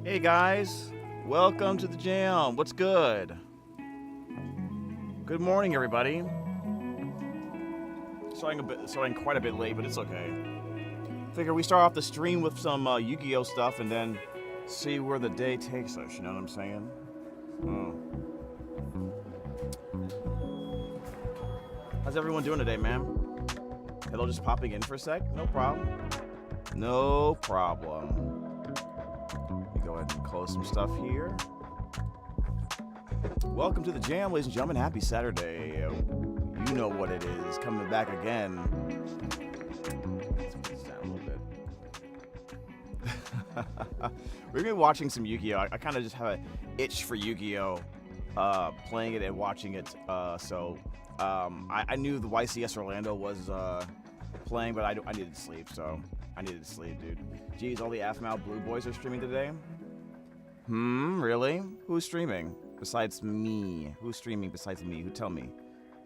Hey guys, welcome to the jam. What's good? Good morning, everybody. Starting quite a bit late, but it's okay. Figure we start off the stream with some Yu-Gi-Oh stuff and then see where the day takes us. You know what I'm saying? How's everyone doing today, man? Hello, just popping in for a sec. No problem. No problem. Go ahead and close some stuff here. Welcome to the jam, ladies and gentlemen. Happy Saturday. You know what it is. Coming back again. Let's put this down a little bit. We're gonna be watching some Yu-Gi-Oh! I kind of just have an itch for Yu-Gi-Oh! Playing it and watching it. I knew the YCS Orlando was playing, but I needed to sleep, so I needed to sleep, dude. Geez, all the Aphmau Blue Boys are streaming today? Really? Who's streaming? Besides me? Who's streaming besides me? Who tell me?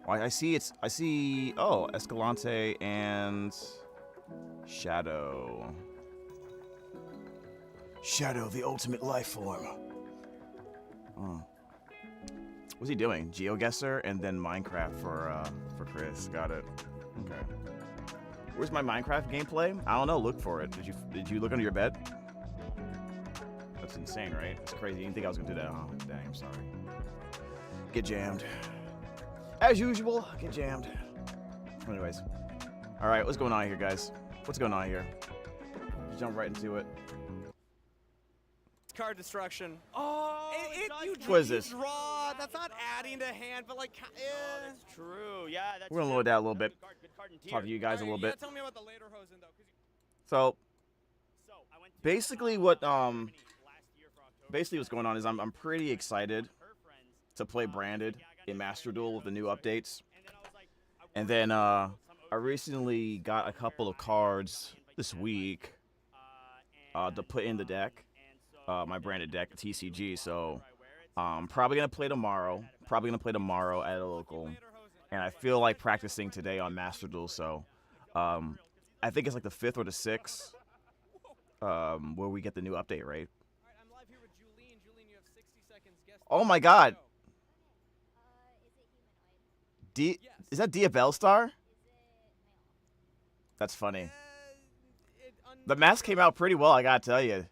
Well, I see, oh, Escalante and Shadow. Shadow, the ultimate life form. Oh. What's he doing? GeoGuessr and then Minecraft for Chris. Got it. Okay. Where's my Minecraft gameplay? I don't know. Look for it. Did you look under your bed? That's insane, right? That's crazy. You didn't think I was gonna do that, huh? Dang, I'm sorry. Get jammed. As usual, get jammed. Anyways. Alright, what's going on here, guys? What's going on here? Just jump right into it. Card destruction. Oh, what is this? Draw. That's not adding to hand, but like. That's true. Yeah, that's. We're gonna load that a little bit. Talk to you guys a little bit. Tell me about the later hosen though. So, basically what's going on is I'm pretty excited to play Branded in Master Duel with the new updates. And then I recently got a couple of cards this week to put in the deck. My Branded deck, TCG, so probably gonna play tomorrow. At a local, and I feel like practicing today on Master Duel. So I think it's like the 5th or the 6th where we get the new update, right? Oh my God! Is that Diabell Star? That's funny. The mask came out pretty well, I gotta tell you.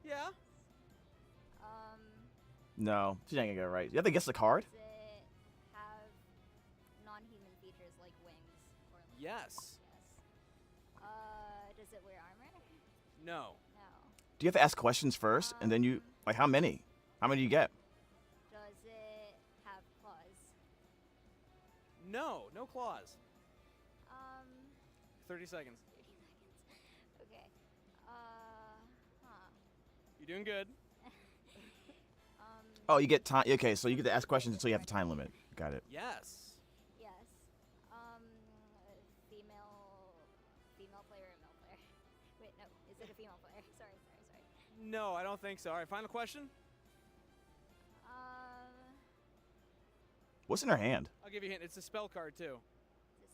Yeah. No, she's not gonna get it right. You have to guess the card? Does it have non-human features like wings? Or like Yes. Does it wear armor? No. No. Do you have to ask questions first, and then you like how many? How many do you get? Does it have claws? No. No claws. 30 seconds. 30 seconds. Okay. You're doing good. Oh, you get time. Okay, so you get to ask questions until you have the time limit. Got it. Yes. Yes. Female player or male player? Wait, no. Is it a female player? Sorry. No, I don't think so. All right, final question. What's in her hand? I'll give you a hint. It's a spell card too.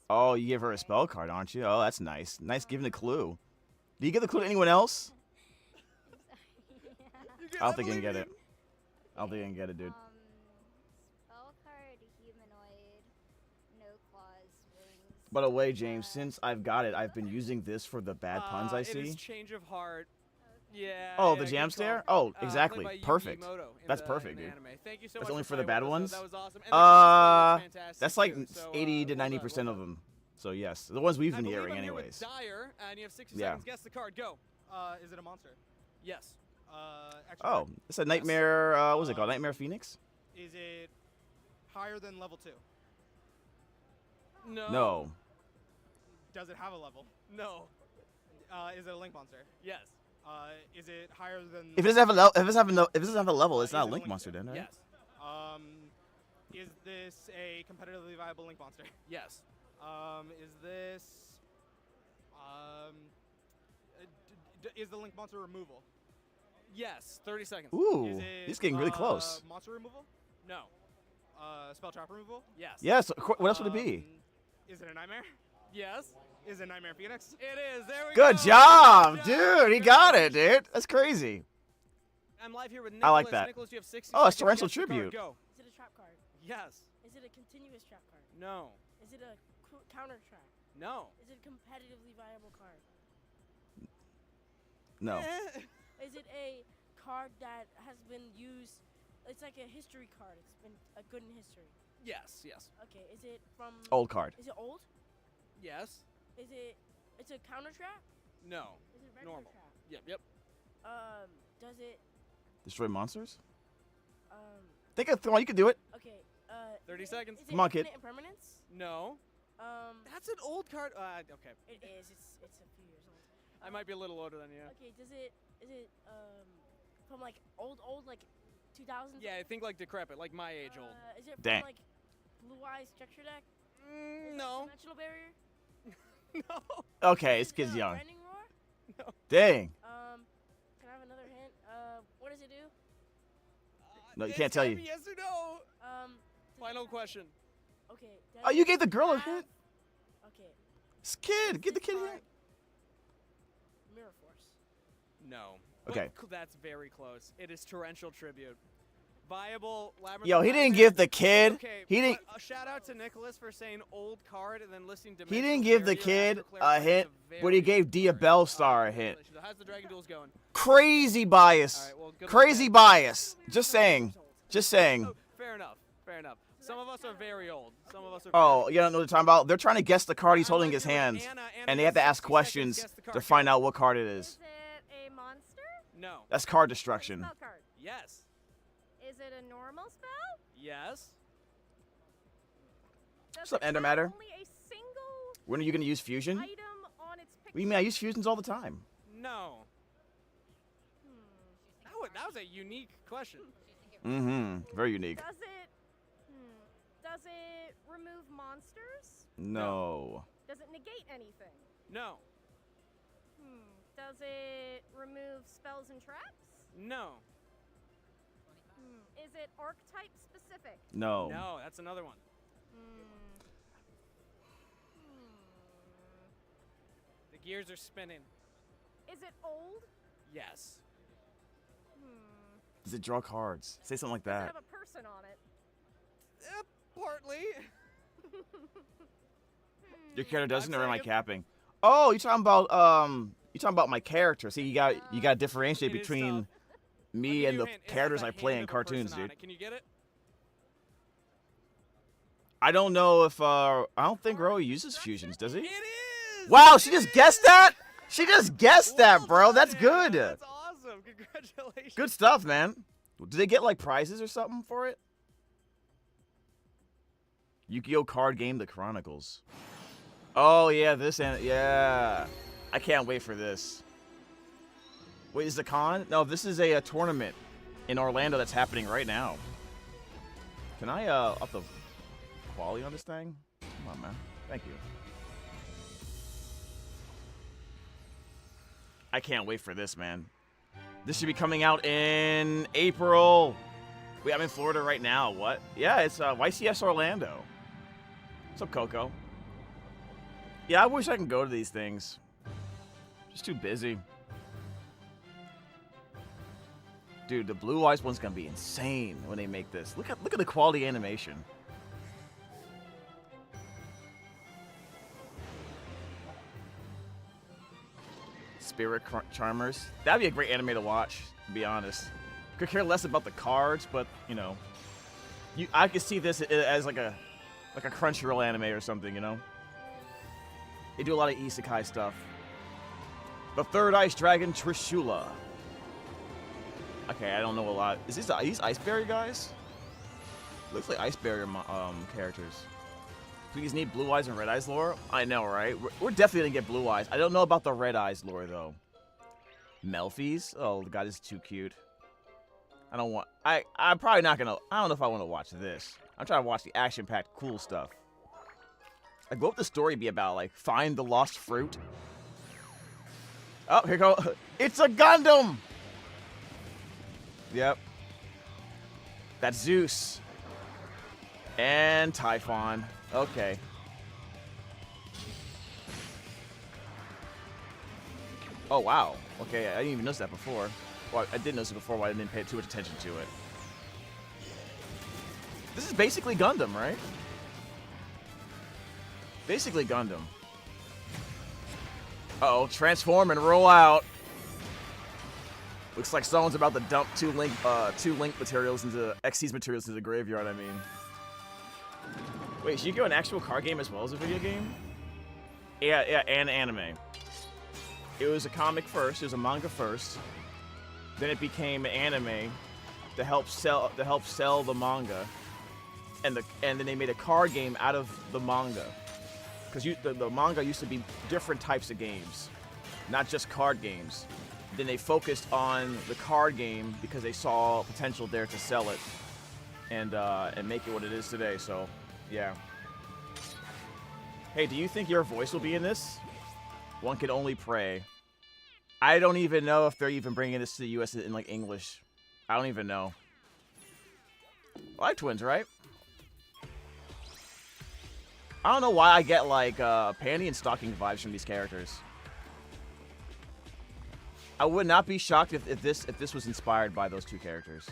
Oh, you give her a spell card, aren't you? Oh, that's nice. Nice giving a clue. Do you give the clue to anyone else? I don't think you can get it. I don't think you can get it, dude. Spell card, humanoid, no claws, wings. By the way, James, since I've got it, I've been using this for the bad puns I see. It is change of heart. Yeah. Oh, the good jam call. stare? Oh, Played exactly. by Yugi Perfect. Moto in That's the- perfect, in the dude. anime. Thank you so That's much only for for the playing bad with us. ones? That was awesome. And the cosplay was fantastic That's like too, so, 80 to well done, 90% well of done. them. So yes, the ones we've I been believe hearing I'm here with anyways. Dyer, and you have 60 Yeah. seconds. Guess the card. Go. Is it a monster? Yes. Actually, Oh, it's a Nightmare, what's it called? Nightmare Phoenix? Is it higher than level 2? No. No. Does it have a level? No. Is it a link monster? Yes. Is it higher than? If it doesn't have a level, if it doesn't have a level, it's Is not it a a Link link monster, then, right? Yes. Is this a competitively viable link monster? Yes. Is this? Is the link monster removal? Yes. 30 seconds. Ooh, Is it, he's getting really close. Monster removal? No. Spell trap removal? Yes. Yes. What else would it be? Is it a nightmare? Yes. Is it Nightmare Phoenix? It is. There we Good go. job, dude. He got it, dude. That's crazy. I'm live here with Nicholas. I like that. Nicholas, you have 60 Oh, a seconds. torrential Guess the card. tribute. Go. Is it a trap card? Yes. Is it a continuous trap card? No. Is it a counter trap? No. Is it a competitively viable card? No. Is it a card that has been used? It's like a history card. It's been good in history. Yes. Yes. Okay. Is it from? Old card. Is it old? Yes. Is it? It's a counter trap. No. Is it regular Normal. trap? Yep. Yep. Does it? Destroy monsters? Um. Think of, come on, you can do it. Okay. 30 is seconds. Is it Come on, kid. infinite impermanence? No. That's an old card. Okay. It is. It's a few years old. I might be a little older than you. Okay. Is it from like old like 2000s? Yeah, I think like decrepit, like my age old. Is it Dang. from like Blue Eyes Structure Deck? No. Dimensional Barrier? No. Okay, this Is it, kid's young. Branding Roar? Dang. Can I have another hint? What does it do? No, you It's can't tell gotta you. be Yes or no. Does Final it question. Okay. does Oh, you it gave the girl a have- hint? Okay. This kid, give the kid a hint. Mirror Force. No. Okay. But that's very close. It is Torrential Tribute. Viable Labyrinth. Yo, of he didn't Nightmares. give the kid. Okay, He didn't. but a shout out to Nicholas for saying old card and then listing He Dimensional didn't give the Barrier kid after a clarifying hint, it's but he very gave Dia very- Bellstar a hint. congratulations. How's the Dragon Duels going? Crazy bias. All right, well, good luck, Crazy man. bias. Just saying. Just saying. Oh, fair enough. Fair enough. Some of us are very old. Some of us are. Oh, you don't know what they're talking about? They're trying to guess the card he's I'm holding in like his you with hands, Anna. Anna and they gets have to ask 60 questions seconds. Guess the to card. find Go. out what card it Is is. it a monster? No. That's card destruction. Spell card. Yes. Is it a normal spell? Yes. Does What's up, it have Endermatter? only a single When are you going to use fusion? What item on its picture? do you mean? I use fusions all the time. No. Hmm. That was a unique question. Mm-hmm. Very unique. Does it? Does it remove monsters? No. Does it negate anything? No. Does it remove spells and traps? No. Is it archetype specific? No. No. That's another one. The gears are spinning. Is it old? Yes. Does it draw cards? Say something like Does it that. have a person on it? Partly. Your character doesn't, I'm or am I saying- capping? Oh, you talking about my character? See, you got to differentiate It is between tough. me I'll give and you the a hint. It has characters a I play hand in of a cartoons, person on dude. it. Can you get it? I don't know if I don't think Roa uses fusions, does he? It is. Wow, she just guessed that. She just guessed that, bro. Well That's done, good. Anna. That's awesome. Congratulations. Good stuff, man. Do they get like prizes or something for it? Yu-Gi-Oh card game, The Chronicles. Oh yeah, this and yeah. I can't wait for this. Wait, is it a con? No, this is a tournament in Orlando that's happening right now. Can I up the quality on this thing? Come on, man. Thank you. I can't wait for this, man. This should be coming out in April. Wait, I'm in Florida right now. What? Yeah, it's YCS Orlando. What's up, Coco? Yeah, I wish I can go to these things. Just too busy. Dude, the Blue Eyes one's gonna be insane when they make this. Look at the quality animation. Spirit Charmers. That'd be a great anime to watch, to be honest. Could care less about the cards, but you know, I could see this as like a Crunchyroll anime or something, you know. They do a lot of isekai stuff. The Third Ice Dragon Trishula. Okay, I don't know a lot. Is these Ice Barrier guys? Looks like Ice Barrier characters. Please need Blue Eyes and Red Eyes lore? I know, right? We're definitely gonna get Blue Eyes. I don't know about the Red Eyes lore though. Melfi's? Oh, the guy is too cute. I don't want. I'm probably not gonna. I don't know if I want to watch this. I'm trying to watch the action-packed, cool stuff. Like, what would the story be about? Like, find the lost fruit? Oh, here go. It's a Gundam. Yep. That's Zeus. And Typhon. Okay. Oh, wow. Okay, I didn't even notice that before. Well, I did notice it before, but I didn't pay too much attention to it. This is basically Gundam, right? Basically Gundam. Uh-oh, transform and roll out. Looks like someone's about to dump two link materials into XC's materials into the graveyard, I mean. Wait, should you go an actual card game as well as a video game? Yeah, and anime. It was a comic first, it was a manga first. Then it became anime to help sell the manga. And then they made a card game out of the manga. Because the manga used to be different types of games, not just card games. Then they focused on the card game because they saw potential there to sell it and make it what it is today. So, yeah. Hey, do you think your voice will be in this? One can only pray. I don't even know if they're even bringing this to the US in like English. I don't even know. Live twins, right? I don't know why I get like panty and stocking vibes from these characters. I would not be shocked if this was inspired by those two characters.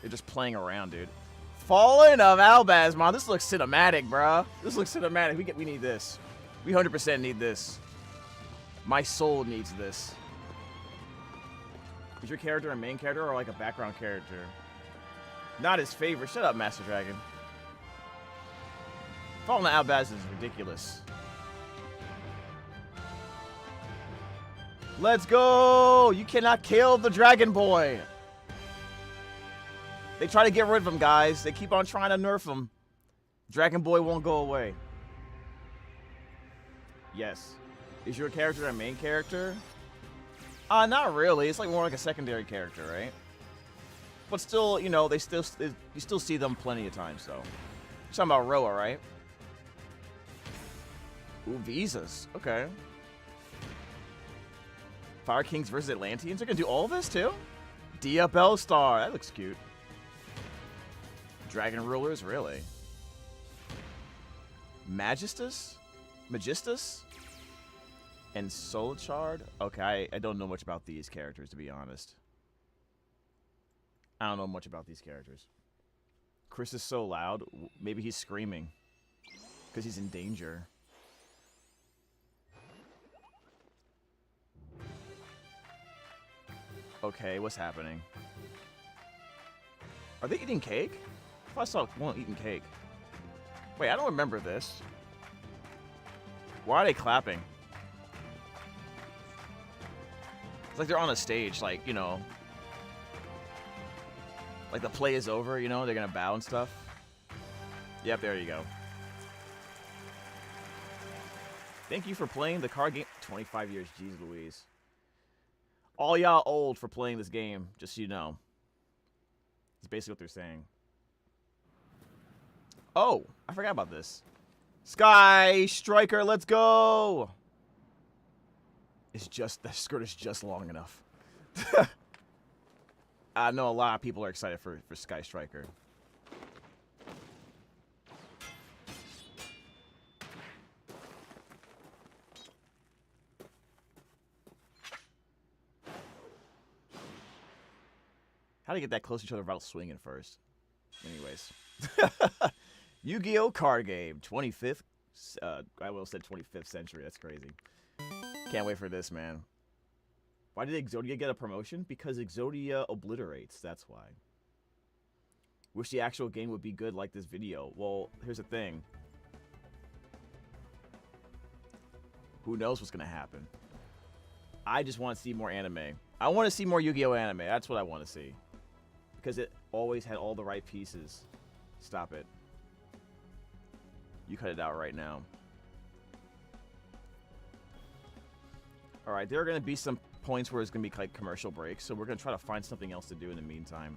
They're just playing around, dude. Fallen of Albazmon. This looks cinematic, bruh. This looks cinematic. We need this. We 100% need this. My soul needs this. Is your character a main character or like a background character? Not his favorite. Shut up, Master Dragon. Fallen of Albaz is ridiculous. Let's go! You cannot kill the Dragon Boy! They try to get rid of him, guys. They keep on trying to nerf him. Dragon Boy won't go away. Yes. Is your character a main character? Not really. It's like more like a secondary character, right? But still, you know, you still see them plenty of times, though. You're talking about Roa, right? Ooh, visas. Okay. Fire Kings versus Atlanteans. They're gonna do all this too? Dia Bellstar. That looks cute. Dragon Rulers, really? Magistus? And Solchard? Okay, I don't know much about these characters, to be honest. I don't know much about these characters. Chris is so loud. Maybe he's screaming. Because he's in danger. Okay, what's happening? Are they eating cake? I thought I saw one eating cake. Wait, I don't remember this. Why are they clapping? It's like they're on a stage, like, you know. Like the play is over, you know? They're gonna bow and stuff. Yep, there you go. Thank you for playing the card game. 25 years, jeez Louise. All y'all old for playing this game, just so you know. That's basically what they're saying. Oh, I forgot about this. Sky Striker, let's go! It's just, the skirt is just long enough. I know a lot of people are excited for Sky Striker. How to get that close to each other without swinging first? Anyways. Yu-Gi-Oh! Card game. 25th. I will say 25th century. That's crazy. Can't wait for this, man. Why did Exodia get a promotion? Because Exodia obliterates. That's why. Wish the actual game would be good like this video. Well, here's the thing. Who knows what's going to happen? I just want to see more anime. I want to see more Yu-Gi-Oh! Anime. That's what I want to see. Because it always had all the right pieces. Stop it. You cut it out right now. Alright, there are going to be some points where it's going to be like commercial breaks, so we're going to try to find something else to do in the meantime.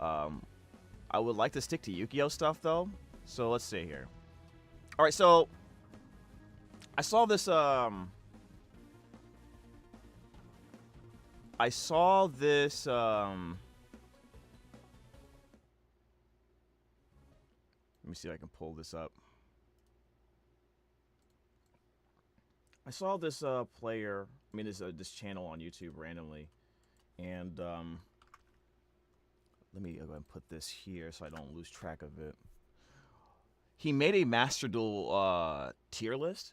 I would like to stick to Yu-Gi-Oh! Stuff, though. So let's see here. Alright, so I saw this, me see if I can pull this up. I saw this player, I mean this channel on YouTube randomly, and let me go ahead and put this here so I don't lose track of it. He made a Master Duel tier list.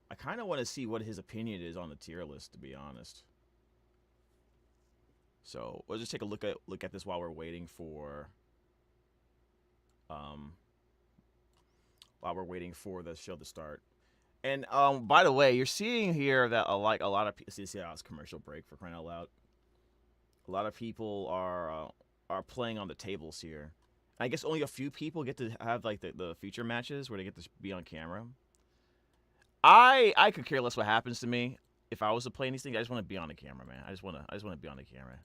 I kind of want to see what his opinion is on the tier list, to be honest. So we'll just take a look at this while we're waiting for the show to start. And by the way, you're seeing here that like a lot of people see how it's commercial break, for crying out loud. A lot of people are playing on the tables here. I guess only a few people get to have like the feature matches where they get to be on camera. I could care less what happens to me if I was to play these things. I just want to be on the camera, man. I just want to be on the camera.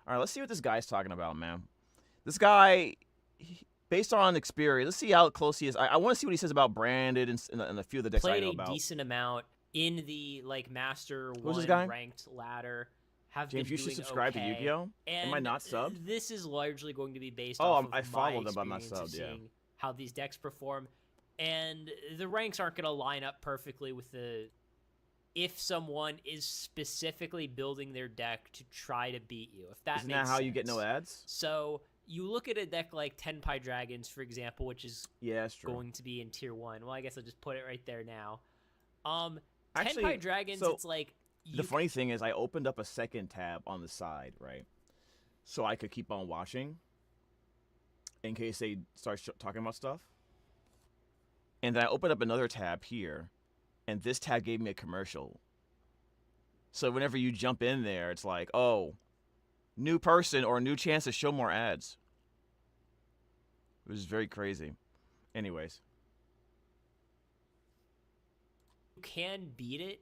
All right, let's see what this guy's talking about, man. This guy, based on experience, let's see how close he is. I want to see what he says about Branded and a few of the decks I know Played about. a decent amount in the like Master Who's this 1 guy? ranked ladder. Have James, been you should doing subscribe to okay. Yu-Gi-Oh. Am I And not subbed? This is largely going to be based Oh, off of I followed my him, but I'm not experience of subbed, yeah. seeing how these decks perform. And the ranks aren't going to line up perfectly with if someone is specifically building their deck to try to beat you. If that Isn't makes that how you get sense. no ads? So you look at a deck like Tenpai Dragons, for example, which is Yeah, that's true. going to be in tier 1. Well, I guess I'll just put it right there now. Actually, Tenpai Dragons, so it's like The funny thing is I opened up a second tab on the side, right? So I could keep on watching in case they start talking about stuff. And then I opened up another tab here, and this tab gave me a commercial. So whenever you jump in there, it's like, oh, new person or new chance to show more ads. It was very crazy. Anyways. you can beat it,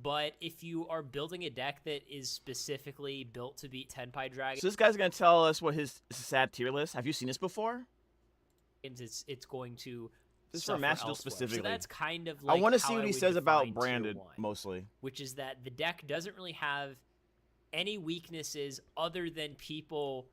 but if you are building a deck that is specifically built to beat Tenpai Dragons, So this guy's going to tell us what his sad tier list. Have you seen this before? it's going to This is for suffer Master Duel elsewhere. specifically. So that's kind of like I want to how see what he would says about define tier Branded, 1, mostly. which is that the deck doesn't really have any weaknesses other than people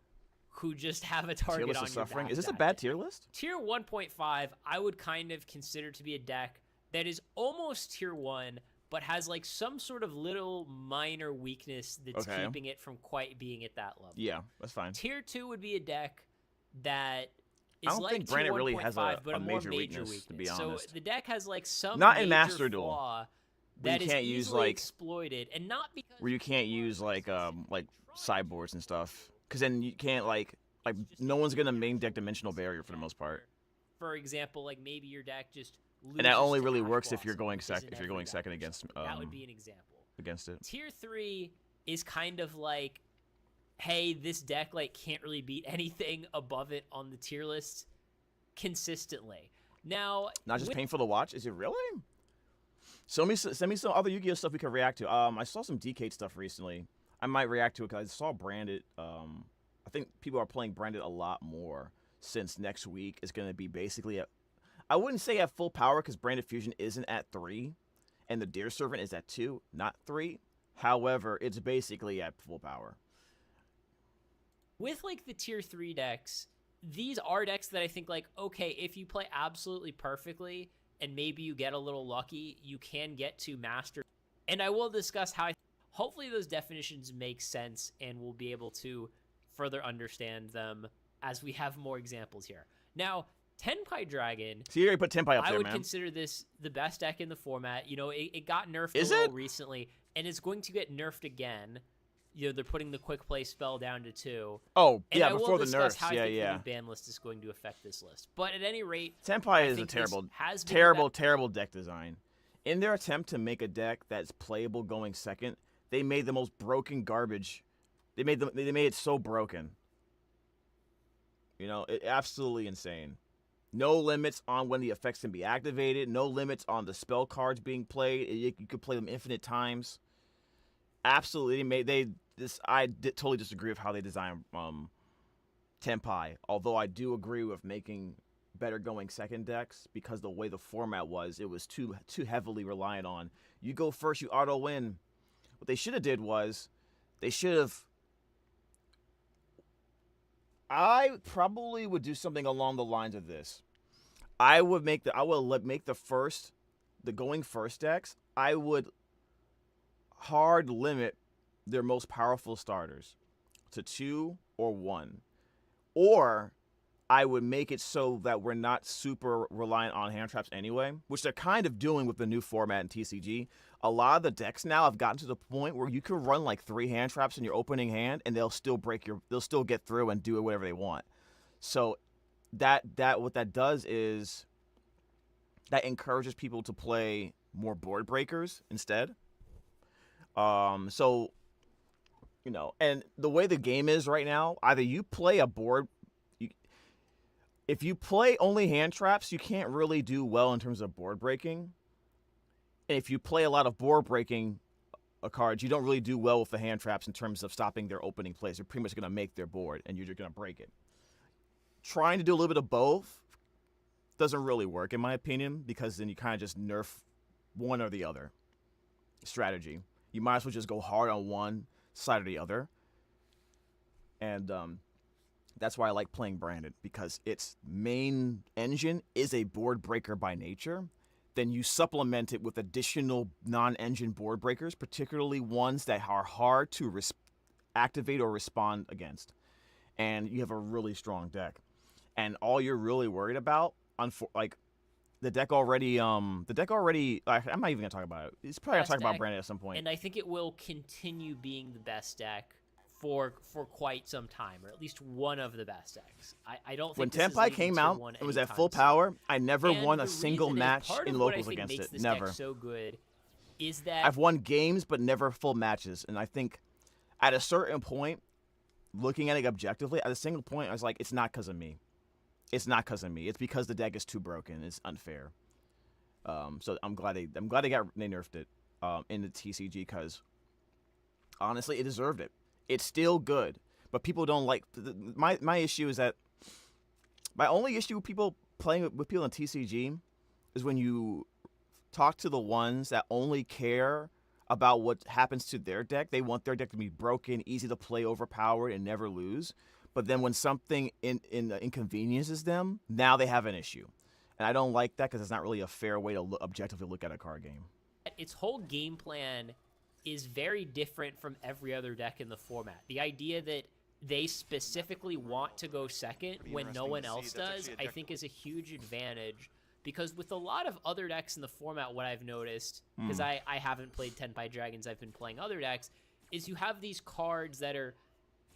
who just have a Tier target list on of your suffering. back Is this a that bad day. tier list? Tier 1.5, I would kind of consider to be a deck that is almost tier 1, but has like some sort of little minor weakness that's Okay. keeping it from quite being at that level. Yeah, that's fine. Tier 2 would be a deck that is I don't like think tier Branded really has 1.5, a but a more major major weakness, to be So honest. the deck has like some Not in major Master Duel, flaw where you that is can't use, easily like- exploited, and not because Where you can't use like sideboards and stuff, because then you can't like no one's gonna main deck Dimensional Barrier for the most part, For example, like maybe your deck just loses and that only to really Ash works if you're Blossom, going which isn't every deck. second against That would be an example. against it. Tier 3 is kind of like, hey, this deck like can't really beat anything above it on the tier list consistently. Now, Not just with- painful to watch. Is it really? Send me some other Yu-Gi-Oh stuff we could react to. I saw some Decade stuff recently. I might react to it because I saw Branded. I think people are playing Branded a lot more since next week is going to be basically at, I wouldn't say at full power because Branded Fusion isn't at 3, and the Deer Servant is at 2, not 3. However, it's basically at full power. with like the tier 3 decks, these are decks that I think like, okay, if you play absolutely perfectly and maybe you get a little lucky, you can get to master. And I will discuss how hopefully those definitions make sense and we'll be able to further understand them as we have more examples here. Now, Tenpai Dragon, So you already put Tenpai up I there, would man. consider this the best deck in the format. You know, it got nerfed Is a little it? recently, and it's going to get nerfed again. You know, they're putting the quick play spell down to 2. Oh, And yeah, I will before the discuss nerfs. how Yeah, I think yeah. the new ban list is going to affect this list. But at any rate, Tenpai I is a think this terrible, has been terrible deck design. In their attempt to make a deck that's playable going second, they made the most broken garbage. They made it so broken. You know, absolutely insane. No limits on when the effects can be activated. No limits on the spell cards being played. You could play them infinite times. Absolutely, totally disagree with how they designed Tenpai. Although I do agree with making better going second decks because the way the format was, it was too heavily reliant on you go first, you auto win. What they should have did was they should have I probably would do something along the lines of this. I would make the going first decks. I would hard limit their most powerful starters to 2 or 1, or I would make it so that we're not super reliant on hand traps anyway, which they're kind of doing with the new format in TCG. A lot of the decks now have gotten to the point where you can run like 3 hand traps in your opening hand, and they'll still get through and do whatever they want. So that what that does is that encourages people to play more board breakers instead. So and the way the game is right now, either you play a board. If you play only hand traps, you can't really do well in terms of board breaking. And if you play a lot of board breaking cards, you don't really do well with the hand traps in terms of stopping their opening plays. They're pretty much going to make their board, and you're just going to break it. Trying to do a little bit of both doesn't really work, in my opinion, because then you kind of just nerf one or the other strategy. You might as well just go hard on one side or the other. And that's why I like playing Branded, because its main engine is a board breaker by nature. Then you supplement it with additional non-engine board breakers, particularly ones that are hard to activate or respond against. And you have a really strong deck. And all you're really worried about, the deck already, I'm not even going to talk about it. It's probably going to talk about Branded at some point. And I think it will continue being the best deck for quite some time, or at least one of the best decks. I don't think when Tenpai came out, it was at full power. I never won a single match in locals against it. Never. So good is that I've won games, but never full matches. And I think at a certain point, looking at it objectively, at a single point, I was like, it's not because of me. It's not because of me. It's because the deck is too broken. It's unfair. So I'm glad they nerfed it in the TCG, because honestly, it deserved it. It's still good, but people don't like. My issue is that my only issue with people playing with people in TCG is when you talk to the ones that only care about what happens to their deck. They want their deck to be broken, easy to play, overpowered, and never lose. But then when something inconveniences them, now they have an issue. And I don't like that, because it's not really a fair way to objectively look at a card game. Its whole game plan is very different from every other deck in the format. The idea that they specifically want to go second when no one else does, I think is a huge advantage. Because with a lot of other decks in the format, what I've noticed, because I haven't played Tenpai Dragons, I've been playing other decks, is you have these cards that are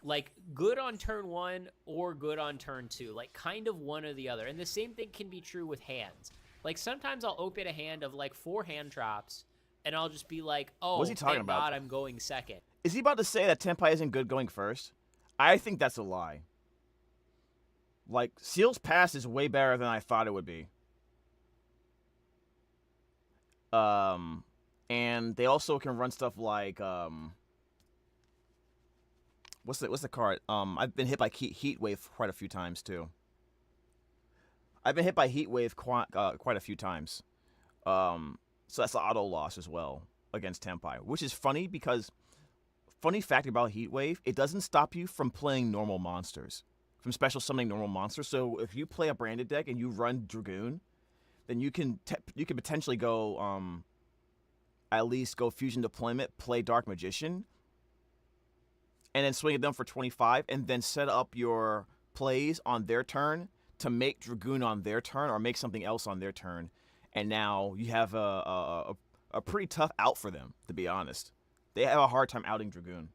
like good on turn 1 or good on turn 2, like kind of one or the other. And the same thing can be true with hands. Like sometimes I'll open a hand of like 4 hand traps, and I'll just be like, oh, what's he talking thank about? God I'm going second. Is he about to say that Tenpai isn't good going first? I think that's a lie. Like, Seal's Pass is way better than I thought it would be. And they also can run stuff like, what's the card? I've been hit by Heat Wave quite a few times too. I've been hit by Heat Wave quite a few times. So that's the auto loss as well against Tenpai, which is funny because, funny fact about Heat Wave, it doesn't stop you from playing normal monsters, from special summoning normal monsters. So if you play a Branded deck and you run Dragoon, then you can potentially go at least go Fusion Deployment, play Dark Magician, and then swing at them for 25, and then set up your plays on their turn to make Dragoon on their turn or make something else on their turn. And now you have a pretty tough out for them, to be honest. They have a hard time outing Dragoon.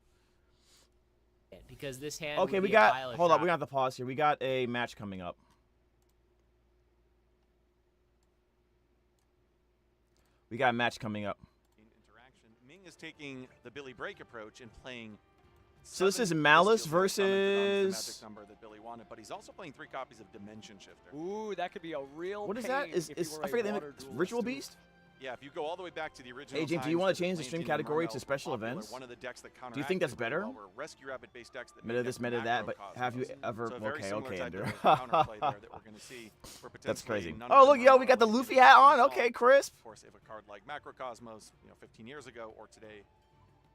Because this hand. Okay, we got. Hold on, we got the pause here. We got a match coming up. We got a match coming up. Interaction. Ming is taking the Billy Break approach and playing. So this is Malice versus. The magic number that Billy wanted, but he's also playing 3 copies of Dimension Shifter. Ooh, that could be a real. What is that? Is I forget the name? Ritual Beast? Yeah, if you go all the way back to the original. Hey, James, do you want to change the stream category to special events? One of the decks that do you think that's better? Rescue Rabbit-based decks that meta this, meta that, but have you ever? Okay, Andrew. That's crazy. Oh, look, yo, we got the Luffy hat on. Okay, crisp. Of course, if a card like Macrocosmos, 15 years ago or today,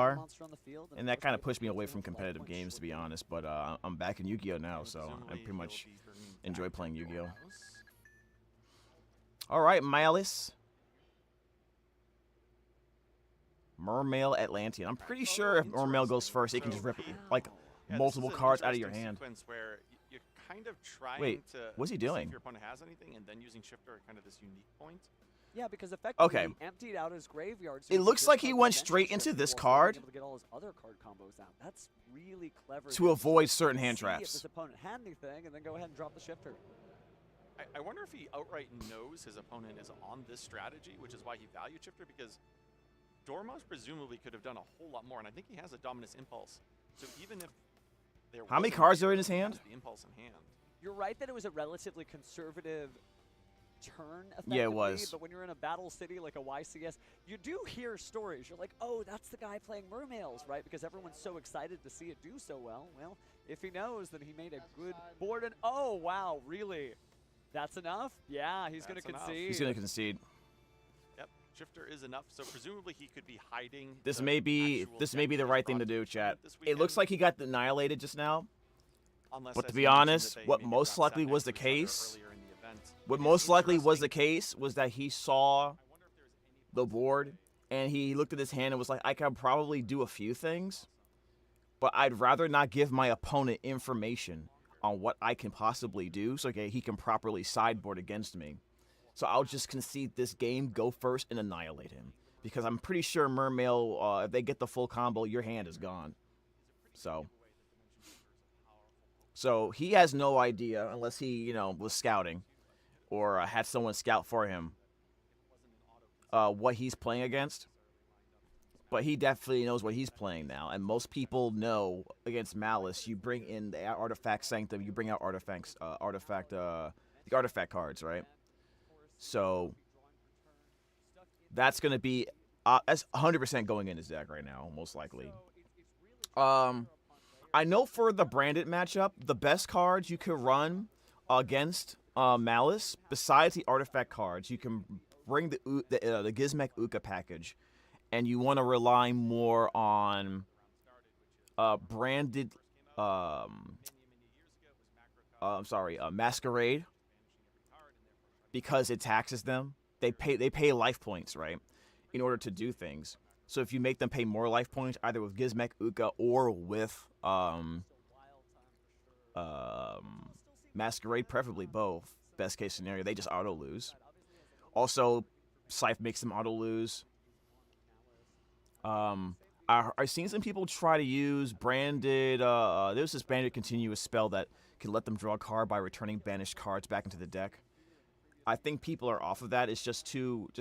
are. monster on the field, And that most kind of likely pushed me you'll away do from a 12 competitive point games, to be short honest. But I'm back in Yu-Gi-Oh now, so I Presumably pretty much he'll be bringing enjoy back playing Duel Yu-Gi-Oh. Links. All right, Malice. Mermail Atlantean. I'm pretty sure if Mermail goes Interesting. first, it can just So rip he- like Yeah, this multiple is an cards out of your interesting hand. sequence where you're kind of trying Wait, to what's he see doing? if your opponent has anything, and then using Shifter at kind of this unique point. Yeah, because effectively Okay. he emptied out his graveyard. So It he looks just like he played went Dimension straight into Shifter this while still card being able to get all his other card combos out. That's really clever. to avoid certain hand See if traps. this opponent had anything, and then go ahead and drop the shifter. I wonder if he outright knows his opponent is on this strategy, which is why he valued shifter, because Dormouse presumably could have done a whole lot more, and I think he has a Dominus Impulse. So even if there How many wasn't cards are shifter, in his he has hand? The Impulse in hand. You're right that it was a relatively conservative turn, effectively, Yeah, it was. but when you're in a battle city like a YCS, you do hear stories. You're like, oh, that's the guy playing Mermails, right? Because everyone's so excited to see it do so well. Well, if he knows, then he made a good board. And oh, wow, really? That's enough? Yeah, he's going to That's enough. concede. He's going to concede. Yep, shifter is enough. So presumably he could be hiding. This the may be actual this may be deck the that right is thing to brought do, the chat. this It looks weekend, like he got annihilated just now. unless, But as to be you mentioned, honest, that they what maybe most got likely sat was next the to each other case. earlier in the event. What It is most likely was the interesting. case was that he saw the board and he looked at his hand and was like, I can probably do a few things, but I'd rather not give my opponent information on what I can possibly do so he can properly sideboard against me. So I'll just concede this game, go first, and annihilate him. Because I'm pretty sure Mermail, if they get the full combo, your hand is gone. So he has no idea, unless he, was scouting or had someone scout for him, what he's playing against. But he definitely knows what he's playing now. And most people know against Malice, you bring in the Artifact Sanctum, you bring out the artifact cards, right? So that's going to be that's 100% going in his deck right now, most likely. I know for the branded matchup, the best cards you could run against Malice, besides the artifact cards, you can bring the Gizmek Uka package, and you want to rely more on branded. Masquerade, because it taxes them. They pay life points, right, in order to do things. So if you make them pay more life points, either with Gizmek Uka or with Masquerade, preferably both. Best case scenario, they just auto lose. Also, Scythe makes them auto lose. I've seen some people try to use branded. There's this branded continuous spell that can let them draw a card by returning banished cards back into the deck. I think people are off of that. It's just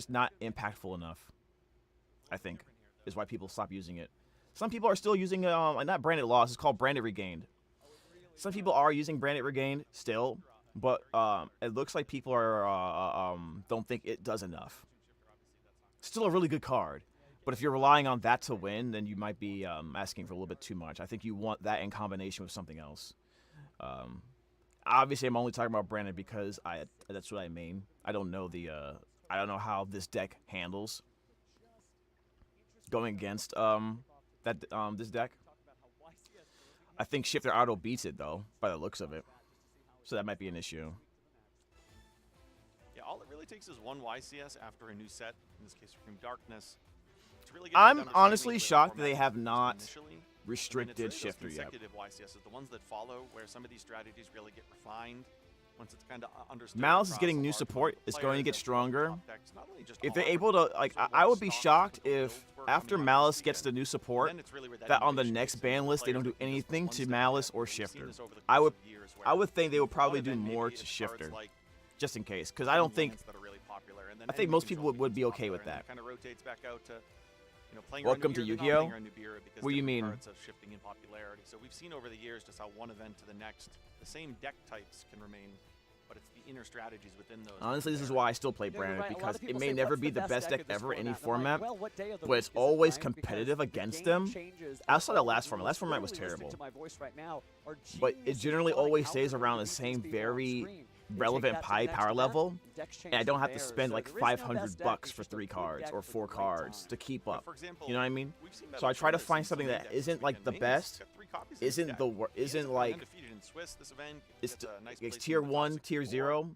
not impactful enough, I think, is why people stop using it. Some people are still using not branded loss. It's called branded regained. Some people are using branded regained still, but it looks like people are don't think it does enough. Still a really good card, but if you're relying on that to win, then you might be asking for a little bit too much. I think you want that in combination with something else. Obviously, I'm only talking about branded because that's what I mean. I don't know I don't know how this deck handles going against this deck. I think Shifter Auto beats it though, by the looks of it. So that might be an issue. Yeah, all it really takes is one YCS after a new set, in this case Supreme Darkness, to really get I'm understanding honestly of the shocked that they format have not initially. restricted And it's really Shifter those yet. consecutive YCSs, the ones that follow, where some of these strategies really get refined once it's kind of understood. Malice is across getting a new large support. number of It's going to players get and stronger. top decks, not only just If they're on, able to, like, so I what would be stock shocked typical if builds were after coming out Malice this gets the weekend. new And support, then it's really where that on the innovation next kicks in. ban list they don't do Players can just go anything one to step Malice ahead. or We've seen Shifter. this over the I course would of years I where would think they would one probably do event, maybe more it's to cards Shifter, like just in case, because I don't think. lands that are really popular, and then I think enemy most people control would be becomes okay with popular, and that. then it kind of rotates back out to, playing around Welcome to Nubira, then not Yu-Gi-Oh? playing around Nubira because What do you different mean? cards are shifting in popularity. So we've seen over the years just how one event to the next, the same deck types can remain, but it's the inner strategies within those. Honestly, this is that why I still play You know, you're branded, right. A lot because of it people may say, never "What's be the best deck of this ever in any format?" And I'm like, format, well, what day of the but week it's is it, always right? competitive Because the against game them. changes Outside of all last the format. rules. Last format was Literally listening terrible. to my voice right now are But it geniuses generally telling always how stays they're around gonna the beat same these people on very screen. They relevant take that to pie the next power event, level, decks change and I don't from have to there. spend So like there is no best 500 deck, bucks it's for just a 3 good cards deck or with a 4 great cards time. to keep But up. for example, You know what I mean? we've seen So I try to Metal find Trainers something in that some decks isn't this like the weekend. Mangus best, got 3 copies of his isn't deck. the He ends isn't up going like undefeated in Swiss this event. it's Gets a nice it's place tier in the top 1, tier 64. 0.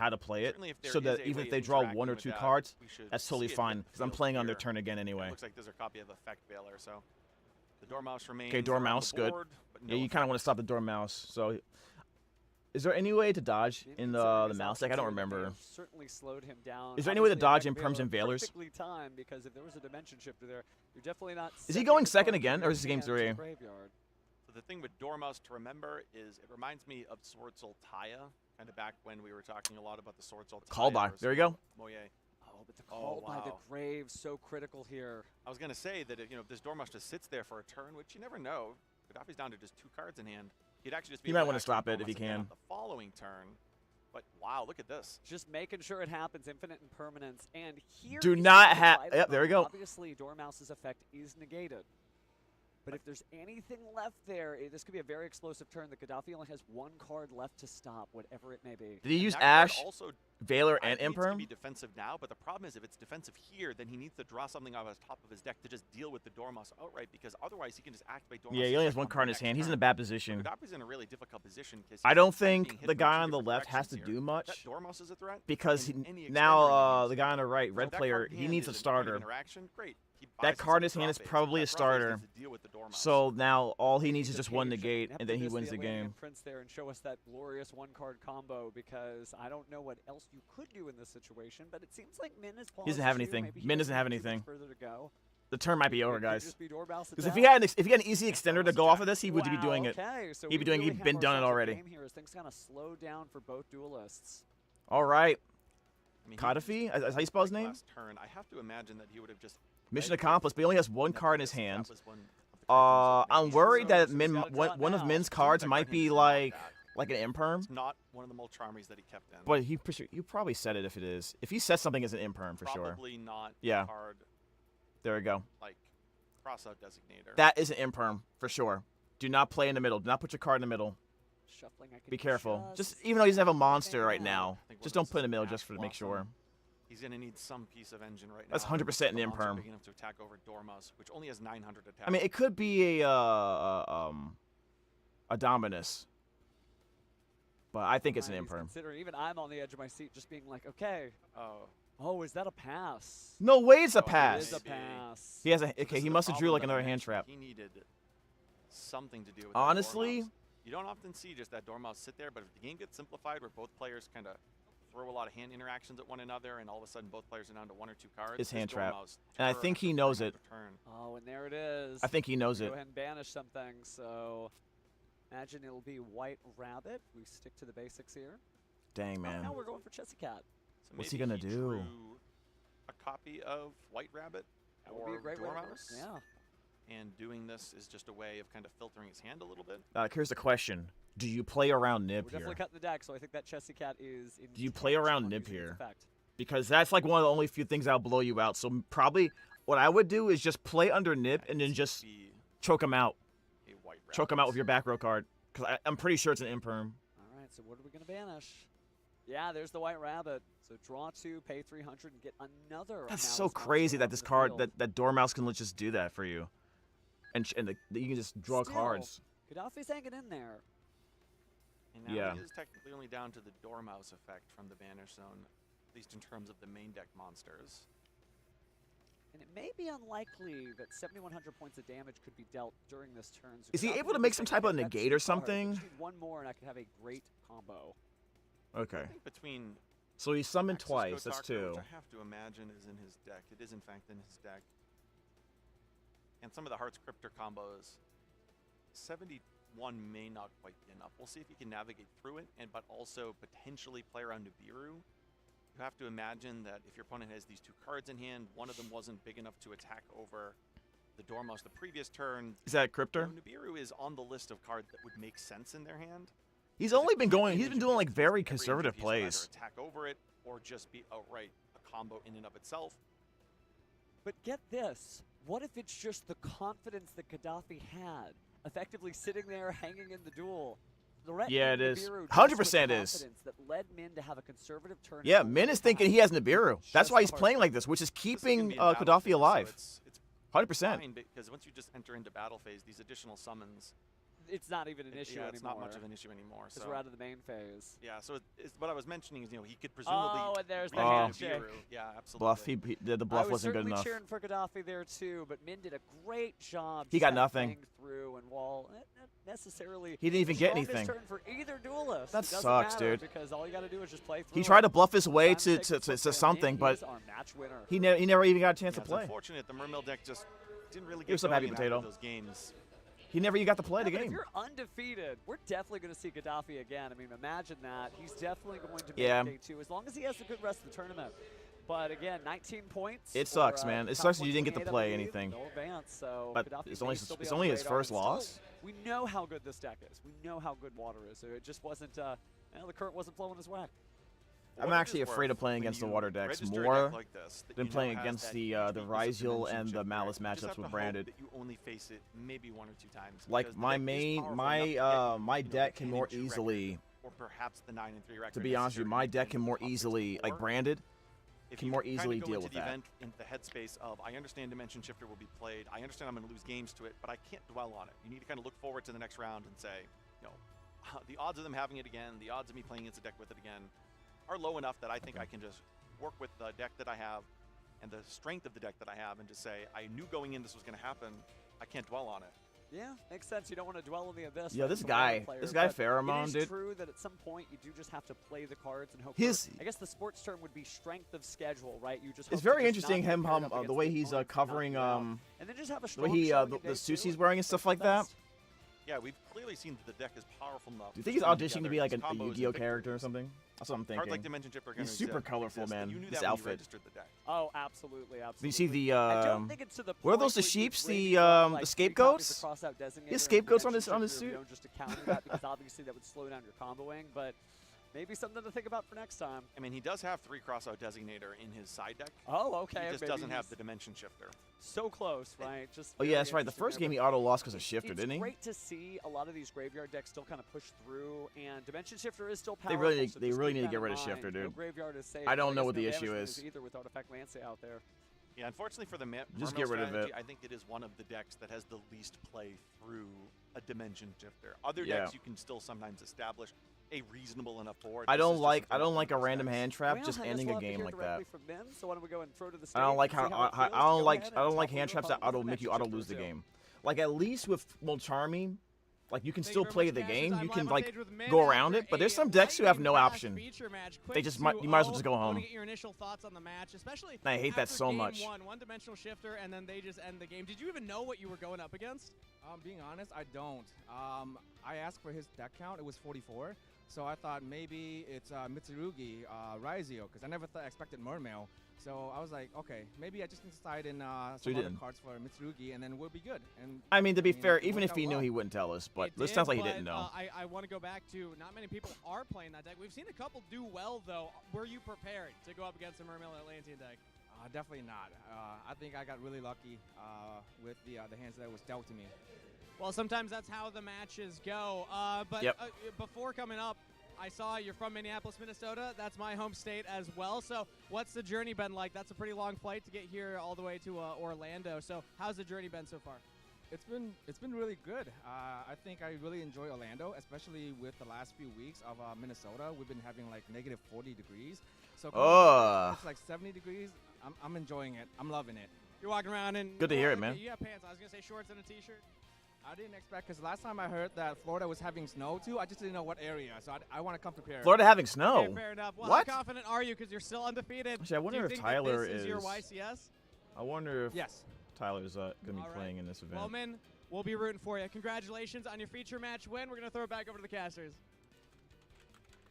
how to play it, Certainly if there so is that a even way if of they draw interacting one or with two that, cards, we should that's totally see it fine hit the because I'm field playing on their here. turn again Yeah, anyway. looks like there's a copy of Effect Veiler, so the Dormouse remains. Okay, around Dormouse, the good. board, but Yeah, no you kind of want to stop the Dormouse. So, is there any way to dodge in the mouse deck? I don't remember. Certainly slowed him down. Is there any way to Obviously, dodge Effect in Perms Veiler and Veilers? Perfectly timed, because if there was a Dimension Shifter there, you're definitely not. Is he sending going the second card again, from or is this your game hand to 3? the graveyard. So the thing with Dormouse to remember is it reminds me of Sword Soul Taya, kind of back when we were talking a lot about the Sword Soul Taya. Call by. There you go. Moye. Oh, but the call by the wow. grave so critical here. I was gonna say that if this Dormouse just sits there for a turn, which you never know. Gaddafi's down to just 2 cards in hand. He'd actually just be You able might to wanna actually stop it if Dormouse you again can. on the following turn. But wow, look at this. Just making sure it happens, infinite impermanence, and here Do is not the have- vital yep, there we moment. go. Obviously, Dormouse's effect is negated. But if there's anything left there, this could be a very explosive turn. The Gaddafi only has one card left to stop, whatever it may be. Did he use That card Ash, also Valor, and needs to Imperm? be defensive now, but the problem is if it's defensive here, then he needs to draw something off the top of his deck to just deal with the Dormouse outright, because otherwise he can just activate Dormouse. Yeah, he only has one card in his hand. He's in a bad position. Gaddafi's in a really difficult position. I don't think the guy on the left has to do much That Dormouse is a threat. because And any now extender he the guy on the right, So red that player, card in he hand needs a is point of starter. interaction. Great. He That buys card in his himself hand is draw phase. probably a That draw phase starter. is to deal with the Dormouse. So now all he needs is The just one page of negate, and then he Neptunus, wins the Atlantean game. Prince there and show us that glorious one-card combo, because I don't know what else you could do in this situation, but it seems like Min is paused He doesn't have too. anything. Maybe he Min doesn't have too much anything. further to go. The turn might be It over, could guys. just be Dormouse Because if attack. he had an easy extender to go off of this, he would be doing it. Okay, so He'd be we doing. really He'd been have done it ourselves a already. game here as things kind of slow down for both duelists. All right, I mean, he- Kadafi, is how you spell his like name? last turn, I have to imagine that he would have just Mission led accomplished, but he only has one with card in his Neptunus. hand. That was one of the cards he was I'm making. worried So that he's Min, gotta draw one of now. Min's Seems cards that might card be is not like that. an Imperm. It's not one of the Molcharmies that he kept in. But you probably said it if it is. If he says something as an Imperm for sure. Probably not Yeah. a card There we go. like crossout designator. That is an Imperm for sure. Do not play in the middle. Do not put your card in the middle. Shuffling, I can Be careful. Just even though he doesn't have a monster right now, I think just one don't of put it in the middle this just is to make Ash sure. Blossom. He's gonna need some piece of engine right now. That's 100% an A monster Imperm. big enough to attack over Dormouse, which only has 900 attack. I mean, it could be a Dominus, but I think it's an He's Imperm. considering, even I'm on the edge of my seat, just being like, okay, oh, is that a pass? No way, it's a Oh, it It pass. is a Maybe. pass. He has a So okay. this He is the must have drew problem like that I another hand mentioned. trap. He needed something to do with that Honestly, Dormouse. You don't often see just that Dormouse sit there, but if the game gets simplified where both players kind of throw a lot of hand interactions at one another, and all of a sudden both players are down to 1 or 2 cards, It's this hand trap. Dormouse And I turn think he after knows turn it. after turn. Oh, and there it is. I think he knows Go it. ahead and banish something. So imagine it'll be White Rabbit. We stick to the basics here. Dang Oh, man. now we're going for Chessy Cat. So What's he maybe gonna do? drew a copy of White Rabbit That would be a or great way to work. Dormouse, Yeah. and doing this is just a way of kind of filtering his hand a little bit. Here's the question: do you play around We're Nib definitely here? cutting the deck, so I think that Chessy Cat is in. Do you play around Nib using its here? effect. Because that's like one of the only few things that'll blow you out. So probably what I would do is just play under Nib and then This just would be choke him out. a White Rabbit. Choke him out with your back row card. Because I'm pretty sure it's an Imperm. All right, so what are we going to banish? Yeah, there's the White Rabbit. So draw 2, pay 300, and get another. That's Analyst so monster crazy that onto this the card, field. that Dormouse can just do that for you. And you can just draw Still, cards. Gaddafi's hanging in there. And now Yeah. he is technically only down to the Dormouse effect from the Banish Zone, at least in terms of the main deck monsters. And it may be unlikely that 7,100 points of damage could be dealt during this turn. So Is he Gaddafi able to looks make like some he type can of get that negate or 2 cards. something? I just need one more, and I could have a great combo. Okay. I think between So he summoned Axis twice. That's Gotaker, 2. which I have to imagine is in his deck. It is in fact in his deck. And some of the Hearts Cryptor combos, 71 may not quite be enough. We'll see if he can navigate through it, but also potentially play around Nibiru. You have to imagine that if your opponent has these 2 cards in hand, one of them wasn't big enough to attack over the Dormouse the previous turn. Is that Cryptor? Nibiru is on the list of cards that would make sense in their hand. He's Because only it been can't going. be He's been an doing like injury very piece. Every conservative injury piece will either plays. attack over it or just be outright a combo in and of itself. But get this. What if it's just the confidence that Gaddafi had? Effectively sitting there hanging in the duel. Yeah, it is. Nibiru just 100% with is. confidence that led Min to have a conservative turn. Yeah, and Min only is thinking have he has Nibiru. That's just why a he's hard playing time. like this, which is This is gonna keeping be in battle Gaddafi phase, so alive. it's 100%. fine because once you just enter into battle phase, these additional summons, It's not even an issue yeah, anymore. it's not much of an issue anymore. Because So we're out of the main phase. yeah, so it's what I was mentioning is he could presumably Oh, and there's the read handshake. Nibiru. Yeah, absolutely. Bluff. The bluff I was wasn't good certainly enough. cheering for Gaddafi there too, but Min did a great job. He got just nothing. playing through, and while not necessarily He didn't even the get strongest anything. turn for either duelist. That it doesn't sucks, matter dude. Because all you got to do is just play through. He tried to it. bluff his way Sometimes to it takes to a something, Min but is our match winner. he never even got a chance Yeah, to play. It's unfortunate the Mermail deck just didn't really get Here's some going happy in either potato. of those games. He never even got to play the Yeah, but if game. you're undefeated, we're definitely going to see Gaddafi again. I mean, imagine that. He's definitely going to make Yeah. day 2 as long as he has a good rest of the tournament. But again, 19 points. It for, sucks, man. It top sucks that you didn't get to 128, I play believe. anything. No advance, so But Gaddafi it's may only still be it's on only the his radar. first And still, loss. We know how good this deck is. We know how good water is. So it just wasn't. The current wasn't flowing his way. For I'm what it actually is afraid worth, of playing when against the you water decks register a more deck like this that than you know playing has against that the unique Ryziel dimension and the shifter, Malice you just have matchups to with hope branded. that you only face it maybe 1 or 2 times. Like because the my deck is main, powerful my enough to get you, my you know, deck the can more 10-inch record, easily. or perhaps the 9-3 record. To be honest with you, my deck can more easily, like branded, can more easily deal with the that. event in the headspace of, I understand Dimension Shifter will be played, I understand I'm going to lose games to it, but I can't dwell on it. You need to kind of look forward to the next round and say, you know, the odds of them having it again, the odds of me playing against a deck with it again, are low enough that I think I can just work with the deck that I have and the strength of the deck that I have and just say, I knew going in this was going to happen, I can't dwell on it. Yeah, makes sense. You don't want to dwell on the abyss. Yeah, like this the water guy player, but Pheromone, it is dude. true that at some point you do just have to play the cards and hope. His- I guess the sports term would be strength of schedule, right? You just. It's hope to very just interesting not get him paired up the against way the he's opponent and knock covering you out. And then just have a the strong way he showing the in day suits two, he's wearing and stuff like that. best. Yeah, we've clearly seen that the deck is powerful enough. Do you think he's auditioning to be like a Yu-Gi-Oh character or something? That's what I'm Card like thinking. Dimension Shifter He's super colorful, man. You knew This that when you outfit. registered the deck. Oh, absolutely, absolutely. Do you see the I don't think it's to the what are point those, the where you sheeps, bring the, up, the like, 3 scapegoats? copies of Crossout Designator He has and scapegoats on Dimension his Shifter of suit? your own just to counter that, because obviously that would slow down your comboing, but maybe something to think about for next time. I mean, he does have 3 Crossout Designator in his side deck. Oh, okay. He just maybe doesn't have he's the Dimension Shifter. so close, right? Just Oh yeah, very that's right. The interesting first there, game he but auto lost because of shifter, didn't he? It's great to see a lot of these graveyard decks still kind of push through, and Dimension Shifter is still They powerful. really- so they just really keep need to that get rid in of mind. Shifter, No dude. graveyard is safe, I don't but know guess what the no issue damage is. either with Artifact Lancia out there. Yeah, unfortunately for the Just Mermail get rid of strategy, it. I think it is one of the decks that has the least play through a Dimension Shifter. Other Yeah. decks you can still sometimes establish a reasonable enough board. I This don't is like just I don't like a one of those random decks. hand trap Well, just I guess ending we'll a have to game hear like that. directly from Ben, so why don't we go and throw to the stage I don't like and see how how it feels? I Go don't like ahead I don't and like tell hand me traps that about auto what make you Dimension auto lose the Shifter game. Like at least with Mulcharmy, like you can Thank still you very play much, the Cassius. game. I'm You live can on like stage with Min go around after it, but there's a some decks who have no lightning-fast option. feature match. They Quick just you might as well just go 2-0. I wanna home. get your initial thoughts on the match, especially I hate that after so game much. One dimensional shifter, and then they just end the game. Did you even know what you were going up against? Being honest, I don't. I asked for his deck count. It was 44. So I thought maybe it's Mitsurugi, Ryzio, because I never expected Mermail. So I was like, okay, maybe I just need to slide in So you some other didn't. cards for Mitsurugi, and then we'll be good. And I mean, to be I mean, fair, it even worked if he out knew, well. he wouldn't tell us. But It this did, sounds like he but, didn't know. I want to go back to not many people are playing that deck. We've seen a couple do well, though. Were you prepared to go up against a Mermail Atlantean deck? definitely not. I think I got really lucky with the hands that was dealt to me. Well, sometimes that's how the matches go. But Yep. Before coming up, I saw you're from Minneapolis, Minnesota. That's my home state as well. So what's the journey been like? That's a pretty long flight to get here all the way to Orlando. So how's the journey been so far? It's been really good. I think I really enjoy Orlando, especially with the last few weeks of Minnesota. We've been having like negative 40 degrees. So it's like 70 degrees. I'm enjoying it. I'm loving it. You're walking around in. Good to hear it, man. You got pants. I was gonna say shorts and a t-shirt. I didn't expect, because last time I heard that Florida was having snow too, I just didn't know what area. So I want to come prepared. Florida having snow. Okay, fair enough. Well, What? how confident are you? Because you're still undefeated. Actually, I wonder Do you if think Tyler that this is your is- YCS? I wonder if Yes. Tyler's gonna be All right. playing in this event. Well, Min, we'll be rooting for you. Congratulations on your feature match win. We're gonna throw it back over to the casters.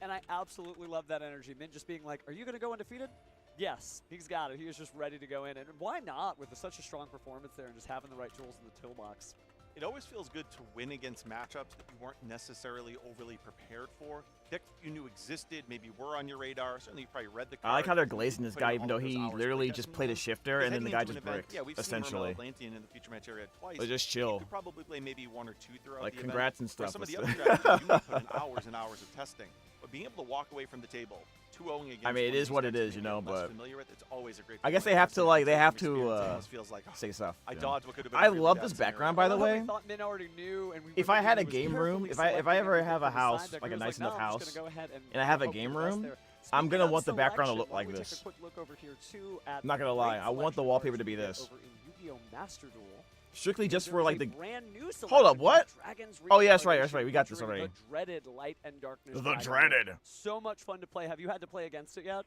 And I absolutely love that energy. Min just being like, are you going to go undefeated? Yes, he's got it. He was just ready to go in. And why not with such a strong performance there and just having the right tools in the toolbox? It always feels good to win against matchups that you weren't necessarily overly prepared for. Decks you knew existed, maybe were on your radar. Certainly you probably read the cards. I like how they're glazing this put in guy, all even though of those he hours literally playtesting just played a them. shifter, Because and then the heading guy into an just event, bricked, yeah, we've essentially. seen Mermail Atlantean in the feature match area twice. So just You chill. could probably play maybe 1 or 2 throughout Like, the congrats and event. For stuff. some of the but other still- strategies, you might put in hours and hours of testing. But being able to walk away from the table 2-0 against I mean, it one of is these what it decks is, that you maybe know, you're less but familiar with, it's always a great I guess they feeling. have It's to, an like, they have experience. to, It almost feels like, say stuff. I yeah. dodged what could have been I a really love bad this scenario. background, by the I love how way. we thought Min already knew, and we If were I had thinking a he was game room, carefully if I selecting ever everything have a from his house, side deck, like he a was nice "No, enough I'm just house, gonna go ahead and I have a hope for game the best room, there." I'm Speaking gonna of want the background to selection, look why like don't we this. take a quick look over here too at I'm not the gonna lie, great I want the selection wallpaper cards to be you get this. over in Yu-Gi-Oh! Master Duel. Strictly just There for is like a the. brand new Hold selection up, what? called Dragon's Oh yeah, that's right, Reincarnation, We got this featuring already. The dreaded Light and Darkness. The Dragon. dreaded. So much fun to play. Have you had to play against it yet?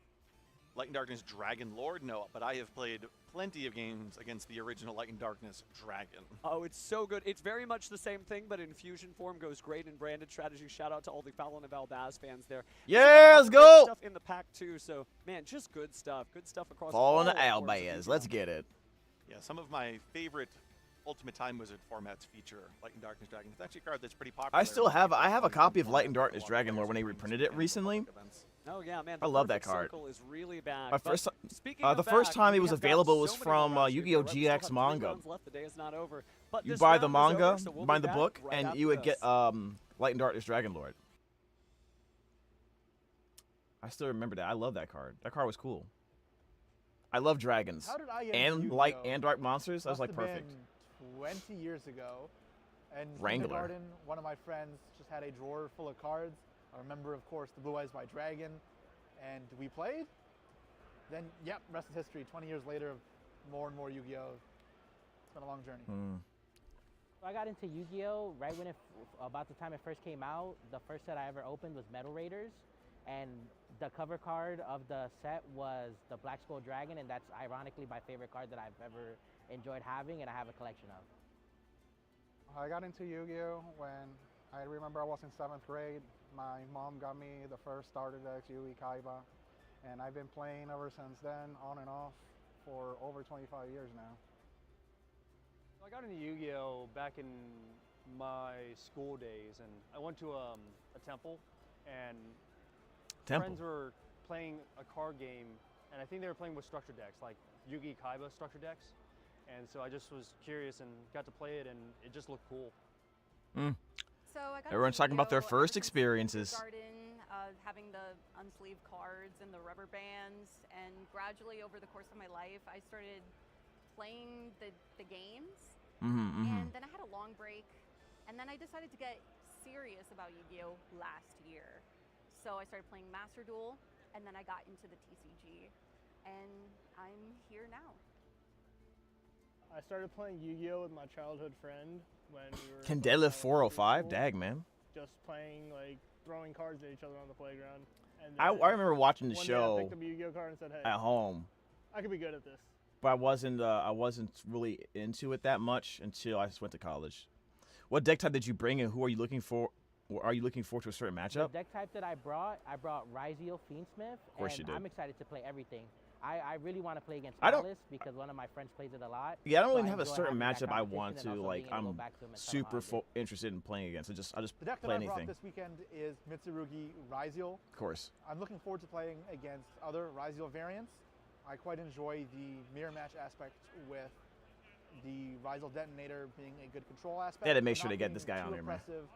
Light and Darkness Dragon Lord? No, but I have played plenty of games against the original Light and Darkness Dragon. Oh, it's so good. It's very much the same thing, but in fusion form. Goes great in branded strategy. Shout out to all the Fallon and Valdaz fans there. Yeah, let's Other great go. Stuff in the pack too. So man, just good stuff. Good stuff across Fall all in the forms of Albaz. Yu-Gi-Oh! Let's get it. Yeah, some of my favorite Ultimate Time Wizard formats feature Light and Darkness Dragon. It's actually a card that's pretty popular. I still have I have a copy of Light and Darkness Dragonlore when they reprinted it recently. Oh yeah, man. I love that card. Circle is really back. My But first speaking the of first back, time we it was have got available was so many from more rounds here. Yu-Gi-Oh! The Reds still have GX 3 manga. rounds left. The day is not over. But You this buy the round is manga, over, so we'll buy be the back book, right and after you would this. get Light and Darkness Dragonlord. I still remember that. I love that card. That card was cool. I love dragons. How did I get And into light Yu-Gi-Oh? and dark monsters. That was like Must have perfect. been 20 years ago. And in Wrangler. kindergarten, one of my friends just had a drawer full of cards. I remember, of course, the Blue Eyes White Dragon. And we played. Then, yep, rest is history. 20 years later, more and more Yu-Gi-Oh! It's been a long journey. I got into Yu-Gi-Oh! Right when about the time it first came out. The first set I ever opened was Metal Raiders, and the cover card of the set was the Black Skull Dragon, and that's ironically my favorite card that I've ever enjoyed having, and I have a collection of. I got into Yu-Gi-Oh! When I remember I was in 7th grade. My mom got me the first starter decks, Yui Kaiba, and I've been playing ever since then, on and off, for over 25 years now. I got into Yu-Gi-Oh! Back in my school days, and I went to a temple, and friends were playing a card game, and I think they were playing with structure decks, like Yugi Kaiba structure decks, and so I just was curious and got to play it, and it just looked cool. So I got Everyone's into talking about their Yu-Gi-Oh! first experiences. Garden, having the unsleeved cards and the rubber bands, and gradually over the course of my life, I started playing the games, and then I had a long break, and then I decided to get serious about Yu-Gi-Oh! Last year. So I started playing Master Duel, and then I got into the TCG, and I'm here now. I started playing Yu-Gi-Oh! With my childhood friend when we were Candela 405, dag man. just playing, like, throwing cards at each other on the playground. And I then remember watching the one day I show picked up a Yu-Gi-Oh! Card and said, hey, at home, I could be good at this. but I wasn't really into it that much until I just went to college. What deck type did you bring, and who are you looking for? Or are you looking forward to a certain matchup? The deck type that I brought Rhysio Fiendsmith, course you and did. I'm excited to play everything. I really want to play against I don't- Malice because one of my friends plays it a lot. Yeah, I don't so even have a enjoy certain having that matchup I competition want and to also like. being able to go I'm back to him and tell him how I super did. interested in playing against. I just The deck that play I anything. brought this weekend is Mitsurugi Rhysio. Of course. I'm looking forward to playing against other Rhysio variants. I quite enjoy the mirror match aspect with the Rhysio Detonator being a good control aspect. They had to make but sure not they get being this guy on too there, man. oppressive,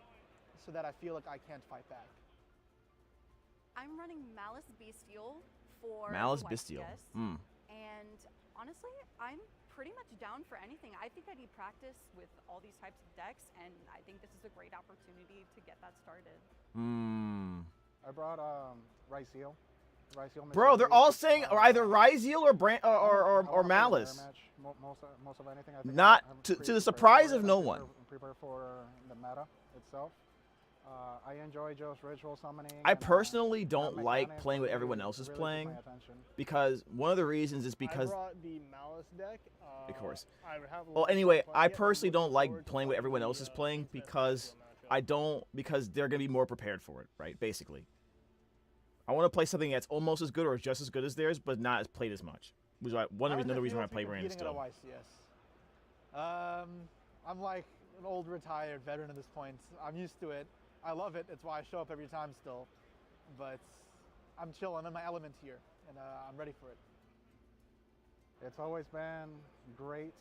so that I feel like I can't fight back. I'm running Malice Bestial for Malice the Bestial. YCS, and honestly, I'm pretty much down for anything. I think I need practice with all these types of decks, and I think this is a great opportunity to get that started. I brought Rhysio. Bro, they're all saying either Rhysio or Malice. Most of anything. I think Not I'm to pretty the prepared surprise for of it. no I'm one. prepared for the meta itself. I enjoy just ritual summoning. I and, personally that don't like mechanic playing what really- everyone else is really playing gets my attention. because one of the reasons is because I brought the Malice deck. of course. I have a Well, lot of anyway, fun I playing it. I'm personally looking don't like forward to playing what everyone the, else is playing Fiendsmith because Rhysio matchup. because they're gonna be more prepared for it, right? Basically, I want to play something that's almost as good or just as good as theirs, but not as played as much. Which is another reason why I play Rand competing at still. a YCS. I'm like an old retired veteran at this point. I'm used to it. I love it. It's why I show up every time still. But I'm chill. I'm in my element here, and I'm ready for it. It's always been a great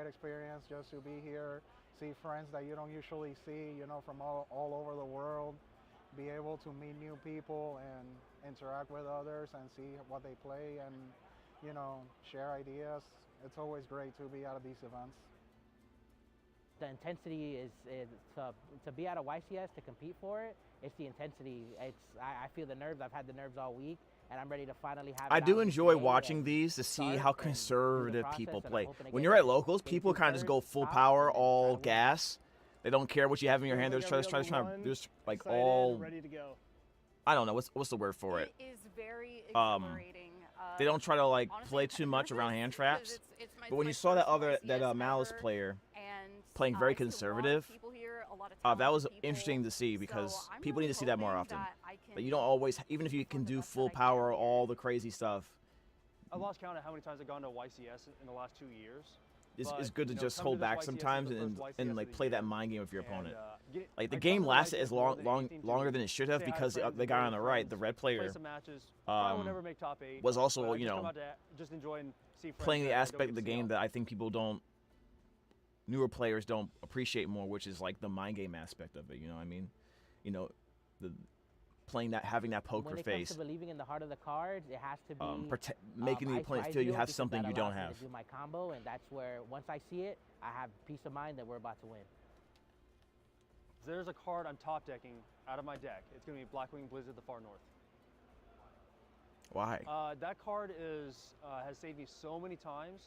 experience just to be here, see friends that you don't usually see, from all over the world, be able to meet new people and interact with others and see what they play and, share ideas. It's always great to be out of these events. The intensity is to be at a YCS to compete for it. It's the intensity. I feel the nerves. I've had the nerves all week, and I'm ready to finally have. I it do out enjoy today watching and these to see start how and do the conservative process, people and I'm play. hoping to When get you're at that locals, game people two kind of just go thirds, full top, power, and then all try to win. gas. They don't care what you have in your hand. They're just trying to just like excited, all. ready to go. I don't know what's the word for it. It is very Um, exhilarating. They don't try to like honestly, play I'm too much around hand nervous traps. because it's But when my you saw that first other YCS Malice ever, player and, playing I very see a lot of conservative, people here, a lot of that was talented people, interesting to see because so I'm people really need to see that more hoping often. that I But can you don't always, even if you can do full power, all the crazy stuff. I lost count of how many times I've gone to YCS in the last 2 years. is good to you know, just come hold this back YCS sometimes is the and first YCS and of like the play year, that mind game with your and, opponent. I Like the come game to lasted as YCS more than longer anything than it should have say hi to because friends, the guy enjoy on the with right, the friends, red play player, some matches. Probably will never make top 8, was also but I you just come know out to just enjoy and see friends playing the that I don't aspect get of the to see game often. that I think people don't, newer players don't appreciate more, which is like the mind game aspect of it. You know what I mean? You know, the playing that, having that poker when it face. comes to believing in the heart of the cards, it has to be Making the ice opponent for feel you Izio have because something that you don't allows me have. to do my combo, and that's where once I see it, I have peace of mind that we're about to win. There's a card I'm top decking out of my deck. It's going to be Blackwing Blizzard, the Far North. Why? That card has saved me so many times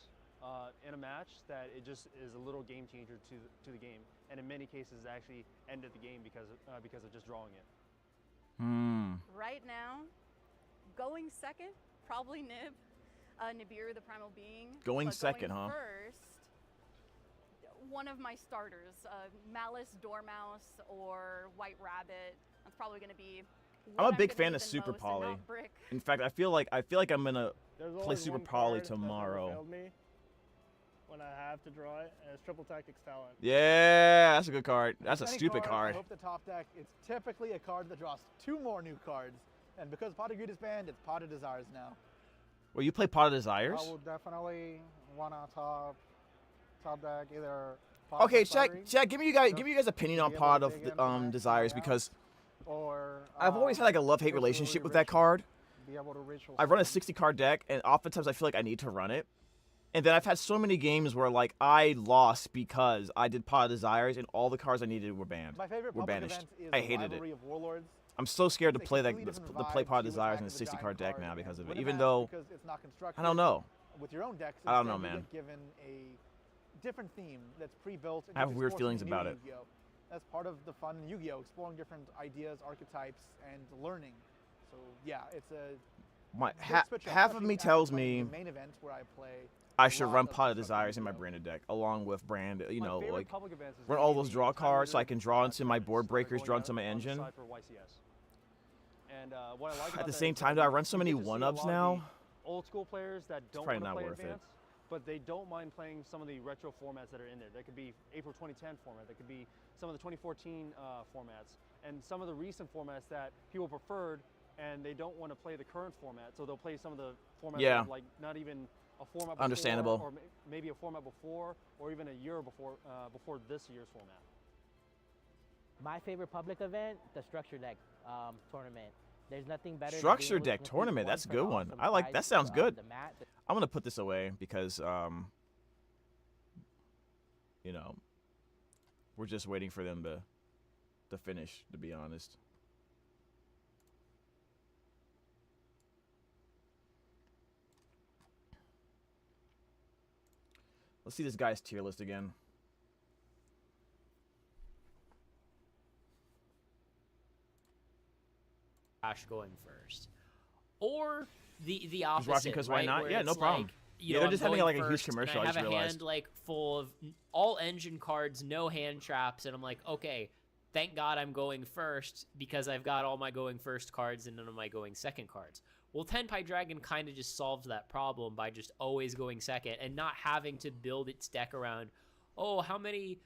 in a match that it just is a little game changer to the game, and in many cases actually ended the game because of just drawing it. Right now, going second, probably Nib, Nibiru the Primal Being. Going but second, going huh? First, one of my starters, Malice Dormouse or White Rabbit. That's probably going to be. I'm what a big gonna fan need of the Super most and Poly. not Brick. In fact, I feel like I'm gonna There's play always Super one Poly card that's never tomorrow. failed me when I have to draw it, and it's Triple Tactics Talent. Yeah, that's a good card. That's a Any stupid I card. hope the top deck, it's typically a card that draws 2 more new cards. And because Pot of Greed is banned, it's Pot of Desires now. Well, you play Pot of Desires? I would definitely want to top deck either. Pot Okay, of Fiery, Jack, give me you guys opinion on be able Pot to of dig into my Desires layouts, because or I've always had like a love-hate ritual relationship with ritual, that card. Be able to ritual I run a summon. 60-card deck, and oftentimes I feel like I need to run it. And then I've had so many games where like I lost because I did Pot of Desires, and all the cards I needed were banned. My favorite were public banished. event is I the hated it. Rivalry of Warlords. I'm so scared to It's a play completely different to play vibe Pot of to Desires in a attack with a 60-card giant deck now card because of and it. win a Even match though because it's not constructed I don't know. with your own decks, I don't know, instead you man. get given a different theme that's pre-built. And I have you weird explore feelings something new about in it. Yu-Gi-Oh! That's part of the fun in Yu-Gi-Oh! Exploring different ideas, archetypes, and learning. So yeah, it's a My big switch up, half of especially me after tells playing me the main event where I play. I a should lot run of Pot of stuff Desires in my Yu-Gi-Oh! branded deck along with brand. You My know, favorite like public events is run gonna all be those the draw time cards so I limited can draw into my tournaments board that are breakers, going draw on into my the engine. side for YCS. And what I like At about the that same is time, that do I run so you many get to see a one-ups lot of now? the old school players that don't probably want to not play worth it. advanced, but they don't mind playing some of the retro formats that are in there. That could be April 2010 format. That could be some of the 2014 formats, and some of the recent formats that people preferred, and they don't want to play the current format, so they'll play some of the formats Yeah. that are like not even a format before, Understandable. or maybe a format before, or even a year before this year's format. My favorite public event, the structure deck tournament. There's nothing better. than Structure being able to deck complete tournament. one That's a per good all one. from I like sides that. Sounds of good. the mat. I'm gonna put this away because you know, we're just waiting for them to finish. To be honest. Let's see this guy's tier list again. Ash going first, or the opposite. watching 'cause why right? not? Where Yeah, no it's problem. Like, Yeah, know, they're I'm just having, going like, a huge first, and commercial, I I have just a realized. hand like full of all engine cards, no hand traps, and I'm like, okay, thank God I'm going first because I've got all my going first cards and none of my going second cards. Well, Tenpai Dragon kind of just solves that problem by just always going second and not having to build its deck around, oh, how many,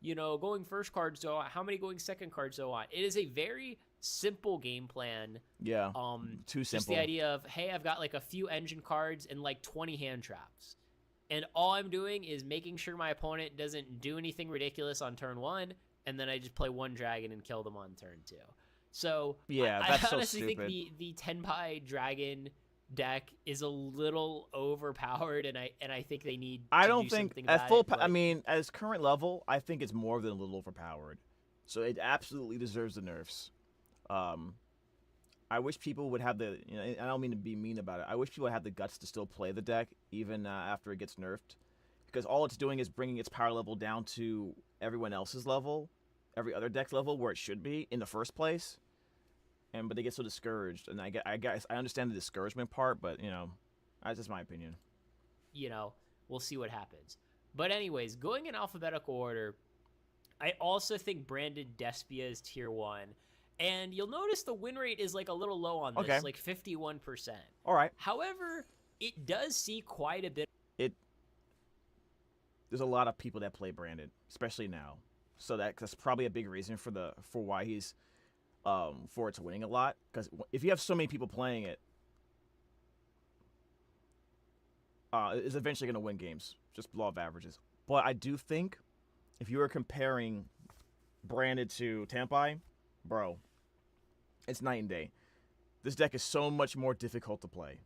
going first cards do I want? How many going second cards do I want? It is a very simple game plan. Yeah. Too Just simple. the idea of, hey, I've got like a few engine cards and like 20 hand traps. And all I'm doing is making sure my opponent doesn't do anything ridiculous on turn 1, and then I just play one dragon and kill them on turn 2. So Yeah, I that's so honestly think stupid. the Tenpai Dragon deck is a little overpowered, and I think they need I to don't do think something at about full. it, I like- mean, at its current level, I think it's more than a little overpowered. So it absolutely deserves the nerfs. I wish people would have the. I don't mean to be mean about it. I wish people would have the guts to still play the deck even after it gets nerfed, because all it's doing is bringing its power level down to everyone else's level, every other deck's level where it should be in the first place. But they get so discouraged, and I guess I understand the discouragement part, but that's just my opinion. We'll see what happens. But anyways, going in alphabetical order, I also think Branded Despia is tier 1. And you'll notice the win rate is like a little low on this, Okay. like 51%. All right. However, it does see quite a bit. there's a lot of people that play branded, especially now. So that's probably a big reason for why he's for it's winning a lot. Because if you have so many people playing it, it's eventually going to win games, just law of averages. But I do think if you were comparing branded to Tampai, bro, it's night and day. This deck is so much more difficult to play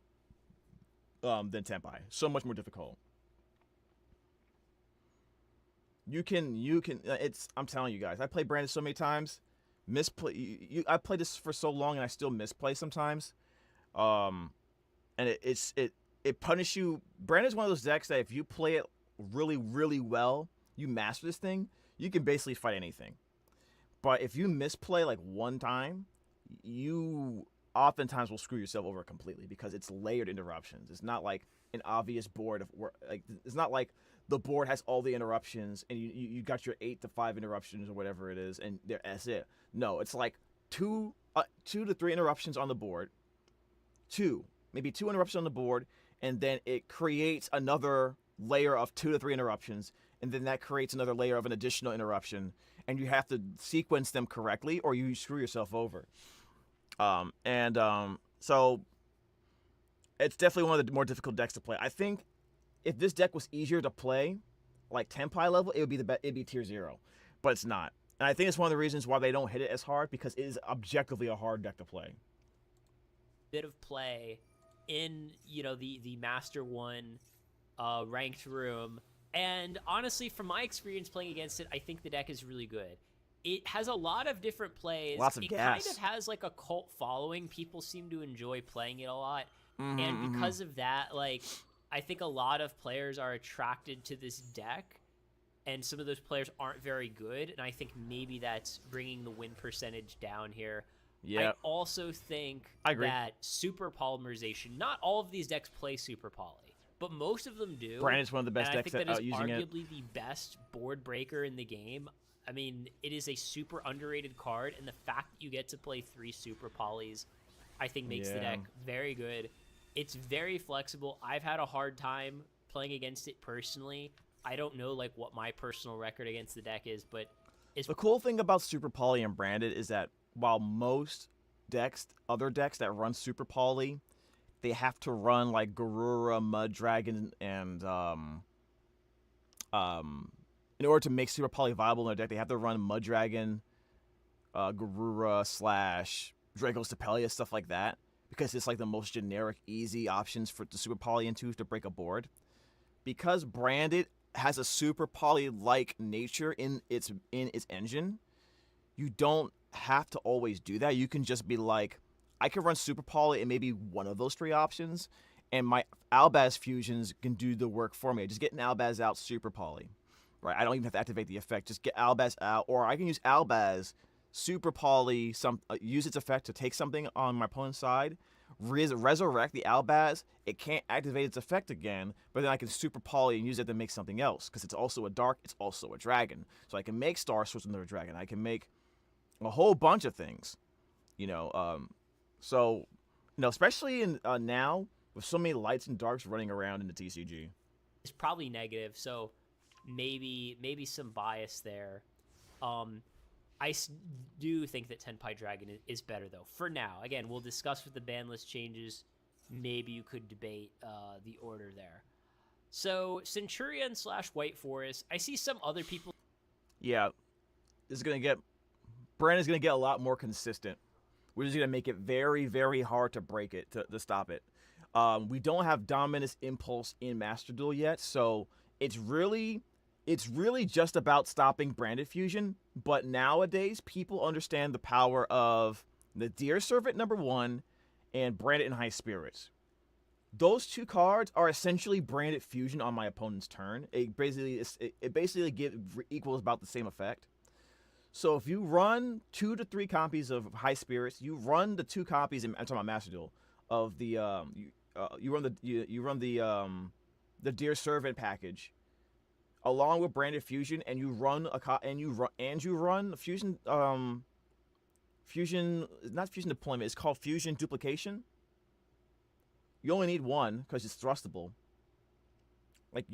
than Tampai. So much more difficult. You can. I'm telling you guys, I play branded so many times. I played this for so long and I still misplay sometimes. And it punishes you. Branded is one of those decks that if you play it really, really well, you master this thing, you can basically fight anything. But if you misplay like one time, you oftentimes will screw yourself over completely because it's layered interruptions. It's not like an obvious board of like it's not like the board has all the interruptions and you got your 8 to 5 interruptions or whatever it is and that's it. No, it's like two to three interruptions on the board, maybe two interruptions on the board, and then it creates another layer of 2 to 3 interruptions, and then that creates another layer of an additional interruption, and you have to sequence them correctly or you screw yourself over. So it's definitely one of the more difficult decks to play. I think if this deck was easier to play, like Tampai level, it would be it'd be tier 0, but it's not. And I think it's one of the reasons why they don't hit it as hard, because it is objectively a hard deck to play. Bit of play in, the Master 1 ranked room. And honestly, from my experience playing against it, I think the deck is really good. It has a lot of different plays. Lots of gas. Kind of has like a cult following. People seem to enjoy playing it a lot. And because of that, I think a lot of players are attracted to this deck. And some of those players aren't very good. And I think maybe that's bringing the win percentage down here. Yeah. I also think I agree. that super polymerization, not all of these decks play super poly, but most of them do. Brandon's one of the best and decks I think that is using it. arguably the best board breaker in the game. I mean, it is a super underrated card, and the fact that you get to play 3 super polys, I think makes the deck very good. It's very flexible. I've had a hard time playing against it personally. I don't know what my personal record against the deck is, but it's the cool thing about Super Poly and Branded is that while most other decks that run Super Poly, they have to run like Garura, Mud Dragon, and in order to make Super Poly viable in their deck, they have to run Mud Dragon, Garura / Draco's Tapelia, stuff like that, because it's like the most generic, easy options for the Super Poly into to break a board. Because Branded has a Super Poly-like nature in its engine, you don't have to always do that. You can just be like, I can run Super Poly and maybe one of those 3 options, and my Albaz fusions can do the work for me. Just get an Albaz out, Super Poly. Right? I don't even have to activate the effect. Just get Albaz out, or I can use Albaz, Super Poly, use its effect to take something on my opponent's side, resurrect the Albaz. It can't activate its effect again, but then I can Super Poly and use it to make something else, because it's also a dark, it's also a dragon. So I can make Star Switch into a dragon. I can make a whole bunch of things, so, especially in now with so many lights and darks running around in the TCG. It's probably negative, so maybe some bias there. I do think that Tenpai Dragon is better, though. For now, again, we'll discuss with the ban list changes. Maybe you could debate the order there. So Centurion / White Forest. I see some other people. Yeah, Brandon's gonna get a lot more consistent. We're just gonna make it very, very hard to break it, to stop it. We don't have Dominus Impulse in Master Duel yet, so it's really just about stopping Branded Fusion. But nowadays, people understand the power of the Deer Servant #1 and Branded in High Spirits. Those 2 cards are essentially Branded Fusion on my opponent's turn. It basically equals about the same effect. So if you run 2 to 3 copies of High Spirits, you run the 2 copies. I'm talking about Master Duel of the you run the Deer Servant package along with Branded Fusion, and you run Fusion not Fusion Deployment. It's called Fusion Duplication. You only need 1 because it's thrustable. Like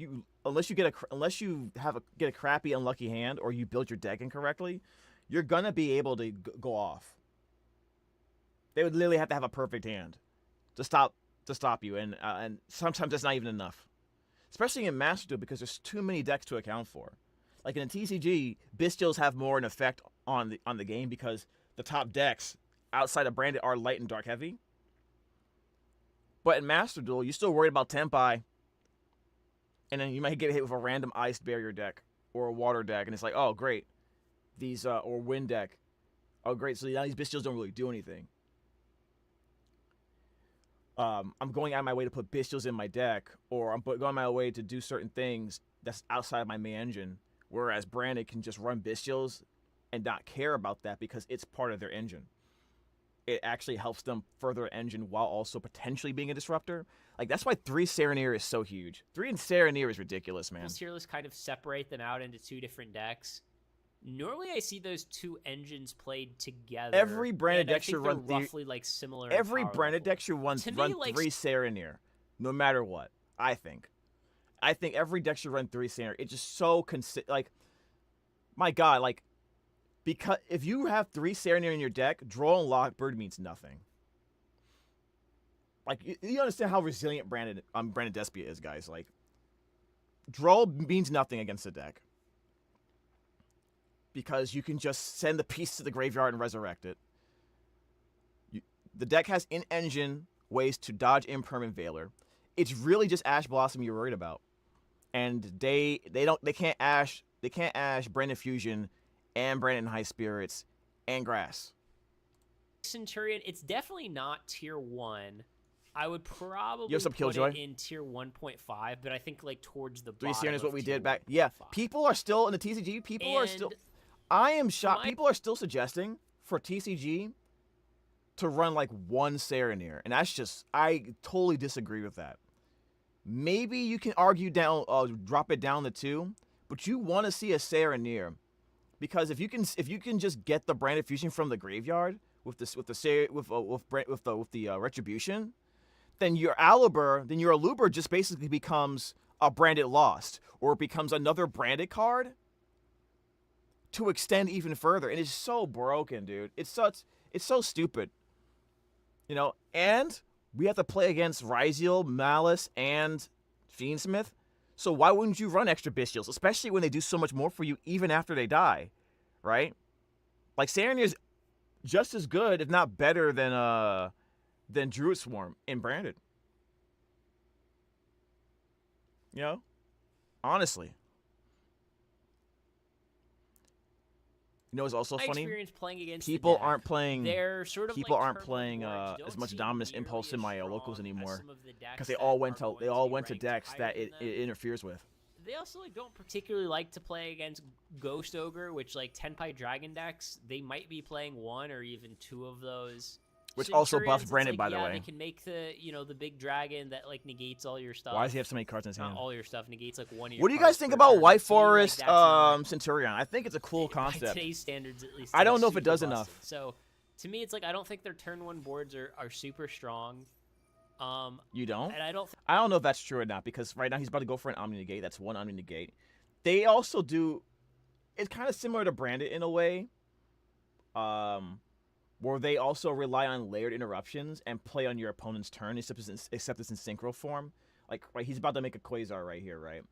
unless you get a crappy unlucky hand or you build your deck incorrectly, you're gonna be able to go off. They would literally have to have a perfect hand to stop you, and sometimes that's not even enough. Especially in Master Duel, because there's too many decks to account for. Like in a TCG, Bestials have more an effect on the game because the top decks outside of Branded are light and dark heavy. But in Master Duel, you're still worried about Tempai, and then you might get hit with a random Ice Barrier deck or a Water deck, and it's like, oh great, these or Wind deck, oh great, so now these Bestials don't really do anything. I'm going out of my way to put Bestials in my deck, or I'm going out of my way to do certain things that's outside of my main engine, whereas Branded can just run Bestials and not care about that because it's part of their engine. It actually helps them further engine while also potentially being a disruptor. Like, that's why 3 Serenir is so huge. 3 and Serenir is ridiculous, man. Tier list kind of separate them out into 2 different decks. Normally, I see those 2 engines played together. Every Branded deck should run roughly like similar. Every Branded deck should run 3 Serenir, no matter what. I think every deck should run 3 Serenir. It's just so like, my God, like, because if you have 3 Serenir in your deck, Draw and Lockbird means nothing. Like, you understand how resilient Branded Despia is, guys. Like, Draw means nothing against the deck. Because you can just send the piece to the graveyard and resurrect it. The deck has in-engine ways to dodge Impermanent Veiler. It's really just Ash Blossom you're worried about. And they can't Ash Branded Fusion and Branded High Spirits and Grass. Centurion, it's definitely not tier 1. I would probably you have some put Killjoy? it in tier 1.5, but I think like towards the 3 bottom. Serenir is what we tier did back. 1.5. Yeah, people are still in the TCG. I am shocked. People are still suggesting for TCG to run like 1 Serenir, and that's just, I totally disagree with that. Maybe you can argue down, drop it down to 2, but you want to see a Serenir, because if you can just get the Branded Fusion from the graveyard with the Retribution, then your Aluber just basically becomes a Branded Lost, or it becomes another Branded card to extend even further, and it's so broken, dude. It's so stupid, you know. And we have to play against Ryziel, Malice, and Fiendsmith. So why wouldn't you run extra Bestials, especially when they do so much more for you even after they die, right? Like, Serenir's just as good, if not better, than Druid Swarm in Branded. You know, honestly. You know, it's also My funny. experience playing against people the deck, aren't playing. they're sort of people like aren't turbo playing boards. You as don't much see Dominus nearly Impulse in as my strong locals as anymore, some of the decks because they that all are went to going they to all be went to ranked decks higher that it than them. interferes with. They also like don't particularly like to play against Ghost Ogre, which like Tenpai Dragon decks, they might be playing 1 or even 2 of those. Which also Centurions, buffs it's Branded, like, by the yeah, way. They can make the big dragon that like negates all your stuff. Why does he have so many cards in his Not hand? all your stuff, negates like 1 of your What do you guys cards think per about turn. White To me, like, Forest that's not- Centurion? I think it's a cool by concept. today's standards, at least. I don't it's know if it super does busted. enough. So, to me, it's like I don't think their turn 1 boards are super strong. You don't? And I don't. I don't know if that's true or not, because right now he's about to go for an Omni Negate. That's 1 Omni Negate. They also do. It's kind of similar to Branded in a way. Where they also rely on layered interruptions and play on your opponent's turn, except it's in synchro form. Like, right, he's about to make a Quasar right here, right?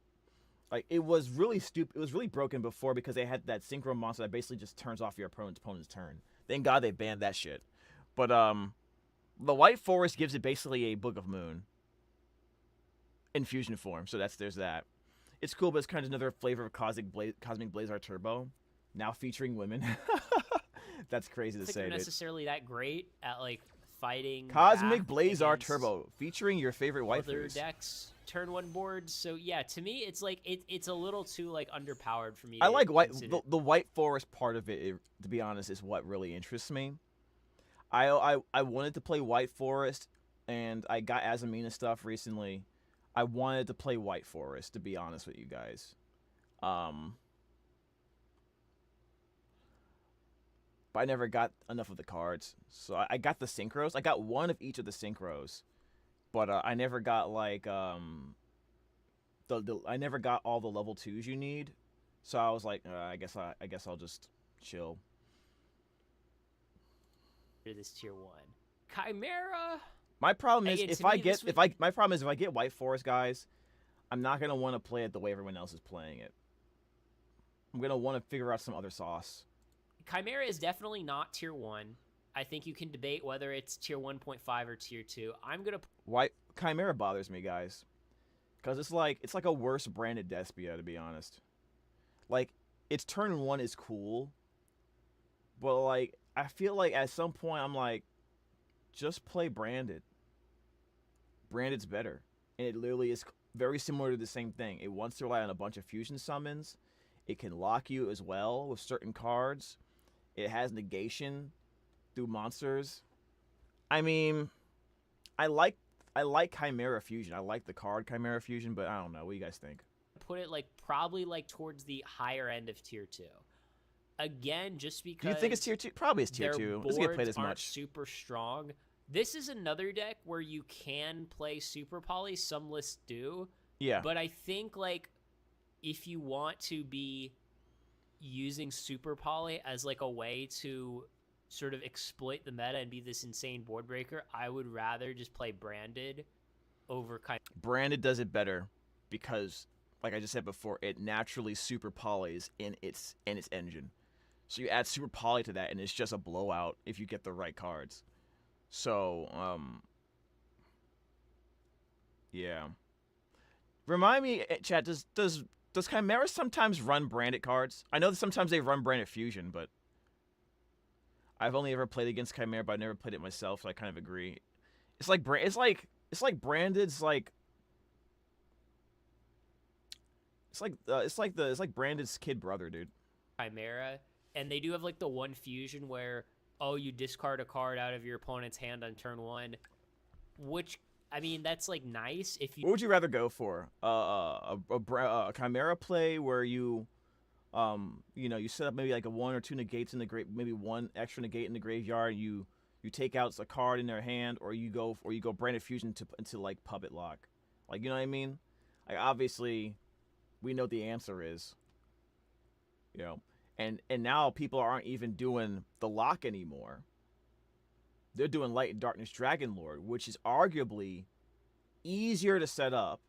Like, it was really stupid. It was really broken before because they had that synchro monster that basically just turns off your opponent's turn. Thank God they banned that shit. But the White Forest gives it basically a Book of Moon in fusion form. So there's that. It's cool, but it's kind of another flavor of Cosmic Blazar Turbo, now featuring women. That's crazy to I think say, they're dude. necessarily that great at like fighting Cosmic back Blazar against Turbo, featuring your favorite other waifus. decks turn 1 boards. So yeah, to me it's like it's a little too like underpowered for me. I to like consider. the White Forest part of it, to be honest, is what really interests me. I wanted to play White Forest, and I got Azamina stuff recently. I wanted to play White Forest, to be honest with you guys. But I never got enough of the cards. So I got the synchros. I got 1 of each of the synchros. But I never got, like, I never got all the level 2s you need, so I was like, I guess I'll just chill. This tier 1 Chimera. My problem is Again, if to I me, get this would- my problem is if I get White Forest, guys, I'm not gonna want to play it the way everyone else is playing it. I'm gonna want to figure out some other sauce. Chimera is definitely not tier 1. I think you can debate whether it's tier 1.5 or tier 2. I'm gonna. White Chimera bothers me, guys, because it's like a worse branded Despia, to be honest. Like, its turn 1 is cool, but like I feel like at some point I'm like, just play branded. Branded's better, and it literally is very similar to the same thing. It wants to rely on a bunch of fusion summons. It can lock you as well with certain cards. It has negation through monsters. I mean, I like Chimera Fusion. I like the card Chimera Fusion, but I don't know. What do you guys think? Put it like probably like towards the higher end of tier 2. Again, just because. Do you think it's tier 2? Probably it's tier 2. It doesn't get played as aren't much. Super strong. This is another deck where you can play Super Poly. Some lists do. Yeah. But I think like if you want to be using Super Poly as like a way to sort of exploit the meta and be this insane board breaker, I would rather just play Branded over Branded does it better because, like I just said before, it naturally Super Polys in its engine. So you add Super Poly to that, and it's just a blowout if you get the right cards. So, yeah. Remind me, chat, does Chimera sometimes run branded cards? I know that sometimes they run branded fusion, but I've only ever played against Chimera, but I've never played it myself, so I kind of agree. It's like branded's like it's like Branded's kid brother, dude. Chimera, and they do have like the one fusion where you discard a card out of your opponent's hand on turn 1, which I mean that's like nice if you. What would you rather go for? A Chimera play where you you set up maybe like a 1 or 2 negates in the maybe 1 extra negate in the graveyard. You take out a card in their hand, or you go Branded Fusion into like Puppet Lock. Like, you know what I mean? Like, obviously, we know the answer is. And now people aren't even doing the lock anymore. They're doing Light and Darkness Dragon Lord, which is arguably easier to set up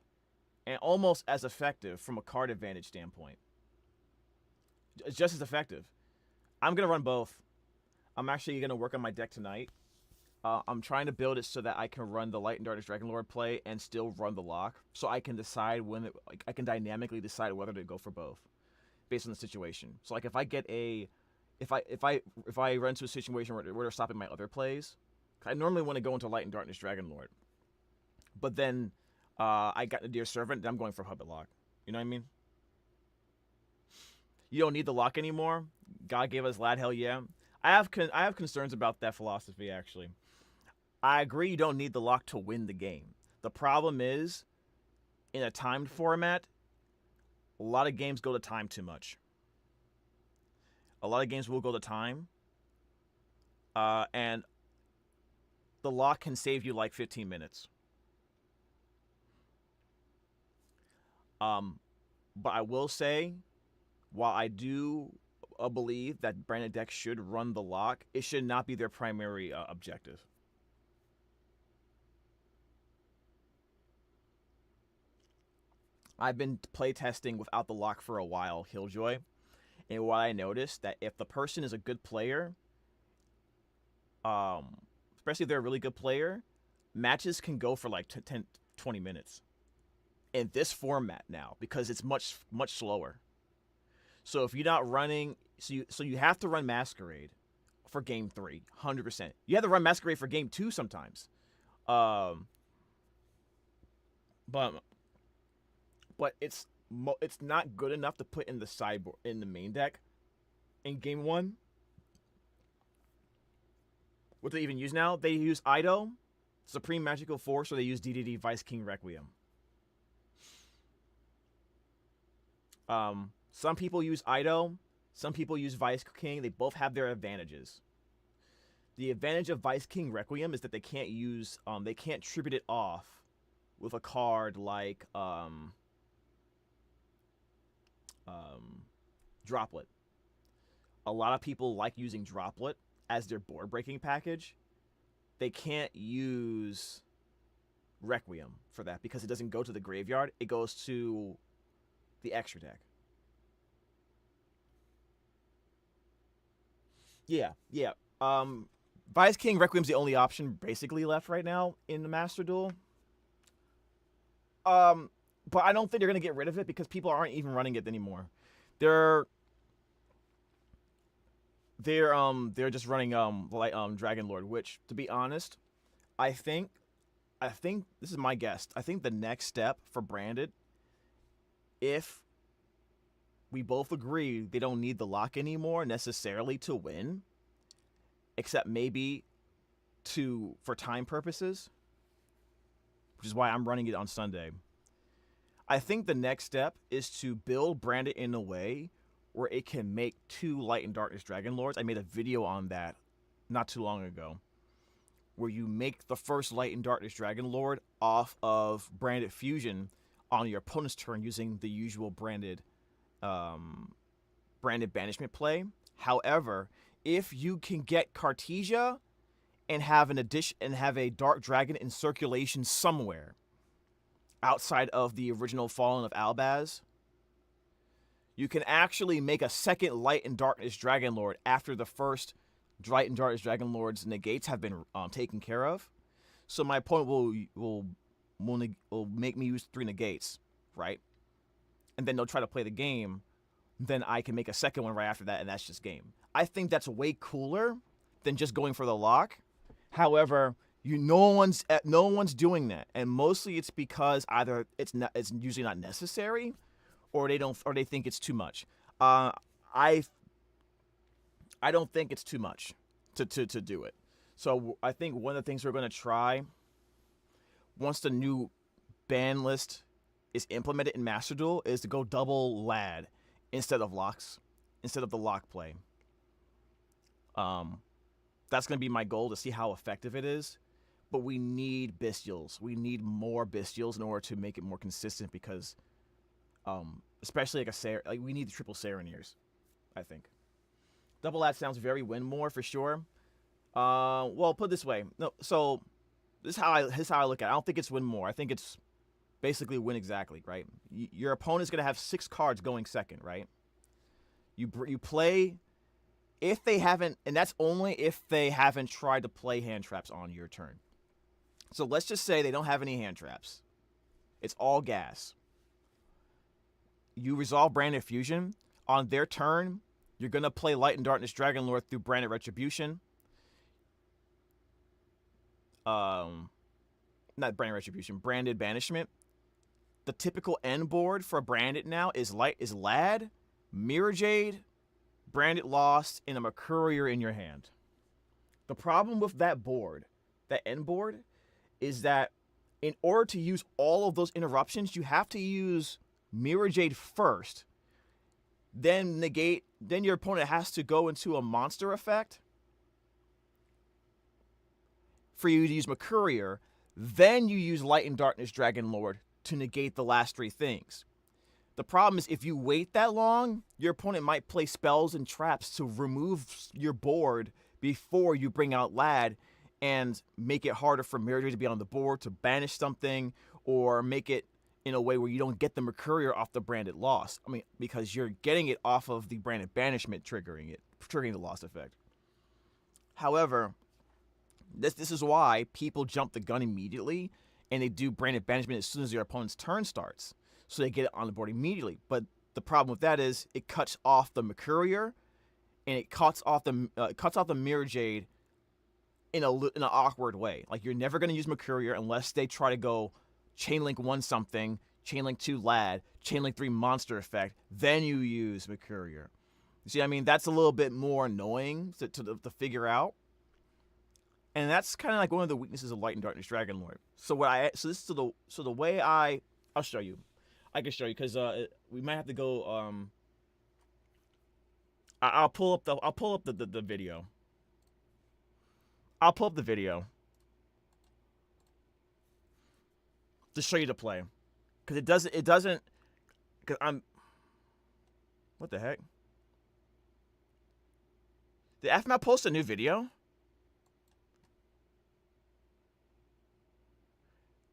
and almost as effective from a card advantage standpoint. It's just as effective. I'm going to run both. I'm actually going to work on my deck tonight. I'm trying to build it so that I can run the Light and Darkness Dragon Lord play and still run the lock, so I can decide I can dynamically decide whether to go for both based on the situation. So like if I get if I run into a situation where they're stopping my other plays, I normally want to go into Light and Darkness Dragon Lord, but then I got the Dear Servant, then I'm going for Puppet Lock. You know what I mean? You don't need the lock anymore. God gave us Lad, hell yeah. I have concerns about that philosophy, actually. I agree you don't need the lock to win the game. The problem is, in a timed format, a lot of games go to time too much. A lot of games will go to time. And the lock can save you like 15 minutes. But I will say, while I do believe that branded decks should run the lock, it should not be their primary objective. I've been playtesting without the lock for a while, Killjoy, and what I noticed that if the person is a good player, especially if they're a really good player, matches can go for like 10, 20 minutes in this format now because it's much slower. So if you're not running, so you have to run Masquerade for game 3, 100%. You have to run Masquerade for game 2 sometimes. But it's not good enough to put in the sideboard in the main deck in game 1. What do they even use now? They use Ido, Supreme Magical Force, or they use DDD Vice King Requiem. Some people use Ido, some people use Vice King. They both have their advantages. The advantage of Vice King Requiem is that they can't tribute it off with a card like Droplet. A lot of people like using Droplet as their board breaking package. They can't use Requiem for that because it doesn't go to the graveyard. It goes to the extra deck. Yeah. Vice King Requiem's the only option basically left right now in the Master Duel. But I don't think they're gonna get rid of it because people aren't even running it anymore. They're just running Dragon Lord, which, to be honest, I think this is my guess. I think the next step for Branded, if we both agree they don't need the lock anymore necessarily to win, except maybe for time purposes, which is why I'm running it on Sunday. I think the next step is to build Branded in a way where it can make 2 Light and Darkness Dragon Lords. I made a video on that not too long ago, where you make the first Light and Darkness Dragon Lord off of Branded Fusion on your opponent's turn using the usual Branded Banishment play. However, if you can get Cartesia and have a Dark Dragon in circulation somewhere outside of the original Fallen of Albaz, you can actually make a second Light and Darkness Dragon Lord after the first Light and Darkness Dragon Lord's negates have been taken care of. So my opponent will make me use 3 negates, right? And then they'll try to play the game. Then I can make a second one right after that, and that's just game. I think that's way cooler than just going for the lock. However, no one's doing that, and mostly it's because either it's usually not necessary, or they think it's too much. I don't think it's too much to do it. So I think one of the things we're going to try once the new ban list is implemented in Master Duel is to go double Lad instead of the lock play. That's going to be my goal, to see how effective it is. But we need Bestials. We need more Bestials in order to make it more consistent because, especially we need the triple Saronniers, I think. Double Lad sounds very win more for sure. Well, put it this way. No, so this is how I look at it. I don't think it's win more. I think it's basically win exactly, right? Your opponent's going to have 6 cards going second, right? You play, if they haven't, and that's only if they haven't tried to play hand traps on your turn. So let's just say they don't have any hand traps. It's all gas. You resolve Branded Fusion. On their turn, you're going to play Light and Darkness Dragon Lord through Branded Retribution. Not Branded Retribution, Branded Banishment. The typical end board for Branded now is Lad, Mirror Jade, Branded Lost, and a Mercurier in your hand. The problem with that board, that end board, is that in order to use all of those interruptions, you have to use Mirror Jade first. Then your opponent has to go into a monster effect for you to use Mercurier. Then you use Light and Darkness Dragon Lord to negate the last 3 things. The problem is if you wait that long, your opponent might play spells and traps to remove your board before you bring out Lad and make it harder for Mirror Jade to be on the board, to banish something, or make it in a way where you don't get the Mercurier off the Branded Loss. I mean, because you're getting it off of the Branded Banishment, triggering the loss effect. However, this is why people jump the gun immediately and they do Branded Banishment as soon as their opponent's turn starts, so they get it on the board immediately. But the problem with that is it cuts off the Mercurier, and it cuts off the Mirror Jade in an awkward way. Like, you're never going to use Mercurier unless they try to go Chainlink 1 something, Chainlink 2 Lad, Chainlink 3 monster effect, then you use Mercurier. You see, I mean, that's a little bit more annoying to figure out. And that's kind of like one of the weaknesses of Light and Darkness Dragon Lord. So the way I'll show you. I can show you because we might have to go. I'll pull up the video. I'll pull up the video to show you the play, because it doesn't. Because What the heck? Did Aphmau post a new video?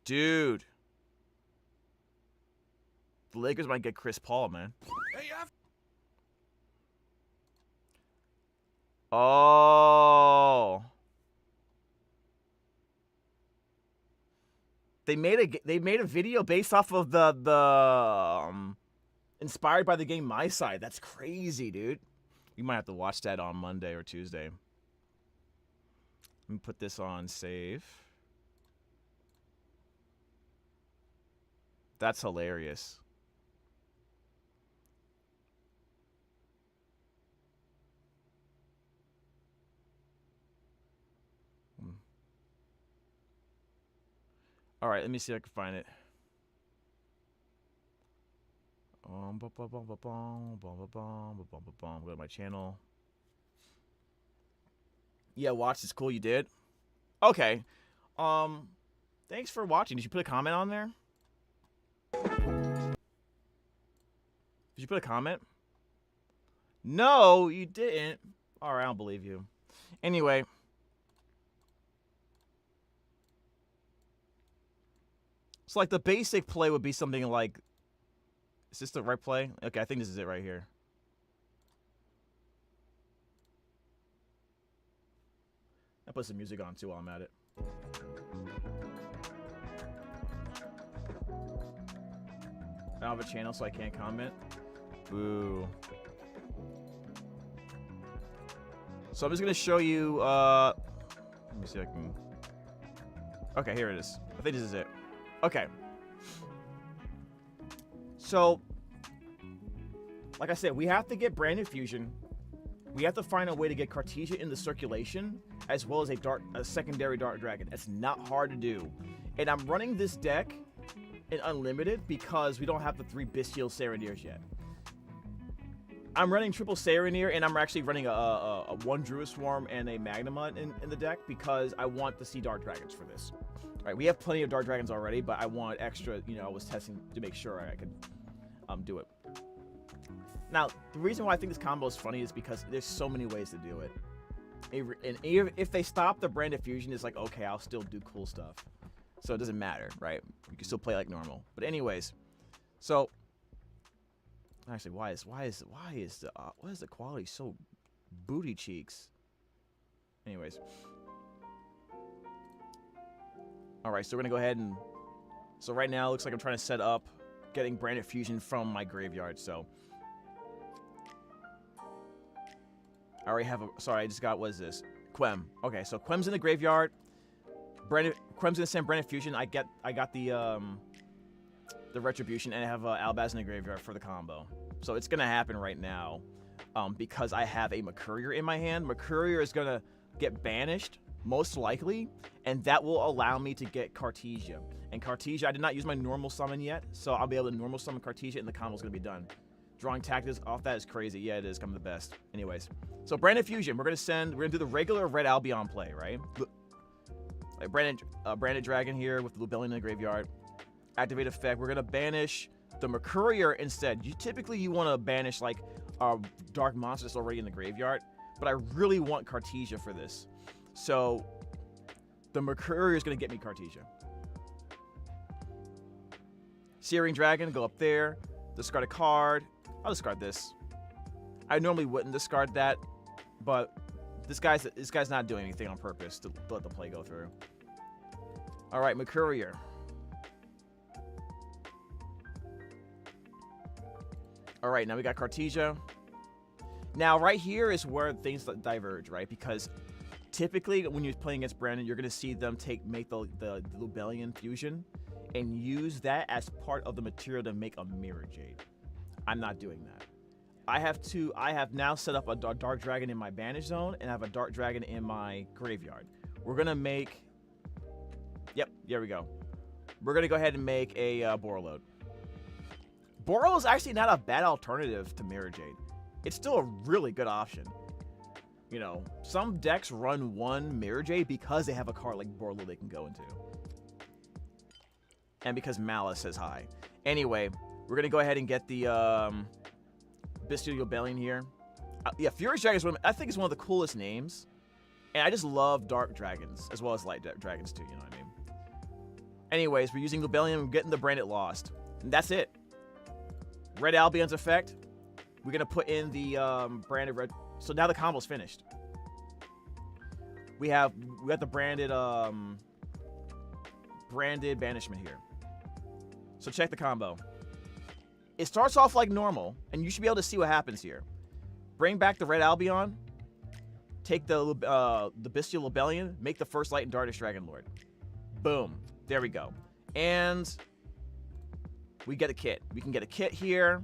Dude. The Lakers might get Chris Paul, man. Hey, Oh. They made a video based off of the inspired by the game My Side. That's crazy, dude. You might have to watch that on Monday or Tuesday. Let me put this on save. That's hilarious. All right, let me see if I can find it. Go to my channel. Yeah, watch. It's cool. You did. Okay. Thanks for watching. Did you put a comment on there? Did you put a comment? No, you didn't. All right, I don't believe you. Anyway. So, like, the basic play would be something like... Is this the right play? Okay, I think this is it right here. I'll put some music on, too, while I'm at it. I don't have a channel, so I can't comment. Boo. So I'm just going to show you... let me see if I can... Okay, here it is. I think this is it. Okay. So, like I said, we have to get Brand Fusion. We have to find a way to get Cartesia in the circulation, as well as a secondary Dark Dragon. That's not hard to do. And I'm running this deck in Unlimited because we don't have the 3 Bestial Saronniers yet. I'm running triple Saronnier, and I'm actually running a 1 Druid Swarm and a Magnamut in the deck because I want to see Dark Dragons for this. All right, we have plenty of Dark Dragons already, but I want extra, you know, I was testing to make sure I could do it. Now, the reason why I think this combo is funny is because there's so many ways to do it. And if they stop the Brand Fusion, it's like, okay, I'll still do cool stuff. So it doesn't matter, right? You can still play like normal. But anyways, so actually, why is the quality so booty cheeks? Anyways. All right, so we're gonna go ahead and so right now it looks like I'm trying to set up getting Brand Fusion from my graveyard. So I already have a sorry, I just got what is this? Quem. Okay, so Quem's in the graveyard. Quem's gonna send Brand Fusion. I got the Retribution, and I have Albaz in the graveyard for the combo. So it's gonna happen right now, because I have a Mercurier in my hand. Mercurier is gonna get banished, most likely, and that will allow me to get Cartesia. And Cartesia, I did not use my normal summon yet, so I'll be able to normal summon Cartesia, and the combo's gonna be done. Drawing tactics off that is crazy. Yeah, it is. Come the best. Anyways, so Brand Fusion, we're gonna do the regular Red Albion play, right? Like Branded Dragon here with the Lubellion in the graveyard. Activate effect. We're gonna banish the Mercurier instead. Typically you want to banish like dark monsters already in the graveyard, but I really want Cartesia for this. So the Mercurier is gonna get me Cartesia. Searing Dragon, go up there, discard a card. I'll discard this. I normally wouldn't discard that, but this guy's not doing anything on purpose to let the play go through. All right, Mercurier. All right, now we got Cartesia. Now, right here is where things diverge, right? Because typically, when you're playing against Brandon, you're going to see them make the Lubellion fusion and use that as part of the material to make a Mirror Jade. I'm not doing that. I have now set up a Dark Dragon in my Banish Zone, and I have a Dark Dragon in my graveyard. We're going to make... Yep, there we go. We're going to go ahead and make a Borreload. Borreload is actually not a bad alternative to Mirror Jade. It's still a really good option. You know, some decks run one Mirror Jade because they have a card like Borreload they can go into. And because Malice is high. Anyway, we're going to go ahead and get the Bestial Yobelian here. Yeah, Furious Dragon is I think is one of the coolest names. And I just love dark dragons, as well as light dragons too, you know what I mean? Anyways, we're using Lobelian, we're getting the Branded Lost. And that's it. Red Albion's effect. We're going to put in the branded red. So now the combo's finished. We got the branded banishment here. So check the combo. It starts off like normal, and you should be able to see what happens here. Bring back the Red Albion. Take the Bestial Lobelian. Make the first Light and Darkness Dragon Lord. Boom. There we go. And we get a kit. We can get a kit here.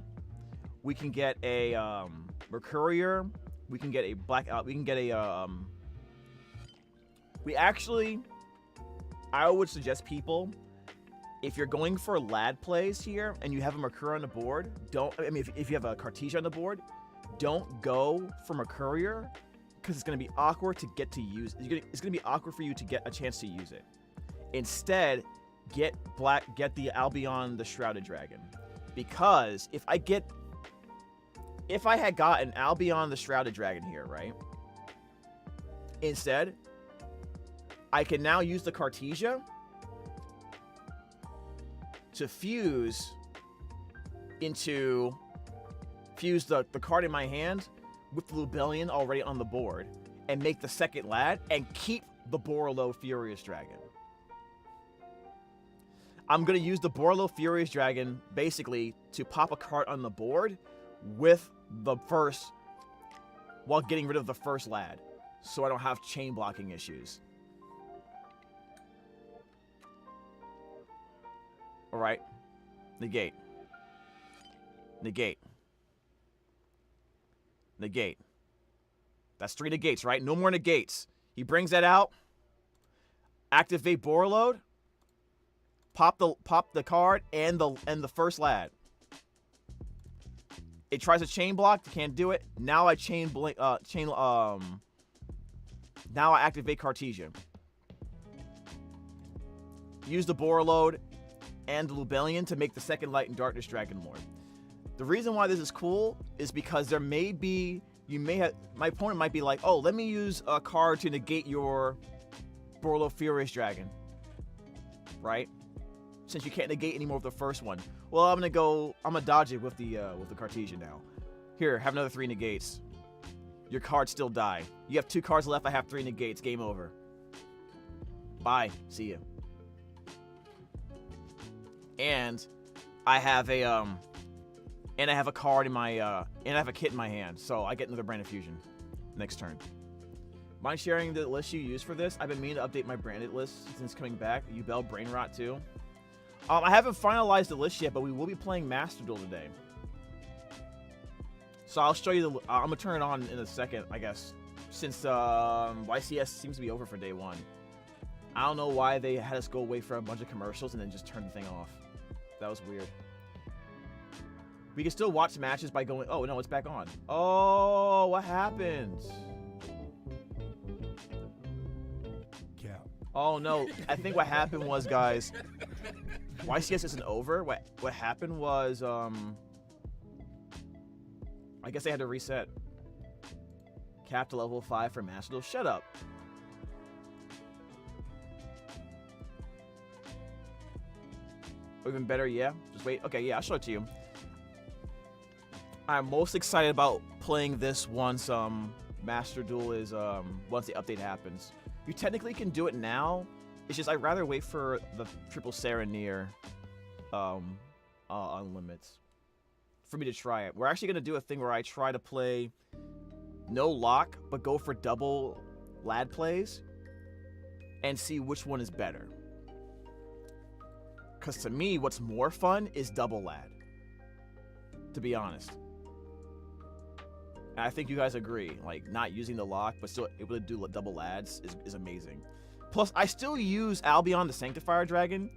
We can get a Mercurier. We can get a black. We can get a. I would suggest people, if you're going for lad plays here and you have a Mercurier on the board, if you have a Cartesia on the board, don't go for Mercurier because it's going to be awkward to get to use. It's going to be awkward for you to get a chance to use it. Instead, get the Albion, the Shrouded Dragon, because if I had gotten Albion, the Shrouded Dragon here, right? Instead, I can now use the Cartesia to fuse the card in my hand with the Lobelian already on the board and make the second lad and keep the Borolo Furious Dragon. I'm going to use the Borolo Furious Dragon basically to pop a card on the board with the first, while getting rid of the first lad, so I don't have chain blocking issues. Alright. Negate. Negate. Negate. That's 3 negates, right? No more negates. He brings that out. Activate Borreload. Pop the card and the first lad. It tries to chain block, can't do it. Now I now I activate Cartesia. Use the Borreload and the Lobelian to make the second Light and Darkness Dragon Lord. The reason why this is cool is because there may be, my opponent might be like, oh, let me use a card to negate your Borolo Furious Dragon, right? Since you can't negate anymore with the first one. Well, I'm gonna dodge it with the Cartesia now. Here, have another 3 negates. Your cards still die. You have 2 cards left, I have 3 negates, game over. Bye, see ya. And I have a card in my and I have a kit in my hand, so I get another Branded Fusion next turn. Mind sharing the list you use for this? I've been meaning to update my branded list since coming back. Ubel Brain Rot too. I haven't finalized the list yet, but we will be playing Master Duel today. So I'll show you I'm gonna turn it on in a second, I guess, since YCS seems to be over for day 1. I don't know why they had us go away for a bunch of commercials and then just turn the thing off. That was weird. We can still watch matches by going... Oh, no, it's back on. Oh, what happened? Cap. Oh, no. I think what happened was, guys... YCS isn't over. What happened was... I guess they had to reset. Cap to level 5 for Master Duel. Shut up. Or even better, yeah. Just wait. Okay, yeah, I'll show it to you. I'm most excited about playing this once Master Duel is once the update happens. You technically can do it now. It's just I'd rather wait for the triple Serenir on limits for me to try it. We're actually gonna do a thing where I try to play no lock but go for double lad plays and see which one is better. Because to me, what's more fun is double lad, to be honest. And I think you guys agree, like, not using the lock, but still able to do double lads is amazing. Plus, I still use Albion the Sanctifier Dragon.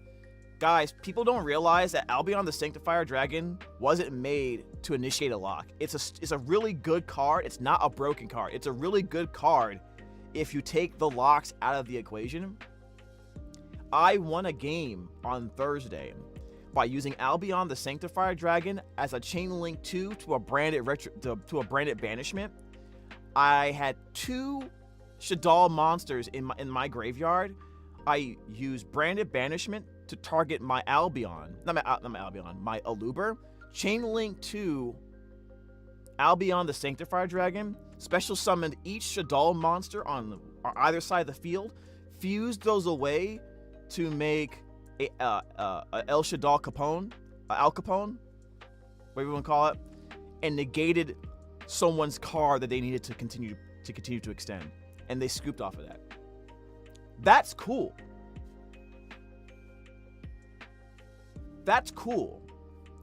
Guys, people don't realize that Albion the Sanctifier Dragon wasn't made to initiate a lock. It's a really good card. It's not a broken card. It's a really good card if you take the locks out of the equation. I won a game on Thursday by using Albion the Sanctifier Dragon as a chain link 2 to a branded banishment. I had 2 Shaddoll monsters in my graveyard. I used branded banishment to target my Albion, my Aluber. Chain link 2 Albion the Sanctifier Dragon, special summoned each Shaddoll monster on either side of the field, fused those away to make a El Shaddoll Capone, Al Capone, whatever you want to call it, and negated someone's card that they needed to continue to extend, and they scooped off of that. That's cool. That's cool.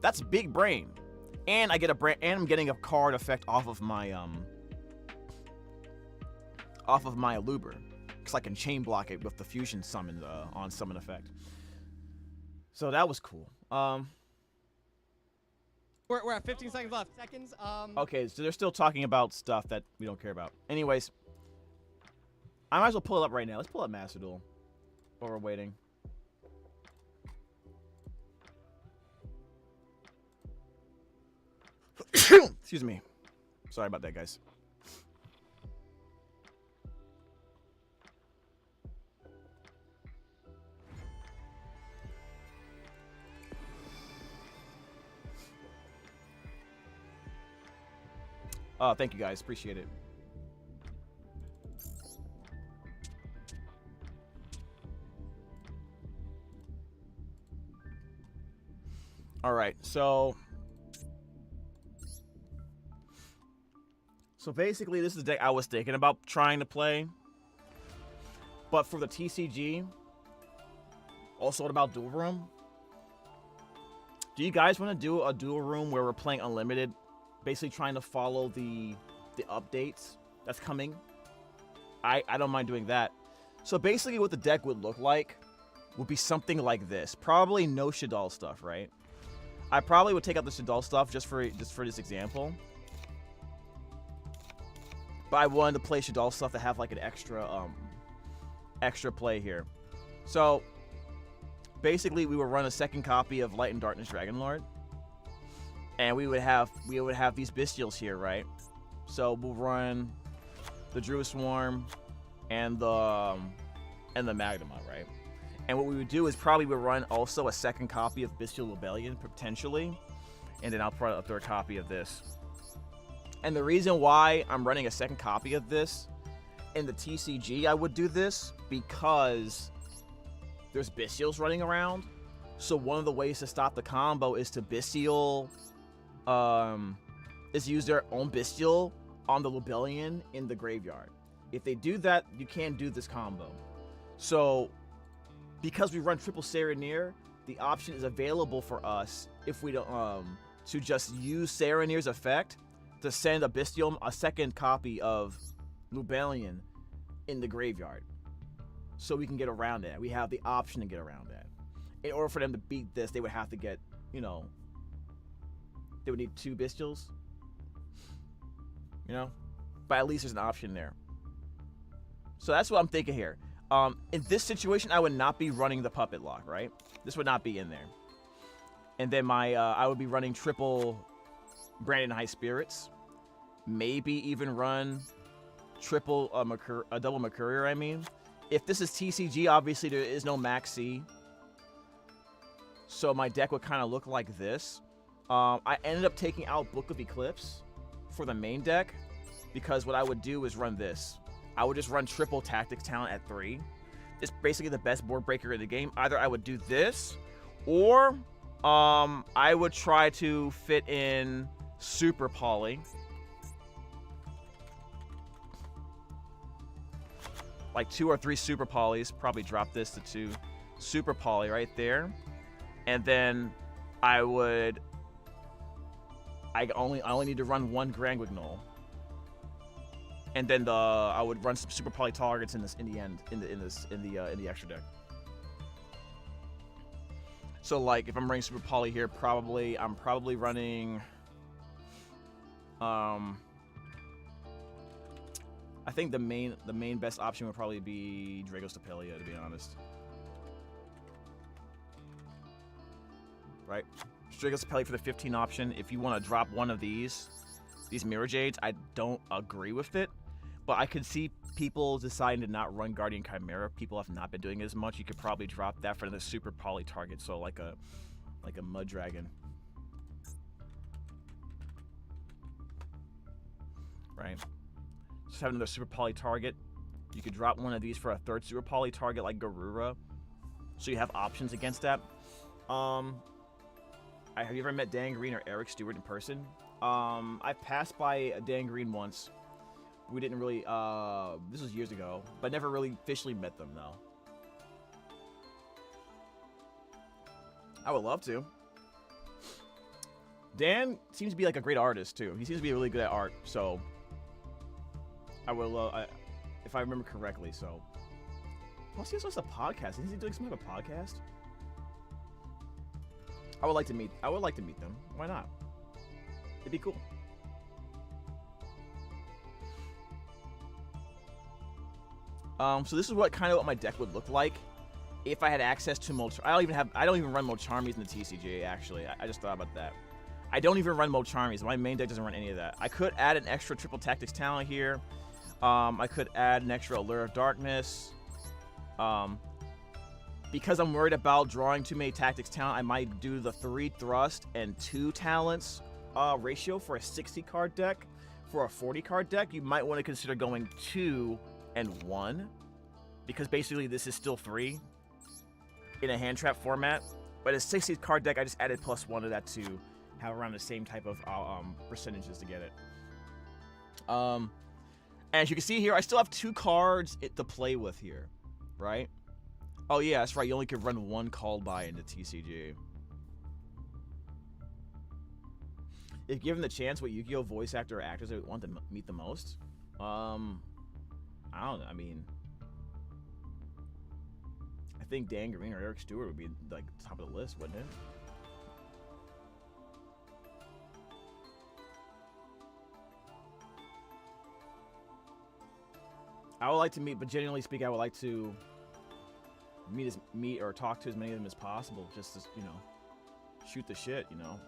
That's big brain. And I get and I'm getting a card effect off of my Aluber, because I can chain block it with the fusion summon on summon effect. So that was cool. We're at 15 seconds left. Okay, so they're still talking about stuff that we don't care about. Anyways, I might as well pull it up right now. Let's pull up Master Duel while we're waiting. Excuse me. Sorry about that, guys. Thank you, guys. Appreciate it. All right, so basically, this is the deck I was thinking about trying to play. But for the TCG, also what about Duel Room? Do you guys want to do a Duel Room where we're playing Unlimited? Basically trying to follow the updates that's coming? I don't mind doing that. So basically what the deck would look like would be something like this. Probably no Shaddoll stuff, right? I probably would take out the Shaddoll stuff just for this example. But I wanted to play Shaddoll stuff to have like an extra play here. So basically we would run a second copy of Light and Darkness Dragonlord. And we would have these Bestials here, right? So we'll run the Druid Swarm and the Magma, right? And what we would do is probably would run also a second copy of Bestial Rebellion, potentially. And then I'll put a third copy of this. And the reason why I'm running a second copy of this in the TCG, I would do this because there's Bestials running around. So one of the ways to stop the combo is to Bestial, is use their own Bestial on the Rebellion in the graveyard. If they do that, you can't do this combo. So because we run triple Serenir, the option is available for us if we don't to just use Serenir's effect to send a Bestial, a second copy of Rebellion in the graveyard. So we can get around that. We have the option to get around that. In order for them to beat this, they would have to get, they would need 2 Bestials. But at least there's an option there. So that's what I'm thinking here. In this situation, I would not be running the Puppet Lock, right? This would not be in there. And then I would be running triple Branded High Spirits. Maybe even run triple a double Mercurier, I mean. If this is TCG, obviously there is no Max C. So my deck would kind of look like this. I ended up taking out Book of Eclipse for the main deck because what I would do is run this. I would just run triple Tactics Talent at 3. It's basically the best board breaker in the game. Either I would do this, or I would try to fit in Super Poly. Like 2 or 3 Super Polys. Probably drop this to 2. Super Poly right there. And then I only need to run 1 Grand Guignol. And then I would run some Super Poly targets in the extra deck. So like if I'm running Super Poly here, I'm probably running I think the main best option would probably be Dragostapelia, to be honest. right? Striga Sapelli for the 15 option. If you want to drop one of these Mirror Jades, I don't agree with it. But I could see people deciding to not run Guardian Chimera. People have not been doing it as much. You could probably drop that for the super poly target, so like a Mud Dragon. Right? Just having another super poly target. You could drop one of these for a third super poly target like Garura. So you have options against that. Have you ever met Dan Green or Eric Stewart in person? I've passed by Dan Green once. We didn't really, this was years ago, but never really officially met them, though. I would love to. Dan seems to be like a great artist, too. He seems to be really good at art, so I will, if I remember correctly, so. Plus, he also has a podcast. Isn't he doing some type of podcast? I would like to meet them. Why not? It'd be cool. So this is what my deck would look like if I had access to Molcharmies. I don't even run Molcharmies in the TCG, actually. I just thought about that. I don't even run Molcharmies. My main deck doesn't run any of that. I could add an extra triple tactics talent here. I could add an extra Allure of Darkness. Because I'm worried about drawing too many tactics talent, I might do the 3 thrust and 2 talents ratio for a 60 card deck. For a 40 card deck, you might want to consider going 2 and 1, because basically this is still 3 in a hand trap format. But a 60 card deck, I just added +1 to that to have around the same type of percentages to get it. And as you can see here, I still have 2 cards to play with here, right? Oh yeah, that's right. You only could run 1 called by in the TCG. If given the chance, what Yu-Gi-Oh voice actor or actors I would want to meet the most? I don't know. I mean, I think Dan Green or Eric Stewart would be like top of the list, wouldn't it? I would like to meet, but genuinely speaking, I would like to meet or talk to as many of them as possible. Just to, you know, shoot the shit, you know.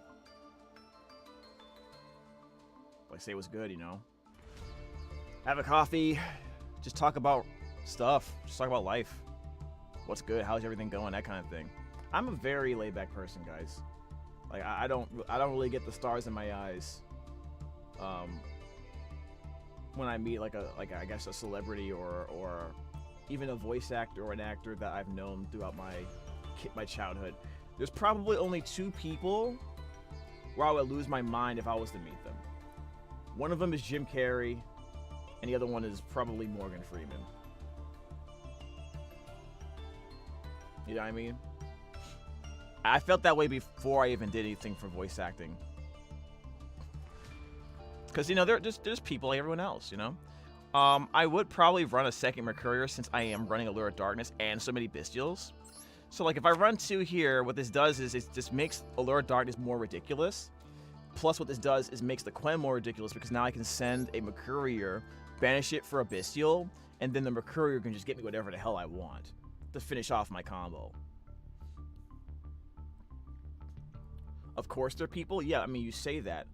Like say what's good, you know. Have a coffee. Just talk about stuff. Just talk about life. What's good? How's everything going? That kind of thing. I'm a very laid-back person, guys. Like I don't really get the stars in my eyes. When I meet like I guess a celebrity or even a voice actor or an actor that I've known throughout my childhood. There's probably only 2 people where I would lose my mind if I was to meet them. One of them is Jim Carrey, and the other one is probably Morgan Freeman. You know what I mean? I felt that way before I even did anything for voice acting. Because, you know, there's people like everyone else, you know? I would probably run a second Mercurier since I am running Allure of Darkness and so many Bestials. So, like, if I run 2 here, what this does is it just makes Allure of Darkness more ridiculous. Plus, what this does is makes the Quen more ridiculous because now I can send a Mercurier, banish it for a Bestial, and then the Mercurier can just get me whatever the hell I want to finish off my combo. Of course, there are people, yeah, I mean, you say that,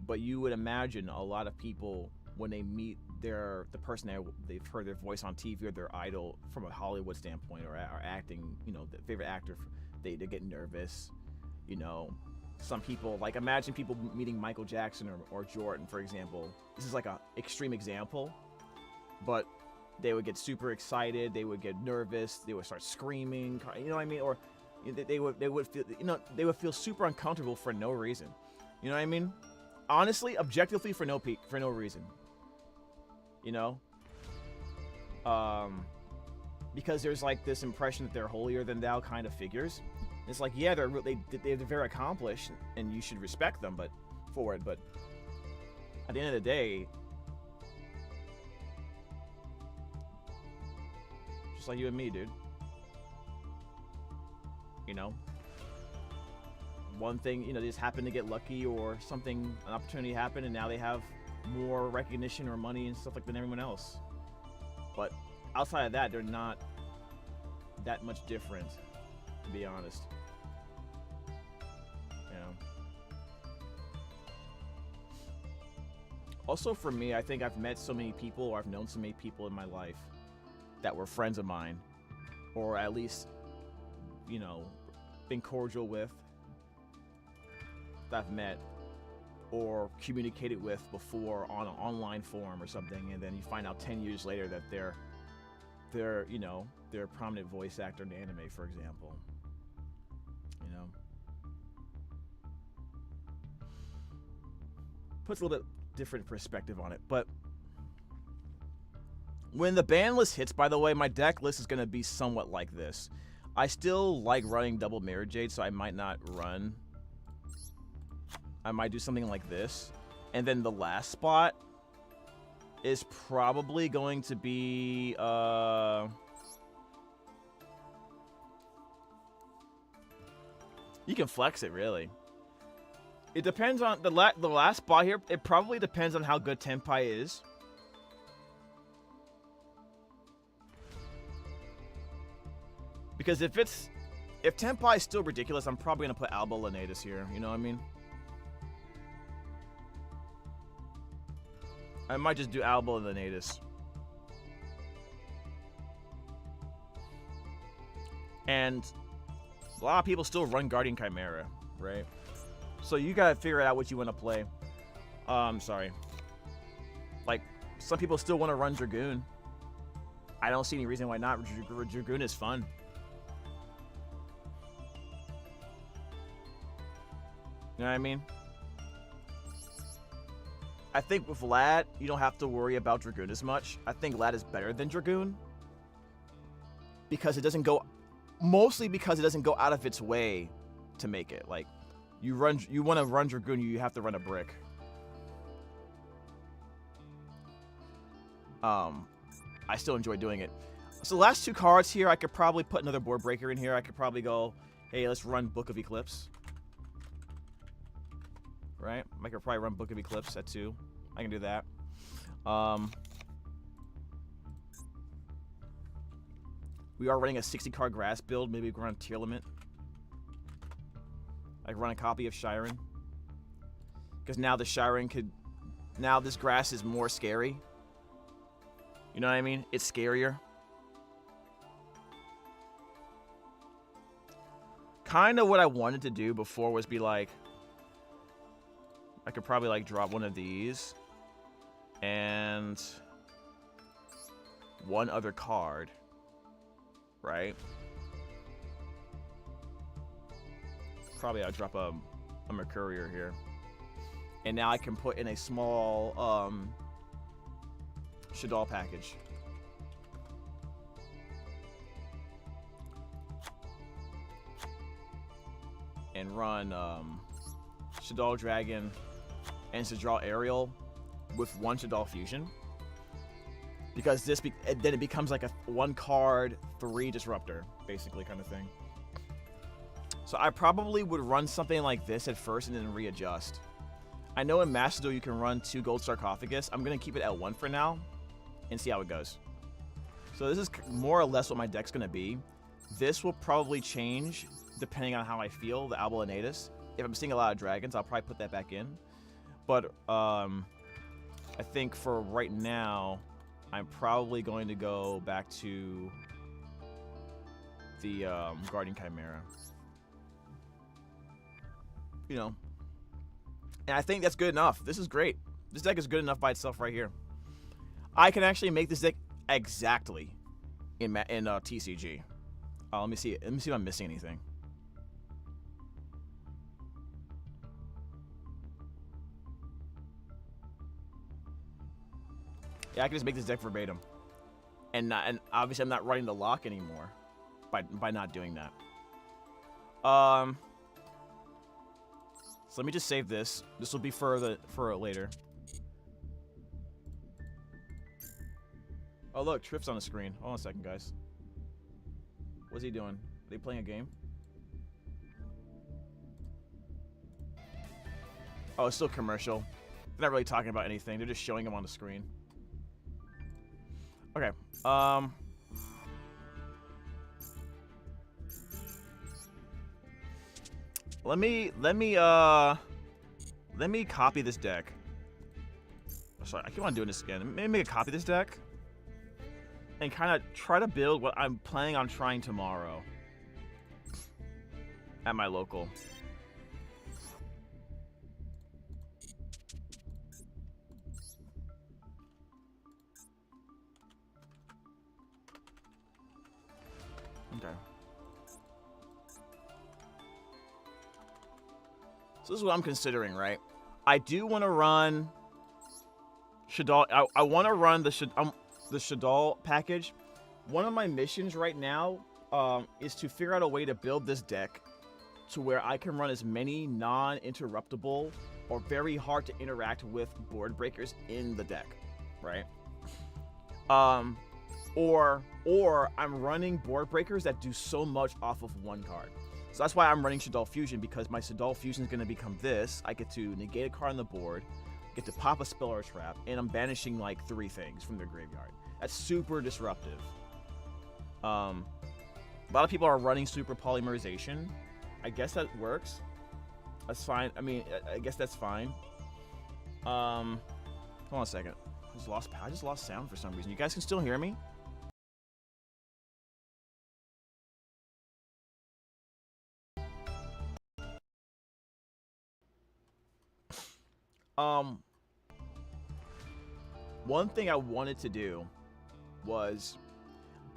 but you would imagine a lot of people, when they meet the person they've heard their voice on TV or their idol from a Hollywood standpoint or acting, you know, the favorite actor, they get nervous, you know. Some people, like, imagine people meeting Michael Jackson or Jordan, for example. This is like a extreme example, but they would get super excited, they would get nervous, they would start screaming, you know what I mean? Or they would feel, you know, they would feel super uncomfortable for no reason. You know what I mean? Honestly, objectively, for no reason. You know? Because there's like this impression that they're holier than thou kind of figures. It's like, yeah, they're very accomplished, and you should respect them, but at the end of the day, just like you and me, dude. You know, one thing, you know, they just happen to get lucky or something, an opportunity happened, and now they have more recognition or money and stuff like that than everyone else. But outside of that, they're not that much different, to be honest. Also for me, I think I've met so many people, or I've known so many people in my life that were friends of mine, or at least, you know, been cordial with, that I've met or communicated with before on an online forum or something, and then you find out 10 years later that they're you know, they're a prominent voice actor in anime, for example. You know, puts a little bit different perspective on it. But when the ban list hits, by the way, my deck list is going to be somewhat like this. I still like running double Mirror Jade, so I might not run. I might do something like this. And then the last spot is probably going to be you can flex it, really. It depends on the last spot here. It probably depends on how good Tenpai is. Because if Tenpai is still ridiculous, I'm probably gonna put Alba Lenatus here. You know what I mean? I might just do Alba Lenatus. And a lot of people still run Guardian Chimera, right? So you gotta figure out what you want to play. Sorry. Like, some people still want to run Dragoon. I don't see any reason why not. Dragoon is fun. You know what I mean? I think with Lad, you don't have to worry about Dragoon as much. I think Lad is better than Dragoon. Because it doesn't go... Mostly because it doesn't go out of its way to make it. Like, you want to run Dragoon, you have to run a brick. I still enjoy doing it. So the last two cards here, I could probably put another board breaker in here. I could probably go, hey, let's run Book of Eclipse. Right? I could probably run Book of Eclipse at 2. I can do that. We are running a 60-card grass build. Maybe we can run Tier Limit. I can run a copy of Shiren. Because now the Shiren could... Now this grass is more scary. You know what I mean? It's scarier. Kind of what I wanted to do before was be like... I could probably like drop one of these. And... one other card. Right? Probably I'll drop a Mercurier here. And now I can put in a small Shaddoll package. And run Shaddoll Dragon and Shaddoll Aerial with one Shaddoll Fusion. Because then it becomes like a 1-card, 3 Disruptor, basically, kind of thing. So I probably would run something like this at first and then readjust. I know in Master Duel you can run 2 Gold Sarcophagus. I'm going to keep it at 1 for now and see how it goes. So this is more or less what my deck's going to be. This will probably change depending on how I feel, the Alba Lenatus. If I'm seeing a lot of dragons, I'll probably put that back in. But I think for right now... I'm probably going to go back to the Guardian Chimera. You know. And I think that's good enough. This is great. This deck is good enough by itself right here. I can actually make this deck exactly in TCG. Let me see. Let me see if I'm missing anything. Yeah, I can just make this deck verbatim, and obviously I'm not running the lock anymore by not doing that. So let me just save this. This will be for later. Oh look, Triff's on the screen. Hold on a second, guys. What's he doing? Are they playing a game? Oh, it's still commercial. They're not really talking about anything. They're just showing him on the screen. Okay, let me copy this deck. Sorry, I keep on doing this again. Maybe make a copy of this deck and kind of try to build what I'm planning on trying tomorrow at my local. Okay. So this is what I'm considering, right? I do want to run Shadal. I want to run the Shadal package. One of my missions right now is to figure out a way to build this deck to where I can run as many non-interruptible or very hard to interact with board breakers in the deck, right? Or I'm running board breakers that do so much off of one card. So that's why I'm running Shadal Fusion, because my Shadal Fusion is going to become this. I get to negate a card on the board, get to pop a spell or a trap, and I'm banishing like 3 things from their graveyard. That's super disruptive. A lot of people are running super polymerization. I guess that works. That's fine. I mean, I guess that's fine. Hold on a second. I just lost sound for some reason. You guys can still hear me? One thing I wanted to do was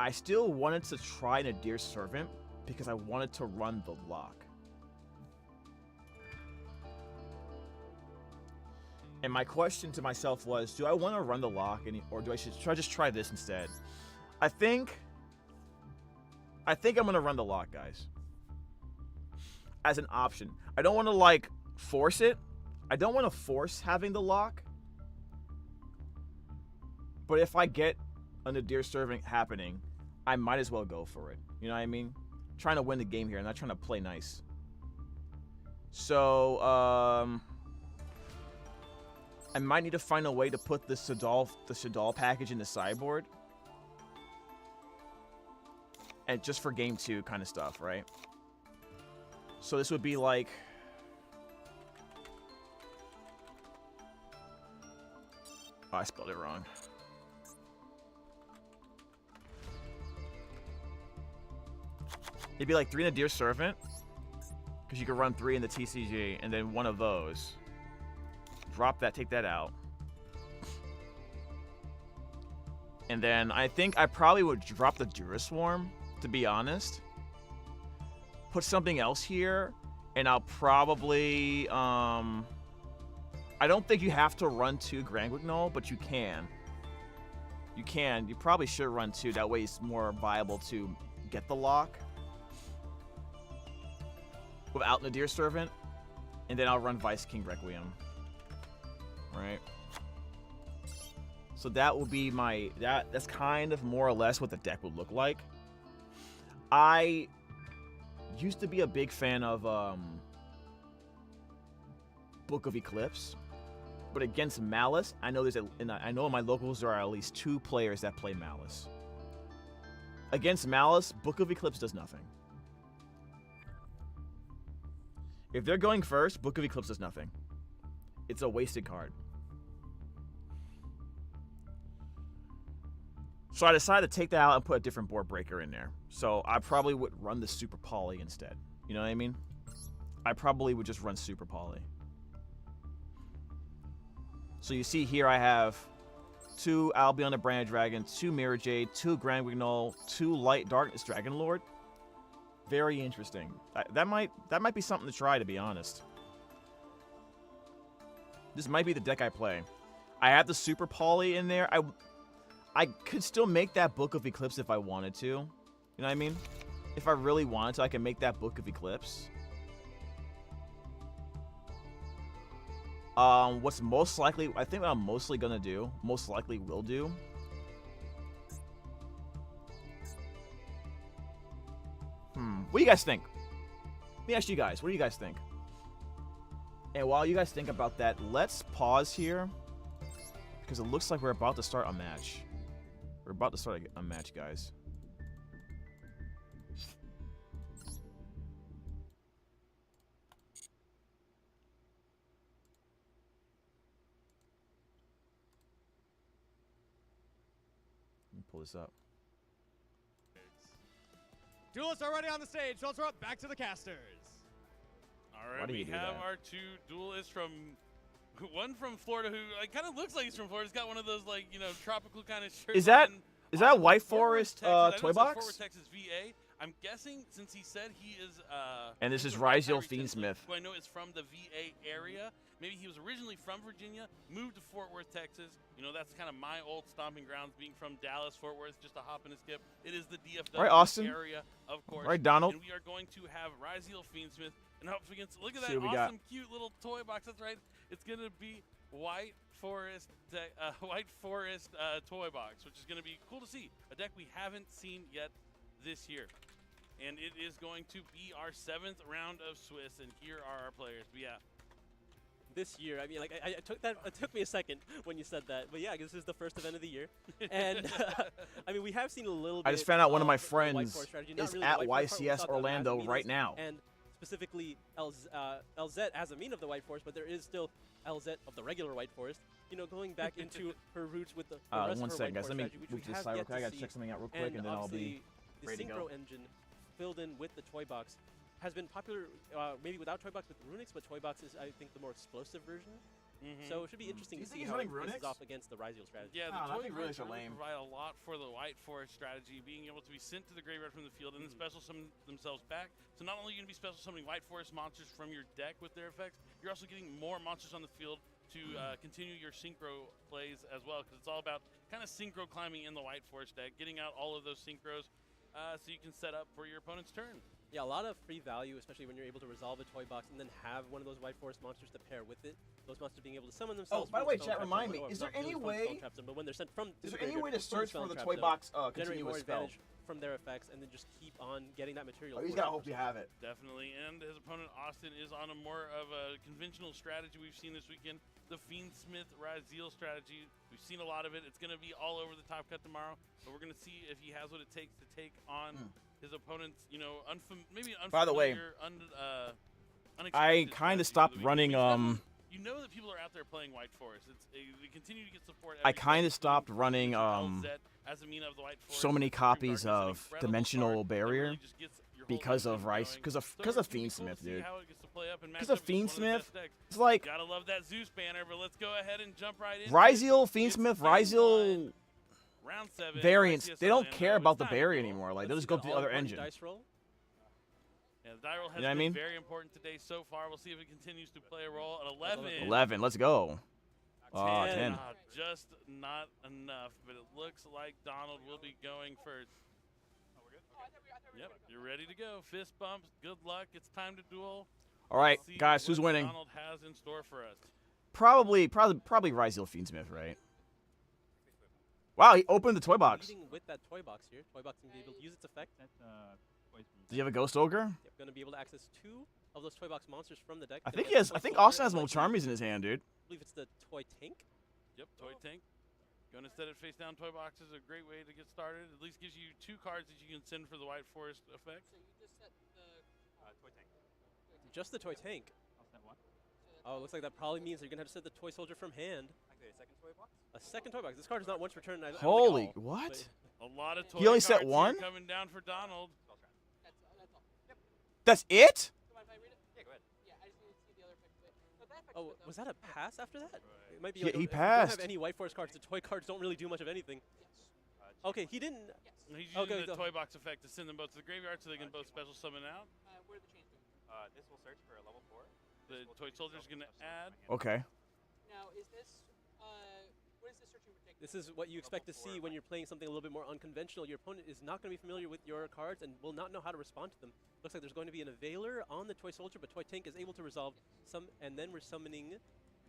I still wanted to try Nadir Servant because I wanted to run the lock. And my question to myself was, do I want to run the lock or should I just try this instead? I think I'm going to run the lock, guys. As an option. I don't want to like force it. I don't want to force having the lock. But if I get a Nadir Servant happening, I might as well go for it. You know what I mean? Trying to win the game here, I'm not trying to play nice. So, I might need to find a way to put the Shadal package in the sideboard. And just for game 2 kind of stuff, right? So this would be like... Oh, I spelled it wrong. It'd be like 3 Nadir Servant, because you could run 3 in the TCG, and then 1 of those. Drop that, take that out. And then I think I probably would drop the Duraswarm, to be honest. Put something else here, and I'll probably... I don't think you have to run 2 Grand Guignol, but you can. You can. You probably should run 2. That way it's more viable to get the lock. Without Nadir Servant. And then I'll run Vice King Requiem. Right? So that will be my... That's kind of more or less what the deck would look like. I used to be a big fan of Book of Eclipse. But against Malice, I know I know in my locals there are at least 2 players that play Malice. Against Malice, Book of Eclipse does nothing. If they're going first, Book of Eclipse does nothing. It's a wasted card. So I decided to take that out and put a different board breaker in there. So I probably would run the Super Poly instead. You know what I mean? I probably would just run Super Poly. So you see here I have 2 Albion the Brand Dragon, 2 Mirror Jade, 2 Grand Guignol, 2 Light Darkness Dragon Lord. Very interesting. That might be something to try, to be honest. This might be the deck I play. I have the Super Poly in there. I could still make that Book of Eclipse if I wanted to. You know what I mean? If I really wanted to, I can make that Book of Eclipse. What's most likely... I think what I'm mostly gonna do, most likely will do... What do you guys think? Let me ask you guys. What do you guys think? And while you guys think about that, let's pause here. Because it looks like we're about to start a match. We're about to start a match, guys. pull this up. Duelists are already on the stage. So let's throw it back to the casters. All Why right, do we you do have that? our 2 duelists from one from Florida who kind of looks like he's from Florida. He's got one of those tropical kind of shirts. Is that on. White Fort Worth, Forest Texas. I know it toy says box? Fort Worth, Texas, VA. I'm guessing since he said he is. And this is Rhys Rhys Fiendsmith. who I know is from the VA area. Maybe he was originally from Virginia, moved to Fort Worth, Texas. You know, that's kind of my old stomping grounds, being from Dallas, Fort Worth, just a hop and a skip. It is the DFW Right, Austin? area, of course. Right, Donald? And we are going to have Rhys Fiendsmith. And up against, look at See that what we got. awesome, cute little toy box. That's right. It's going to be White Forest toy box, which is going to be cool to see. A deck we haven't seen yet this year. And it is going to be our 7th round of Swiss, and here are our players. But yeah, this year, I mean, like, I took that. It took me a second when you said that, but yeah, this is the first event of the year, and I mean, we have seen a little bit. I just found out one of my the White friends Forest strategy. Not is really at the White Forest part, we YCS saw the Orlando Azaminas right now. and specifically LZ as a mean of the White Forest, but there is still LZ of the regular White Forest. You know, going back into her roots with the rest one of her second, White guys. Forest Let me strategy, which move we this have side real yet quick. I to gotta see. check something out real quick, and then I'll be the ready to synchro go. engine filled in with the toy box has been popular, maybe without toy box with Runics, but toy box is, I think, the more explosive version. So it should be interesting Do to you think see he's how running it faces Runics? off against the Rhys strategy. Yeah, I the think toy Runics cards are really lame. provide a lot for the White Forest strategy, being able to be sent to the graveyard from the field and then special summon themselves back. So not only are you going to be special summoning White Forest monsters from your deck with their effects, you're also getting more monsters on the field to continue your synchro plays as well, because it's all about kind of synchro climbing in the White Forest deck, getting out all of those synchros so you can set up for your opponent's turn. Yeah, a lot of free value, especially when you're able to resolve a toy box and then have one of those White Forest monsters to pair with it. Those monsters being able to summon themselves. by the from way, Stone chat, Trap remind Zone, me, or is there not any really from way- Stone Trap Zone, but when they're sent from Is the there any graveyard way to from search Stone for the Trap toy Zone, box, generate more continuous spell? advantage from their effects, and then just keep on getting that material. Oh, he's for gotta it. hope you have it. Definitely, and his opponent Austin is on a more of a conventional strategy we've seen this weekend, the Fiendsmith Raziel strategy. We've seen a lot of it. It's going to be all over the top cut tomorrow, but we're going to see if he has what it takes to take on his opponent's, maybe unfamiliar, By the way, unexpected I kind strategy of stopped of the week. running. You know that people are out there playing White Forest. We continue to get support. I every kind day, of stopped including running LZ as a mean of the White Forest. so many copies Regardless, an of incredible Dimensional card that Barrier really just gets your whole because deck of Rhys, going. because of So it's gonna be cool to Fiendsmith, see dude. how it gets to play up and match Because of up against one Fiendsmith, the best decks. it's like Gotta love that Zeus banner, but let's go ahead and jump right in. Rhyziel, Fiendsmith, Rhyziel Round 7. variants. YCS They don't Orlando. care about It's the time to barrier duel. anymore. Like Let's they'll just see go to the other all-important engine. Dice roll. Yeah, the die roll has You know what I been mean? very important today so far. We'll see if it continues to play a role at 11. 11. Let's go. 10. Just not enough, but it looks like Donald will be going first. Yep, you're ready to go. Fist bumps. Good luck. It's time to duel. All right, See guys, who's what winning? Donald has in store for us. Probably Rhyziel Fiendsmith, right? Wow, he opened the toy box. Leading with that toy box here. Toy box can be able to use its effect. Does he have a Ghost Ogre? Yep, going to be able to access 2 of those toy box monsters from the deck. I Gonna think get he has. the I Toy think Soldier Austin has and Molcharmies in his hand, dude. I believe it's the toy tank. Yep, toy tank. Going to set it face down. Toy box is a great way to get started. At least gives you 2 cards that you can send for the White Forest effect. So you just set the toy tank. Just the toy tank. I'll set one. Oh, it looks like that probably means you're gonna have to set the toy soldier from hand. Actually, a second toy box. A second toy box. This card is not once returned. I don't think Holy, at all, what? A lot of toy He only set cards here one? coming down for Donald. That's it? Yeah, go ahead. Yeah, I just need to see the other effect. Oh, was that a pass after that? It might be. Yeah, like he if you passed. don't have any White Forest cards. The toy cards don't really do much of anything. Okay, he didn't. He's using Okay, the toy box effect to send them both to the graveyard so they can both special summon out. Where are the chains going? This will search for a level 4. The toy soldier's going to add. Okay. Now, is this, what is this searching for? This is what you expect to see when you're playing something a little bit more unconventional. Your opponent is not going to be familiar with your cards and will not know how to respond to them. Looks like there's going to be an Availer on the Toy Soldier, but Toy Tank is able to resolve some, and then we're summoning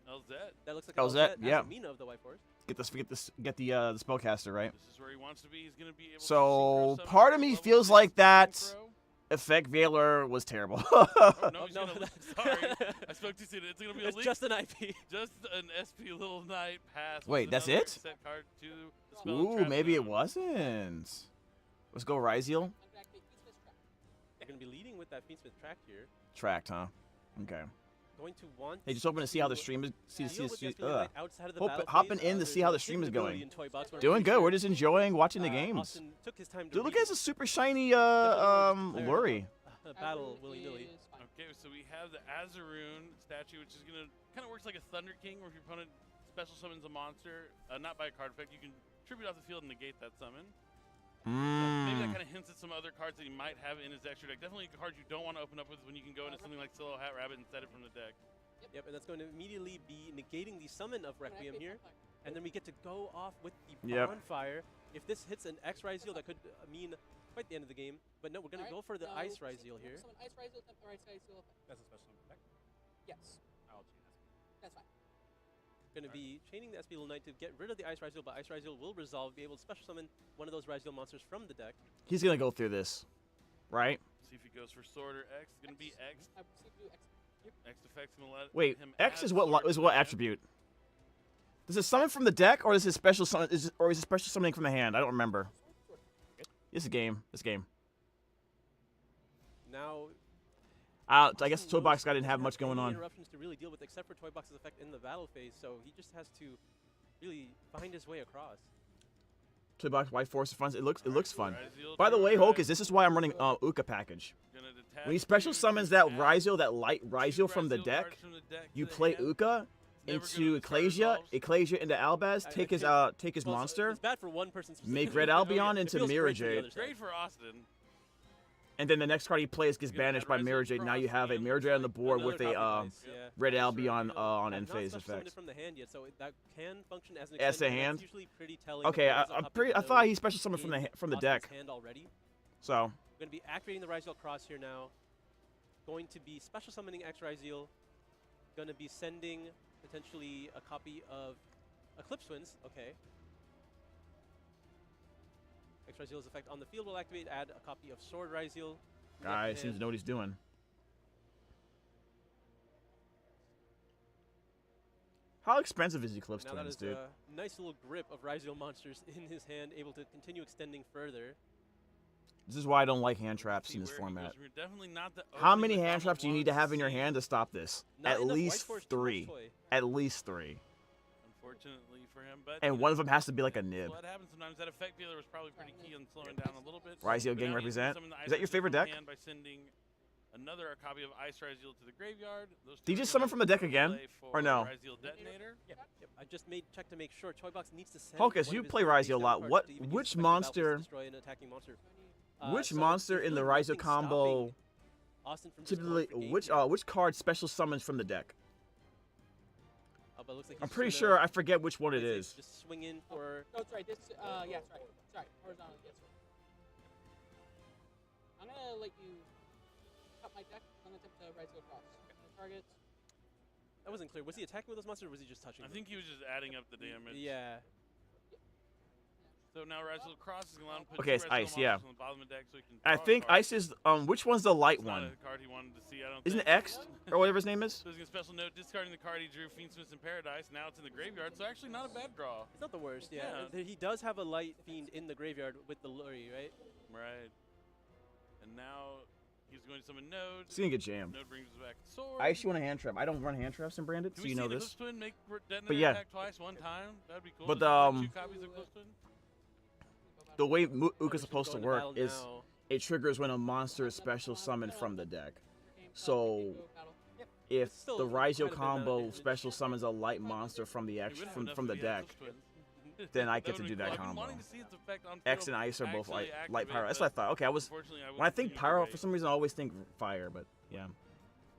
LZ. That looks like LZ, yeah. as a Mina of the White Forest. Get the spellcaster right. This is where he wants to be. He's going to be able So to synchro summon part of for me level feels 6 like that synchro. effect Veiler was terrible. Oh, no, he's no, gonna, sorry, I spoke too soon. It's going to be a It's leak. just an IP. Just an SP Little Knight pass. Wait, with that's another it? Set card to the spell Ooh, trap maybe it zone. wasn't. Let's go Rhyziel. They're going to be leading with that Fiendsmith track here. Tracked, huh? Okay. going to want. Hey, just hoping to see how the stream is. See deal the with stream. SPL Knight outside of the battle Hopping phase. in to There's see how a the stream is hidden going. ability in Toy Box where I'm Doing pretty good. sure, We're just enjoying watching the games. Austin took his time to Dude, look read at this super shiny Lurie. battle willy-nilly. Okay, so we have the Azaroon statue, which is gonna kind of works like a Thunder King, where if your opponent special summons a monster, not by a card effect, you can tribute off the field and negate that summon. Maybe that kind of hints at some other cards that he might have in his extra deck. Definitely cards you don't want to open up with when you can go into something like Silo Hat Rabbit and set it from the deck. Yep, and that's going to immediately be negating the summon of Requiem here. And then we get to go off with the bonfire. If this hits an X Ryzeal, that could mean quite the end of the game. But no, we're going to go for the Ice Ryzeal here. Ice Ryzeal, Ice Ryzeal. That's a special summon effect? Yes. I'll chain that's fine. Going to be chaining the SP Little Knight to get rid of the Ice Ryzeal, but Ice Ryzeal will resolve, be able to special summon one of those Ryzeal monsters from the deck. He's gonna go through this, right? See if he goes for Sword or X. It's gonna be X. X effect's gonna let Wait, him. X is what attribute? Does it summon from the deck, or is it special summon? Is it special summoning from the hand? I don't remember. This game. Now. I guess the Toy Box guy didn't have much going on. Interruptions to really deal with, except for Toy Box's effect in the battle phase, so he just has to really find his way across. Toy Box White Force funds. It looks fun. By the way, Hocus, this is why I'm running Uka package. When he special summons that Ryzeal, that light Ryzeal from the deck, you play Uka into Ecclesia into Albaz, take his monster, it's bad for one person make Red Albion into Mirror Jade. Great for Austin. And then the next card he plays gets banished by Mirror Jade. Now you have a Mirror Jade on the board with a Red Albion on end phase effects. From the hand yet, so that can function as an As a hand. That's usually pretty telling. Okay, I thought he special summoned from the deck. Hand already. So. We're going to be activating the Ryzeal Cross here now. Going to be special summoning X Ryzeal. Going to be sending potentially a copy of Eclipse Twins. Okay. X Ryzeal's effect on the field will activate. Add a copy of Sword Ryzeal. Guy seems to know what he's doing. How expensive is Eclipse now Twins, that is dude? a nice little grip of Ryzeal monsters in his hand, able to continue extending further. This is why I don't like hand traps in this format. How How many hand traps do you need to have in your hand to stop this? At least 3. At least 3. Unfortunately for him, but And one of them has to be like a nib. What happens sometimes? That effect dealer was probably pretty key on slowing down a little bit. Ryzeal But gang now he represent. summon the Is that your Ice favorite Ryzeal deck? hand by sending another copy of Ice Ryzeal to the graveyard. Those Did you two just are summon gonna from the deck again? play for Or no? Ryzeal Detonator. Yep. I just check to make sure Toy Box needs to send. Hocus, one you of his play face Ryzeal a down lot. cards What? to even use Which special battles to monster? destroy an attacking monster. Which So monster he's in the really Ryzeal nothing combo? stopping Austin from just going Typically, for game here. which card special summons from the deck? But it looks like I'm he's pretty gonna sure I forget which one it basically is. Just swing in for. No, sorry. This. Yeah, sorry. Sorry. Horizontal. Yes. I'm gonna let you cut my deck. I'm gonna attempt to Ryzeal across. Targets. That wasn't clear. Was he attacking with those monsters, or was he just touching? I them? think he was just adding up the damage. Yeah. So now Ryzeal Cross is allowed to put Okay, two it's Ryzeal Ice, yeah. monsters on the bottom of the deck so he can I draw a think card. Ice is which one's the light It's not one? a card he wanted to see, I don't Isn't it think. X or whatever his name is? So he's gonna special note, discarding the card he drew, Fiendsmiths in Paradise. Now it's in the graveyard, so actually not a bad draw. It's not the worst. Yeah. He does have a light fiend in the graveyard with the Lurie, right? Right. And now he's going to summon Node. It's gonna get jammed. Node brings us back to Sword. Ice, you want a hand trap? I don't run hand traps in Branded, Can so we you see know the this. Eclipse Twin make Detonator But yeah. attack twice, one time? That'd be cool. But, Just play 2 copies of Eclipse Twin. The way Uka's supposed to going to work battle is now. it triggers when a monster is special summoned from the deck. So if It's still the quite a Ryzeal bit amount of combo damage. special summons a light monster from the It would've been enough from the if he had deck, Eclipse Twin. then I That get to would've do been that cool. I've been combo. wanting to see its effect on X field and Ice are both actually light activate, pyro. That's but what I thought. Okay, unfortunately, when I wouldn't think see it pyro, right. for some reason I always think fire, but yeah.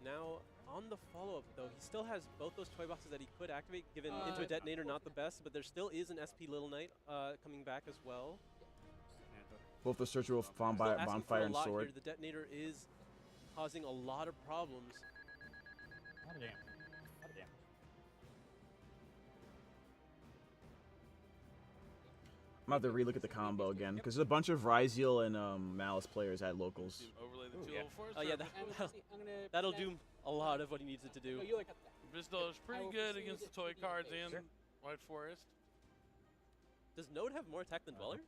Now, on the follow-up, though, he still has both those toy boxes that he could activate, given into a detonator, not the best, but there still is an SP Little Knight coming back as well. Both the Searcher Wolf, Still asking for Bonfire, a and lot Sword. Here. The detonator is causing a lot of problems. A lot of damage. A lot of damage. I'm about to relook at the combo again because there's a bunch of Ryzeal and Malice players at locals. Overlay the Ooh, two yeah. level 4s. Oh yeah, that'll do a lot of what he needs it to do. No, you like that. Bristol is pretty good against the toy cards and White Forest. Does Node have more attack than Dweller?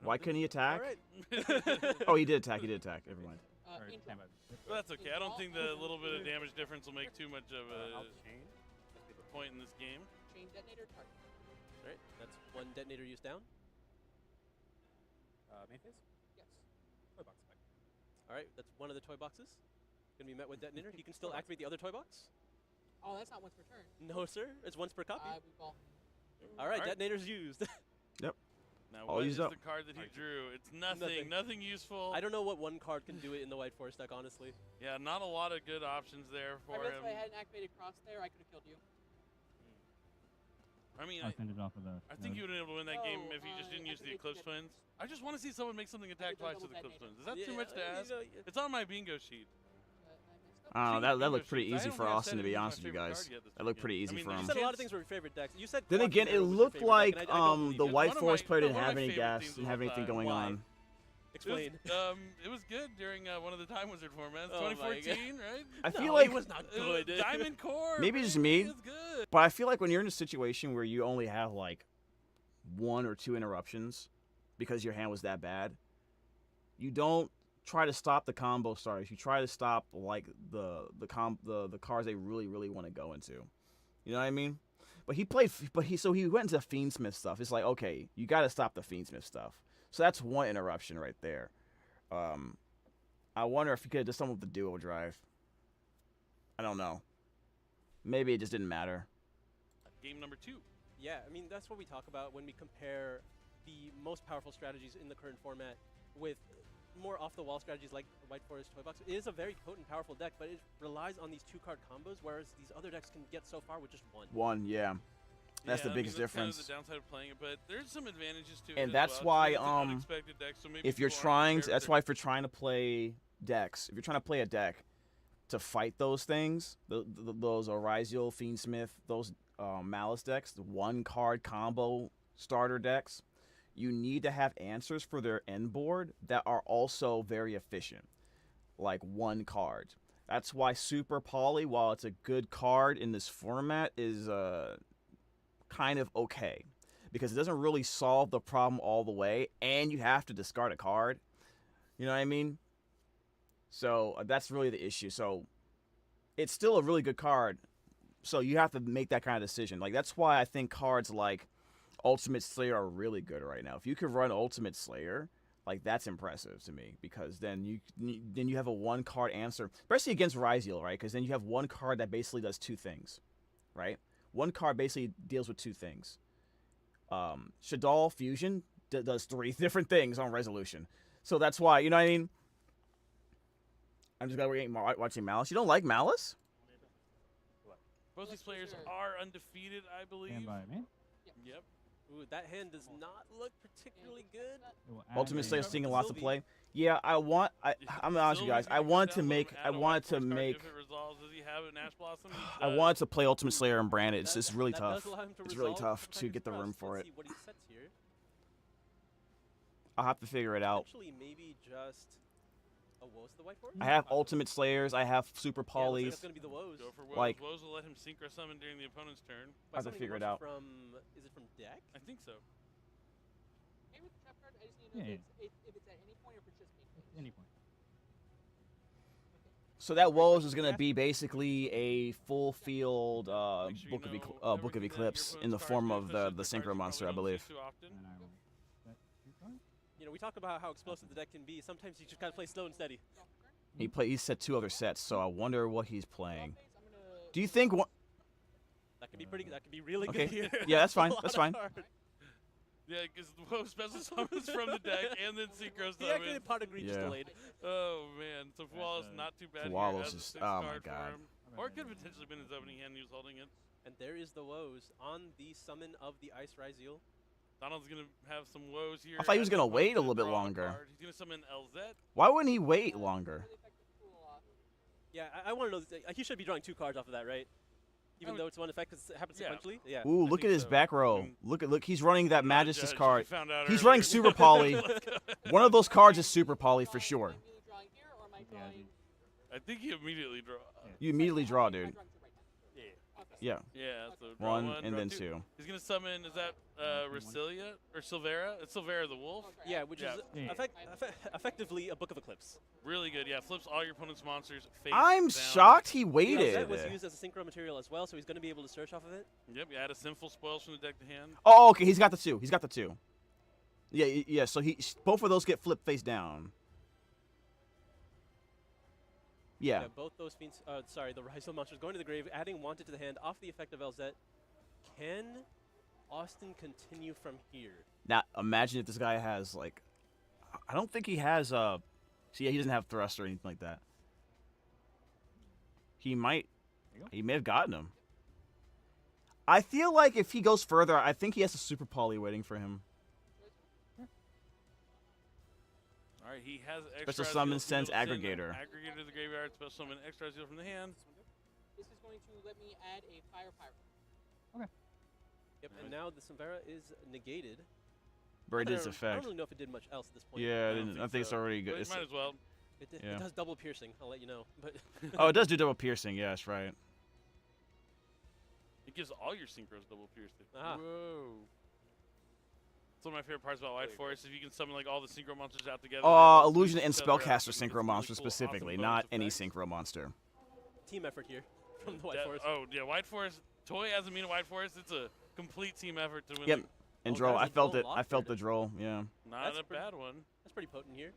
Why couldn't he attack? All right. Oh, he did attack. He did attack. Never mind. But that's okay. I don't think the little bit of damage difference will make too much of a point in this game. Chain detonator target. All right, that's one detonator used down. Main phase? Yes. Toy box effect. All right, that's one of the toy boxes. Gonna be met with detonator. He can still activate the other toy box. Oh, that's not once per turn. No, sir. It's once per copy. We ball. All right, detonator's used. Yep. Now, All what is used the up. card that he drew? It's nothing useful. I don't know what one card can do it in the White Forest deck, honestly. Yeah, not a lot of good options there for If I him. hadn't activated cross there, I could have killed you. I mean, I'll send it off of the. I think you would have been able to win that game if you just didn't use the Eclipse Twins. I just want to see someone make something attack twice with Eclipse Twins. Is that too much to ask? It's on my bingo sheet. That looked pretty easy for Austin, to be honest with you guys. That looked pretty easy for him. You said a lot of things were your favorite decks. You said. Then again, it looked like the White Forest player didn't have any gas, didn't have anything going on. Explain. It was good during one of the Time Wizard formats, 2014, right? I feel like it was not good. Diamond Core. Maybe it's just me, but I feel like when you're in a situation where you only have like 1 or 2 interruptions because your hand was that bad, you don't try to stop the combo starters. You try to stop like the cards they really want to go into. You know what I mean? But he went into Fiendsmith stuff. It's like, okay, you got to stop the Fiendsmith stuff. So that's one interruption right there. I wonder if he could have done something with the duo drive. I don't know. Maybe it just didn't matter. Game number 2. Yeah, I mean, that's what we talk about when we compare the most powerful strategies in the current format with more off-the-wall strategies like White Forest Toy Box. It is a very potent, powerful deck, but it relies on these 2-card combos, whereas these other decks can get so far with just one. One, yeah. That's the biggest difference. Kind of the downside of playing it, but there's some advantages to it. And as that's well. why, It's an unexpected deck, so maybe if you're people aren't trying, prepared that's for why if you're trying to play decks, if you're trying to play a deck to fight those things, those Orizial, Fiendsmith, those Malice decks, the 1-card combo starter decks, you need to have answers for their end board that are also very efficient, like 1 card. That's why Super Poly, while it's a good card in this format, is kind of okay, because it doesn't really solve the problem all the way, and you have to discard a card. You know what I mean? So that's really the issue. So it's still a really good card, so you have to make that kind of decision. Like, that's why I think cards like Ultimate Slayer are really good right now. If you could run Ultimate Slayer, like, that's impressive to me, because then you have a 1-card answer, especially against Ryziel, right? Because then you have 1 card that basically does 2 things, right? 1 card basically deals with 2 things. Shaddoll Fusion does 3 different things on resolution. So that's why, you know what I mean? I'm just glad we're watching Malice. You don't like Malice? Both these players are undefeated, I believe. Stand by me. Yep. Ooh, that hand does not look particularly good. Ultimate Slayer seeing lots of play. Yeah, I'm honest with you guys. I wanted to make. If it resolves, does he have an Ash Blossom? I wanted to play Ultimate Slayer and brand it. It's just really tough. It's really tough to get the room for it. What he sets here. I'll have to figure it out. Actually, maybe just a Woes the White Forest? I have Ultimate Slayers. I have Super Polys. It's gonna be the Woes. Go for Woes. Like, Woes will let him synchro summon during the opponent's turn. I have to figure it out. Is it from deck? I think so. Hey, with the trap card, I just need to know if it's at any point or if it's just main phase. Any point. So that Woes is gonna be basically a full field Book of Eclipse in the form of the Synchro Monster, I believe. You know, we talk about how explosive the deck can be. Sometimes you just gotta play slow and steady. He set 2 other sets, so I wonder what he's playing. Do you think one? That could be pretty. That could be really Okay. good here. Yeah, that's fine. That's fine. Yeah, because the Woe special summons from the deck and then synchro summons. He activated Pot of Greed just Yeah. delayed. Oh man, so Fualos not too bad. Fualos here. is- Has a 6 oh my card for God. him. Or it could have potentially been his opening hand. He was holding it. And there is the Woes on the summon of the Ice Ryziel. Donald's gonna have some Woes here. I thought he was as gonna opposed wait to a little bit draw longer. card. He's gonna summon LZ. Why wouldn't he wait longer? Yeah, I want to know. He should be drawing 2 cards off of that, right? Even though it's one effect because it happens Yeah. sequentially. Yeah. Ooh, look at his back row. Look, he's running that Magistus judge, card. we found out He's earlier. running Super Poly. One of those cards is Super Poly for sure. I think he immediately draw. You immediately draw, dude. Yeah. Yeah. Yeah, so draw One and draw then two. He's gonna summon. Is that Rasilia or Silvera? It's Silvera the wolf. Yeah, which is effectively a Book of Eclipse. Really good. Yeah, flips all your opponent's monsters face I'm down. shocked he Yeah, waited. that was used as a synchro material as well, so he's going to be able to search off of it. Yep, you add a sinful spoils from the deck to hand. Oh, okay. He's got the two. He's got the two. Yeah, yeah. So both of those get flipped face down. Yeah. Both those fiends, the Rhys monsters going to the grave, adding Wanted to the hand off the effect of Elzet. Can Austin continue from here? Now imagine if this guy has like, I don't think he has see, yeah, he doesn't have thrust or anything like that. He may have gotten him. I feel like if he goes further, I think he has a super poly waiting for him. All right, he has Special extra summon Zeal sends Field, send aggregator. Aggregator to the graveyard. Special summon extra zeal from the hand. This is going to let me add a fire pyro. Yep, and now the Silvera is negated. But it did its I effect. don't really know if it did much else at this point. Yeah, I think it's already good. Might as well. It Yeah. does double piercing, I'll let you know. But Oh, it does do double piercing. Yeah, that's right. It gives all your synchros double piercing. Ah. Whoa. It's one of my favorite parts about White Forest. If you can summon like all the synchro monsters out together. Illusion and each other out, Spellcaster it's synchro really monster cool, awesome specifically, bonus not any effects. synchro monster. team effort here from the White Forest. Oh yeah, White Forest. Toy as a mean White Forest. It's a complete team effort to win. Yep. And Droll, I there's a felt Droll it. I felt the Droll. Yeah. Not a bad one. That's pretty potent here.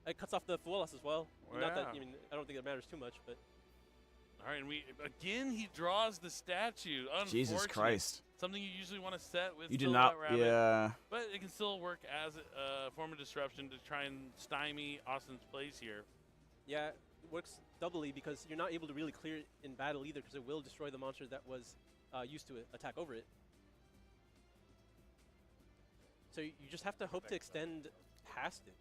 It cuts off the Fuelas as well. Not that, Yeah. I don't think it matters too much, but. All right, and he draws the statue. Jesus Unfortunate. Christ. Something you usually want to set with You did Silhouette not. Rabbit, Yeah. But it can still work as a form of disruption to try and stymie Austin's plays here. Yeah, it works doubly because you're not able to really clear it in battle either because it will destroy the monster that was used to attack over it. So you just have to hope to extend past it.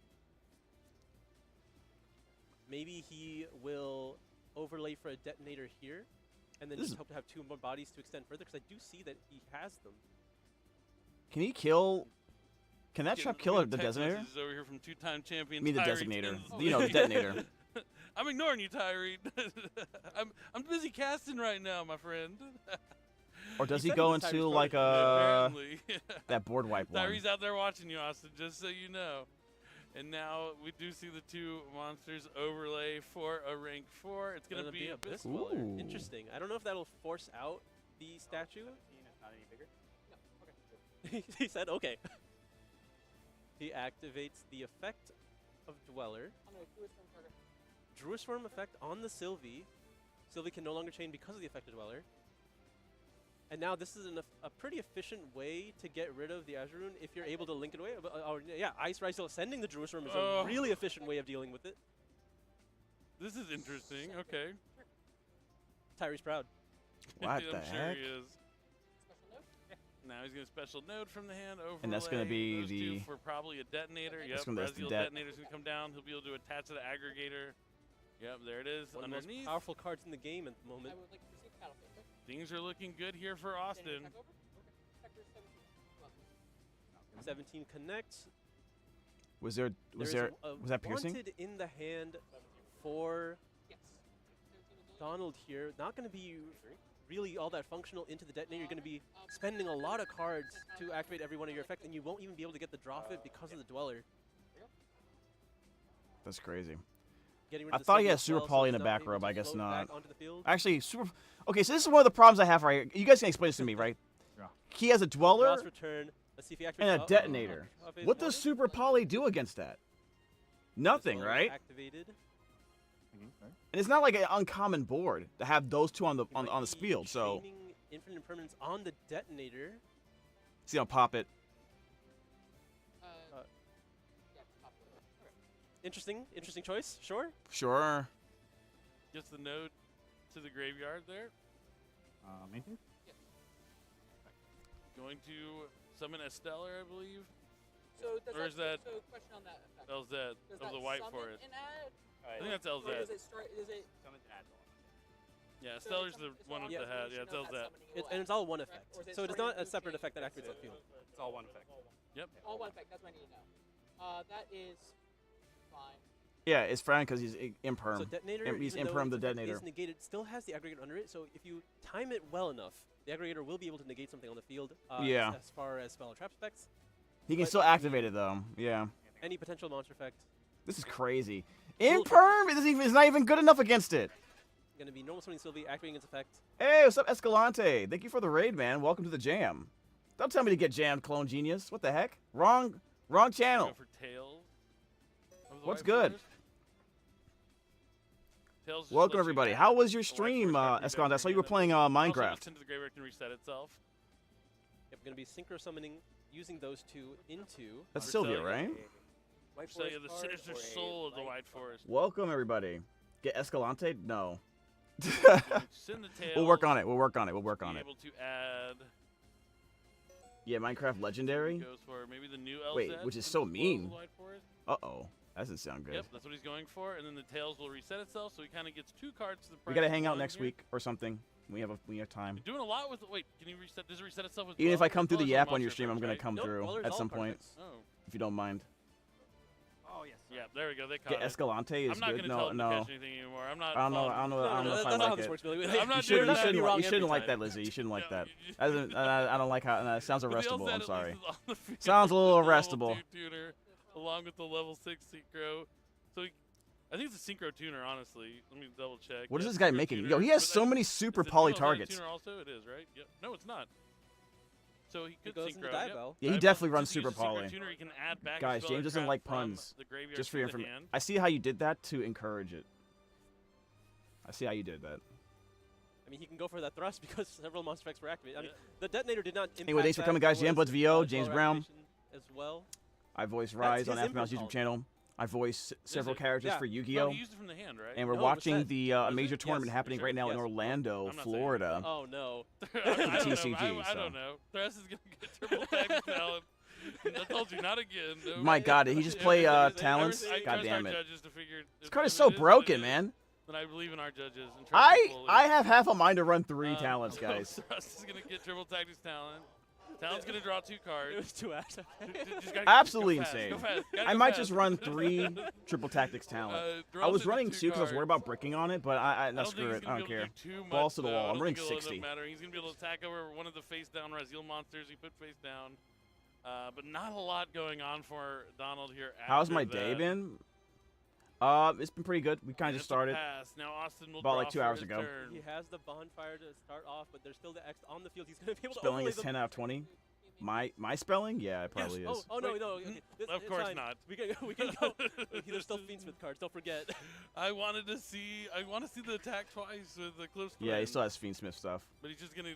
Maybe he will overlay for a detonator here, and then just hope to have two more bodies to extend further, because I do see that he has them. Can he kill? Can that trap kill the Text designator? messages over here from two-time champion. I mean the Tyree designator. Tinsley. You know, the detonator. I'm ignoring you, Tyree. I'm busy casting right now, my friend. Or does he go into like Apparently. that board wipe one? Tyree's out there watching you, Austin, just so you know. And now we do see the two monsters overlay for a rank 4. It's going to be Abyss Abyss Dweller. Ooh. Interesting. I don't know if that'll force out the statue. Not any bigger? No. Okay. He said okay. He activates the effect of Dweller. Druid Swarm effect on the Sylvie. Sylvie can no longer chain because of the effect of Dweller. And now this is a pretty efficient way to get rid of the Azure Rune if you're able to link it away. Yeah, Ice Rise sending the Druid Swarm is a really efficient way of dealing with it. This is interesting. Okay. Tyree's proud. What I'm the sure heck? he is. Now he's going to special node from the hand over. And that's gonna be those the- two for probably a detonator. That's Yep, gonna- that's the Reziel det. detonator's going to come down. He'll be able to attach to the aggregator. Yep, there it is One of the most underneath. powerful cards in the game at the moment. Things are looking good here for Austin. 17 connects. Was that piercing? Wanted in the hand for Donald here. Not going to be really all that functional into the detonator. You're going to be spending a lot of cards to activate every one of your effects, and you won't even be able to get the draw of it because of the Dweller. That's crazy. Getting rid I of the thought he Sylvie had as super well, so poly in he's the not back able row, to but I guess float not. back onto the field. Actually, super. Okay, so this is one of the problems I have right here. You guys can explain this to me, right? Yeah. He has a dweller Draws return. Let's see if he activates and a detonator. What does super poly do against that? Nothing, right? Activated. And it's not like an uncommon board to have those two on the field. So Chaining infinite impermanence on the detonator. see, I'll pop it. Interesting choice. Sure. Sure. Gets the node to the graveyard there. Main thing? Going to summon a Stellar, I believe. So does Or is that so question on that effect. LZ Does of that the White summon Forest? and add? I think that's Or LZ. does it start? Is it? Summon to add. Yeah, So Stellar's it's the it's one all with the hat. activation Yeah, it's of that LZ. summoning will And it's add, all one correct? effect. Or is it So it is starting not a to separate change? effect that activates that field. It's all one effect. Yep. All one effect. That's what I need to know. That is fine. Yeah, it's frowned because he's imperm. So detonator, He's even though imperm the its effect detonator. is negated, still has the aggregator under it. So if you time it well enough, the aggregator will be able to negate something on the field. Yeah. As far as spell or trap effects. He can But still activate it though. Yeah. Any potential monster effect. This is crazy. Imperm is not even good enough against it. Going to be normal summoning Sylvie, activating its effect. Hey, what's up, Escalante? Thank you for the raid, man. Welcome to the jam. Don't tell me to get jammed, Clone Genius. What the heck? Wrong channel. Go for Tails of the What's White good? Forest. Tails just Welcome lets you everybody. add How was your a White stream, Forest card to your Escalante? I deck saw you were again. playing Also Minecraft. lets into the graveyard can reset itself. Yep, going to be synchro summoning using those two into. That's Sylvia, right? White So yeah, Forest the card sinister or a soul of the White Forest. Welcome everybody. Get Escalante? No. Send the Tails. We'll work on it. We'll work on it. We'll work Be on it. able to add. Yeah, Minecraft Legendary. Goes for maybe the new LZ. Wait, which is so of the mean. White Forest. Uh-oh. That doesn't sound good. Yep, that's what he's going for, and then the Tails will reset itself, so he kind of gets 2 cards to the price. We gotta of hang out one next here. week or something. We have time. You're doing a lot with. Wait, can you reset? Does it reset itself with? Even if I come through the Dwellers or Yap on your monster stream, I'm effects, gonna right? come Nope, through Dwellers at all some card point. effects. Oh. If you don't mind. Oh yes. Yeah, there we go. They caught Get it. Escalante is I'm not good. gonna No, tell him no. to catch anything anymore. I'm not. I don't know. I don't know. I don't know if I like it. I'm not You doing that. shouldn't like that, Lizzie. You shouldn't like that. I don't like how that sounds But the arrestable. LZ I'm at sorry. least is on the field Sounds a little with the level arrestable. 2 tuner, along with the level 6 synchro. So I think it's a synchro tuner, honestly. Let me double check. What is Yeah, this guy synchro making? tuner. Yo, he has But so I- many super is the poly Duel Links targets. tuner also, it is, right? Yep. No, it's not. So he could goes into synchro. dive Yep. bell. Yeah, he Dive definitely bell, runs since he super uses synchro poly. tuner, he can add back Guys, spell or James doesn't trap like from puns. the graveyard Just for to your the information. hand. I see how you did that to encourage it. I see how you did that. I mean, he can go for that thrust because several monster effects were activated. I mean, the detonator did not impact Anyway, thanks for that. coming, guys. There was Jambuds VO, power James Brown. activation as well. I voice Rhys on his Aphmau's input YouTube channel. I voice several it? characters Yeah. for No, Yu-Gi-Oh! he used it from the hand, right? And we're No, it was watching set. the Was it? major tournament Yes, happening for right sure. now in Yes. Orlando, I'm not saying Florida. Oh no. I don't know. TCG, I so. don't know. Thrust is gonna get triple tag talent. I told you not again. No. My God, did he just play talents? I God trust damn our it. judges to figure This card is if so it what it broken, is, man. Then I believe in our judges. And trust I them fully. have half a mind to run 3 talents, guys. Thrust is gonna get triple tagged his talent. Talent's gonna draw 2 cards. It was too ass. Just gotta Absolutely go fast, insane. Go fast. Gotta I go might fast. just run 3 triple tactics talent. I draws was into running 2 2 because I was worried cards. about bricking on it, but I don't screw think it. he's I gonna don't be able care. to do too Balls to much, the though. wall. I I'm don't running think it'll end up 60. mattering. He's gonna be able to attack over one of the face down Raziel monsters he put face down. But not a lot going on for Donald here. How's after my day that. been? It's been pretty good. We kind of And just it's a started pass. Now Austin will about draw like 2 for hours his ago. turn. He has the bonfire to start off, but there's still the X on the field. He's going to be able to Spelling overlay is them. 10 out of 20. My spelling? Yeah, it probably Yes. is. Oh no, Wait, no. Okay. of it's course fine. not. We can go. There's still Fiendsmith cards. Don't forget. I want to see the attack twice with the close. Yeah, he twin, still has Fiendsmith stuff. But he's just gonna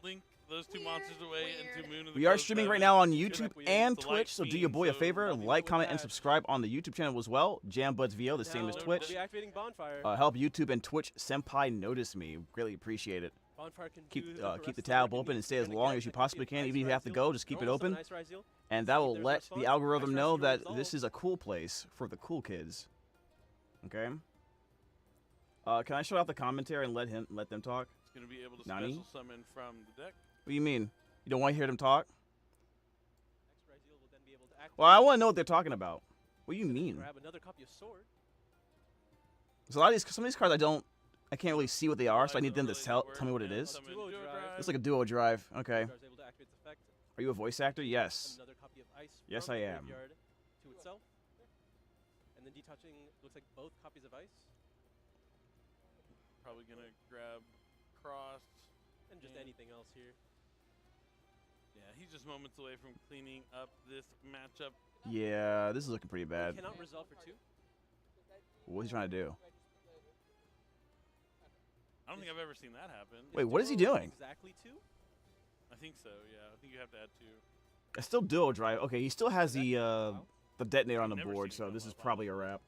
link those 2 monsters away into Moon. And the We are Close streaming right Seven. now on Good YouTube luck with and the light Twitch, so do fiend, your boy a so favor, nothing like, with comment, and that. subscribe on the YouTube channel as well. Jambuds VO, the same as Now, Twitch. Deactivating bonfire. Help YouTube and Twitch Senpai notice me. Greatly appreciate it. Bonfire can Keep do keep rest the of work tab it open and needs. stay You're as gonna long get as you like possibly Ice can. Even if you have to Raziel. go, just keep it Normal open. summon Ice Raziel. And See that if will there's let response. the algorithm Ice know Raziel that resolve. this is a cool place for the cool kids. Okay? Can I shut off the commentary and let them talk? He's gonna be able to Nani? special summon from the deck. What do you mean? You don't want to hear them talk? X Raziel will then be able to activate. Well, I want to know what they're talking about. What do you mean? Grab another copy of Sword. There's a lot of these, some of these cards I can't really see what they are, so I need them to tell me what it is. Summon Duo Duo Drive. Drive. It's like a duo drive. Okay. Is able to activate its effect. Are you a voice actor? Yes. Another copy of Ice. Yes, from I the am. graveyard to itself. And then detouching looks like both copies of Ice Probably gonna grab Cross. and just Yeah. anything else here. Yeah, he's just moments away from cleaning up this matchup. Yeah, this is looking pretty bad. Cannot resolve for 2. What's he trying to do? I don't think I've ever seen that happen. Wait, what is he doing? Exactly 2. I think so. Yeah, I think you have to add 2. I still duo drive. Okay, he still has the detonator on the Never board, seen so it this come is up, probably a wrap.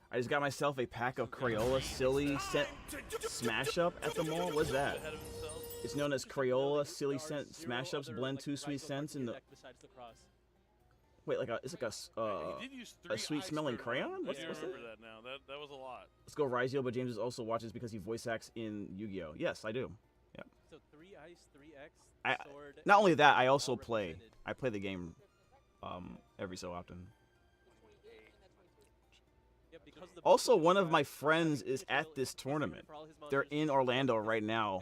I just got myself a pack of Crayola Silly Scent Smash Up at the mall. What's that? Ahead of himself. It's known as Crayola Silly Scent Smash Ups. Blend 2 sweet scents in the. Besides the cross. Wait, like it's like He did use 3 a sweet ice smelling for- crayon? I What's do that? remember that now. That was a lot. Let's go Rhys, but James also watches because he voice acts in Yu-Gi-Oh. Yes, I do. Yeah. So 3 Ice, 3 X, I, Sword. not only that, I all also play. represented. I play the game every so often. Yeah, because the Also, one of my friends is at this tournament. They're in Orlando right now,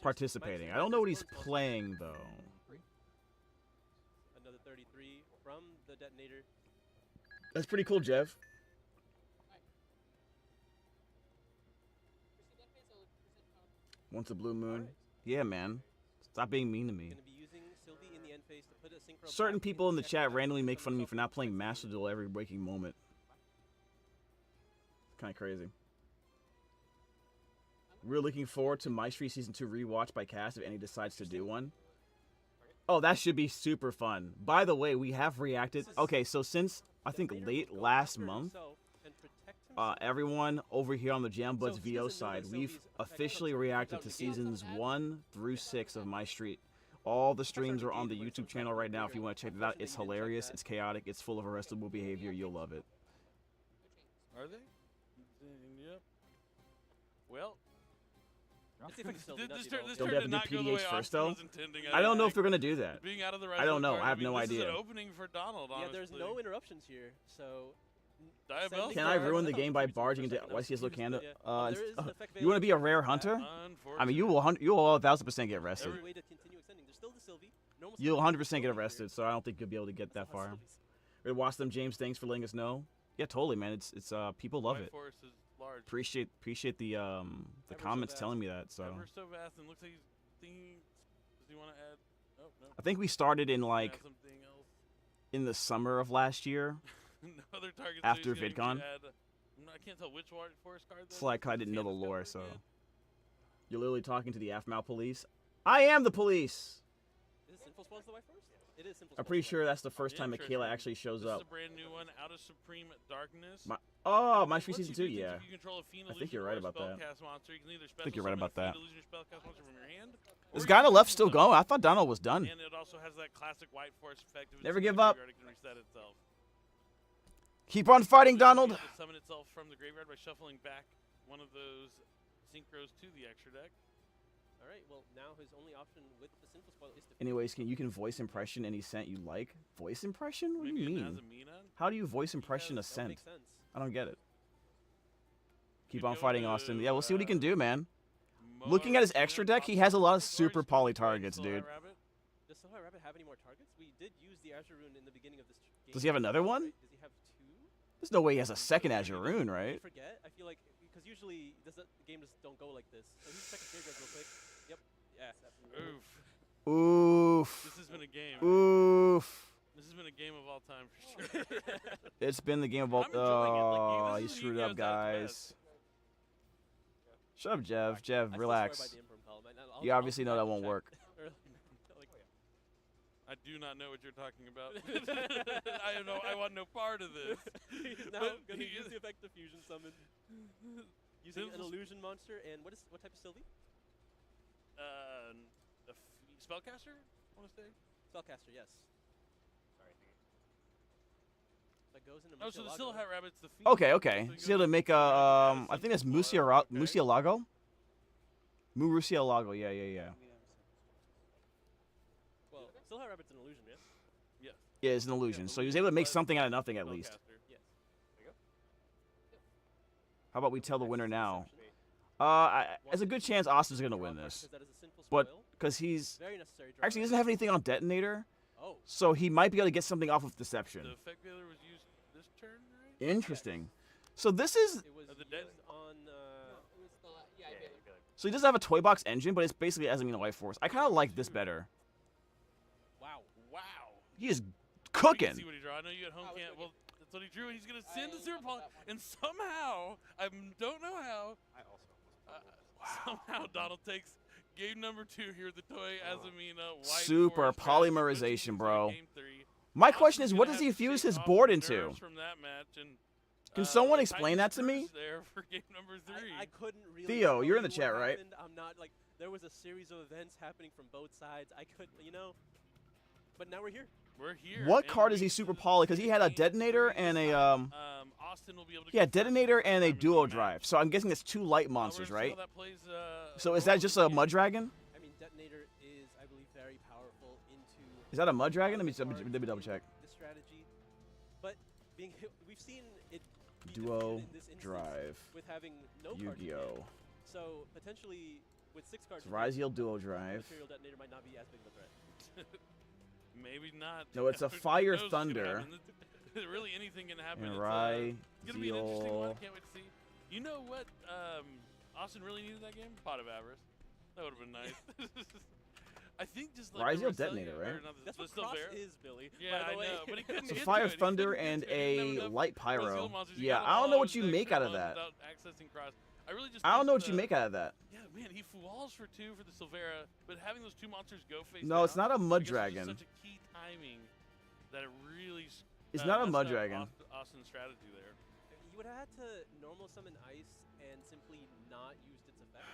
participating. I don't know what he's playing though. Another 33 from the detonator. That's pretty cool, Jeff. Once a blue moon. Yeah, man. Stop being mean to me. Certain people in the chat randomly make fun of me for not playing Master Duel every waking moment. Kind of crazy. We're looking forward to My Street Season 2 rewatch by Cass if any decides to do one. Oh, that should be super fun. By the way, we have reacted. Okay, so since I think late last month, everyone over here on the Jam Buds VO side, we've officially reacted to seasons 1 through 6 of My Street. All the streams are on the YouTube channel right now if you want to check it out. It's hilarious, it's chaotic, it's full of arrestable behavior. You'll love it. Are they? Yep. Well. This Don't they have to do PDH first, though? Intending. I don't know if they're going to do that. Being out of the I don't know. card, I have no this idea. Is an opening for Donald, Yeah, honestly. there's no interruptions here, so. Can I ruin the game by barging into YCS Locanda? You want to be a rare hunter? I mean, you will 1,000% get arrested. You'll 100% get arrested, so I don't think you'll be able to get that far. We're gonna watch them, James. Thanks for letting us know. Yeah, totally, man. It's people love it. Appreciate the comments telling me that. So. Looks like he's thinking. Does he want to add? Oh, no. I think we started in like in the summer of last year. Other targets after VidCon. I can't tell which forest card. It's like I didn't know the lore, so. You're literally talking to the Aphmau police. I am the police. Is it Sinful Spells the White Forest? It is Sinful. I'm pretty sure that's the first time Michaela actually shows up. This is a brand new one, Out of Supreme Darkness. My Street Season 2, yeah. I think you're right about that. I think you're right about that. Is Guy on the left still going? I thought Donald was done. And it also has that classic White Forest effect. Never give up. Keep on fighting, Donald. Summon itself from the graveyard by shuffling back one of those synchros to the extra deck. All right. Well, now his only option with the Sinful Spoil is to. Anyways, you can voice impression any scent you like. Voice impression? What do you mean? How do you voice impression a scent? I don't get it. Keep on fighting, Austin. Yeah, we'll see what he can do, man. Looking at his extra deck, he has a lot of super poly targets, dude. Does Sohai Rabbit have any more targets? We did use the Azure Rune in the beginning of this game. Does he have another one? Does he have two? There's no way he has a second Azure Rune, right? I forget. I feel like because usually the game just don't go like this. So he's checking graveyard real quick. Yep. Yeah. Oof. Oof. This has been a game. Oof. This has been a game of all time for sure. It's been the game of all. Oh, you screwed up, guys. Shut up, Jev. Jev, relax. You obviously know that won't work. I do not know what you're talking about. I want no part of this. He's now going to use the effect of Fusion Summon. Using an illusion monster and what type of Sylvie? A spellcaster, I want to say. Spellcaster, yes. Sorry. That goes into so the Silhouette Rabbit's the fiend. Okay. He's able to make a, I think that's Murcielago? Murcielago, yeah. Well, Silhouette Rabbit's an illusion, yeah? Yes. Yeah, it's an illusion. So he was able to make something out of nothing at least. Yes. There you go. How about we tell the winner now? There's a good chance Austin's going to win this. But, because he's... Actually, he doesn't have anything on Detonator. Oh. So he might be able to get something off of Deception. The effect veiler was used this turn, right? Interesting. So this is... It was used on... So he doesn't have a toy box engine, but it's basically Azamina White Force. I kind of like this better. Wow. He is cooking. See what he drew. I know you at home can't. Well, that's what he drew. He's gonna send the Super Poly, and somehow I don't know how. Somehow Donald takes game number 2 here with the toy Azamina White Super Force polymerization, bro. Game 3. My question is, what does he fuse his board into? From that match and, Can someone explain that to me? There for game number 3. I couldn't really. Theo, you're in the chat, right? I'm not like there was a series of events happening from both sides. I couldn't, But now we're here. We're here. What card is he super poly? Because he had a Detonator and a Austin will be able to. Yeah, Detonator and a Duo Drive. So I'm guessing it's 2 light monsters, right? So is that just a Mud Dragon? I mean, Detonator is, I believe, very powerful into. Is that a Mud Dragon? Let me double check. This strategy, but we've seen it be Duo defeated in this instance drive. with having no cards in Yu-Gi-Oh. hand. So potentially with 6 cards, Rhys duo drive. Material Detonator might not be as big of a threat. Maybe not. No, it's a Who Fire knows what's gonna Thunder. happen? Really, anything can happen. And It's gonna be an interesting one. Rhys. Can't wait to see. You know what? Austin really needed that game. Pot of Avarice. That would have been nice. I think just like Rhys the Detonator, Rosalia- or right? not the- That's the what Cross Silvera. is, Billy. Yeah, by the I way. know, but he couldn't It's a get Fire to it. He Thunder couldn't and get to it. He didn't have a enough Light Brazil Pyro. monsters. He Yeah, got I don't know all what his you extra make out of ones that. without accessing Cross. I really just I don't think know what you make out of that. Yeah, man, he falls for 2 for the Silvera, but having those 2 monsters go face No, it's down, not a Mud I guess it's Dragon. just such a key timing that it really It's not a messed Mud up Dragon. Austin's strategy there. You would have had to normal summon Ice and simply not use its effect.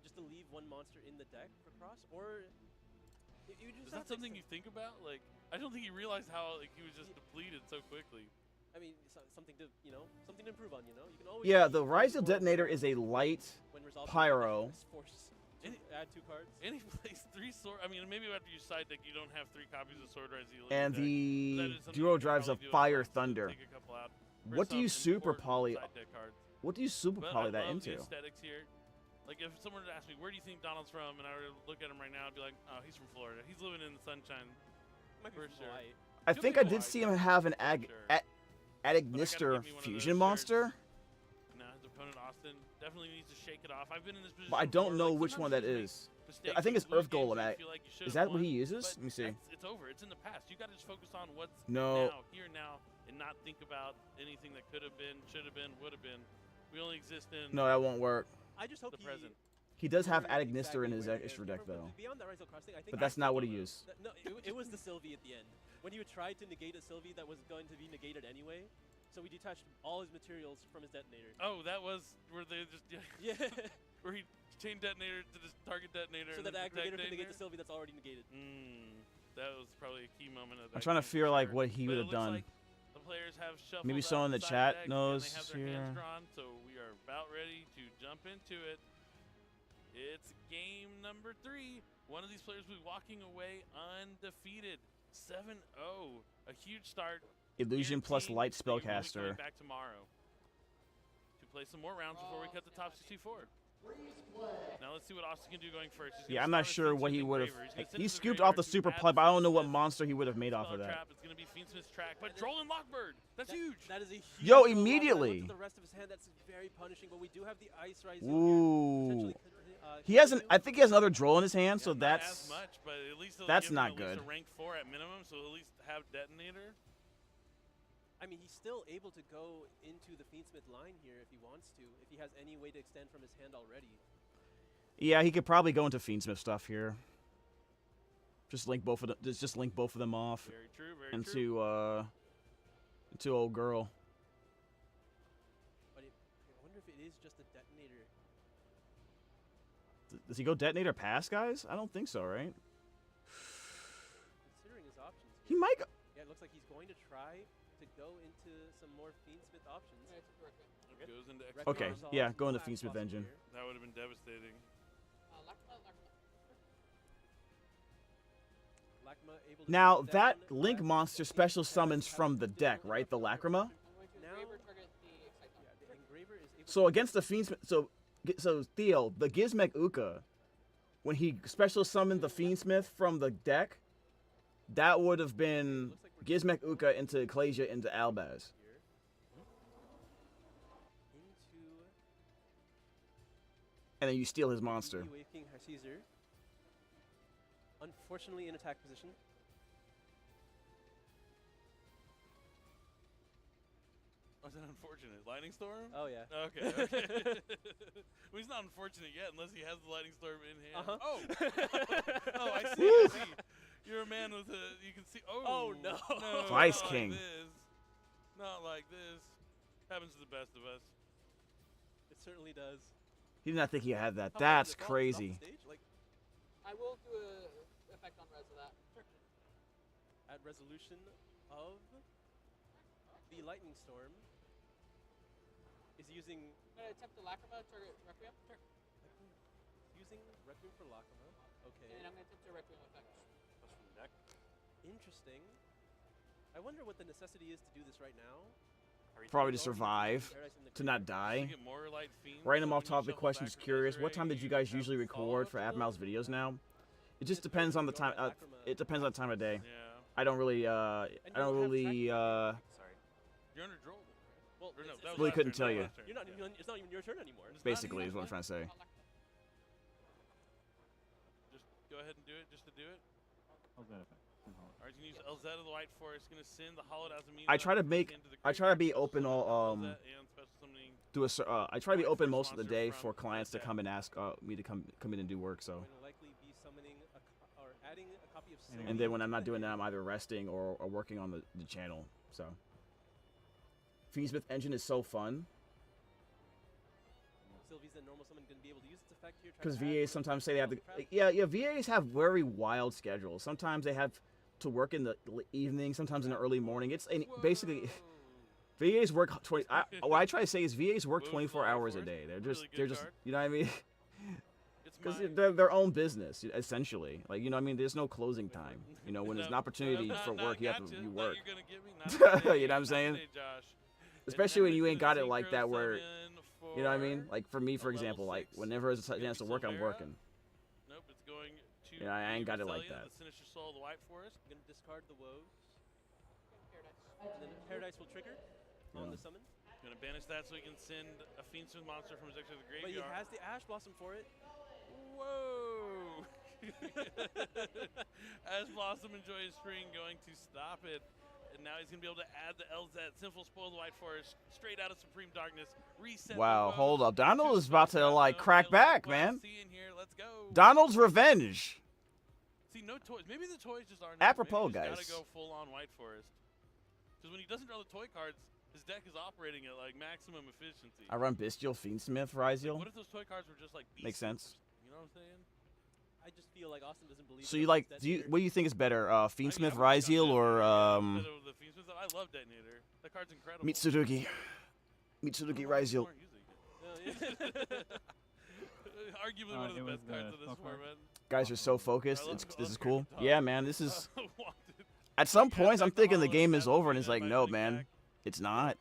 Just to leave 1 monster in the deck for Cross, or you just Is have that something you think about? Like, I don't think he realized how like he was just depleted so quickly. I mean, something to something to improve on. You can always. Yeah, the Rhys Detonator is a light When resolved, Pyro. force to add 2 cards. And he plays 3 sword. I mean, maybe after you side deck, you don't have 3 copies of Sword Rise. And the Duo drives a Fire Thunder. Take a couple out for What do you some super important poly? side deck cards. What do you super But poly I that love into? the aesthetics here. Like, if someone were to ask me, where do you think Donald's from? And I were to look at him right now, I'd be like, oh, he's from Florida. He's living in the sunshine. Might be For from sure. Hawaii. I Could think be I did Hawaii, see him have an Adagnister give me one of fusion those monster, Nah, his opponent, Austin, definitely needs to shake it off. I've been in this position but I don't before, know like, which one sometimes that you is. make mistakes I think and it's lose Earth games Golem. where you feel like you Is should've that what won, he uses? but Let me see. It's over. It's in the past. You got to just focus on what's No. now, here now, and not think about anything that could have been, should have been, would have been. We only exist in No, that won't work. I just hope the present. He does have Exactly Adagnister in his where- extra deck, though. Beyond that Rise of Cross thing, I think But that's not what he used. No, it was the Sylvie at the end. When you tried to negate a Sylvie that was going to be negated anyway, so we detached all his materials from his detonator. Oh, that was where they just Yeah. where he chained detonator to this target detonator. So and that then protect aggregator can negate detonator? the Sylvie that's already negated. That was probably a key moment of that. I'm trying to game for figure like sure. what he But would it have looks done. like the players have shuffled Maybe out someone in the side chat decks, knows and they have their hands here. drawn, so we are about ready to jump into it. It's game number 3. One of these players will be walking away undefeated. 7-0. A huge start. Illusion plus Guaranteeing Light that you will be coming Spellcaster. back tomorrow to play some more rounds before we cut the top 64. Now let's see what Austin can do going first. He's Yeah, gonna I'm not start sure with what he Fiendsmith would have. Engraver. He's gonna send He it to scooped Engraver off the to super add play, but I don't know what Fiendsmith monster he would have made off of spell that. trap. It's gonna be Fiendsmith's track, but Droll and Lockbird. That's huge. That is a huge Yo, throw off. immediately. Look at the rest of his hand. That's very punishing. But we do have the Ice Rise. Ooh. He has an. I think he has another Droll in his hand, so Not that's. as much, but at least they'll that's give him not at good. least a rank 4 at minimum, so at least have detonator. I mean, he's still able to go into the Fiendsmith line here if he wants to, if he has any way to extend from his hand already. Yeah, he could probably go into Fiendsmith stuff here. Just link both of them. Just link both of them off. Very true. Very into true. into old girl. But I wonder if it is just a detonator. Does he go detonator pass, guys? I don't think so, right? Considering his options. He might go. Yeah, it looks like he's going to try to go into some more Fiendsmith options. Goes into extra Okay, resolve. yeah, go into Fiendsmith engine. That would have been devastating. Lachma able to Now put that down link monster special summons from the deck, right? The Lacrima. now. Yeah, the engraver is able So against the Fiendsmith, so Theo, the Gizmek Uka, when he special summoned the Fiendsmith from the deck, that would have been Gizmek Uka into Ecclesia into Albaz. And then you steal his monster. Wave King Caesar. Unfortunately in attack position. Was that unfortunate? Lightning Storm? Oh, yeah. Okay. Well, he's not unfortunate yet unless he has the Lightning Storm in hand. Uh-huh. Oh! Oh, I see. I see. You're a man with a. You can see. Oh! Oh, no. Vice not King. Like this. Not like this. Happens to the best of us. It certainly does. He did not think he had that. How far That's is it off the crazy. stage? Like, I will do a effect on res of that. at resolution of the Lightning Storm is using. I'm gonna attempt the Lacrima, target Requiem. Using Requiem for Lacrima. Okay. And then I'm gonna attempt a Requiem effect. That's from deck. Interesting. I wonder what the necessity is to do this right now. Probably to survive, to not die. Random off-topic question, just curious. What time did you guys usually record for Aphmau's videos now? It just depends on the time. It depends on the time of day. I don't really. Sorry. You're under Droll. Well, no, that was really last couldn't turn, tell you. last turn. You're not even, it's not even your turn anymore. Basically, is what I'm trying to say. Just go ahead and do it, just to do it. How's that effect? Alright, you can use LZ of the White Forest. Gonna send the Hollowed Azamina. I try to make. I try to be open all. I try to be open most of the day for clients to come and ask me to come in and do work. So. Likely be summoning or adding a copy of. And then when I'm not doing that, I'm either resting or working on the channel. So. Fiendsmith Engine is so fun. Sylvie's the normal summon gonna be able to use its effect here. Because VAs sometimes say they have to. Yeah, VAs have very wild schedules. Sometimes they have to work in the evening, sometimes in the early morning. It's basically VAs work 20. What I try to say is VAs work 24 hours a day. They're just you know what I mean? Because they're their own business essentially. Like, you know what I mean? There's no closing time. You know, when there's an opportunity for work, you work. You know what I'm saying? Especially when you ain't got it like that, where you know what I mean? Like for me, for example, like whenever there's a chance to work, I'm working. Nope, it's going to. Yeah, I ain't got it like that. The Sinister Soul of the White Forest. I'm gonna discard the woes. And then Paradise will trigger on the summon. Gonna banish that so he can send a Fiendsmith monster from his extra to the But graveyard. he has the Ash Blossom for it. Whoa! Ash Blossom enjoys spring, going to stop it. And now he's going to be able to add the LZ, Sinful Spoil the White Forest, straight out of Supreme Darkness. Reset. Wow, hold up. Donald is about to like crack back, man. Here. Let's go. Donald's revenge. See, no toys. Maybe the toys just aren't. Apropos, maybe guys. Gotta go full on White Forest. Because when he doesn't draw the toy cards, his deck is operating at like maximum efficiency. I run Bestial, Fiendsmith, Rhysial. What if those toy cards were just like beasts? Makes sense. You know what I'm saying? I just feel like Austin doesn't believe. So you like? What do you think is better, Fiendsmith, Rhysial, or The Fiendsmith, I love Detonator. That card's incredible. Mitsurugi? Mitsurugi, Rhysial. Arguably one of the best cards of this format. Guys are so focused. This is cool. Yeah, man. This is. At some points, I'm thinking the game is over, and it's like, no, man, it's not.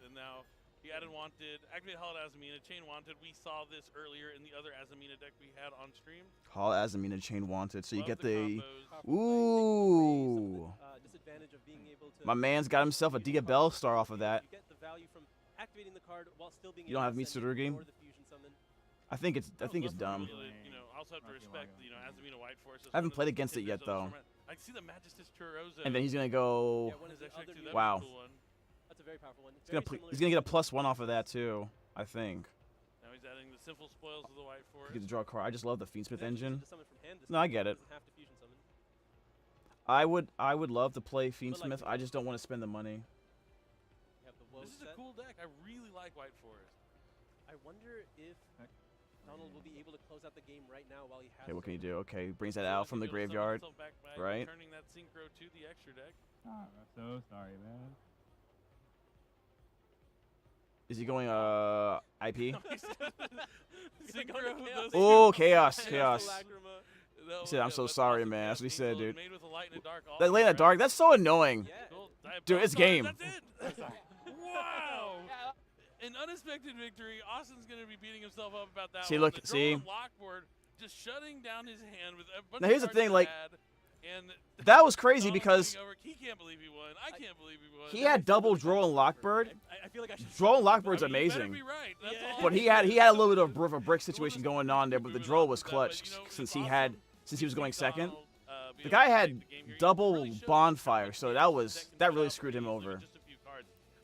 And now he added Wanted, activated Hollowed Azamina, Chain Wanted. We saw this earlier in the other Azamina deck we had on stream. Hall Azamina, Chain Wanted. So you get the. combos. Ooh. Disadvantage of being able to. My man's got himself a Dia Bell star off of that. You get the value from activating the card while still being. You don't have Mitsurugi? I think it's dumb. You know, also have to respect, you know, Azamina White Force. I haven't played against it yet though. I see the Magistus Churroso. And then he's gonna go. Wow. That's a very powerful one. He's gonna get a +1 off of that too. I think. Now he's adding the Sinful Spoils of the White Forest. You get to draw a card. I just love the Fiendsmith engine. Summon from hand this No, I get it. doesn't have to fusion summon. I would love to play Fiendsmith. I just don't want to spend the money. This is a cool deck. I really like White Forest. I wonder if Donald will be able to close out the game right now while he has. Okay, what can you do? Okay, he brings that out from the graveyard, right? Turning that Synchro to the extra deck. Oh, so sorry, man. Is he going IP? Synchro. Oh, chaos. He said, "I'm so sorry, man." That's what he said, dude. That late in the dark. That's so annoying. Dude, it's game. That's it. Wow. An unexpected victory. Austin's going to be beating himself up about that. See, one. look, The see. Lockboard just shutting down his hand with a bunch Now of here's the cards thing, he like, had, and that was crazy because he can't believe he won. I can't believe he won. he had double Droll and Lockbird. I feel like I should. Droll and Lockbird's You better amazing. be right. That's all. But he had a little bit of a brick situation going on there, but the Droll was clutch since he was going second. The guy had double bonfire, so that really screwed him over.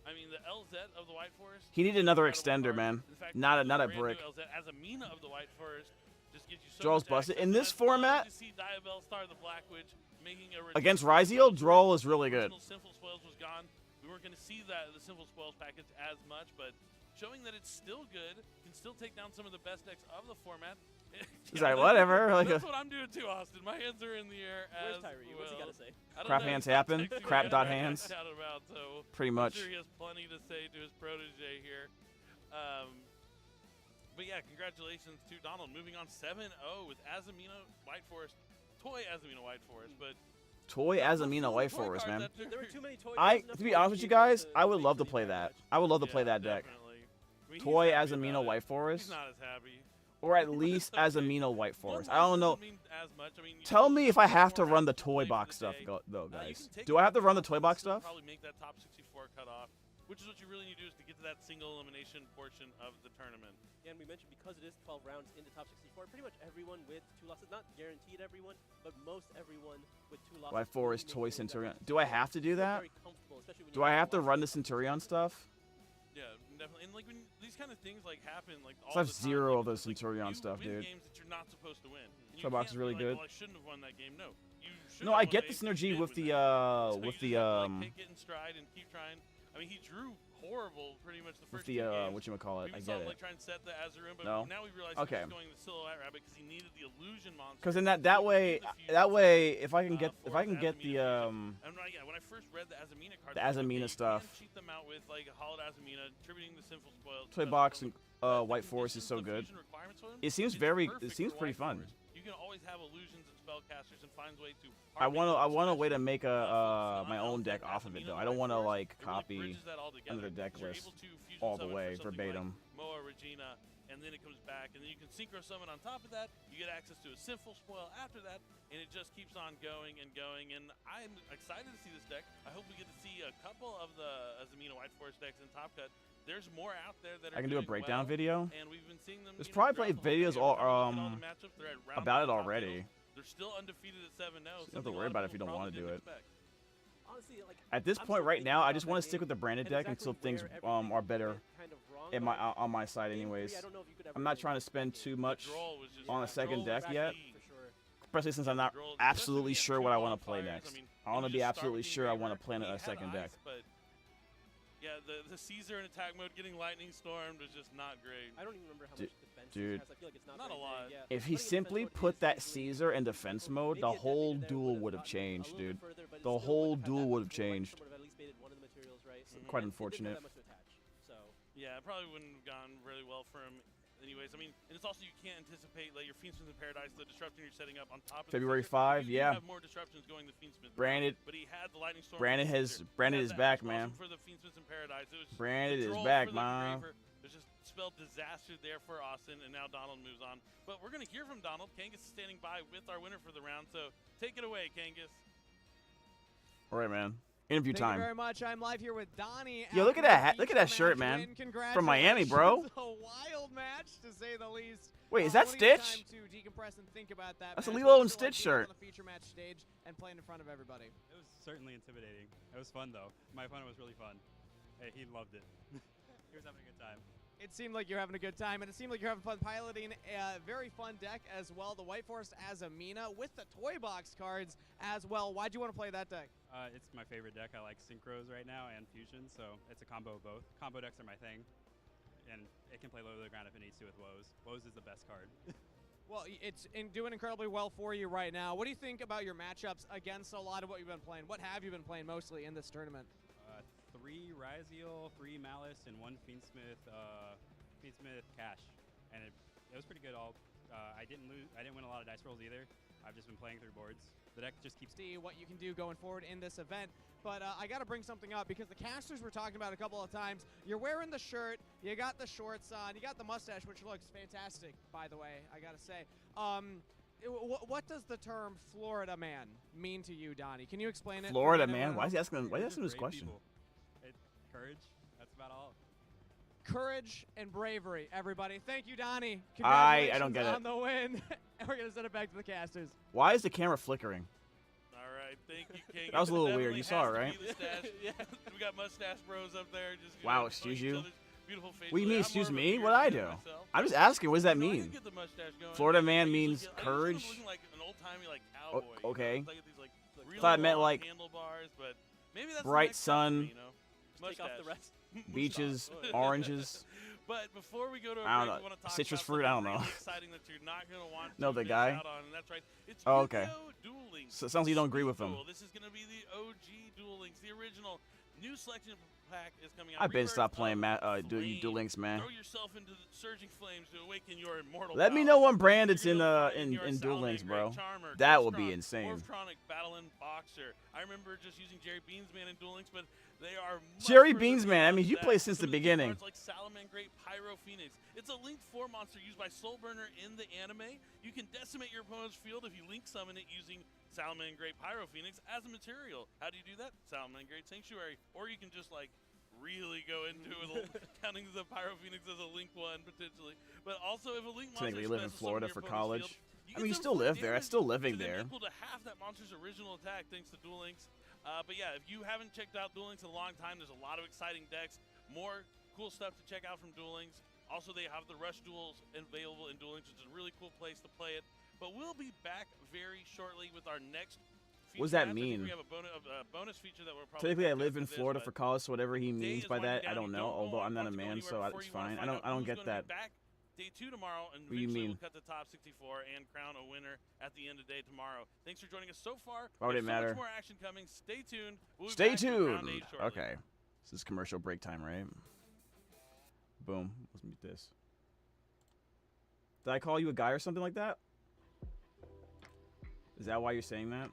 I mean, the LZ of the White Forest. He needed another extender, man. Not a brick. Azamina of the White Forest just gives you so Droll's much busted. access. In this I'd love format, to see Diabell Star the Black Witch making a return. against Rhysial, Droll is really good. Sinful Spoils was gone. We weren't going to see the Sinful Spoils package as much, but showing that it's still good, can still take down some of the best decks of the format. He's like, whatever. Like That's what I'm doing too, Austin. My hands are in the air as Where's Tyree? well. What's he got to say? I don't Crap know. hands He's not happen. texting me Crap yet. dot I hands. found out about, so Pretty I'm much. sure he has plenty to say to his protege here. But yeah, congratulations to Donald. Moving on 7-0 with Azamina White Forest. Toy Azamina White Forest, but Toy Azamina White Forest, man. There were too many toys. To be honest with you guys, I would love to play that. I would love to play that deck. Toy Azamina White Forest. He's not as happy. Or at least Azamina White Forest. I don't know. Mean as much. I mean, Tell me if I have to run the toy box stuff, though, guys. Do I have to run the toy box stuff? Probably make that top 64 cutoff, which is what you really need to do is to get to that single elimination portion of the tournament. Yeah, and we mentioned because it is 12 rounds into top 64, pretty much everyone with 2 losses, not guaranteed everyone, but most everyone with 2 losses. White Forest, Toy Centurion. Do I have to do that? Very comfortable, especially when Do I have to run the Centurion stuff? Yeah, definitely. And like when these kind of things like happen, like all I have the time, zero like, of the Centurion stuff, win dude. games that you're not supposed to win. And Toy box is really good. Well, I shouldn't have won that game. No, you should. No, I get the synergy with the take it in stride and keep trying. I mean, he drew horrible pretty much the first with the two games. whatchamacallit. I get it. Like try and set the Azurine, but No? now we realize Okay. he was going the Silhouette Rabbit because he needed the illusion monster. Because then that way if I can get the And yeah, when I first read the Azamina cards, the Azamina stuff. you can cheat them out with like a Hollowed Azamina, attributing the Sinful Spoil. Toy box and White Forest is so good. It seems pretty fun. You can always have illusions and spellcasters and finds way to. I want a way to make my own deck off of it though. I don't want to like copy another deck list all the way verbatim. Moa Regina, and then it comes back, and then you can synchro summon on top of that. You get access to a Sinful Spoil after that, and it just keeps on going and going. And I'm excited to see this deck. I hope we get to see a couple of the Azamina White Forest decks in Top Cut. There's more out there that are I can do a doing breakdown well, video. and we've been seeing them. There's you know, probably throughout the whole videos year. all All the matchups, they're at round about it one top already. finals. They're still undefeated at 7-0. You don't have to worry about it if you don't want to do it. Honestly, like, At this point right now, I just want to stick with the branded deck until things are better in my on my side anyways. I'm not trying to spend too much on a second deck yet, especially since I'm not absolutely sure what I want to play next. I want to be absolutely sure I want to play a second deck. Yeah, the Caesar in attack mode getting lightning stormed was just not great. I don't even remember how much defense Dude, has. I feel like it's not a lot. Yeah. if he simply put that Caesar in defense mode, the whole duel would have changed, dude. The whole duel would have changed. Quite unfortunate. Yeah, it probably wouldn't have gone really well for him. Anyways, I mean, and it's also you can't anticipate like your Fiendsmith in Paradise, the disruption you're setting up on top of February the 5, you yeah. have more disruptions going to Fiendsmith. Branded. But he had the lightning storm. Branded is back, man. For the Fiendsmith in Paradise, it was Branded is control back, for the man. Engraver. There's just spelled disaster there for Austin, and now Donald moves on. But we're gonna hear from Donald. Kangas is standing by with our winner for the round, so take it away, Kangas. All right, man. Interview Thank time. you very much. I'm live here with Donnie. Yo, look at that hat. Look at that shirt, man. From Miami, bro. A wild match, to say the least. Wait, is that We'll need Stitch? time to decompress and think about that That's a match. Lilo What's and it like Stitch being shirt. On the feature match stage and playing in front of everybody. It was certainly intimidating. It was fun though. My opponent was really fun. Hey, he loved it. He was having a good time. It seemed like you're having a good time, and it seemed like you're having fun piloting a very fun deck as well. The White Forest Azamina with the toy box cards as well. Why'd you want to play that deck? It's my favorite deck. I like synchros right now and fusion, so it's a combo of both. Combo decks are my thing, and it can play low to the ground if it needs to with Woes. Woes is the best card. Well, it's doing incredibly well for you right now. What do you think about your matchups against a lot of what you've been playing? What have you been playing mostly in this tournament? 3 Ryziel, 3 Malice, and 1 Fiendsmith Cash, and it was pretty good. I didn't win a lot of dice rolls either. I've just been playing through boards. The deck just keeps. See what you can do going forward in this event. But I got to bring something up because the casters we're talking about a couple of times. You're wearing the shirt, you got the shorts on, you got the mustache, which looks fantastic, by the way, I got to say. What does the term Florida man mean to you, Donnie? Can you explain it? Florida man? Why is he asking this question? Courage. That's about all. Courage and bravery, everybody. Thank you, Donnie. I don't get it. On the win. And we're going to send it back to the casters. Why is the camera flickering? All right, thank you, King. That was a little weird. You saw it, right? Yeah. We got mustache bros up there. Just, wow, excuse you? Beautiful faces. What do you mean, excuse me? What'd I do? I'm just asking, what does that mean? Florida man means courage? Like an old-timey, like, cowboy. Okay. Like these, like, really thought I meant like handlebars, but maybe that's bright sun, you know? Take off the rest. beaches, oranges. But before we go to I don't break, we know. want to talk Citrus about fruit, I don't know. really exciting that you're not going to want to No, the miss guy? out on, and that's right. It's okay. Duel Links. So it sounds like you don't agree with him. This is going to be the OG Duel Links, the original. New selection of pack is coming out. I've been Rebirth stopped playing of Duel Links, man. Throw yourself into the surging flames to awaken your immortal Let me power. know when brand it's in Your Duel Links, Salamangreat bro. Charmer, That would Ghostronic, be insane. Morphtronic, Battling Boxer. I remember just using Jerry Beansman in Duel Links, but they are much Jerry further Beansman. I mean, beyond you that. play since Some the of beginning. cards like Salamangreat Pyro Phoenix. It's a Link 4 monster used by Soulburner in the anime. You can decimate your opponent's field if you Link summon it using Salamangreat Pyro Phoenix as a material. How do you do that? Salamangreat Sanctuary. Or you can just like really go into counting the Pyro Phoenix as a Link 1 potentially. But also if a Link monster Technically, you live in special summon Florida your for opponent's college. field, I mean, you still live there. I'm still living there. Equal to half that monster's original attack thanks to Duel Links. But yeah, if you haven't checked out Duel Links in a long time, there's a lot of exciting decks, more cool stuff to check out from Duel Links. Also, they have the Rush Duels available in Duel Links, which is a really cool place to play it. But we'll be back very shortly with our next feature. What does that I think mean? we have a bonus feature that we're probably Technically, I gonna live do in for this, Florida but for college, so whatever he means is by winding that, I down. don't You know. don't Although I'm not a want to go man, anywhere so before it's you wanna fine. find I don't who's get gonna that. be back day 2 tomorrow, and What do you eventually mean? we'll cut the top 64 and crown a winner at the end of the day tomorrow. Thanks for joining us so far. Why would There's it so matter? much more action coming. Stay tuned. We'll be Stay back with round tuned. 8 shortly. Okay. This is commercial break time, right? Boom. Let's mute this. Did I call you a guy or something like that? Is that why you're saying that?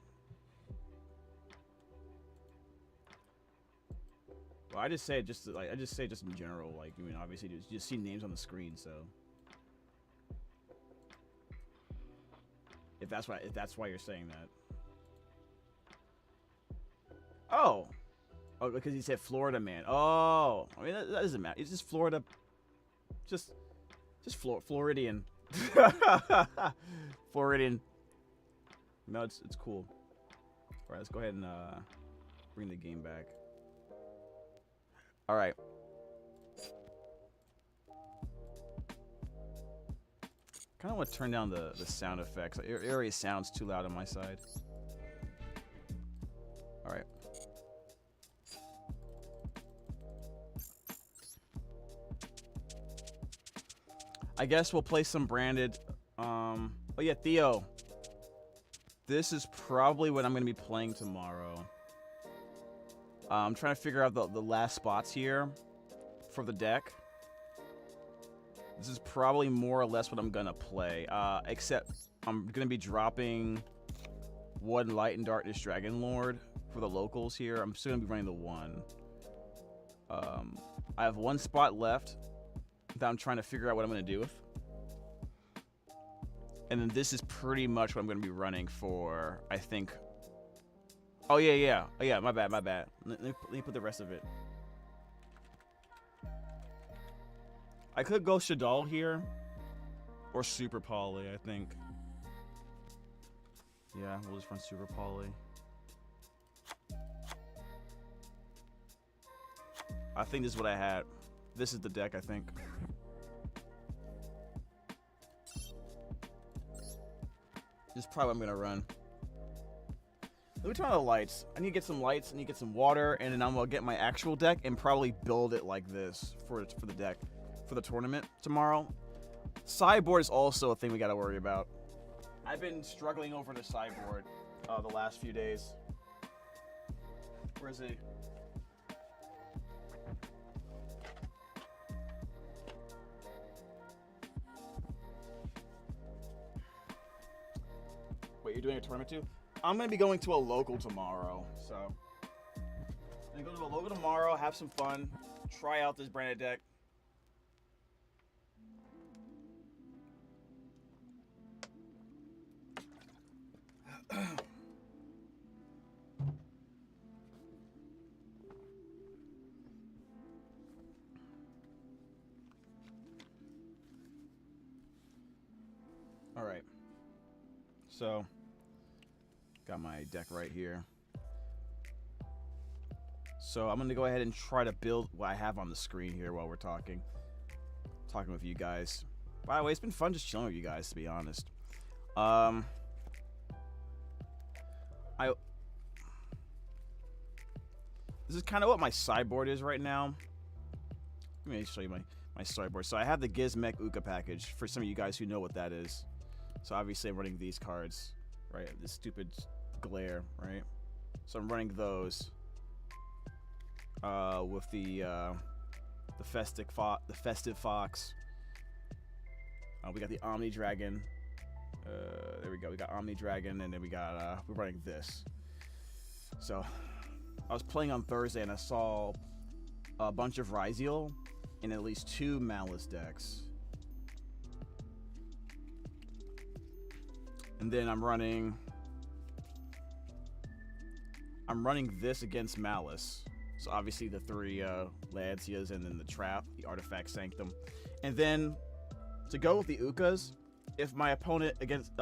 Well, I just say it just like I just say it just in general. Like, I mean, obviously, you just see names on the screen, so if that's why you're saying that. Oh, because he said Florida man. Oh, I mean that doesn't matter. It's just Florida, just Floridian, Floridian. No, it's cool. All right, let's go ahead and bring the game back. All right. Kind of want to turn down the sound effects. It already sounds too loud on my side. All right. I guess we'll play some branded. Oh yeah, Theo. This is probably what I'm going to be playing tomorrow. I'm trying to figure out the last spots here for the deck. This is probably more or less what I'm going to play. Except I'm going to be dropping one Light and Darkness Dragon Lord for the locals here. I'm still going to be running the one. I have one spot left that I'm trying to figure out what I'm going to do with. And then this is pretty much what I'm going to be running for, I think. Oh, yeah. Oh, yeah, my bad. Let me put the rest of it. I could go Shadal here. Or Super Poly, I think. Yeah, we'll just run Super Poly. I think this is what I had. This is the deck, I think. This is probably what I'm gonna run. Let me turn on the lights. I need to get some lights, I need to get some water, and then I'm gonna get my actual deck and probably build it like this for the deck for the tournament tomorrow. Sideboard is also a thing we gotta worry about. I've been struggling over the sideboard the last few days. Where is he? Wait, you're doing a tournament too? I'm gonna be going to a local tomorrow, so I'm gonna go to a local tomorrow, have some fun, try out this branded deck. All right. So, got my deck right here. So I'm gonna go ahead and try to build what I have on the screen here while we're talking with you guys. By the way, it's been fun just chilling with you guys, to be honest. This is kind of what my sideboard is right now. Let me show you my sideboard. So I have the Gizmek Uka package for some of you guys who know what that is. So obviously I'm running these cards, right? This stupid glare, right? So I'm running those. with the festive fox. We got the Omni Dragon. There we go. We got Omni Dragon, and then we got we're running this. So I was playing on Thursday, and I saw a bunch of Ryziel and at least 2 Malice decks. And then I'm running this against Malice. So obviously the 3 Lancias, and then the Trap, the Artifact Sanctum. And then to go with the Ukas, if my opponent against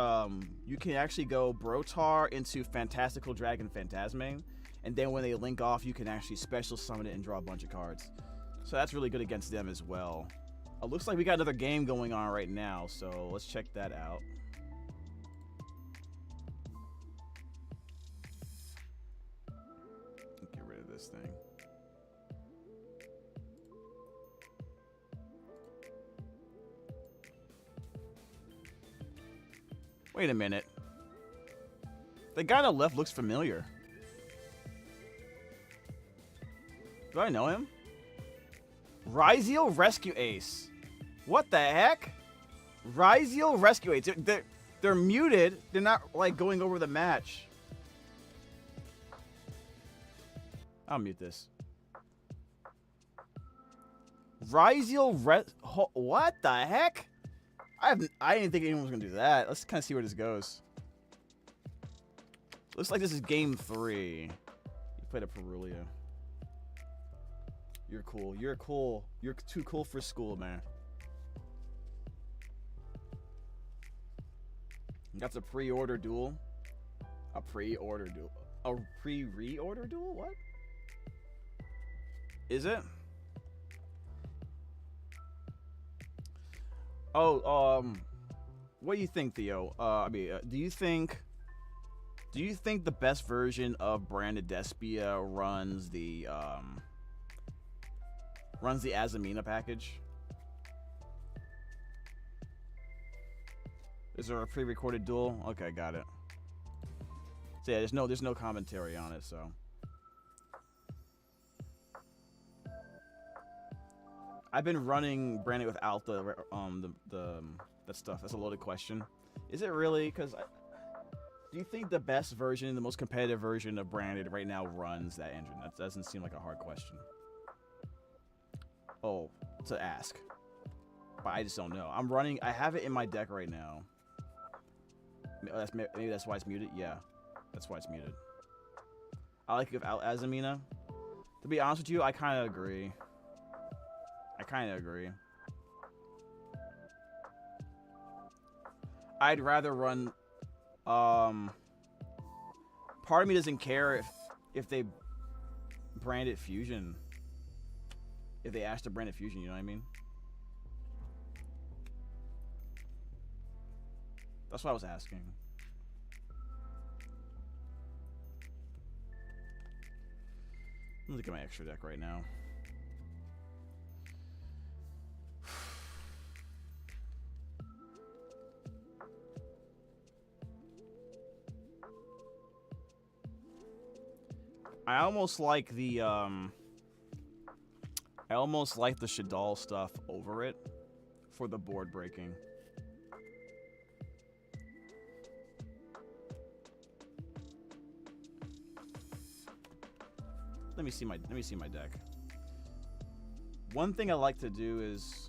you can actually go Brotar into Fantastical Dragon Phantasmane, and then when they link off, you can actually special summon it and draw a bunch of cards. So that's really good against them as well. Looks like we got another game going on right now, so let's check that out. Get rid of this thing. Wait a minute. The guy on the left looks familiar. Do I know him? Ryziel Rescue Ace. What the heck? Ryziel Rescue Ace. They're muted. They're not like going over the match. I'll mute this. Ryziel what the heck? I didn't think anyone was gonna do that. Let's kind of see where this goes. Looks like this is game 3. You played a Perulia. You're cool. You're cool. You're too cool for school, man. That's a pre-order duel. A pre-order duel. A pre-reorder duel? What? Is it? Oh, what do you think, Theo? Do you think the best version of Branded Despia runs the Azamina package? Is there a pre-recorded duel? Okay, got it. So yeah, there's no commentary on it, so. I've been running Branded without that stuff. That's a loaded question. Is it really? Because do you think the best version, the most competitive version of Branded right now runs that engine? That doesn't seem like a hard question. Oh, to ask. But I just don't know. I have it in my deck right now. Maybe that's why it's muted. Yeah, that's why it's muted. I like it without Azamina. To be honest with you, I kind of agree. I'd rather run. Part of me doesn't care if they brand it Fusion. If they ask to brand it Fusion, you know what I mean? That's what I was asking. Let me look at my extra deck right now. I almost like the Shadal stuff over it for the board breaking. Let me see my deck. One thing I like to do is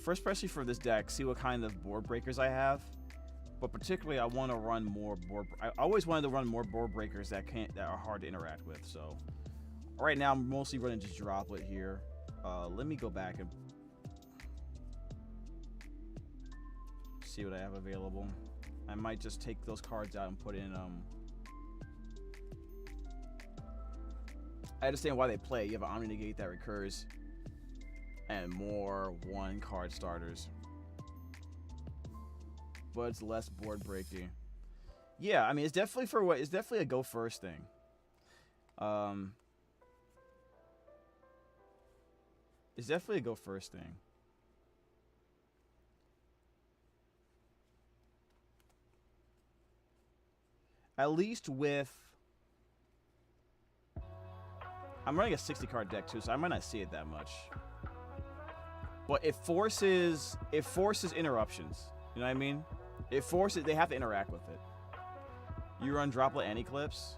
first, especially for this deck, see what kind of board breakers I have. But particularly, I want to run more board. I always wanted to run more board breakers that are hard to interact with. So right now, I'm mostly running just Droplet here. Let me go back and see what I have available. I might just take those cards out and put in. I understand why they play. You have an Omni Negate that recurs, and more 1-card starters. But it's less board breaking. Yeah, I mean it's definitely a go first thing. It's definitely a go first thing. At least with... I'm running a 60 card deck too, so I might not see it that much. But it forces interruptions. You know what I mean? It forces, they have to interact with it. You run Droplet and Eclipse?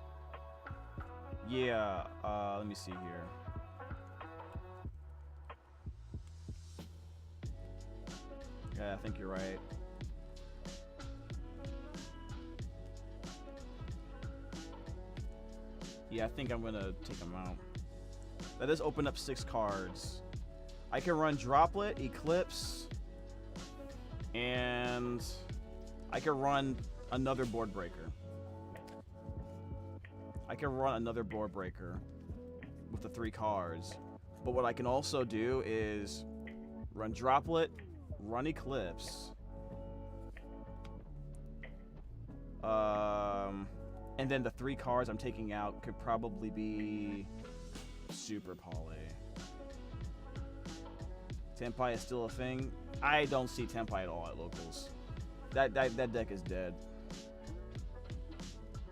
Yeah, let me see here. Yeah, I think you're right. Yeah, I think I'm gonna take them out. That does open up 6 cards. I can run Droplet, Eclipse, and I can run another Board Breaker. I can run another Board Breaker with the 3 cards. But what I can also do is run Droplet, run Eclipse, and then the 3 cards I'm taking out could probably be Super Poly. Tenpai is still a thing. I don't see Tenpai at all at locals. That deck is dead.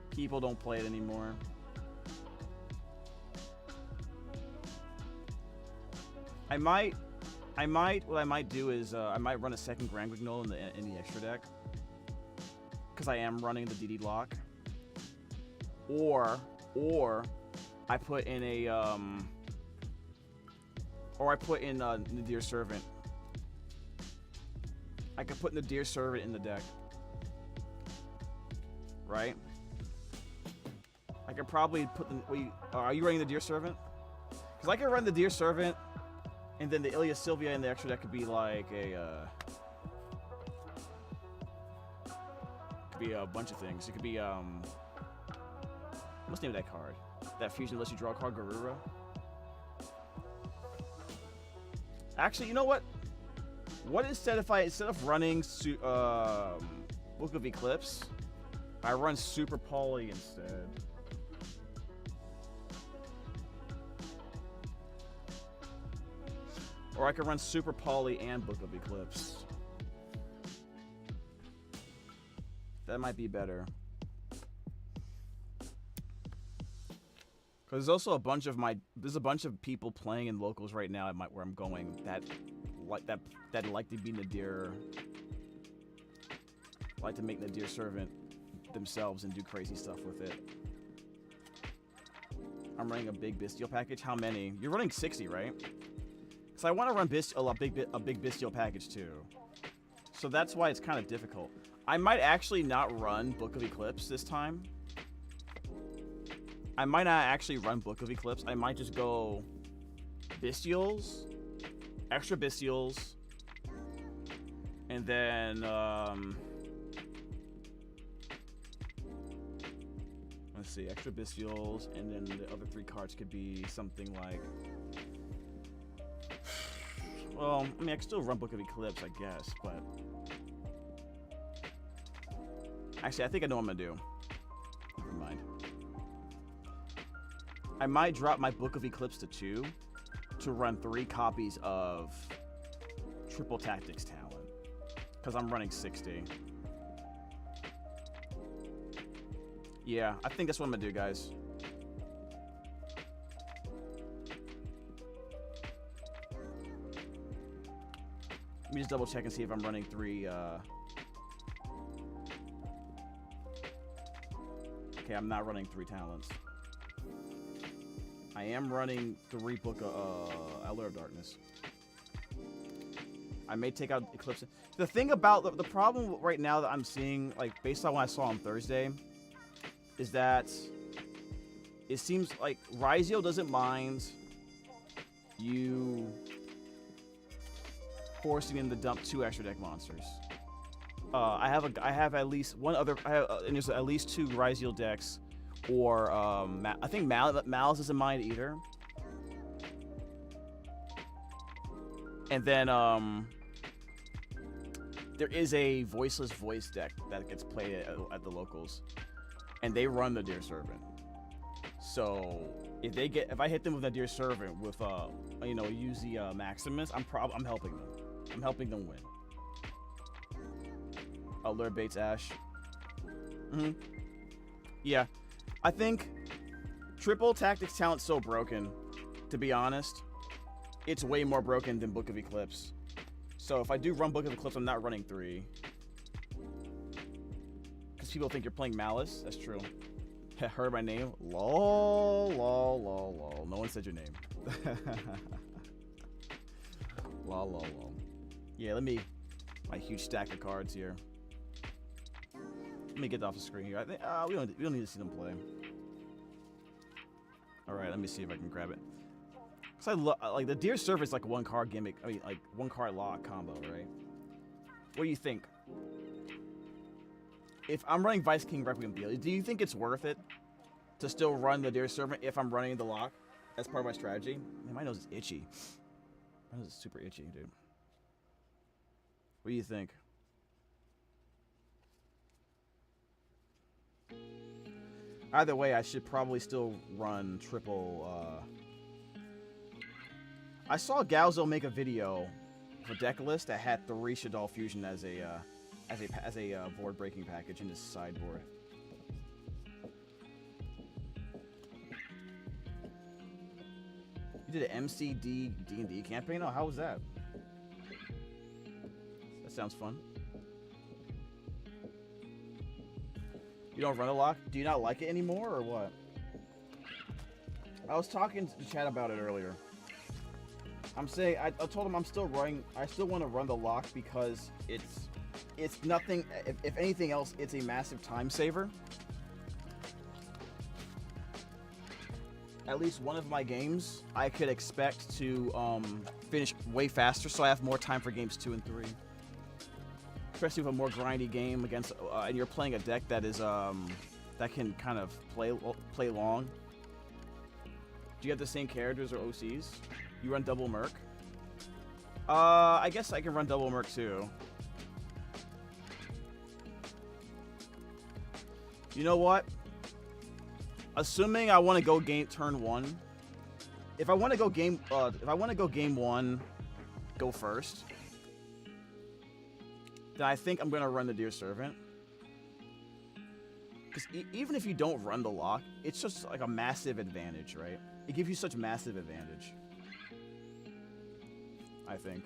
People don't play it anymore. What I might do is I might run a second Grand Guignol in the extra deck, because I am running the DD lock. Or I put in a Nadir Servant. I could put Nadir Servant in the deck, right? I could probably put the. Are you running the Deer Servant? Because I could run the Deer Servant, and then the Ilya Sylvia in the extra deck could be like a. Could be a bunch of things. It could be what's the name of that card? That fusion lets you draw a card, Garura. Actually, you know what? What instead if instead of running Book of Eclipse, I run Super Poly instead. Or I could run Super Poly and Book of Eclipse. That might be better. Because there's also a bunch of people playing in locals right now where I'm going that like to be Nadir, like to make Nadir Servant themselves and do crazy stuff with it. I'm running a big Bestial package. How many? You're running 60, right? Because I want to run a big Bestial package too. So that's why it's kind of difficult. I might actually not run Book of Eclipse this time. I might not actually run Book of Eclipse. I might just go Bestials, extra Bestials, and then let's see, extra Bestials, and then the other 3 cards could be something like, well, I mean, I can still run Book of Eclipse, I guess, but actually, I think I know what I'm gonna do. Never mind. I might drop my Book of Eclipse to 2 to run 3 copies of Triple Tactics Talent, because I'm running 60. Yeah, I think that's what I'm gonna do, guys. Let me just double check and see if I'm running 3 okay, I'm not running 3 talents. I am running 3 Book of Allure of Darkness. I may take out Eclipse. The thing about the problem right now that I'm seeing, like based on what I saw on Thursday, is that it seems like Rhysio doesn't mind you forcing in the dump 2 extra deck monsters. I have at least one other. And there's at least 2 Rhysio decks. Or I think Malice isn't mine either. And then there is a Voiceless Voice deck that gets played at the locals, and they run the Deer Servant. So if I hit them with a Deer Servant with use the Maximus, I'm helping them. I'm helping them win. Allure Bates Ash. Yeah, I think triple tactics talent's so broken. To be honest, it's way more broken than Book of Eclipse. So if I do run Book of Eclipse, I'm not running 3. Because people think you're playing Malice. That's true. Heard my name? Lol, lol, lol, lol. No one said your name. Lol, lol, lol. Yeah, let me... My huge stack of cards here. Let me get off the screen here. I think we don't need to see them play. All right, let me see if I can grab it. Cause like the Deer Server is like one card gimmick. I mean, like one card lock combo, right? What do you think? If I'm running Vice King Requiem Deal, do you think it's worth it to still run the Deer Servant if I'm running the lock as part of my strategy? Man, my nose is itchy. My nose is super itchy, dude. What do you think? Either way, I should probably still run triple. I saw Galzo make a video for deck list that had 3 Shaddoll Fusion as a board breaking package in his sideboard. You did an MCD D&D campaign? Oh, how was that? That sounds fun. You don't run a lock? Do you not like it anymore, or what? I was talking to chat about it earlier. I'm saying I told him I'm still running. I still want to run the lock because it's nothing. If anything else, it's a massive time saver. At least one of my games, I could expect to finish way faster, so I have more time for games 2 and 3. Especially with a more grindy game against, and you're playing a deck that is that can kind of play long. Do you have the same characters or OCs? You run double Merc? I guess I can run double Merc too. You know what? Assuming I want to go turn 1. If I want to go game 1, go first. Then I think I'm gonna run the Deer Servant. Because even if you don't run the lock, it's just like a massive advantage, right? It gives you such massive advantage. I think.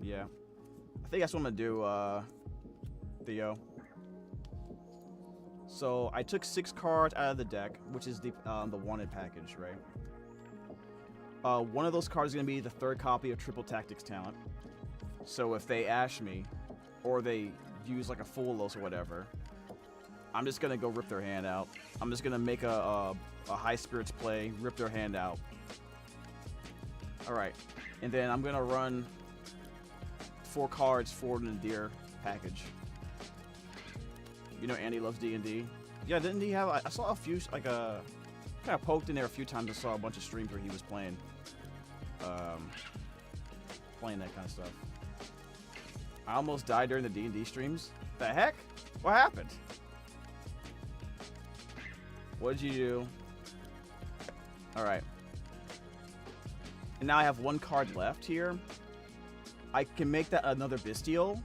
Yeah. I think that's what I'm gonna do, Theo. So I took 6 cards out of the deck, which is the wanted package, right? One of those cards is gonna be the 3rd copy of Triple Tactics Talent. So if they ash me, or they use like a full Los or whatever, I'm just gonna go rip their hand out. I'm just gonna make a high spirits play, rip their hand out. All right, and then I'm gonna run 4 cards forward in the Deer package. You know Andy loves D&D. Yeah, didn't he have? I saw a few, like kind of poked in there a few times. I saw a bunch of streams where he was playing that kind of stuff. I almost died during the D&D streams. The heck? What happened? What did you do? All right. And now I have 1 card left here. I can make that another Bestial,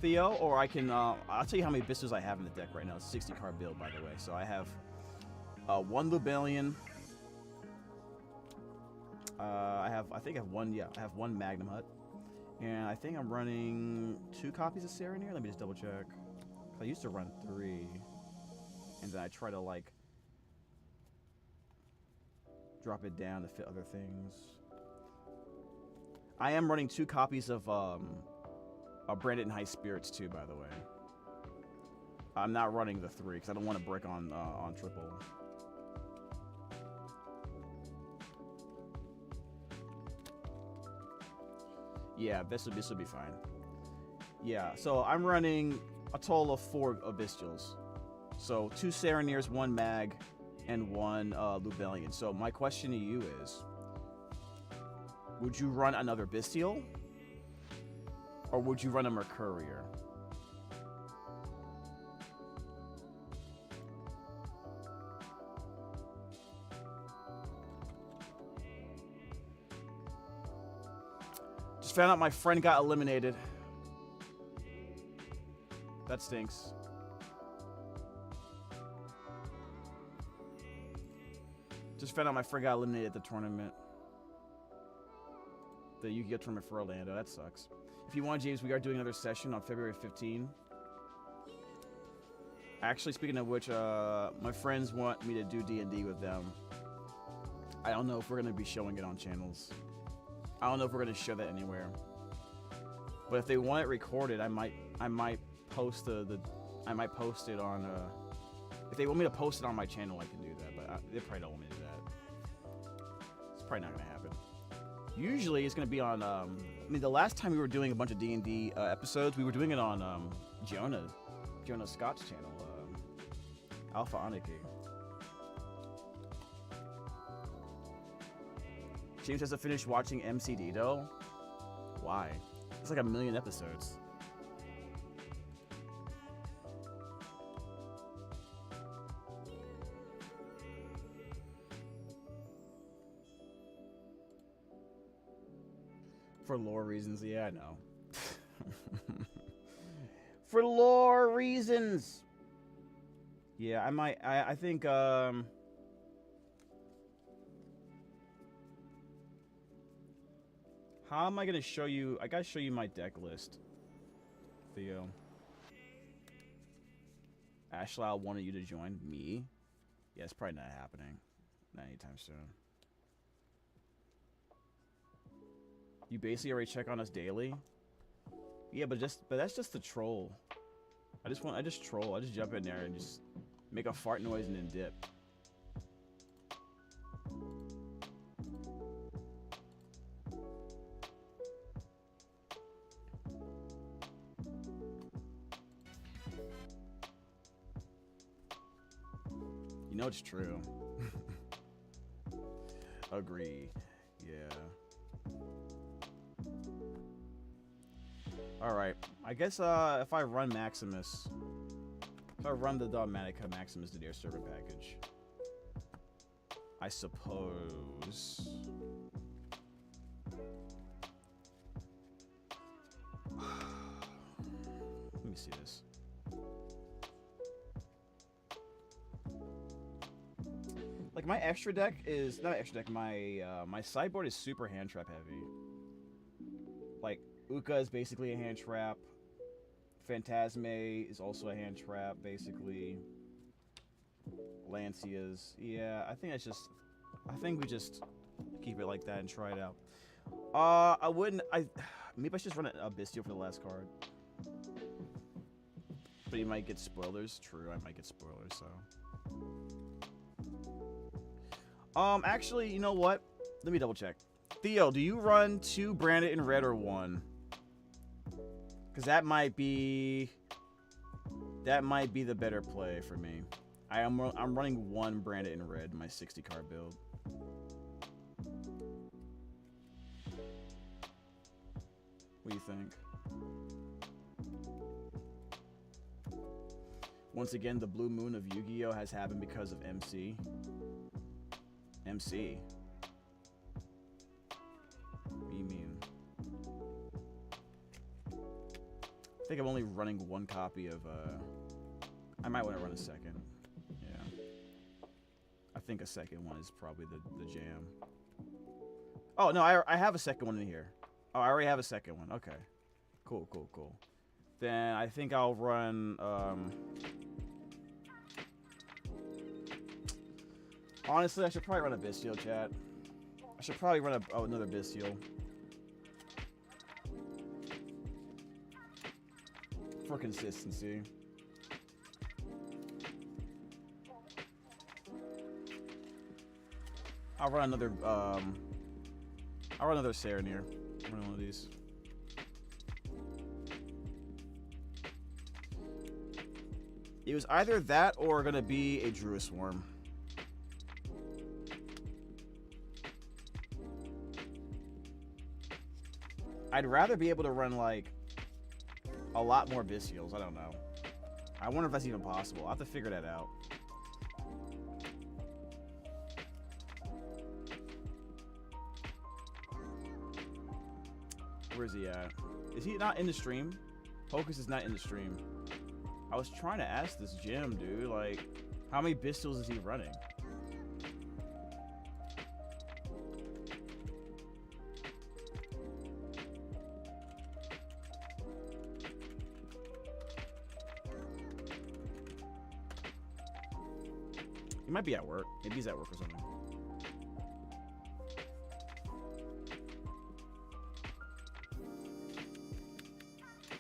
Theo, or I can, I'll tell you how many Bistials I have in the deck right now. It's a 60 card build, by the way. So I have 1 Lubellion. I have 1 Magnum Hut. And I think I'm running 2 copies of Serenir. Let me just double check. I used to run 3. And then I try to, like, drop it down to fit other things. I am running 2 copies of Branded in High Spirits too, by the way. I'm not running the 3 because I don't want to break on triple. Yeah, this will be fine. Yeah, so I'm running a total of 4 Bestials. So 2 Serenirs, 1 Mag, and 1 Lubellion. So my question to you is, would you run another Bestial? Or would you run a Mercurier? Just found out my friend got eliminated. That stinks. Just found out my friend got eliminated at the tournament. The Yu-Gi-Oh tournament for Orlando. That sucks. If you want, James, we are doing another session on February 15. Actually, speaking of which, my friends want me to do D&D with them. I don't know if we're going to be showing it on channels. I don't know if we're going to show that anywhere. But if they want it recorded, I might post I might post it on if they want me to post it on my channel, I can do that, but they probably don't want me to do that. It's probably not going to happen. Usually it's going to be on I mean, the last time we were doing a bunch of D&D episodes, we were doing it on Jonah Scott's channel, Alpha Aniki. James has to finish watching MCD though. Why? It's like 1 million episodes. For lore reasons, yeah, I know. For lore reasons. Yeah, I think how am I gonna show you? I gotta show you my deck list, Theo. Ashlau wanted you to join me. Yeah, it's probably not happening. Not anytime soon. You basically already check on us daily. Yeah, but that's just the troll. I just troll. I just jump in there and just make a fart noise and then dip. You know it's true. Agree. Yeah. Alright, I guess if I run Maximus, if I run the Dogmatica Maximus Nadir server package, I suppose. Let me see this. Like my extra deck is not extra deck. My sideboard is super hand trap heavy. Like Uka is basically a hand trap. Phantasme is also a hand trap, basically. Lancias, yeah. I think we just keep it like that and try it out. Maybe I should just run a Bestial for the last card. But you might get spoilers. True, I might get spoilers. So. Actually, you know what? Let me double check. Theo, do you run 2 branded in red or 1? Because that might be the better play for me. I'm running 1 branded in red, my 60 card build. What do you think? Once again, the blue moon of Yu-Gi-Oh has happened because of MC. MC. What do you mean? I think I'm only running 1 copy of, I might want to run a second. Yeah. I think a second one is probably the jam. Oh, no, I have a second one in here. Oh, I already have a second one. Okay. Cool, cool, cool. Then I think I'll run, honestly, I should probably run a Bestial, chat. I should probably run another Bestial. For consistency. I'll run another Serenir. I'll run one of these. It was either that or gonna be a Druid Swarm. I'd rather be able to run like a lot more Bestials. I don't know. I wonder if that's even possible. I'll have to figure that out. Where's he at? Is he not in the stream? Hocus is not in the stream. I was trying to ask this gym, dude, like, how many pistols is he running? He might be at work. Maybe he's at work or something.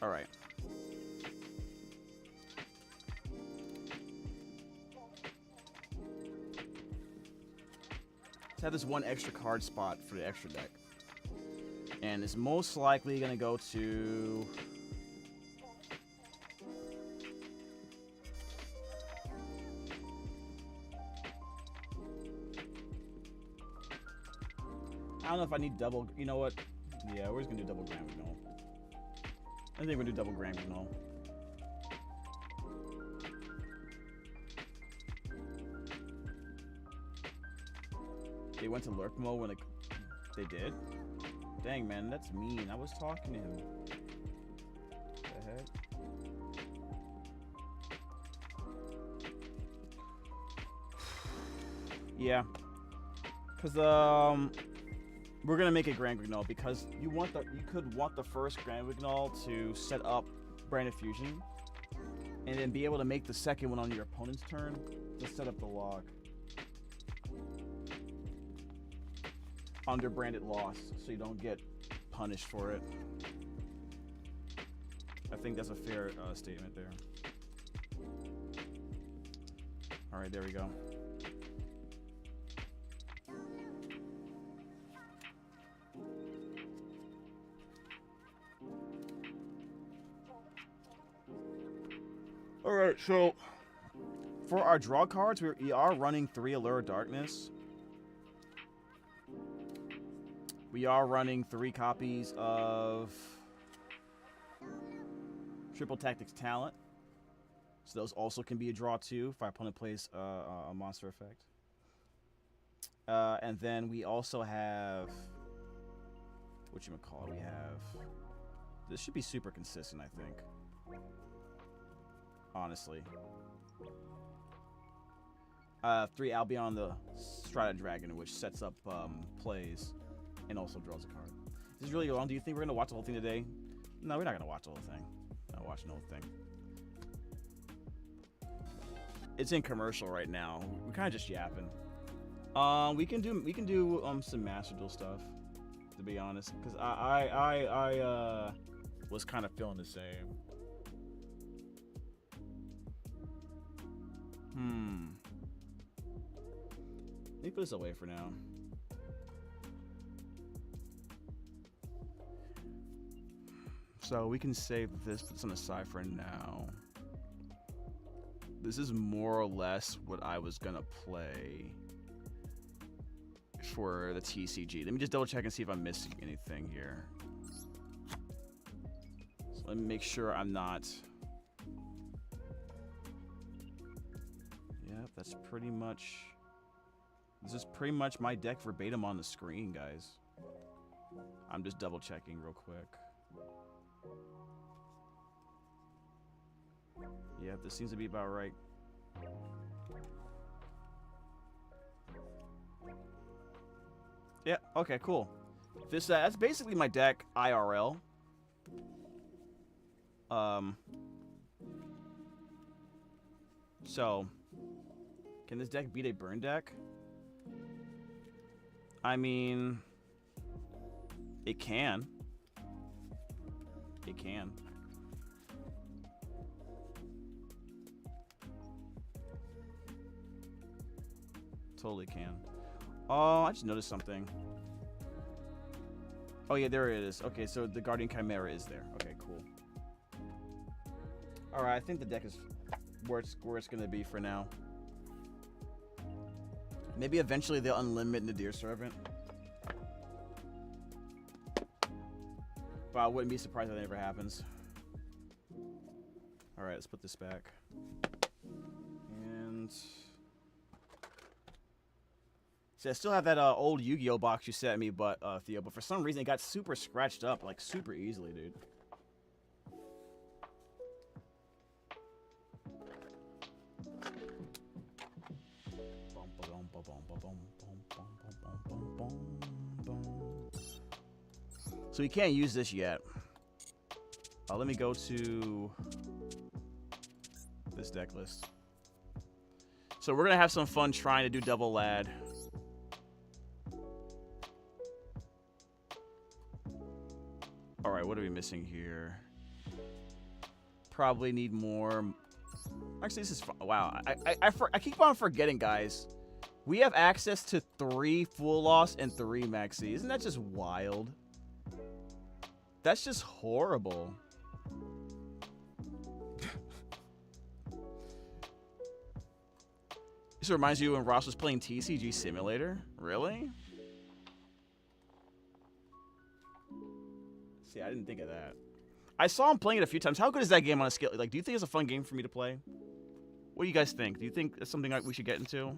All right. Let's have this one extra card spot for the extra deck. And it's most likely going to go to... I don't know if I need double... You know what? Yeah, we're just going to do double Grand Signal. I think we're going to do double Grand Signal. They went to lurk mode when they did? Dang, man, that's mean. I was talking to him. What the heck? Yeah. Because, we're gonna make it Grand Signal because you could want the first Grand Signal to set up Branded Fusion, and then be able to make the second one on your opponent's turn to set up the lock under branded loss, so you don't get punished for it. I think that's a fair statement there. All right, there we go. Alright, so for our draw cards, we are running 3 Allure of Darkness. We are running 3 copies of Triple Tactics Talent. So those also can be a draw too if our opponent plays a monster effect. And then we also have... whatchamacallit, we have... This should be super consistent, I think. Honestly. 3 Albion the Strata Dragon, which sets up plays and also draws a card. This is really long. Do you think we're going to watch the whole thing today? No, we're not going to watch the whole thing. Not watching the whole thing. It's in commercial right now. We're kind of just yapping. We can do some Master Duel stuff, to be honest, because I was kind of feeling the same. Let me put this away for now. So we can save this, put this on the side for now. This is more or less what I was gonna play for the TCG. Let me just double check and see if I'm missing anything here. So let me make sure I'm not. Yep, that's pretty much. This is pretty much my deck verbatim on the screen, guys. I'm just double checking real quick. Yeah, this seems to be about right. Yeah, okay, cool. This that's basically my deck IRL. So can this deck beat a burn deck? I mean, it can. It can. Totally can. Oh, I just noticed something. Oh yeah, there it is. Okay, so the Guardian Chimera is there. Okay, cool. All right, I think the deck is where it's gonna be for now. Maybe eventually they'll unlimit Nadir Servant. But I wouldn't be surprised if that ever happens. All right, let's put this back. And See, I still have that old Yu-Gi-Oh box you sent me, but Theo. But for some reason, it got super scratched up, like super easily, dude. So we can't use this yet. Let me go to this deck list. So we're gonna have some fun trying to do double lad. All right, what are we missing here? Probably need more. Actually, this is fun. Wow. I keep on forgetting, guys. We have access to 3 full loss and 3 maxi. Isn't that just wild? That's just horrible. This reminds you when Ross was playing TCG Simulator? Really? See, I didn't think of that. I saw him playing it a few times. How good is that game on a scale? Like, do you think it's a fun game for me to play? What do you guys think? Do you think it's something we should get into?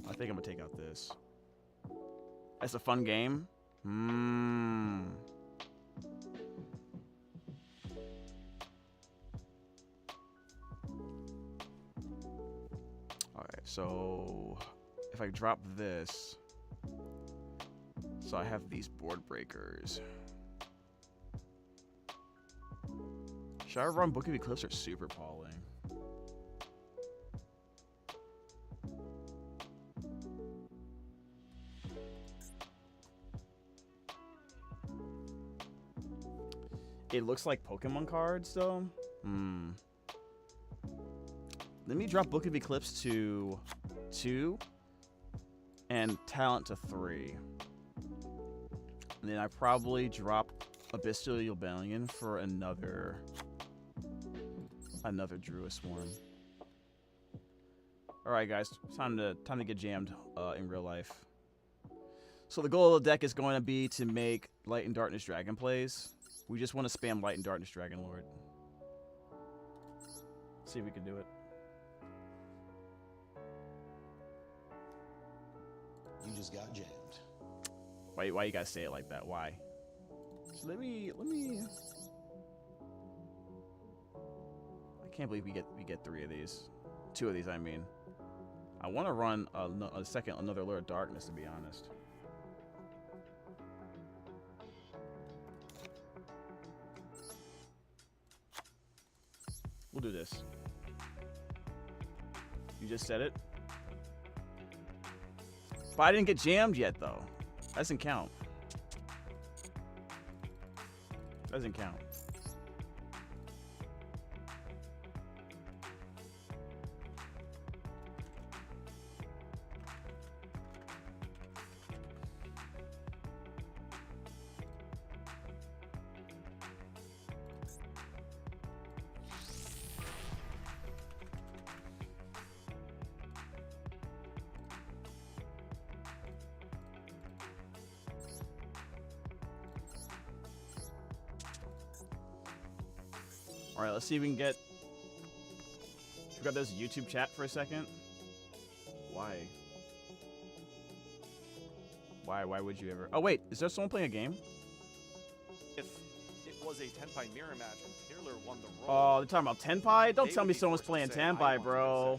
I think I'm gonna take out this. That's a fun game. Alright, so if I drop this, so I have these board breakers. Should I run Book of Eclipse or Super Pauling? It looks like Pokemon cards, though. Let me drop Book of Eclipse to 2 and Talent to 3. And then I probably drop Abyssal Rebellion for another Druid Swarm. All right, guys, time to get jammed in real life. So the goal of the deck is going to be to make Light and Darkness Dragon plays. We just want to spam Light and Darkness Dragon Lord. See if we can do it. You just got jammed. Why you guys say it like that? Why? So let me. I can't believe we get 3 of these. 2 of these, I mean. I want to run another Lure of Darkness, to be honest. We'll do this. You just said it? But I didn't get jammed yet, though. Doesn't count. Doesn't count. All right, let's see if we can get. Forgot this YouTube chat for a second. Why? Why would you ever? Oh wait, is there someone playing a game? If it was a Tenpai mirror match and Taylor won the role. Oh, they're talking about Tenpai? Don't tell me someone's playing Tenpai, bro.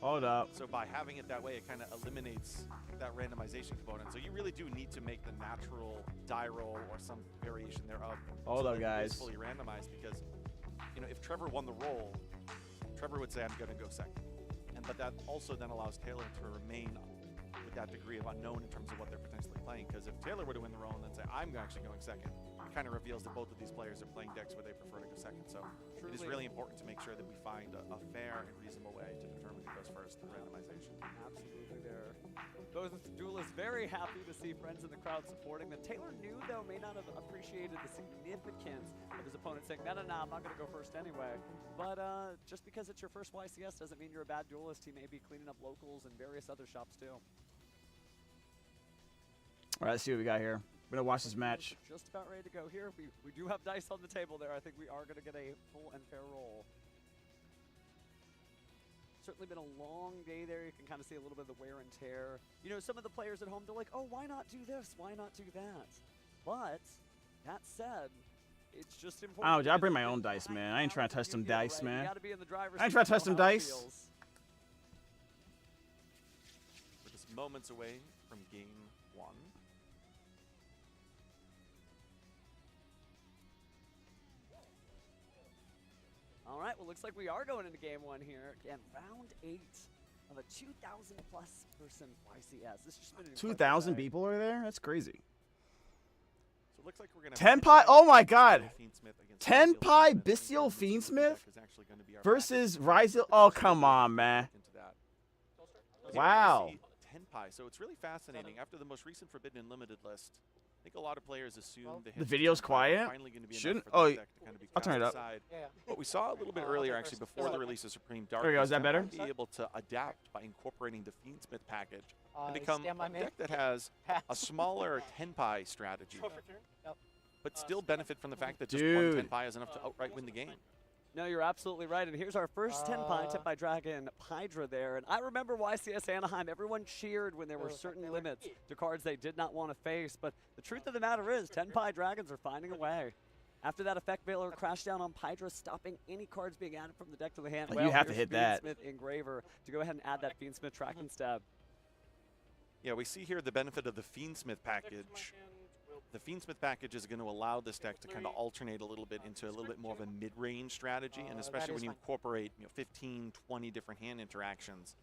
Hold up. So by having it that way, it kind of eliminates that randomization component. So you really do need to make the natural die roll or some variation thereof. Hold up, It guys. is fully randomized because, you know, if Trevor won the roll, Trevor would say, I'm going to go second. But that also then allows Taylor to remain with that degree of unknown in terms of what they're potentially playing. Because if Taylor were to win the roll and then say, I'm actually going second, it kind of reveals that both of these players are playing decks where they prefer to go second. So it is really important to make sure that we find a fair and reasonable way to determine who goes first in randomization. Absolutely there. Those duelists very happy to see friends in the crowd supporting them. Taylor knew, though, may not have appreciated the significance of his opponent saying, no, I'm not going to go first anyway. But just because it's your first YCS doesn't mean you're a bad duelist. He may be cleaning up locals and various other shops, too. All right, let's see what we got here. We're going to watch this match. Just about ready to go here. We do have dice on the table there. I think we are going to get a full and fair roll. certainly been a long day there. You can kind of see a little bit of the wear and tear. You know, some of the players at home, they're like, oh, why not do this? Why not do that? But that said, it's just important. Oh, I bring my own dice, man. I ain't trying to touch some dice, man. You gotta be in the driver's I ain't trying to seat touch to know some how it dice. feels. We're just moments away from game 1. All right, well, looks like we are going into game 1 here. Again, round 8 of a 2,000 plus person YCS. This has just been an incredible 2,000 day. people are there? That's crazy. So it looks like we're gonna 10 pie? Oh my god. 10 pie Bestial Fiendsmith versus Rhys. Oh, come on, man. Wow. 10 pie. So it's really fascinating. After the most recent Forbidden and Limited list, I think a lot of players assume The video's quiet? Shouldn't. Oh, I'll turn it up. What we saw a little bit earlier, actually, before the release of Supreme Dark, There we go. Is that better? be able to adapt by incorporating the Fiendsmith package and I become stand by a me. deck that has a smaller 10 pie strategy, but still benefit from the fact that just one 10 Dude. pie is enough to outright win the game. No, you're absolutely right. And here's our first 10 pie tip by Dragon Hydra there. And I remember YCS Anaheim, everyone cheered when there were certain limits to cards they did not want to face. But the truth of the matter is, 10 pie Dragons are finding a way. After that Effect Veiler crashed down on Hydra, stopping any cards being added from the deck to the hand. You have to here's hit that. Fiendsmith Engraver to go ahead and add that Fiendsmith Track and Stab. Yeah, we see here the benefit of the Fiendsmith package. The Fiendsmith package is going to allow this deck to kind of alternate a little bit into a little bit more of a mid-range strategy, and especially when you incorporate 15, 20 different hand interactions.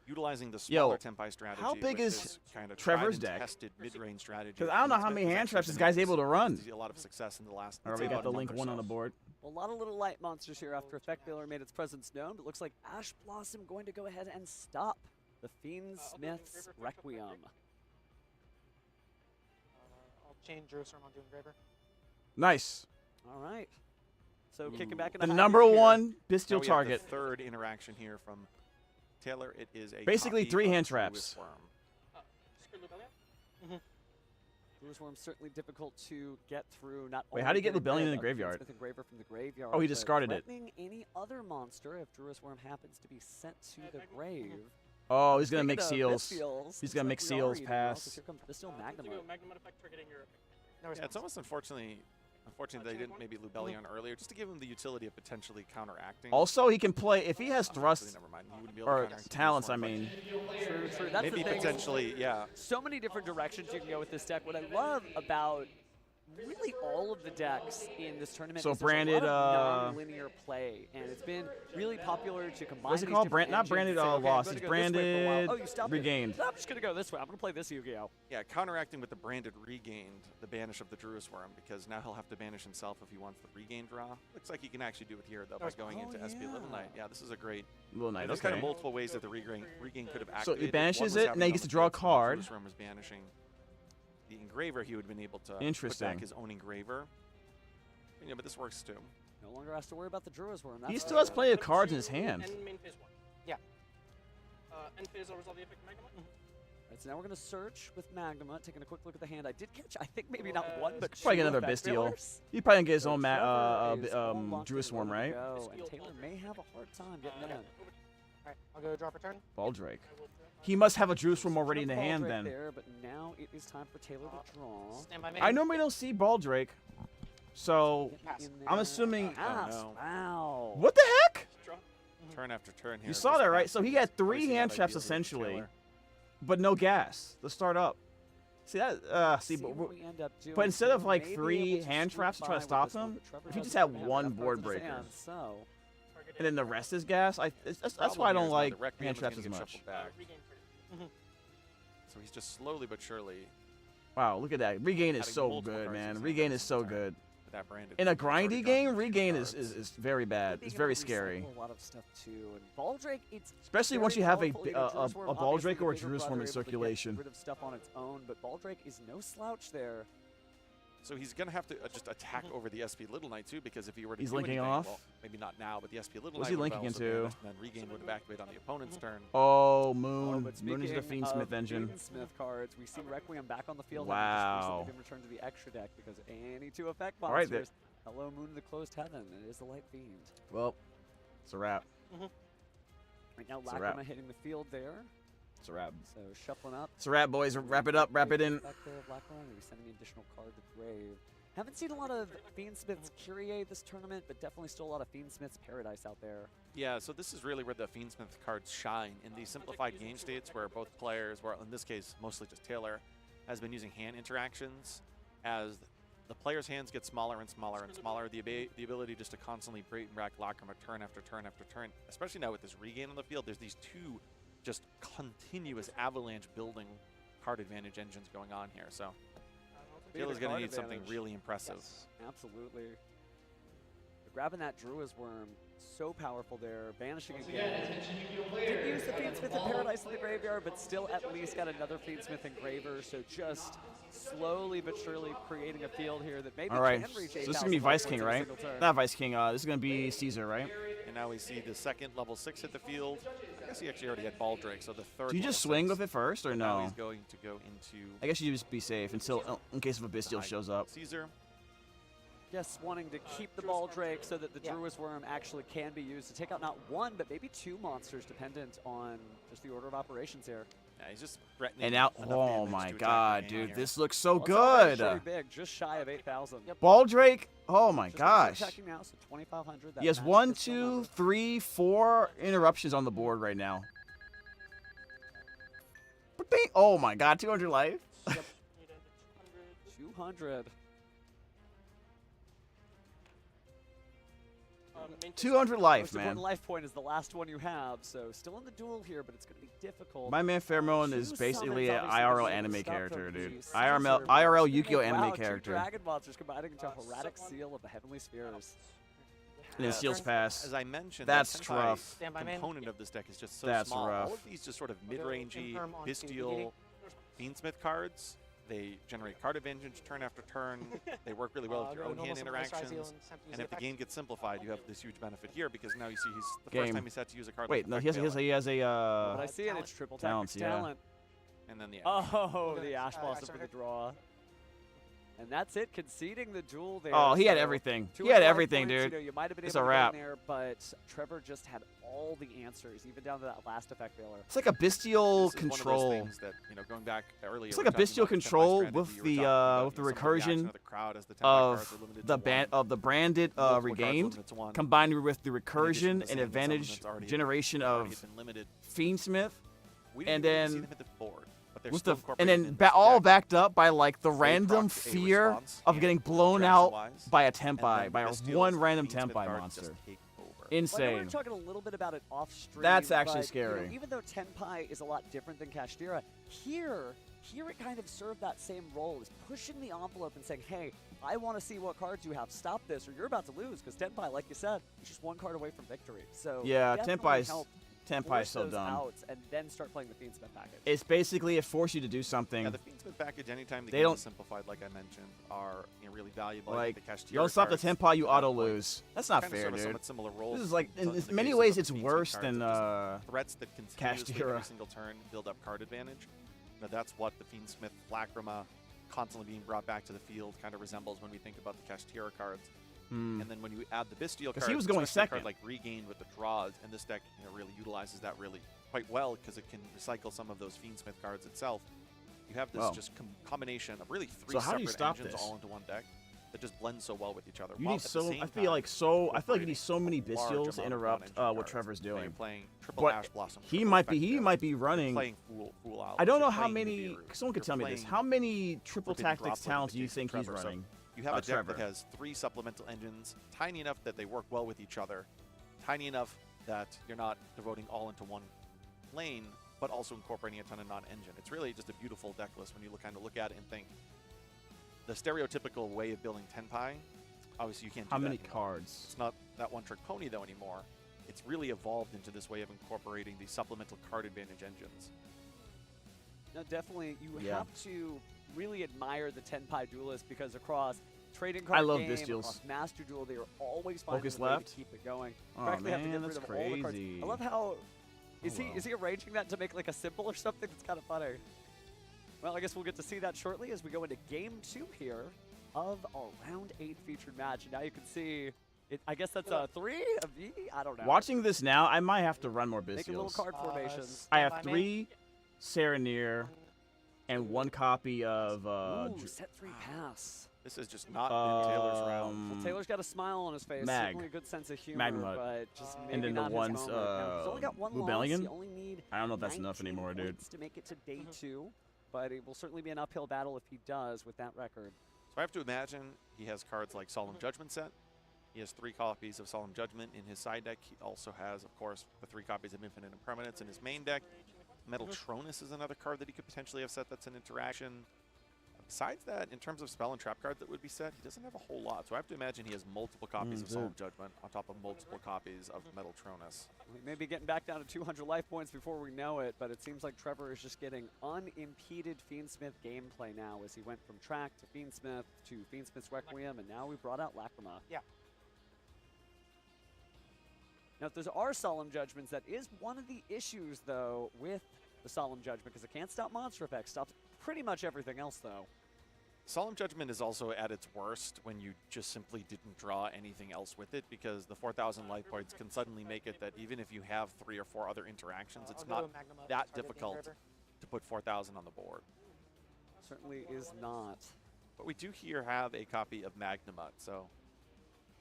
Utilizing the smaller 10 pie strategy. how big with is this kind of Trevor's tried and deck? tested mid-range strategy. Because I don't know how Fiendsmith many has hand actually traps this been guy's able able to run. see a lot of success in the last. All let's right, we say got the about a link month or 1 on so. the board. A lot of little light monsters here after Effect Veiler made its presence known, but looks like Ash Blossom going to go ahead and stop the Fiendsmith's Requiem. I'll chain Jerusalem onto Engraver. Nice. All right. So kicking back in The high number gear here. 1 Now Bestial we have target. the third interaction here from Taylor. It is a Basically copy 3 of hand Druid traps. Worm. Druid Worm certainly difficult to get through. Not Wait, only how do you get getting Lubellion in rid the of graveyard? Fiendsmith Engraver from the graveyard, Oh, he but discarded it. threatening any other monster if Druid Worm happens to be sent to the grave. Oh, he's going to Speaking make of seals. Bestials, He's going to make looks like we are seals eating well, 'cause pass. Here comes Bestial Magnum. Magnum effect targeting your Yeah, it's almost unfortunate they didn't maybe Lubellion earlier, just to give him the utility of potentially counteracting. Also, he can play, if he has thrust, never mind. He wouldn't be able to or counteract talents, this I one, but- mean. True. That's Maybe the thing. potentially, yeah. So many different directions you can go with this deck. What I love about really all of the decks in this tournament So is branded, there's a lot of non-linear play, and it's been really popular to combine What's it these called? different Not engines branded, and say, okay, I'm lost. gonna It's go this way for a while. branded Oh, you stopped regained. It. No, I'm just going to go this way. I'm going to play this Yu-Gi-Oh! Yeah, counteracting with the branded regained, the banish of the Druid Worm, because now he'll have to banish himself if he wants the regain draw. Looks like he can actually do it here, though, by going into SP Little Knight. Yeah, this is a great... Little Knight, There's okay. kind of multiple ways that the regain could have So activated. he banishes One was it, and having then he on gets the to draw a field, so card. The Druid Worm was banishing the Engraver. He would have been able to put Interesting. back his own Engraver. Yeah, but this works too. No longer has to worry about the Druid Worm. He That's still has plenty of cards in his hand. And main phase 1. Yeah. End phase will resolve the effect Magnum. Right, so now we're going to search with Magnuma, taking a quick look at the hand. I did catch, I think maybe not one, but Probably two get another Effect Bestial. Veilers. He probably can get his So own Trevor is all locked Druid in, Swarm, ready right? to go, and Taylor may have a hard time getting in. Alright, I'll go draw for turn. Baldrake. He must have a Druid Swarm already in the hand Baldrake then. There, but now it is time for Taylor to draw. Stand by me. I normally don't see Baldrake. So, I'm assuming... Pass. no. Wow. What the heck? Turn after turn here. You saw just that, right? passing So he this had 3 pricing hand out traps ideally for essentially, Taylor. but no gas to start up. See that? See, what we end up doing. but instead of Taylor like may be 3 able to hand squeak traps to try by to stop with this one, him, but Trevor if he just doesn't had have one enough cards board in his breaker, hand, so and then the rest is gas, that's why I Problem don't here is now like the Requiem hand is traps gonna as get much. shuffled back. So he's just slowly but surely Wow, look at that. Regain is Having so multiple good, cards man. is Regain not is so necessary. good. with that branded. In a He's already grindy got game, the Regain cards. is very bad. being It's able very to recycle scary. A lot of stuff too, and Baldrake, it's Especially very once you have a powerful. You know, Druid Swarm, obviously Baldrake the or a bigger Druid Swarm brother in able to get circulation. rid of stuff on its own, but Baldrake is no slouch there. So he's going to have to just attack over the SP Little Knight too, because if he were to He's do linking anything, off? well, maybe not now, but the SP Little What's Knight he would have linking also into? banished, and then Regain would have activated on the opponent's turn. Oh, Oh, Moon. but Moon is the speaking Fiendsmith of engine. Fiendsmith cards, we see Requiem back on the field. Wow. And just recently been returned to the extra deck because any 2 effect All right, monsters. Hello, Moon of the Closed Heaven. It is the Light Fiend. Well, it's a wrap. Right now, It's a wrap. Lacrima hitting the field there. It's a wrap. So shuffling up. It's a wrap, boys. Wrap it up. Wrap it in. Back there, Lacrima, maybe sending an additional card to Grave. Haven't seen a lot of Fiendsmith's Kyrie this tournament, but definitely still a lot of Fiendsmith's Paradise out there. Yeah, so this is really where the Fiendsmith cards shine in these simplified game states where both players, well, in this case, mostly just Taylor, has been using hand interactions. As the player's hands get smaller and smaller and smaller, the ability just to constantly bring back Lacrima turn after turn after turn, especially now with this regain on the field, there's these two just continuous avalanche building card advantage engines going on here. So Taylor's going to need something really impressive. Yes, absolutely. But grabbing that Druid's Worm, so powerful there, banishing again. Didn't use the Fiendsmith in Paradise in the graveyard, but still at least got another Fiendsmith Engraver, so just slowly but surely creating a field here that maybe All right. can reach So 8,000 this is going to be Vice points King, in a right? single turn. Not Vice King. This is going to be Caesar, right? And now we see the second level 6 hit the field. I guess he actually already had Baldrake, so the third. Do you just level swing 6. with it first, or Now no? he's going to go into. I guess you just be safe until, in case of a Bestial shows up. Caesar. Yes, wanting to keep the Baldrake so that the Druid's Worm actually can be used to take out not one, but maybe two monsters, dependent on just the order of operations here. Yeah, he's just threatening. And now, enough oh damage my to attack god, the game dude, here. this looks so Well, it's already good. really big, just shy of 8,000. Baldrake, oh my Just gosh. attacking now, so 2,500. That He has magic 1, is still 2, numbered. 3, 4 interruptions on the board right now. Oh my god, 200 life? 200. 200 life, Most man. important life point is the last one you have, so still in the duel here, but it's going to be difficult. My man Pheromone is Two basically summons, an obviously, IRL this is anime stuff character, from dude. the IRL Caesar Yu-Gi-Oh wow, anime two character. dragon monsters combining into a Heradic Seal of the Heavenly Spheres. And then Seal's Pass. As I mentioned, That's the Senpai rough. component of this deck is just so That's small. rough. All of these just sort of mid-rangey, bestial Fiendsmith cards. They generate card advantage turn after turn. They work really well with your own hand interactions. And if the game gets simplified, you have this huge benefit here because now you see he's the first time he's had to use a card. Wait, like no, Effect he has a But I see it, it's triple talents, tactics talent. And then the Oh, the Ash Blossom for the draw. And that's it, conceding the duel there. Oh, he had So, everything. two He had life everything, points, dude. You know, you might have been It's able a to get wrap. in there, but Trevor just had all the answers, even down to that last effect failure. It's like a bestial This is one of those control. things that, you know, going back earlier, It's we like a were talking bestial about the Senpai control strategy, with you were the talking about, with the you know, some of reaction recursion of the crowd as the Senpai cards of are limited the to one. of the branded Multiple cards regained, limited to one. combined with the In addition to recursion seeing and that some of advantage them's already- generation already of been limited. Fiendsmith, We and didn't even see then them hit the board, but they're with still the and incorporated then in this all deck. backed up by like the They random proc a fear response of and getting blown out interaction-wise, by a and Tempai, then by Bestial's one random Fiendsmith Tempai cards monster. just take over. Well, I know we Insane. were talking a little bit about it off stream. That's actually but, you know, scary. even though Tenpai is a lot different than Kashtira, here it kind of served that same role, is pushing the envelope and saying, hey, I want to see what cards you have. Stop this, or you're about to lose, because Tenpai, like you said, is just one card away from victory. So Yeah, definitely Tenpai's helped Tenpai's force so those dumb. outs and then start playing the Fiendsmith package. It's basically it forced you to do something. Yeah, the Fiendsmith package, anytime the They game don't- is simplified, like I mentioned, are really valuable. Like, the Kashtira you don't stop the cards, Tempai, you at that auto point, lose. That's not kind of fair, serve a dude. somewhat similar role. This is like, in in the many cases ways, of it's the Fiendsmith worse cards than of just threats that continuously Kashtira. every single turn build up card advantage. Now that's what the Fiendsmith Lacrima constantly being brought back to the field kind of resembles when we think about the Kashtira cards. Hmm. And then when you add the Bestial 'Cause cards, he was going especially a card second. like Regained with the draws, and this deck really utilizes that really quite well because it can recycle some of those Fiendsmith cards itself. You have this Wow. just combination of really three So how do separate you stop engines this? all into one deck that just blend so well with each other. You while need at the so. same I feel time like so. I feel like you incorporating need so many a large Bestials amount to of interrupt non-engine what cards. Trevor's So you're doing. playing triple But Ash Blossom, he triple might be. Effect He Failure. might be running. You're playing Fool Out. I don't know You're how playing many. Nibiru. Someone could You're tell me this. playing How many triple Forbidden tactics Droplet in talents the do you case of think he's Trevor. So running? you have a deck Trevor. that has 3 supplemental engines, tiny enough that they work well with each other, tiny enough that you're not devoting all into one lane, but also incorporating a ton of non-engine. It's really just a beautiful deck list when you kind of look at it and think the stereotypical way of building Tenpai. Obviously, you can't do How that many anymore. cards? It's not that one-trick pony though anymore. It's really evolved into this way of incorporating these supplemental card advantage engines. No, definitely, you Yeah. have to really admire the Tenpai duelist because across trading card I love game, Bestials. across Master Duel, they are always finding Focus a way left? to keep it going. Oh, Practically have to man, get rid that's of all the cards. crazy. I love how is Oh, he well. is he arranging that to make like a symbol or something? That's kind of funny. Well, I guess we'll get to see that shortly as we go into Game 2 here of our Round 8 featured match. And now you can see I guess that's 3 of E? I don't know. Watching this now, I might have to run more Making little Bestials. card formations. I have 3 Serenir and 1 copy of Ooh, set 3 pass. This is just not in Taylor's round. Well, Taylor's got a smile on his face. Certainly a good sense of humor, Magmut. but just maybe And then not the his ones, moment. Now, he's only got 1 loss. Lubellion? You only need I don't know if that's enough 19 anymore, dude. points to make it to day 2, but it will certainly be an uphill battle if he does with that record. So I have to imagine he has cards like Solemn Judgment set. He has 3 copies of Solemn Judgment in his side deck. He also has, of course, the 3 copies of Infinite Impermanence in his main deck. Metal Tronus is another card that he could potentially have set that's an interaction. Besides that, in terms of spell and trap cards that would be set, he doesn't have a whole lot. So I have to imagine he has multiple copies of Solemn Judgment on top of multiple copies of Metal Tronus. We may be getting back down to 200 life points before we know it, but it seems like Trevor is just getting unimpeded Fiendsmith gameplay now as he went from track to Fiendsmith to Fiendsmith's Requiem, and now we brought out Lacrima. Yeah. Now, if there's are Solemn Judgments, that is one of the issues, though, with the Solemn Judgment, because it can't stop monster effects. Stops pretty much everything else, though. Solemn Judgment is also at its worst when you just simply didn't draw anything else with it, because the 4,000 life points can suddenly make it that even if you have 3 or 4 other interactions, it's not that difficult to put 4,000 on the board. Certainly is not. But we do here have a copy of Magnamut, so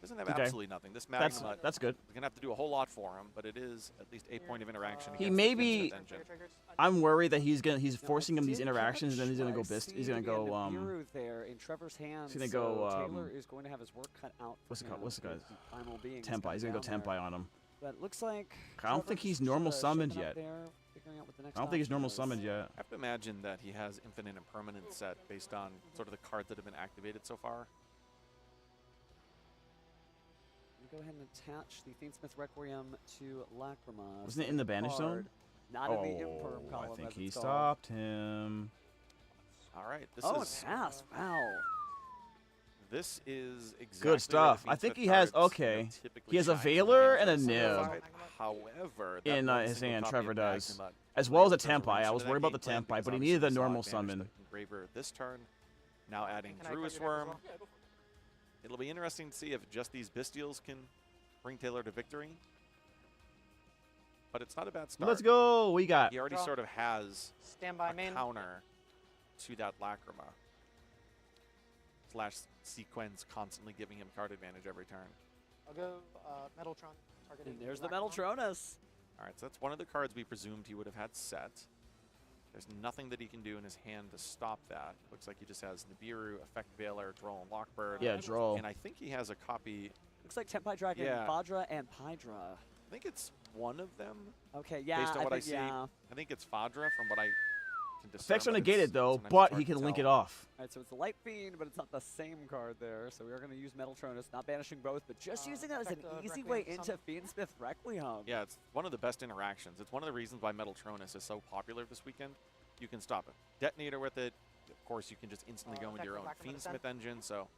doesn't have Okay. absolutely nothing. This Magnamut, That's good. we're going to have to do a whole lot for him, but it is at least a point of interaction He against may the be. Fiendsmith engine. I'm worried that he's forcing him these interactions, and then he's gonna go He's gonna go there in Trevor's hands. He's gonna go. Taylor is going to have his work cut out. What's it called? What's the guy's? Being Tempai. He's gonna go Tempai on him. But it looks like I don't think he's normal summoned yet. I don't think he's normal summoned yet. I have to imagine that he has Infinite Impermanence set based on sort of the cards that have been activated so far. Go ahead and attach the Fiendsmith Requiem to Lacrima. Wasn't it in the banish zone? Not in the Imperm column. I think as he it's called. stopped him. All right, this is pass. Wow. This is exactly Good stuff. I think he has He has a Veiler and a Nib. However, in his hand, Trevor does, as well as a Tempai. I was worried about the Tempai, but he needed a normal summon. Engraver this turn. Now adding Druid's Worm. It'll be interesting to see if just these Bestials can bring Taylor to victory. But it's not a bad start. Let's go. We got. He already sort of has Standby a main. counter to that Lacrima. Slash Sequence constantly giving him card advantage every turn. I'll go Metaltron. And there's the Metaltronus. All right, so that's one of the cards we presumed he would have had set. There's nothing that he can do in his hand to stop that. Looks like he just has Nibiru, Effect Veiler, Droll, and Lockbird. Yeah, Droll. And I think he has a copy. Looks like Tempai Dragon, Fadra, and Pydra. I think it's one of them. Okay, yeah. Based on what I see, yeah. I think it's Fadra from what I can discern. Effects are but negated though, sometimes but it's hard he can to link tell. it off. All right, so it's the Light Fiend, but it's not the same card there. So we are going to use Metaltronus, not banishing both, but just using it as an easy way into Fiendsmith Requiem. Yeah, it's one of the best interactions. It's one of the reasons why Metaltronus is so popular this weekend. You can stop a detonator with it. Of course, you can just instantly go into your own Fiendsmith engine. So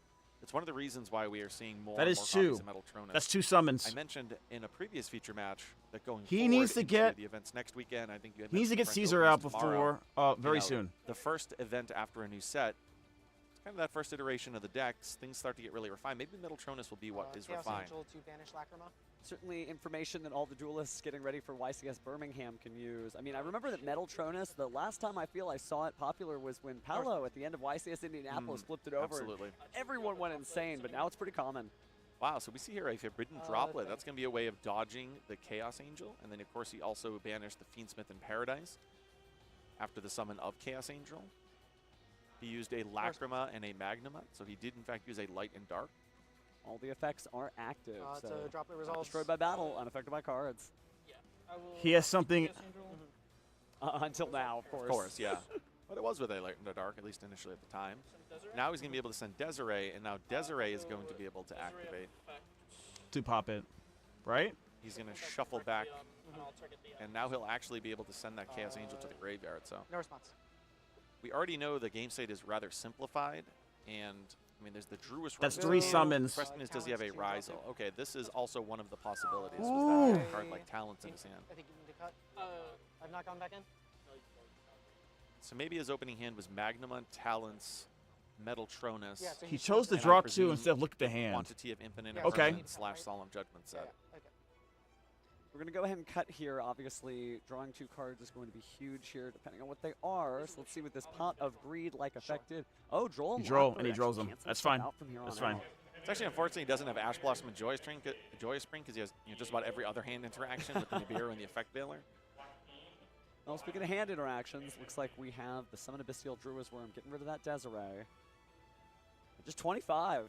it's one of the reasons why we are seeing more That and is more two. copies of Metaltronus. That's 2 summons. I mentioned in a previous feature match that going He forward needs to into get- the events next weekend. I think you had He needs to mentioned get French Caesar Opens out tomorrow. before very You know, soon. The first event after a new set. It's kind of that first iteration of the decks. Things start to get really refined. Maybe Metaltronus will be what is Chaos refined. Angel to banish Lacrima. Certainly information that all the duelists getting ready for YCS Birmingham can use. I mean, I remember that Metaltronus, the last time I feel I saw it popular was when Paolo at the end of YCS Indianapolis flipped it over. Absolutely. Everyone went insane, but now it's pretty common. Wow, so we see here a Forbidden Droplet. That's going to be a way of dodging the Chaos Angel. And then, of course, he also banished the Fiendsmith in Paradise after the summon of Chaos Angel. He used a Lacrima and a Magnamut, so he did, in fact, use a Light and Dark. All the effects are active. It's so a droplet not results. destroyed by battle, unaffected by cards. He has something. Until now, of course. Of course, yeah. But it was with a Light and a Dark, at least initially at the time. Now he's going to be able to send Desiree, and now Desiree is going to be able to activate. To pop it, right? He's going to shuffle back, and now he'll actually be able to send that Chaos Angel to the graveyard. So No response. we already know the game state is rather simplified, and I mean, there's the Druid's That's Worm. 3 summons. The question is, does he have a Rhysel? Okay, this is also one of the possibilities with Ooh. that card like Talents in his hand. I think you need to cut. I've not gone back in. So maybe his opening hand was Magnamut, Talents, Metal Tronus. Yeah, so He chose to draw 2 instead of look at the hand. Quantity of infinite Okay. / Solemn Judgment set. We're going to go ahead and cut here. Obviously, drawing 2 cards is going to be huge here, depending on what they are. So let's see what this Pot of Greed-like effect did. Oh, draw He draw, and he draws them. That's fine. That's fine. It's actually unfortunate he doesn't have Ash Blossom and Joyous Spring because he has just about every other hand interaction with the Nibiru and the Effect Veiler. Well, speaking of hand interactions, looks like we have the Summon Abyssal Druid's Worm getting rid of that Desiree. Just 25.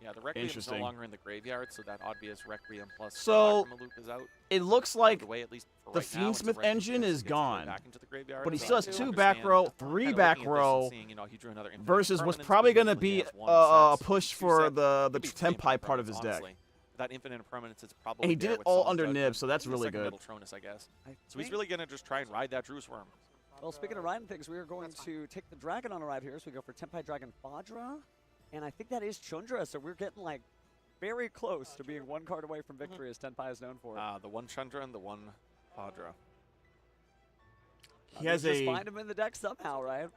Yeah, the Requiem is no longer in the graveyard, so that obvious Requiem plus So Lacrima loop is out. it looks like The way, at least for the right now, it's a Fiendsmith Requiem engine because is it gets gone, back into the graveyard, but he so still has I 2 do back understand row, 3 kinda back looking at this and row, seeing, he drew another infinite versus what's permanence, probably because going to usually he be has one a set, push two for set. the Could be Tempai part of his deck. honestly. That infinite permanence is probably And he there did it with all Solemn under Judgment Nib, so that's and the really second good. Metal Tronus, I guess. So he's think- really going to just try and ride that Druce Worm. Well, speaking of riding things, we are going to take the Dragon on a ride here. So we go for Tempai Dragon Fadra. And I think that is Chundra, so we're getting, like, very close to being 1 card away from victory, as Tenpai is known for. The 1 Chundra and the 1 Fadra. He has just a- find him in the deck somehow, right?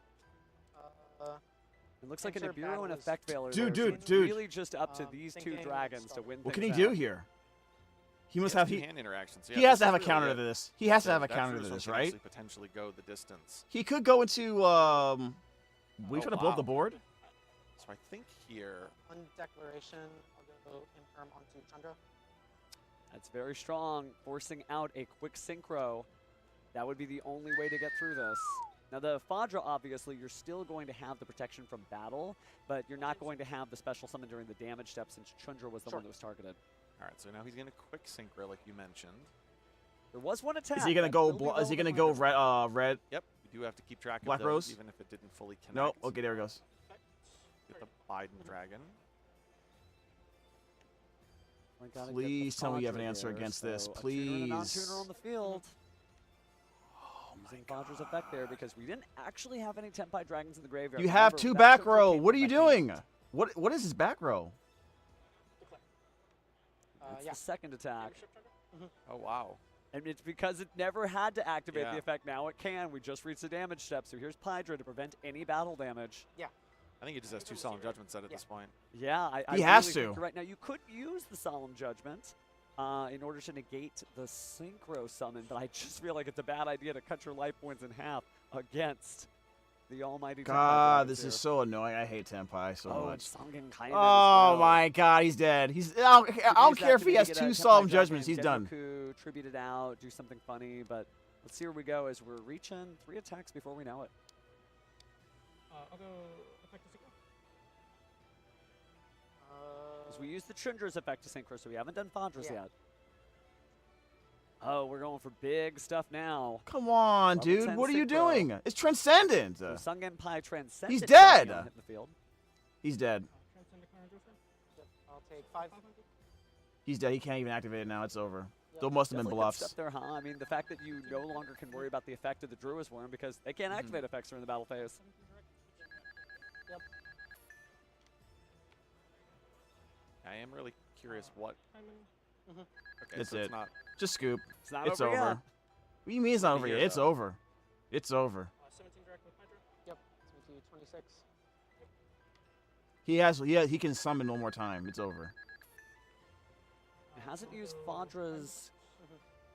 It looks like a Nibiru and Effect Veiler. Dude, there, so dude, it's dude. really just up to these 2 dragons to win What things can he do out. here? He must He has have 2 hand interactions. he Yeah, has this to have is a counter really to it. this. He has to So have a that counter to Druce Worm this, can right? actually potentially go the distance. He could go into we try to blow up the board. So I think here. On declaration, I'll go Infirm onto Chandra. That's very strong, forcing out a quick synchro. That would be the only way to get through this. Now the Fadra, obviously, you're still going to have the protection from battle, but you're not going to have the special summon during the damage step since Chundra was the one that was targeted. All right, so now he's going to quick synchro, like you mentioned. There was one attack. Is he gonna that go? will be Is he gonna relevant go later. red? Yep, we do have to keep track Black of those, Rose? even if it didn't fully connect. No. Okay, there it goes. Get the Biden Dragon. We gotta get the Please tell me you have an Fadra answer here, against so this, a tuner and a please. non-tuner on the field. Using Fadra's effect there because we didn't actually have any Tempai Dragons in the graveyard. You have Remember, 2 that back Chundra row. came What are from you that doing? What is his back row? It's the second attack. Oh, wow. And it's because it never had to activate Yeah. the effect. Now it can. We just reached the damage step. So here's Pydra to prevent any battle damage. Yeah. I think he just has 2 Solemn Judgments set at this point. Yeah, I He has really to. think you're right. Now you could use the Solemn Judgment in order to negate the Synchro Summon, but I just feel like it's a bad idea to cut your life points in half against the almighty Tempai God, Dragons this here. is so annoying. I hate Tempai so much. Sangen Kainen as Oh well. my God, he's dead. I don't care if he has 2 Solemn Judgments. He's done. Genroku, tribute it out, do something funny, but let's see where we go as we're reaching 3 attacks before we know it. I'll go Effect to Synchro. Because we used the Chundra's effect to synchro, so we haven't done Fadra's Yeah. yet. Oh, we're going for big stuff now. Come on, Level dude. 10 What are you synchro. doing? It's Transcendent. So Sangen Pai Transcendent. He's Dragon dead. hitting the field. He's dead. I'll take 5. He's dead. He can't even activate it now. It's over. Those must have been Definitely good bluffs. stuff there, huh? I mean, the fact that you no longer can worry about the effect of the Druid's Worm because they can't activate effects during the battle phase. Yep. I am really curious what. Okay, That's so it's it. not. Just scoop. It's not It's over yet. over. What do you mean it's not over Here, yet? It's though. over. It's over. 17 direct with Hydra. Yep. 26. He can summon one more time. It's over. It hasn't used Fadra's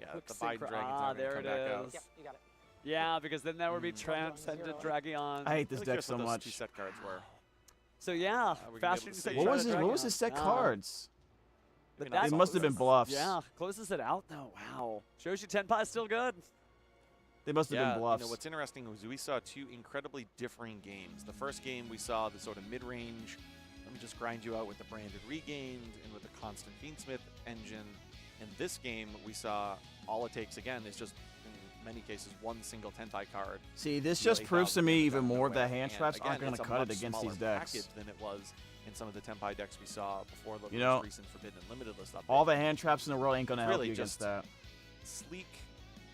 Yeah, quick the Biden synchro. Dragons Ah, are going to there come it back out. is. Yep, you got it. Yeah, because then that would be Transcendent Dragion. I hate this Really deck curious so what those much. 2 set cards were. So yeah, we can be faster able to to say see. What was Try his? to What was his set Dragion. cards? But Maybe not that It must have been closes- bluffs. Yeah, closes it out though. Wow. Shows you Tenpai is still good. They must have Yeah, been bluffs. you know, what's interesting was we saw 2 incredibly differing games. The first game we saw the sort of mid-range, let me just grind you out with the branded regained and with the constant Fiendsmith engine. In this game, we saw all it takes again is just in many cases 1 single Tentai card. See, this deal just proves to 8,000 me damage even out of more nowhere. that hand And traps aren't again, going it's to a cut it much against these smaller decks. package than it was in some of the Tenpai decks we saw before the You know, most recent Forbidden and Limited list update. All the hand traps in the world ain't going to It's help really you against just that. sleek,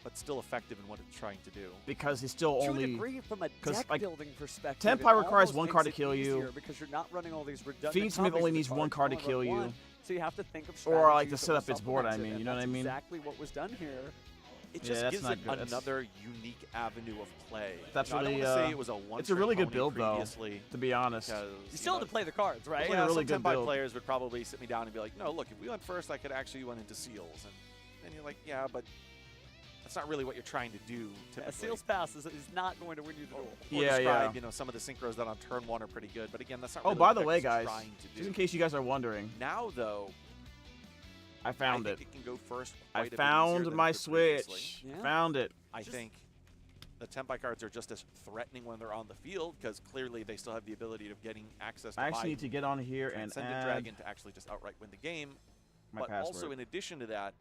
but still effective in what it's trying to do. Because he's still To a only... degree, from a 'cause, deck like, building perspective, Tenpai it requires almost 1 makes card to it kill you. easier because you're not running all these redundant. Fiendsmith copies only of needs the 1 card to you kill only run you. one. So you have to think of Or, like, strategies to that set will up its board, I supplement it, mean, and you know what that's I mean? Exactly what was done here. It just that's gives not it good. another unique avenue of play. That's You know, really. I don't want to say it was a one. It's a really good pony build, though. previously, To be honest. because, You still have to play the cards, right? It's Yeah, a really some good Tenpai build. players would probably sit me down and be like, no, look, if we went first, I could actually went into seals. And you're like, yeah, but that's not really what you're trying to do typically. Seals Pass is not going to win you the duel. Or Yeah, describe, yeah. you know, some of the synchros that on turn 1 are pretty good. But again, that's not Oh, really by what the deck way, is guys, trying to do. just in case you guys are wondering, Now, though, I found I it. think it can go first I quite a bit found easier than my it did previously. Switch. Found it. I think the Tenpai cards are just as threatening when they're on the field because clearly they still have the ability of getting access to I actually buy need to get on here and Transcendent add Dragon to actually just outright win the game. my But password. also, in addition to that,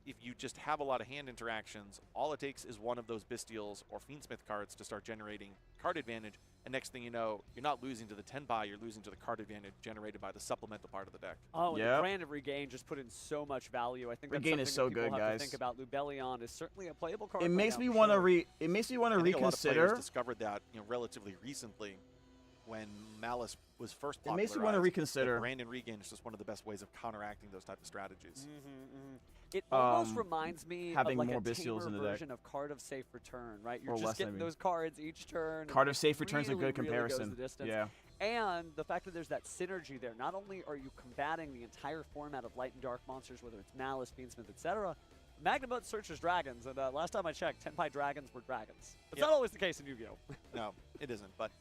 if you just have a lot of hand interactions, all it takes is one of those Bestials or Fiendsmith cards to start generating card advantage. And next thing you know, you're not losing to the Tenpai, you're losing to the card advantage generated by the supplemental part of the deck. Oh, and Yep. the Brand of Regain just put in so much value. I think that's Regain something is so that people good, have guys. to think about. Lubellion is certainly a playable card. It right makes now, me for want to sure. It makes me want to I think a lot of reconsider. players discovered that, you know, relatively recently when Malice was first It popularized. makes me want to that reconsider. Brand and Regain is just one of the best ways of counteracting those type of strategies. It almost Um, reminds me having of like more a Bestials tamer in the deck. version of Card of Safe Return, right? You're Or just less, getting maybe. those cards each turn. and Card of it Safe Return's a really, good really goes comparison. the distance. Yeah. And the fact that there's that synergy there. Not only are you combating the entire format of light and dark monsters, whether it's Malice, Fiendsmith, etc., Magnabot searches dragons, and last time I checked, Tenpai dragons were dragons. It's not always the case in Yu-Gi-Oh! No, it isn't, but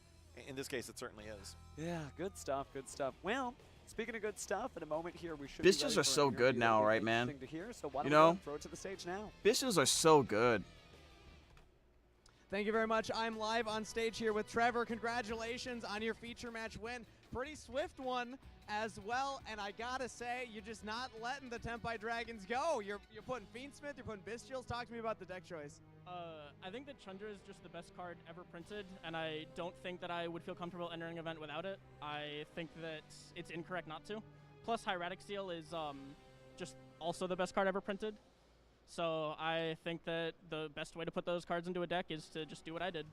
in this case, it certainly is. Yeah, good stuff, good stuff. Well, speaking of good stuff, in a moment here, we should Bestials are so good now, right, man? To hear, so why don't You we go know? and throw it to the stage now? Bestials are so good. Thank you very much. I'm live on stage here with Trevor. Congratulations on your feature match win. Pretty swift one as well, and I gotta say, you're just not letting the Tenpai Dragons go. You're putting Fiendsmith, you're putting Bestials. Talk to me about the deck choice. I think that Chandra is just the best card ever printed, and I don't think that I would feel comfortable entering an event without it. I think that it's incorrect not to. Plus, Hieratic Seal is just also the best card ever printed. So I think that the best way to put those cards into a deck is to just do what I did.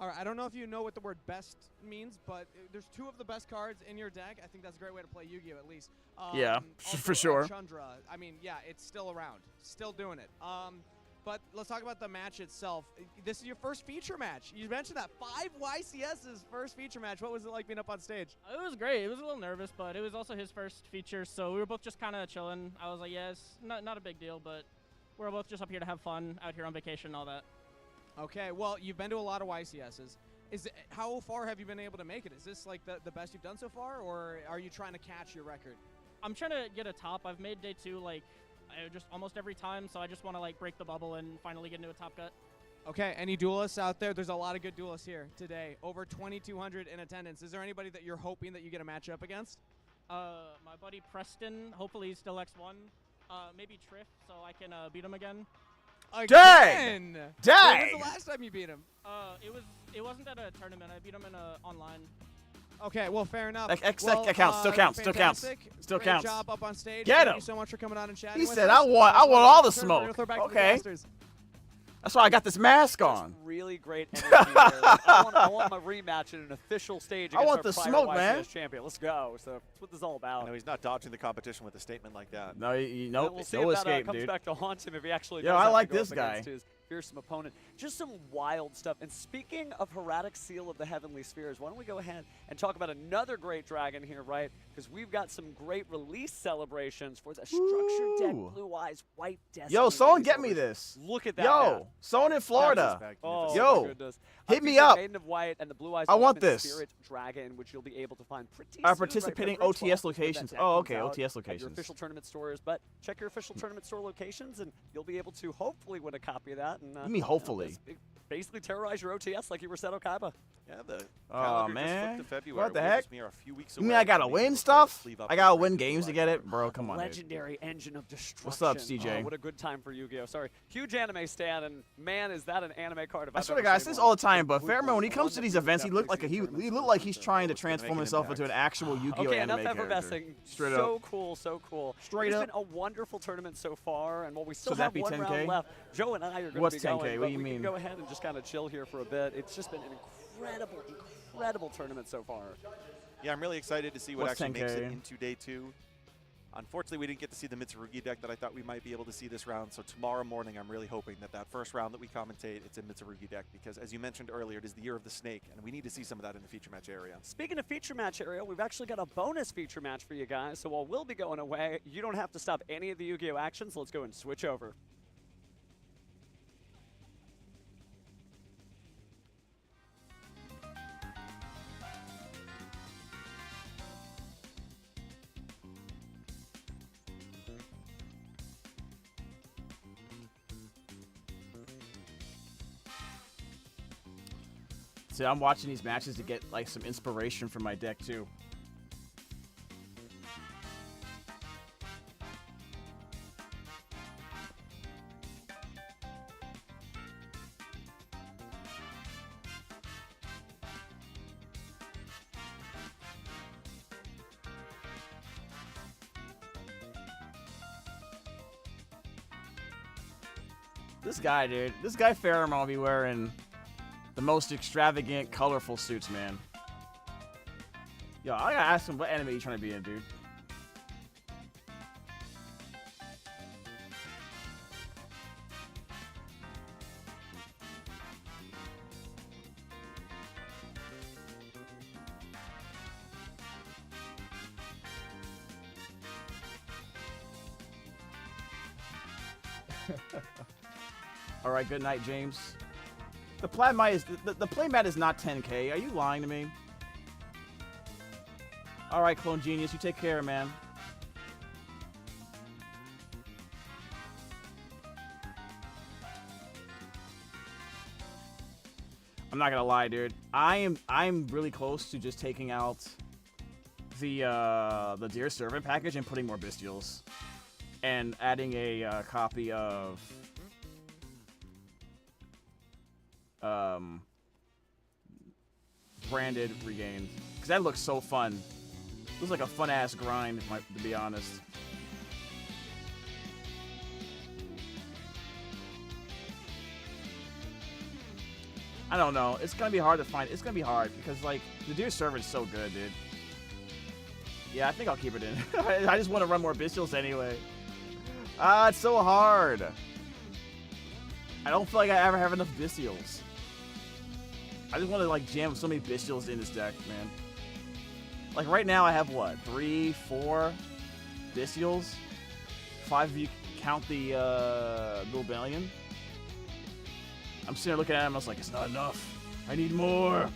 All right, I don't know if you know what the word best means, but there's two of the best cards in your deck. I think that's a great way to play Yu-Gi-Oh! At least. Yeah, also, for sure. Chandra, I mean, yeah, it's still around. Still doing it. But let's talk about the match itself. This is your first feature match. You mentioned that 5 YCS's first feature match. What was it like being up on stage? It was great. It was a little nervous, but it was also his first feature, so we were both just kind of chilling. I was like, yes, not a big deal, but we're both just up here to have fun, out here on vacation and all that. Okay, well, you've been to a lot of YCS's. How far have you been able to make it? Is this like the best you've done so far, or are you trying to catch your record? I'm trying to get a top. I've made day 2 like just almost every time, so I just want to like break the bubble and finally get into a top cut. Okay, any duelists out there? There's a lot of good duelists here today. Over 2,200 in attendance. Is there anybody that you're hoping that you get a matchup against? My buddy Preston, hopefully he's still X1. Maybe Triff, so I can beat him again. Again! Dang! When was the last time you beat him? It wasn't at a tournament. I beat him in online. Okay, well, fair enough. That well, counts, still counts, still counts. fantastic. Still Great counts. job up on stage. Get Thank him. you so much for coming on and chatting He with said, us. I want all the smoke. We'll throw back to the Okay. casters. That's why I got this mask on. Really great energy there. Like, I want my rematch at an official stage I against want our the prior smoke, YCS man. champion. Let's go. So that's what this is all about. No, he's not dodging the competition with a statement like that. No, And nope. we'll see No if that escape, comes dude. back to haunt him if he actually Yo, does I have to like go this up guy. against his fearsome opponent. Just some wild stuff. And speaking of Hieratic Seal of the Heavenly Spheres, why don't we go ahead and talk about another great dragon here, right? Because we've got some great release celebrations for the structured deck Ooh. Blue Eyes White Destiny. Yo, someone release get me celebration. this. Look at that. Yo, man. someone in Florida. Oh, Yo, my goodness. hit me Featuring up. Maiden of White and the Blue Eyes I want Ultimate this. Spirit Dragon, which you'll be able to find pretty Our soon, right, participating February OTS 12th, when that locations. deck Oh, comes okay, out OTS at your locations. official tournament stores, but check your official tournament store locations, and you'll be able to hopefully win a copy of that. And, You mean hopefully? Basically terrorize your OTS like you were Seto Kaiba. Yeah, the Oh, calendar man. just flipped to February. What the which heck? is mere a few weeks You mean away I gotta from being win able to stuff? sleeve up I the gotta bracket win for games to like get that. it? Bro, come on, dude. Legendary engine of destruction. What's up, CJ? Oh, what a good time for Yu-Gi-Oh! Sorry. Huge anime stan, and man, is that an anime card. If I I've swear to ever God, I seen say this one. all the time, but Completely Fairman, when he comes to one these that events, he we've looked like definitely seen he tournaments looked like he's so trying to it's gonna make transform an himself impact. into an actual Yu-Gi-Oh Okay, anime enough character. effervescing. Straight so up. cool, so cool. Straight it's up. been a wonderful tournament so far, and while we still So that'd have be one 10K? round left, Joe and I are going to What's be 10K? going. What But do you we mean? can go ahead and just kind of chill here for a bit. It's just been an incredible tournament so far. Yeah, I'm really excited to see what What's actually makes it 10K? into day 2. Unfortunately, we didn't get to see the Mitsurugi deck that I thought we might be able to see this round, so tomorrow morning I'm really hoping that that first round that we commentate, it's a Mitsurugi deck, because as you mentioned earlier, it is the year of the snake, and we need to see some of that in the feature match area. Speaking of feature match area, we've actually got a bonus feature match for you guys, so while we'll be going away, you don't have to stop any of the Yu-Gi-Oh! Actions. Let's go and switch over. See, I'm watching these matches to get like some inspiration from my deck too. This guy, dude. This guy Pheromone will be wearing the most extravagant, colorful suits, man. Yo, I gotta ask him what anime you trying to be in, dude. All right, good night, James. The playmat is the playmat is not 10K. Are you lying to me? All right, Clone Genius, you take care, man. I'm not gonna lie, dude. I'm really close to just taking out the Dear Servant package and putting more Bestials, and adding a copy of branded regained, because that looks so fun. Looks like a fun ass grind, to be honest. I don't know. It's gonna be hard to find. It's gonna be hard because like the Dear Servant's so good, dude. Yeah, I think I'll keep it in. I just want to run more Bestials anyway. It's so hard. I don't feel like I ever have enough Bestials. I just want to like jam so many Bestials in this deck, man. Like right now I have what? 3, 4 Bestials? 5 if you count the Lubellion. I'm sitting there looking at him, I was like, it's not enough. I need more.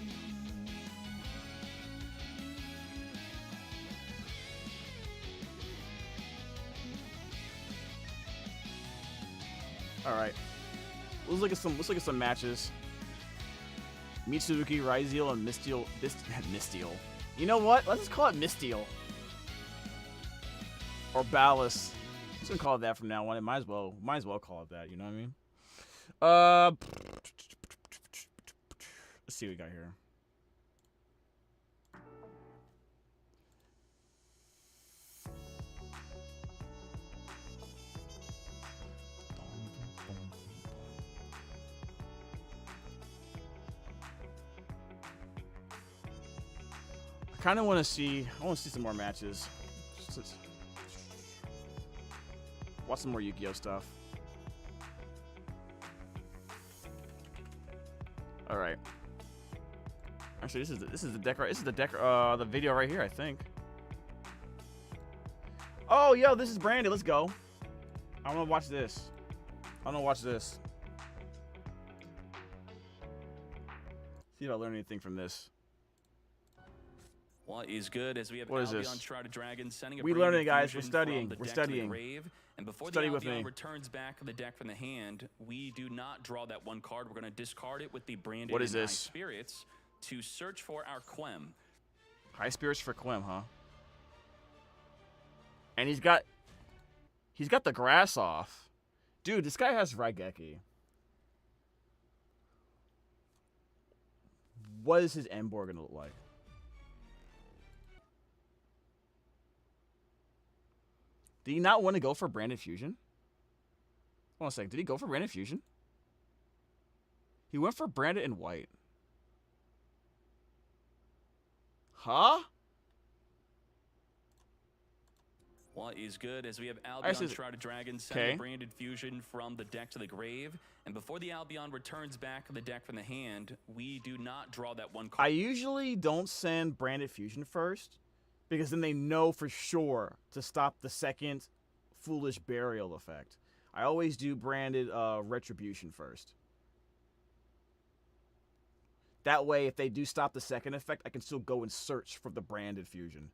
Alright. Let's look at some matches. Mitsurugi, Rhyziel, and Mistiel. Mistiel. You know what? Let's just call it Mistiel. Or Ballast. I'm just gonna call it that from now on. It might as well call it that, you know what I mean? Let's see what we got here. I kind of want to see. I want to see some more matches. Watch some more Yu-Gi-Oh stuff. All right. Actually, this is the deck. This is the deck. The video right here, I think. Oh, yo, this is Brandon. Let's go. I want to watch this. I want to watch this. See if I learn anything from this. What is good as we have Albion Shrouded Dragon sending a we Brave learning, guys. Infusion We're studying. from the We're deck to the studying. grave. And before Study the with Albion me. returns back the deck from the hand, we do not draw that one card. We're going to discard it with the branded What is and High this? Spirits to search for our Quem. High Spirits for Quem, huh? And he's got the grass off. Dude, this guy has Raigeki. What is his end board gonna look like? Did he not want to go for Branded Fusion? Hold on a second. Did he go for Branded Fusion? He went for Branded and White. Huh? What is good as we have Actually, Albion Shrouded Dragon sending okay. a branded fusion from the deck to the grave. And before the Albion returns back the deck from the hand, we do not draw that one card. I usually don't send branded fusion first, because then they know for sure to stop the second foolish burial effect. I always do branded retribution first. That way, if they do stop the second effect, I can still go and search for the branded fusion.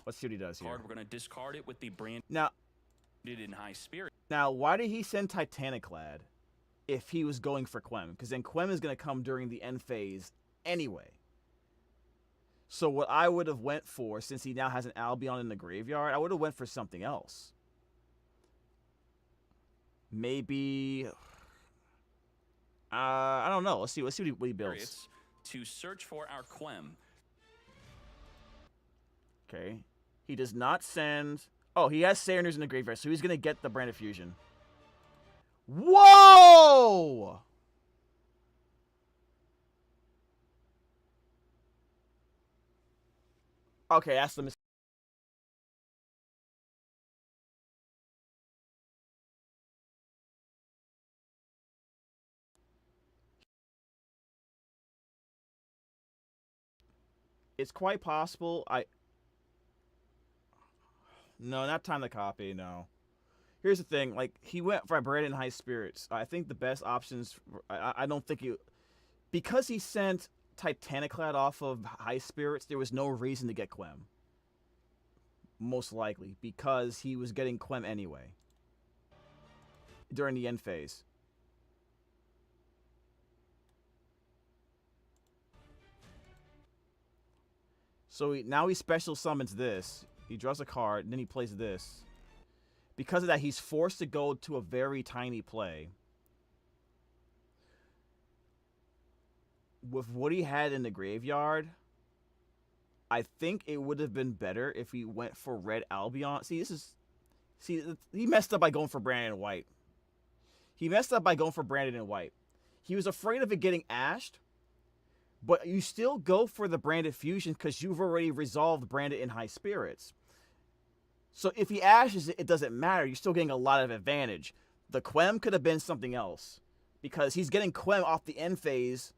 Let's see what he does here. We're going to discard it with the branded Now, in high spirit. Now, why did he send Titaniclad if he was going for Quem? Because then Quem is going to come during the end phase anyway. So what I would have went for, since he now has an Albion in the graveyard, I would have went for something else. Maybe... I don't know. Let's see what he builds. To search for our Quem. Okay. He does not send... Oh, he has Sereners in the graveyard, so he's going to get the Brand of Fusion. Whoa! Okay, that's the mistake. It's quite possible No, not time to copy, no. Here's the thing, like, he went for Branded High Spirits. I think the best options, I don't think he... Because he sent Titaniclad off of High Spirits, there was no reason to get Quem. Most likely, because he was getting Quem anyway. During the end phase. So now he special summons this. He draws a card, and then he plays this. Because of that, he's forced to go to a very tiny play. With what he had in the graveyard, I think it would have been better if he went for Red Albion. See, he messed up by going for Branded White. He messed up by going for Branded and White. He was afraid of it getting ashed, but you still go for the Branded Fusion because you've already resolved Branded in High Spirits. So if he ashes it, it doesn't matter. You're still getting a lot of advantage. The Quem could have been something else, because he's getting Quem off the end phase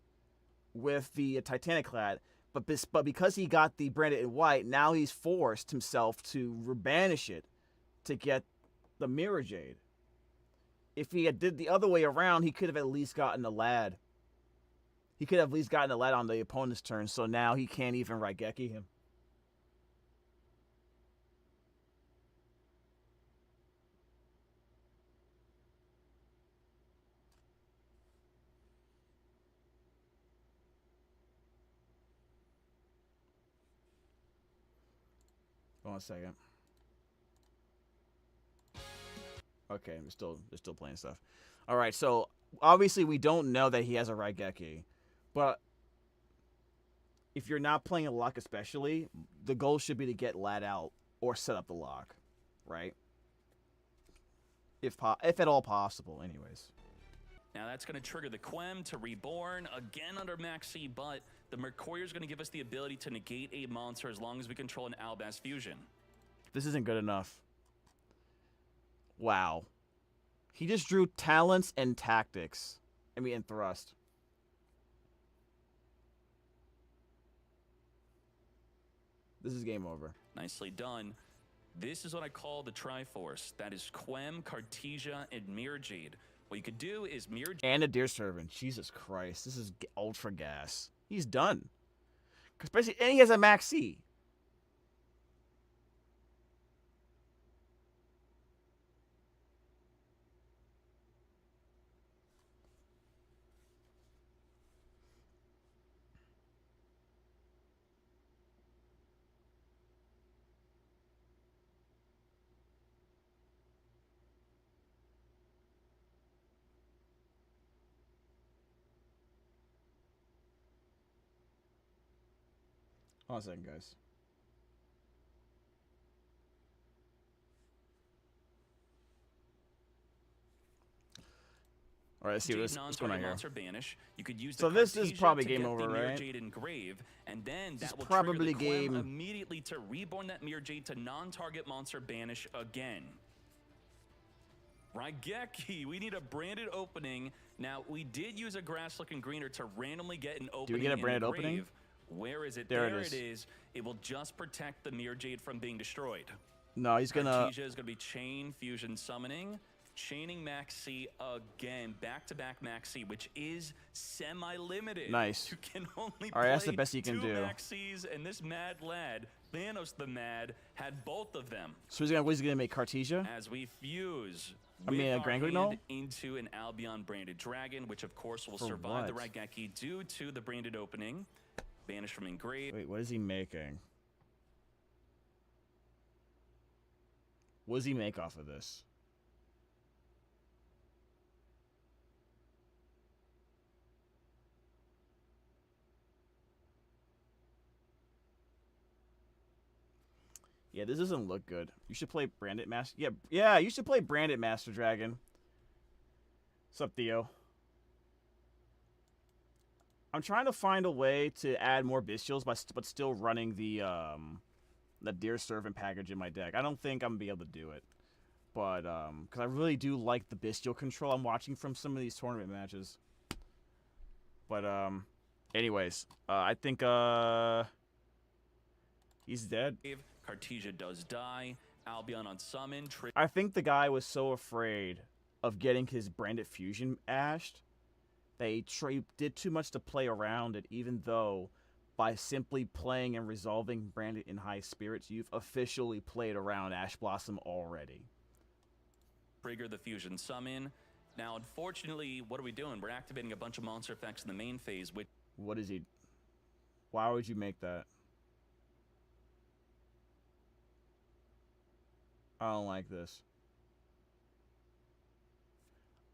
with the Titaniclad. But because he got the Branded in White, now he's forced himself to banish it to get the Mirror Jade. If he had did the other way around, he could have at least gotten a Lad. He could have at least gotten a Lad on the opponent's turn, so now he can't even Raigeki him. Hold on a second. Okay, they're still playing stuff. All right, so obviously we don't know that he has a Raigeki, but if you're not playing a lock especially, the goal should be to get Lad out or set up the lock, right? If at all possible, anyways. Now that's going to trigger the Quem to Reborn, again under Maxi, but the Mercurial is going to give us the ability to negate a monster as long as we control an Albaz Fusion. This isn't good enough. Wow. He just drew Talents and Tactics. And Thrust. This is game over. Nicely done. This is what I call the Triforce. That is Quem, Cartesia, and Mirror Jade. What you could do is Mirror Jade. And a Deer Servant. Jesus Christ. This is ultra gas. He's done. Especially, and he has a Maxi. Hold on a second, guys. All right, let's see what's going on here. Monster banish. You could use the So this is Cartesia probably to game get over, the Mirror right? Jade engrave, and then This that is will probably trigger the Quem game- immediately to reborn that Mirror Jade to non-target monster banish again. Raigeki, we need a branded opening. Now, we did use a grass-looking greener to randomly get an opening. get a branded engrave. opening? Where is it? There it There is. it is. It will just protect the Mirror Jade from being destroyed. No, he's gonna. Cartesia is going to be chain fusion summoning. Chaining Maxi again, back-to-back Maxi, which is semi-limited. Nice. You can only All right, that's the play best you can 2 do. Maxis, and this mad lad, Thanos the Mad, had both of them. So what is he gonna make Cartesia? As we fuse I mean, a with our Grand hand Guignol? into an Albion branded dragon, which of course will For survive the what? Raigeki due to the branded opening. Banished from engrave. Wait, what is he making? What does he make off of this? Yeah, this doesn't look good. You should play Branded Master. Yeah, you should play Branded Master Dragon. What's up, Theo? I'm trying to find a way to add more Bestials, but still running the Deer Servant package in my deck. I don't think I'm gonna be able to do it, but because I really do like the Bestial control I'm watching from some of these tournament matches. But anyways, I think he's dead. Cartesia does die. Albion on summon. I think the guy was so afraid of getting his Branded Fusion ashed that he did too much to play around it, even though by simply playing and resolving Branded in High Spirits, you've officially played around Ash Blossom already. Trigger the fusion summon. Now, unfortunately, what are we doing? We're activating a bunch of monster effects in the main phase, which... What is he? Why would you make that? I don't like this.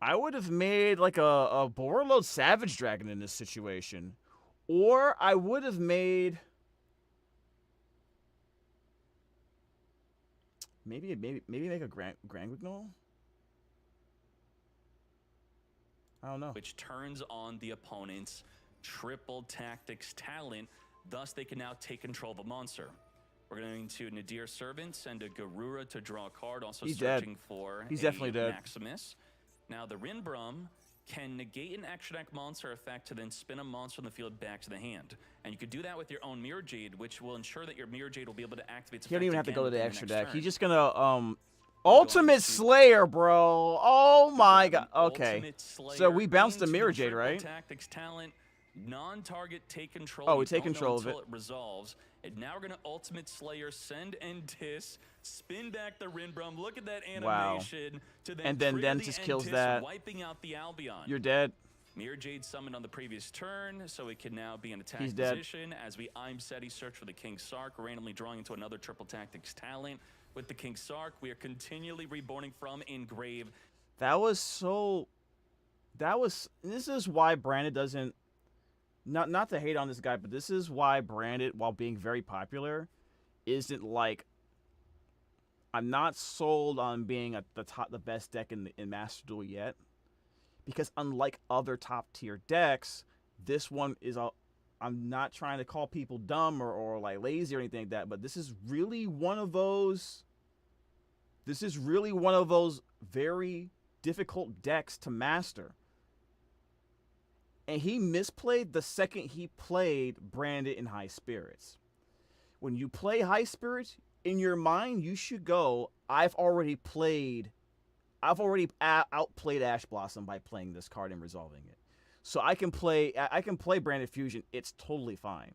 I would have made like a Borreload Savage Dragon in this situation. Or I would have made... Maybe make a Grand Guignol? I don't know. Which turns on the opponent's triple tactics talent. Thus, they can now take control of a monster. We're going to Nadir Servant, send a Garura to draw a card, also He's searching dead. for He's a definitely dead. Maximus. Now, the Rinbrum can negate an extra deck monster effect to then spin a monster on the field back to the hand. And you could do that with your own Mirror Jade, which will ensure that your Mirror Jade will be able to activate its He don't even have to effect go to the again extra within deck. next He's turn. just gonna Ultimate Slayer, bro. Oh my god. Okay. Ultimate Slayer So we bounced the into Mirror Jade, triple right? Tactics talent, non-target take control. Oh, we You take don't know control of until it. it resolves. And now we're gonna Ultimate Slayer, send Entis, spin back the Rinbrum. Look at that Wow. animation. To then And then trigger the Dentis kills Entis, that. wiping out the Albion. You're dead. Mirror Jade summoned on the previous turn, so it can now be in attack He's dead. position. As we Im Seti search for the King Sark, randomly drawing into another triple tactics talent. With the King Sark, we are continually reborning from engrave. That was so. This is why Branded doesn't. Not to hate on this guy, but this is why Branded, while being very popular, isn't like. I'm not sold on being the best deck in Master Duel yet, because unlike other top tier decks, this one is a. I'm not trying to call people dumb or like lazy or anything like that, but this is really one of those. This is really one of those very difficult decks to master. And he misplayed the second he played Branded in High Spirits. When you play High Spirits, in your mind, you should go, I've already outplayed Ash Blossom by playing this card and resolving it. So I can play Branded Fusion. It's totally fine.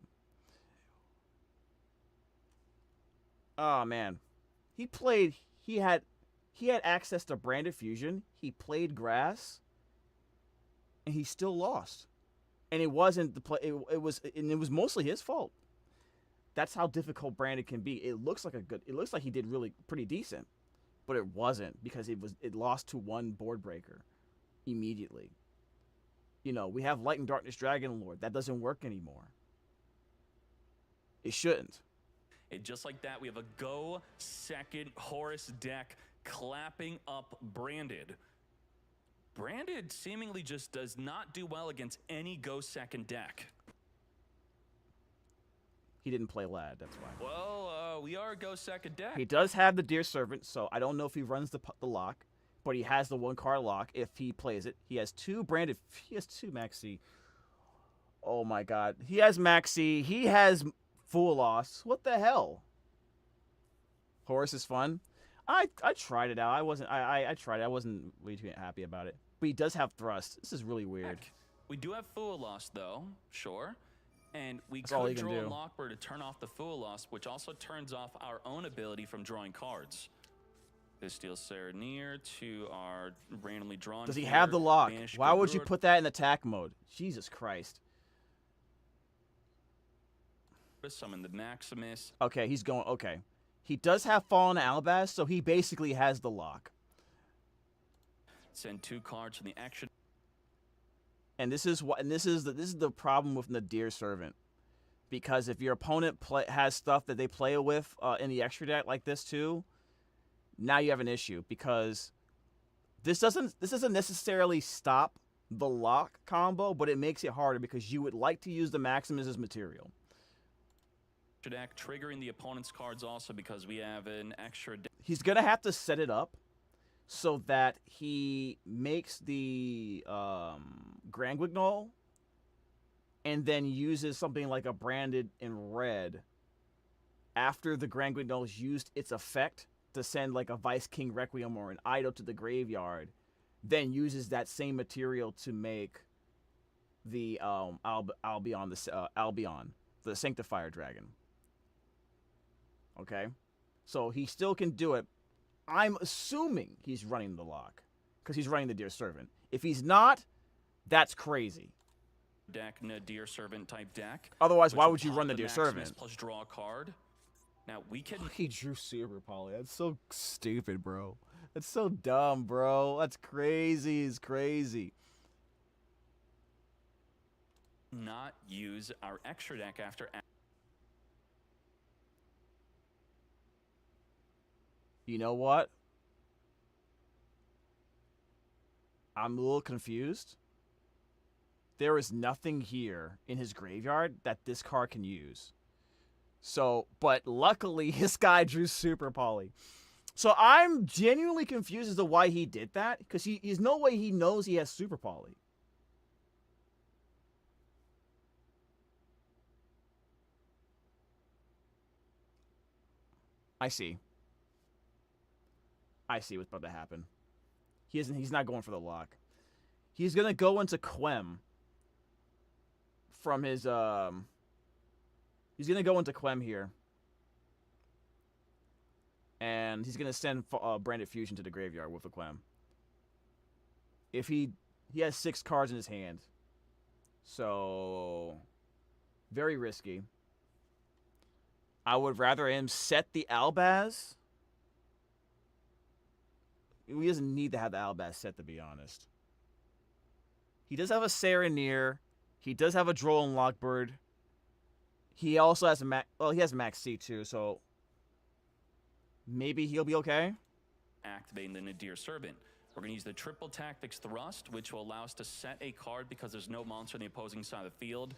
Oh man. He had access to Branded Fusion. He played grass, and he still lost. And it wasn't the play. It was mostly his fault. That's how difficult Branded can be. It looks like he did really pretty decent, but it wasn't, because it lost to one board breaker immediately. You know, we have Light and Darkness Dragon Lord. That doesn't work anymore. It shouldn't. And just like that, we have a go second Horus deck clapping up Branded. Branded seemingly just does not do well against any go second deck. He didn't play Lad, that's why. Well, we are a go second deck. He does have the Deer Servant, so I don't know if he runs the lock, but he has the 1-card lock if he plays it. He has 2 branded. He has 2 Maxi. Oh my God. He has Maxi. He has Full Loss. What the hell? Horus is fun. I tried it out. I tried it. I wasn't really too happy about it. But he does have Thrust. This is really weird. We do have Fool Loss though, sure. And we That's all he could can draw a do. Lockbird to turn off the Fool Loss, which also turns off our own ability from drawing cards. This deals Serenir to our randomly drawn. Does he here, have the lock? Banish Why would you Gurud. put that in attack mode? Jesus Christ. Summon the Maximus. Okay, he's going. Okay. He does have Fallen Albaz, so he basically has the lock. Send 2 cards from the action. And this is what. And this is the problem with the Deer Servant, because if your opponent has stuff that they play with in the extra deck like this too, now you have an issue, because this doesn't necessarily stop the lock combo, but it makes it harder because you would like to use the Maximus as material. Deck triggering the opponent's cards also because we have an extra deck. He's gonna have to set it up so that he makes the Grand Guignol and then uses something like a Branded in red after the Grand Guignol's used its effect to send like a Vice King Requiem or an Ido to the graveyard, then uses that same material to make the Albion, the Sanctifier Dragon. Okay? So he still can do it. I'm assuming he's running the lock because he's running the Deer Servant. If he's not, that's crazy. Deck, Nadir Servant type deck. Otherwise, which why will would you pop run the Deer Maximus Servant? Plus draw a card. Now we can. He drew Super Poly. That's so stupid, bro. That's so dumb, bro. That's crazy. It's crazy. Not use our extra deck after. You know what? I'm a little confused. There is nothing here in his graveyard that this card can use. So, but luckily his guy drew Super Poly. So I'm genuinely confused as to why he did that, because there's no way he knows he has Super Poly. I see what's about to happen. He's not going for the lock. He's gonna go into Quem from his he's gonna go into Quem here. And he's gonna send Branded Fusion to the graveyard with a Quem. If he has 6 cards in his hand. So very risky. I would rather him set the Albaz. He doesn't need to have the Albaz set, to be honest. He does have a Serenir. He does have a Droll and Lockbird. He also has he has Max C too, so maybe he'll be okay. Activating the Nadir Servant. We're going to use the Triple Tactics Thrust, which will allow us to set a card because there's no monster on the opposing side of the field.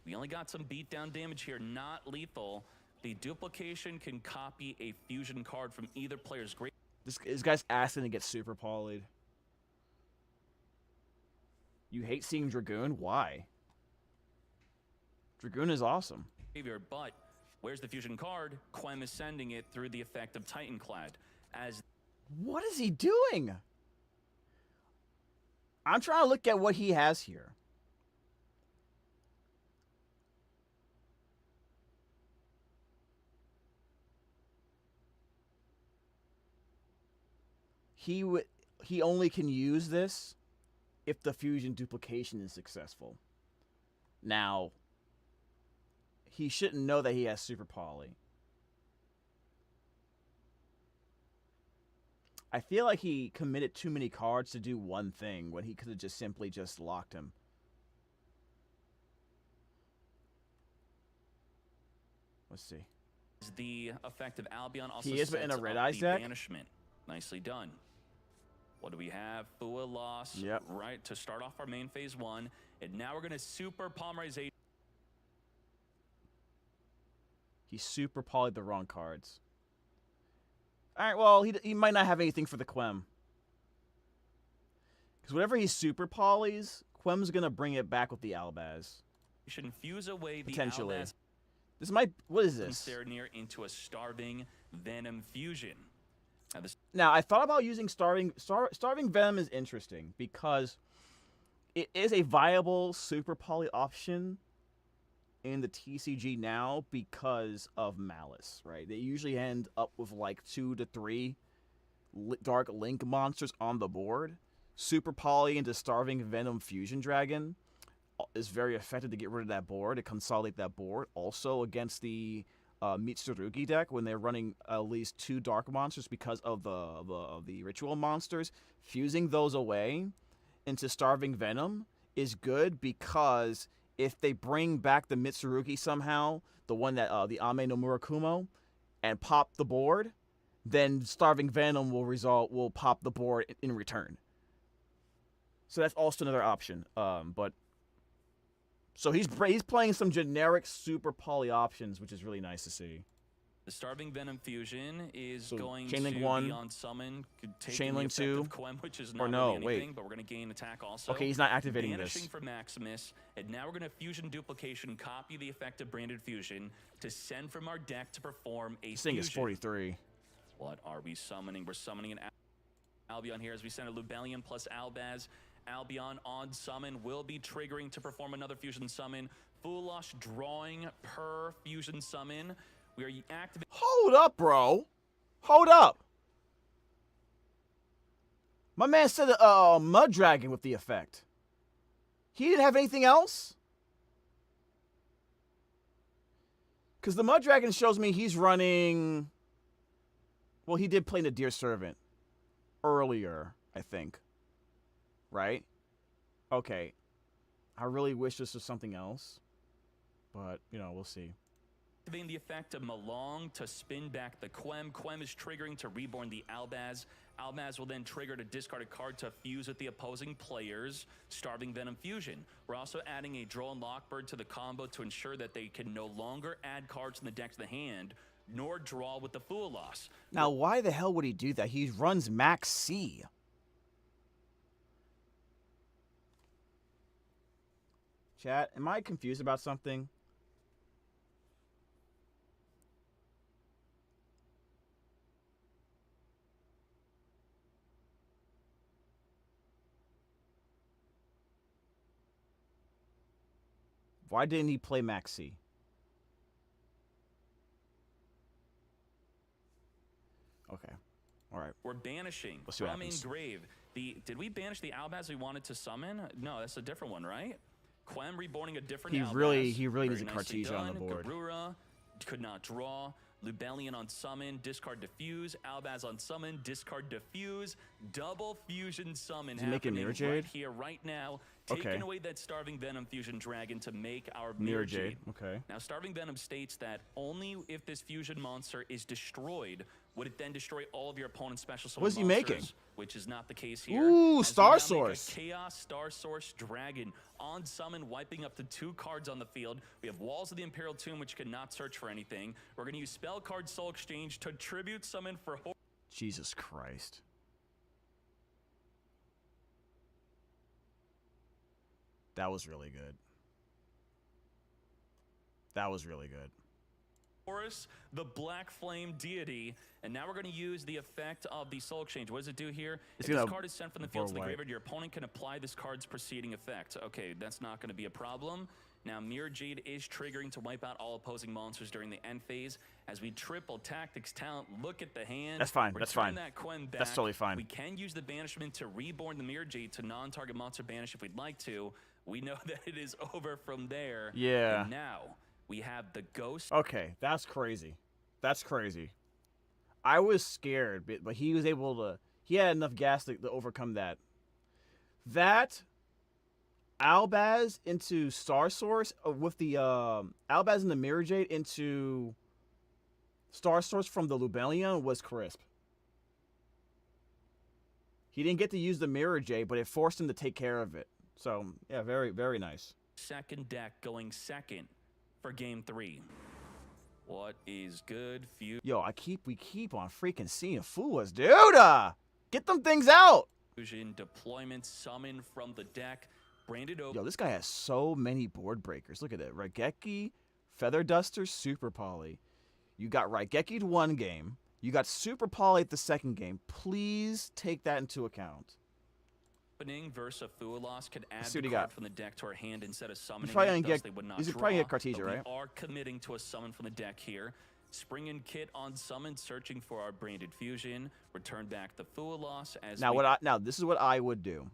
We only got some beatdown damage here, not lethal. The duplication can copy a fusion card from either player's grave. This guy's asking to get Super Poly'd. You hate seeing Dragoon? Why? Dragoon is awesome. But where's the fusion card? Quem is sending it through the effect of Titanclad. As what is he doing? I'm trying to look at what he has here. He only can use this if the fusion duplication is successful. Now, he shouldn't know that he has Super Poly. I feel like he committed too many cards to do one thing when he could have just simply just locked him. Let's see. The effect of Albion also he is in a sets Red up Eyes the deck. Banishment. Nicely done. What do we have? Fua loss, right, to start off our main phase 1. And now we're going to super polymerization. He super polyed the wrong cards. All right, well, he might not have anything for the Quem. Because whatever he super polys, Quem's going to bring it back with the Albaz. You should infuse away the Potentially. Albaz. This might... What is this? Near into a Starving Venom fusion. Now, I thought about using Starving Venom is interesting because it is a viable super poly option in the TCG now because of Malice, right? They usually end up with like 2 to 3 Dark Link monsters on the board. Super poly into Starving Venom Fusion Dragon is very effective to get rid of that board, to consolidate that board. Also against the Mitsurugi deck when they're running at least 2 dark monsters because of the ritual monsters, fusing those away into Starving Venom is good because if they bring back the Mitsurugi somehow, the one that the Ame no Murakumo, and pop the board, then Starving Venom will pop the board in return. So that's also another option. So he's playing some generic super poly options, which is really nice to see. The Starving Venom fusion is So going Chainlink to 1, be on summon, Chainlink 2, Quem, which is or not no, really anything, wait. but we're going to gain attack also. Okay, he's not activating Banishing this. for Maximus, and now we're going to fusion duplication, copy the effect of Branded Fusion to send from our deck to perform a This thing fusion. is 43. What are we summoning? We're summoning an Albion here as we send a Lubellion plus Albaz. Albion on summon will be triggering to perform another fusion summon. Foolish drawing per fusion summon. We are activating. Hold up, bro. Hold up. My man said Mud Dragon with the effect. He didn't have anything else? Because the Mud Dragon shows me he's running... Well, he did play Nadir Servant earlier, I think. Right? Okay. I really wish this was something else. But, you know, we'll see. Activating the effect of Malong to spin back the Quem. Quem is triggering to reborn the Albaz. Albaz will then trigger to discard a card to fuse with the opposing players. Starving Venom Fusion. We're also adding a Droll and Lockbird to the combo to ensure that they can no longer add cards in the deck to the hand, nor draw with the Fool Loss. Now, why the hell would he do that? He runs Max C. Chat, am I confused about something? Why didn't he play Maxi? Okay. All right. We're banishing Let's see what from happens. Engrave. Did we banish the Albaz we wanted to summon? No, that's a different one, right? Quem reborning a different Albaz. He really needs a Very nicely Cartesia on the done. board. Garura could not draw. Lubellion on summon, discard diffuse. Albaz on summon, discard diffuse. Double fusion summon Is he making happening Mirror Jade? right here, right now. Taking Okay. away that Starving Venom Fusion Dragon to make our Mirror Mirror Jade. Okay. Now, Starving Venom states that only if this fusion monster is destroyed would it then destroy all of your opponent's special summon What is he monsters, making? which is not the case here. Ooh, As we Star now make a Source. Chaos Star Source Dragon on summon, wiping up to 2 cards on the field. We have Walls of the Imperial Tomb, which cannot search for anything. We're going to use Spell Card Soul Exchange to tribute summon for Jesus Christ. That was really good. That was really good. Horus, the Black Flame Deity, and now we're going to use the effect of the Soul Exchange. What does it do here? It's If this gonna card is sent from the field to the white. graveyard, your opponent can apply this card's preceding effect. Okay, that's not going to be a problem. Now, Mirror Jade is triggering to wipe out all opposing monsters during the end phase. As we triple Tactics Talent, look at the hand. That's fine, Return that's fine. That Quem back. That's totally fine. We can use the banishment to reborn the Mirror Jade to non-target monster banish if we'd like to. We know that it is over from there. Yeah. And now we have the Ghost. Okay, that's crazy. That's crazy. I was scared, but he was able to... He had enough gas to overcome that. That Albaz into Star Source with the Albaz and the Mirror Jade into Star Source from the Lubellion was crisp. He didn't get to use the Mirror J, but it forced him to take care of it. So, yeah, very, very nice. Second deck going second for game 3. What is good? Yo, we keep on freaking seeing Fuas, dude. Get them things out. Fusion deployment summon from the deck. Branded over. Yo, this guy has so many board breakers. Look at it. Raigeki, Feather Duster, Super Poly. You got Raigeki to one game. You got Super Poly at the second game. Please take that into account. Opening versus a Fualos could add see what the he card got. from the deck to our hand instead of summoning probably it, gonna thus get- they would not he's draw, probably gonna get Cartesia, but right? We are committing to a summon from the deck here. Spring and Kit on summon, searching for our Branded Fusion. Return back the Fualos as Now this is what I would do.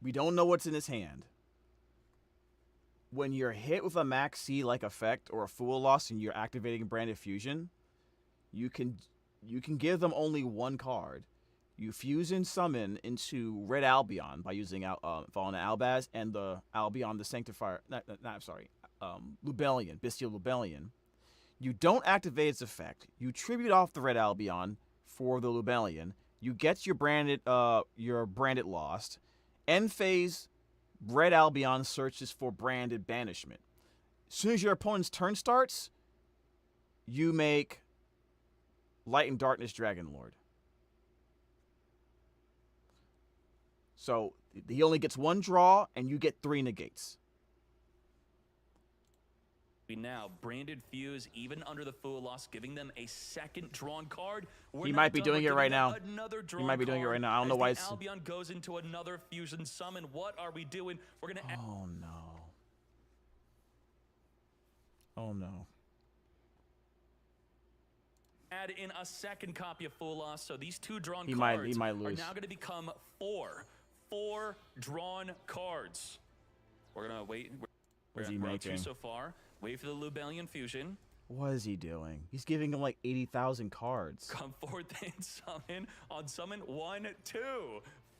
We don't know what's in his hand. When you're hit with a Max C like effect or a Fool Loss and you're activating Branded Fusion, you can give them only one card. You fuse and summon into Red Albion by using Fallen Albaz and the Albion the Sanctifier. Lubellion, Bestial Lubellion. You don't activate its effect. You tribute off the Red Albion for the Lubellion. You get your branded lost. End phase, Red Albion searches for branded banishment. As soon as your opponent's turn starts, you make Light and Darkness Dragon Lord. So he only gets one draw, and you get 3 negates. we now Branded Fuse even under the Fualos, giving them a second drawn card. He might be doing it right now. He might be doing it right now. I don't know why it's Albion goes into another fusion summon. What are we doing? We're gonna Oh no. Oh no. add in a second copy of Fualos, so these 2 drawn He cards might are lose. now going to become 4 drawn cards. We're going to wait. What's he we're on making? 2 so far. Wait for the Lubellion Fusion. What is he doing? He's giving him like 80,000 cards. Come forth and summon on summon 1, 2.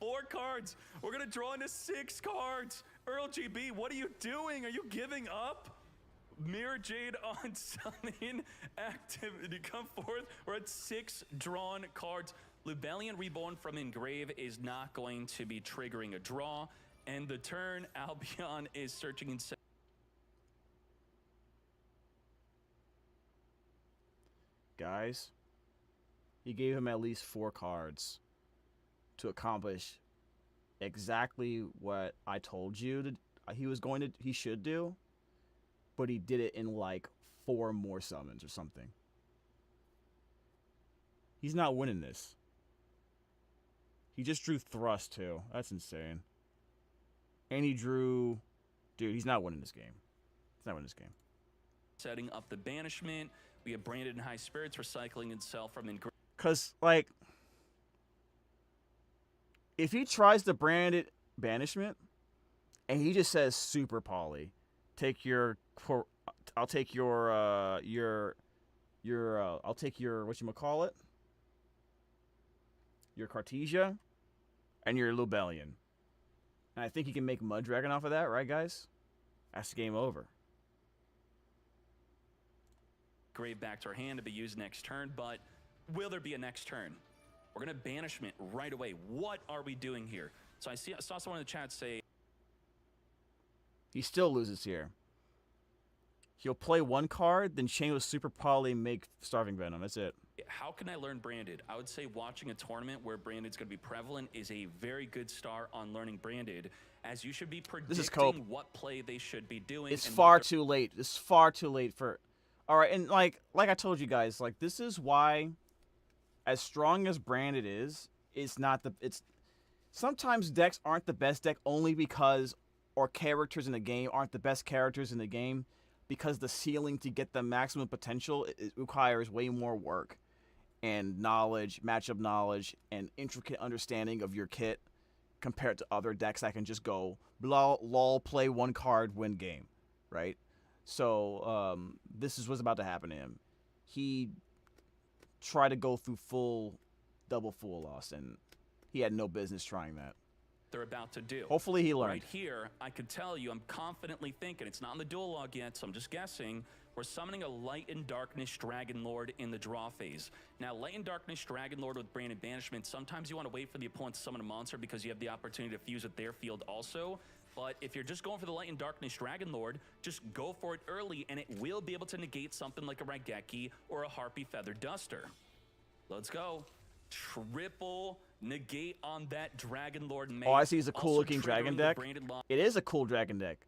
4 cards. We're going to draw into 6 cards. Earl GB, what are you doing? Are you giving up? Mirror Jade on summon activity. Come forth. We're at 6 drawn cards. Lubellion Reborn from Engrave is not going to be triggering a draw. And the turn, Albion is searching in. Guys, he gave him at least 4 cards to accomplish exactly what I told you he should do, but he did it in like 4 more summons or something. He's not winning this. He just drew Thrust too. That's insane. And he drew... Dude, he's not winning this game. He's not winning this game. Setting up the banishment. We have Branded and High Spirits recycling itself from Engrave. Because, like, if he tries the branded banishment and he just says Super Poly, I'll take your whatchamacallit, your Cartesia, and your Lubellion. And I think he can make Mud Dragon off of that, right, guys? That's game over. Grave back to our hand to be used next turn, but will there be a next turn? We're going to banishment right away. What are we doing here? So I saw someone in the chat say... He still loses here. He'll play 1 card, then chain with Super Poly, make Starving Venom. That's it. How can I learn Branded? I would say watching a tournament where Branded's going to be prevalent is a very good start on learning Branded, as you should be predicting what play they should be doing. It's far too late. It's far too late for... All right, and like I told you guys, like this is why, as strong as Branded is, sometimes decks aren't the best deck only because, or characters in the game aren't the best characters in the game because the ceiling to get the maximum potential it requires way more work and knowledge, matchup knowledge, and intricate understanding of your kit compared to other decks that can just go lol, play 1 card, win game, right? So this is what's about to happen to him. He tried to go through full double Full Loss, and he had no business trying that. they're about to do. Hopefully he learned. Right here, I could tell you, I'm confidently thinking, it's not in the duel log yet, so I'm just guessing, we're summoning a Light and Darkness Dragon Lord in the draw phase. Now, Light and Darkness Dragon Lord with Branded Banishment, sometimes you want to wait for the opponent to summon a monster because you have the opportunity to fuse with their field also. But if you're just going for the Light and Darkness Dragon Lord, just go for it early, and it will be able to negate something like a Raigeki or a Harpy Feather Duster. Let's go. Triple negate on that Dragon Lord mate. Oh, I see. It's a cool looking dragon deck. It is a cool dragon deck.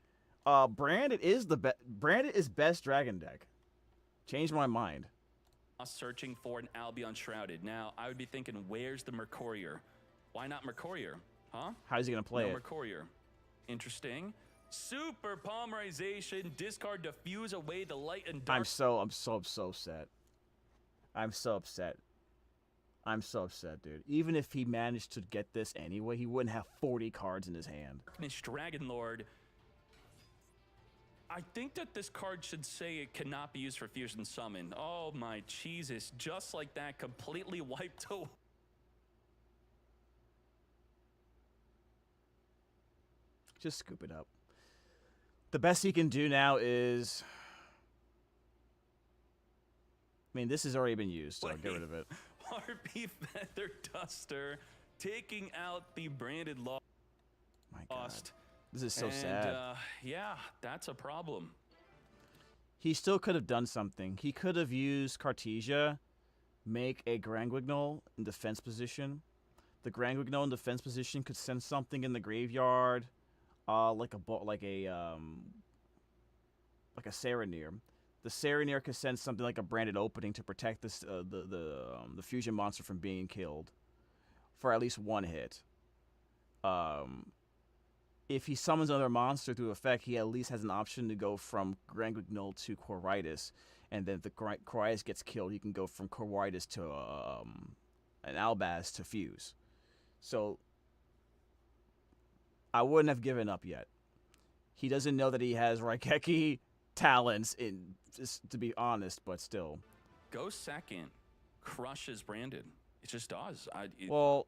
Branded is Branded is best dragon deck. Changed my mind. Searching for an Albion Shrouded. Now, I would be thinking, where's the Mercurier? Why not Mercurier? Huh? How's he gonna play it? Mercurier. Interesting. Super Polymerization. Discard, diffuse away the Light and Dark. I'm so upset. I'm so upset. I'm so upset, dude. Even if he managed to get this anyway, he wouldn't have 40 cards in his hand. Dragon Lord. I think that this card should say it cannot be used for Fusion Summon. Oh my Jesus. Just like that, completely wiped away. Just scoop it up. The best he can do now is... I mean, this has already been used, so get rid of it. Harpy Feather Duster taking out the Branded Lost. My God. This is so sad. Yeah, that's a problem. He still could have done something. He could have used Cartesia, make a Grand Guignol in defense position. The Grand Guignol in defense position could send something in the graveyard, like a Serenir. The Serenir could send something like a Branded Opening to protect this, the fusion monster from being killed for at least one hit. If he summons another monster through effect, he at least has an option to go from Grand Guignol to Coritis, and then if the Coritis gets killed, he can go from Coritis to an Albaz to fuse. So I wouldn't have given up yet. He doesn't know that he has Raigeki talents, just to be honest, but still. Go second, crushes Branded. It just does. Well,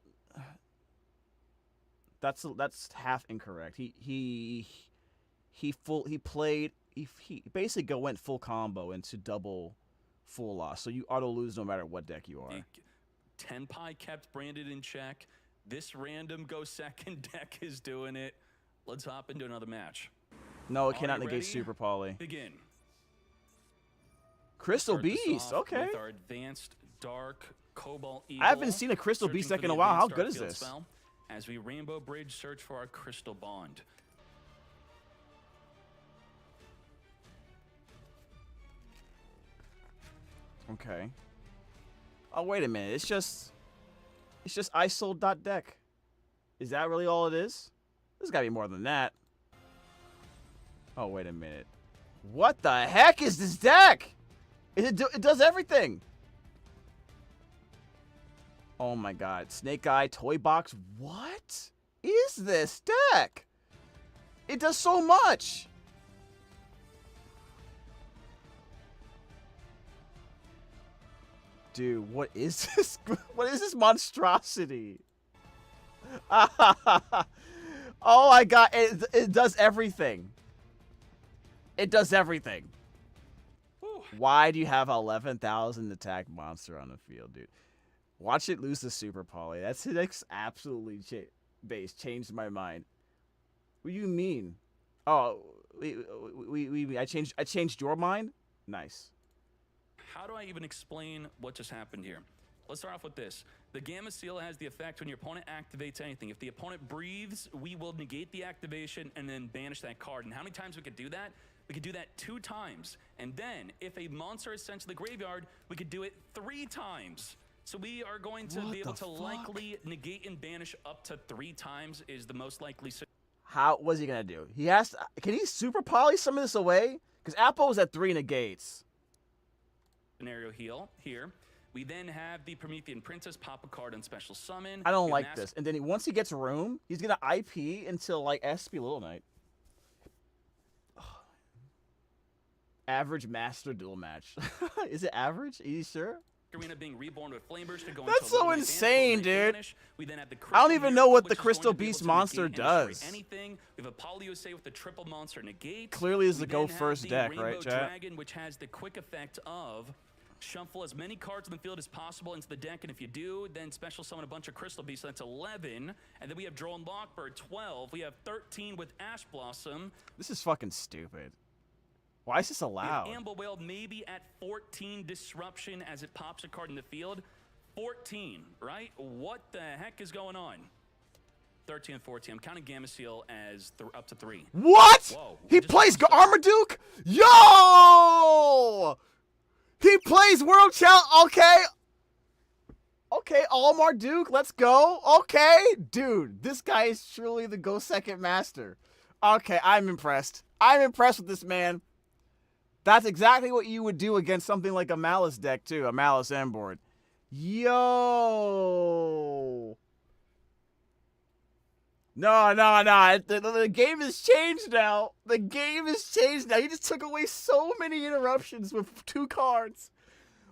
that's half incorrect. He basically went full combo into double full loss, so you auto lose no matter what deck you are. Tenpai kept Branded in check. This random go second deck is doing it. Let's hop into another match. No, it cannot negate Super Poly. Begin. Crystal Beast, okay. With our advanced Dark Cobalt Eagle. I haven't seen a Crystal Beast deck in a while. How good is this? Spell, as we Rainbow Bridge search for our Crystal Bond. Okay. Oh, wait a minute. It's just iSoul.deck. Is that really all it is? There's gotta be more than that. Oh, wait a minute. What the heck is this deck? It does everything. Oh my God. Snake Eye, Toy Box. What is this deck? It does so much. Dude, what is this? What is this monstrosity? Oh my God. It does everything. It does everything. Whew. Why do you have 11,000 attack monster on the field, dude? Watch it lose the Super Poly. That's absolutely changed my mind. What do you mean? Oh, I changed your mind? Nice. How do I even explain what just happened here? Let's start off with this. The Gamma Seal has the effect when your opponent activates anything. If the opponent breathes, we will negate the activation and then banish that card. And how many times we could do that? We could do that 2 times. And then, if a monster is sent to the graveyard, we could do it 3 times. So we are going to be able to likely negate and banish up to 3 times is the most likely. How was he gonna do? He has to, can he Super Poly some of this away? Because Apple was at 3 negates. Scenario heal here. We then have the Promethean Princess pop a card on special summon. I don't like this. And then once he gets room, he's gonna IP until like SP Little Knight. Average Master Duel match. Is it average? Are you sure? Arena being reborn with Flamers to go That's into so Illuminate insane, Vanish, dude. Vanish. We then have the I don't Crystal even know Miracle, what the which is Crystal going to be Beast able to monster negate and destroy does. anything. We have a Polyusa with the triple monster negate. Clearly is the We go then have first the deck, Rainbow right, chat? Dragon, which has the quick effect of shuffle as many cards on the field as possible into the deck, and if you do, then special summon a bunch of Crystal Beasts. So that's 11, and then we have Drone Lockbird 12. We have 13 with Ash Blossom. This is fucking stupid. Why is this allowed? Amble Whale maybe at 14 disruption as it pops a card in the field. 14, right? What the heck is going on? 13 and 14. I'm counting Gamma Seal as up to 3. What? Whoa, He just plays lost Armaduke? Yo! He plays World Challenge. Okay. Okay, all Marduk. Let's go. Okay. Dude, this guy is truly the Go Second Master. Okay, I'm impressed. I'm impressed with this man. That's exactly what you would do against something like a Malice deck, too. A Malice M board. Yo. No. The game has changed now. The game has changed now. He just took away so many interruptions with 2 cards.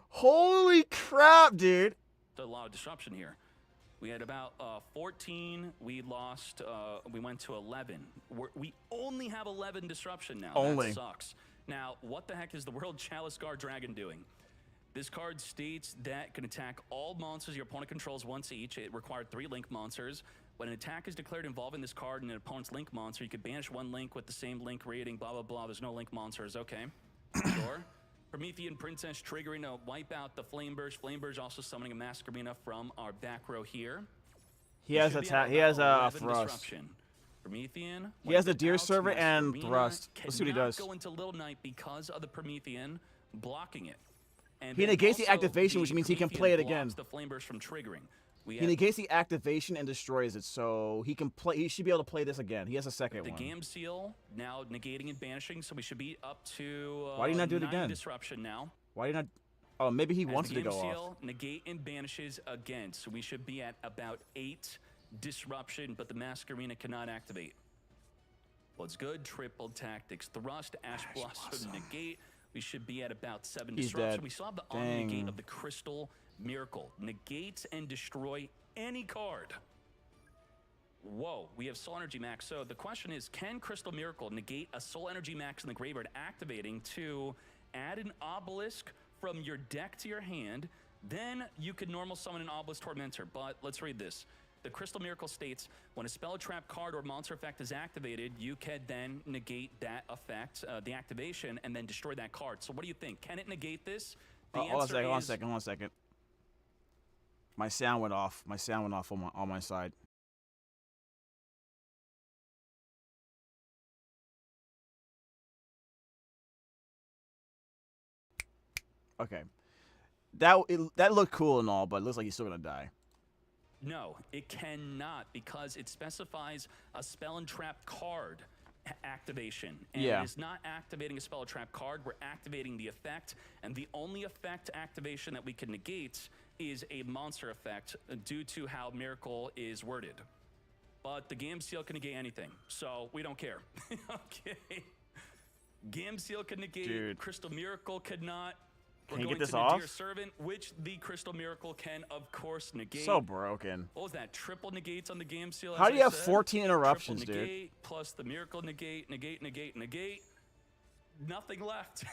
Holy crap, dude. A lot of disruption here. We had about 14. We lost. We went to 11. We only have 11 disruption now. Only. That sucks. Now, what the heck is the World Chalice Guard Dragon doing? This card states that it can attack all monsters your opponent controls once each. It required 3 link monsters. When an attack is declared involving this card and an opponent's link monster, you can banish 1 link with the same link rating, blah, blah, blah. There's no link monsters. Okay. Sure. Promethean Princess triggering to wipe out the Flameburst. Flameburst also summoning a Masquerina from our back row here. He has attack. He has a thrust. Disruption. Promethean. He has the wipe Deer out Servant and Masquerina, thrust. Let's see what he cannot does. Go into Little Knight because of the Promethean blocking it. And He then negates the also activation, which means he can Promethean play it blocks again. The Flameburst from triggering. We He have negates the activation and destroys it, so he can play. He should be able to play this again. He has a second the one. Gam Seal now negating and banishing, so we should be up to Why do you not do it 9 again? disruption now. Why do you not? Oh, maybe he As wants the it to Gam go Seal, off. negate and banishes again, so we should be at about 8 disruption, but the Masquerina cannot activate. Well, it's good. Triple tactics. Thrust, Ash Blossom, negate. We should be at about 7 He's disruption. dead. We still have the Dang. negate of the Crystal Miracle. Negates and destroy any card. Whoa, we have Soul Energy Max. So the question is, can Crystal Miracle negate a Soul Energy Max in the graveyard activating to add an Obelisk from your deck to your hand? Then you could normal summon an Obelisk Tormentor. But let's read this. The Crystal Miracle states, when a spell, trap, card, or monster effect is activated, you can then negate that effect, the activation, and then destroy that card. So what do you think? Can it negate this? The Hold on a answer second. is Hold on a second. My sound went off. My sound went off on my side. Okay. That looked cool and all, but it looks like he's still gonna die. no, it cannot, because it specifies a spell and trap card activation. And Yeah. it is not activating a spell or trap card. We're activating the effect, and the only effect activation that we can negate is a monster effect due to how Miracle is worded. But the Gam Seal can negate anything, so we don't care. Okay. Gam Seal can negate, Dude. Crystal Miracle could not. Can We're you going get this to off? Nadir Servant, which the Crystal Miracle can, of course, negate. So broken. What was that? Triple negates on the Gam Seal? How as do you I have said? 14 interruptions, Triple dude? negate plus the Miracle negate. Nothing left.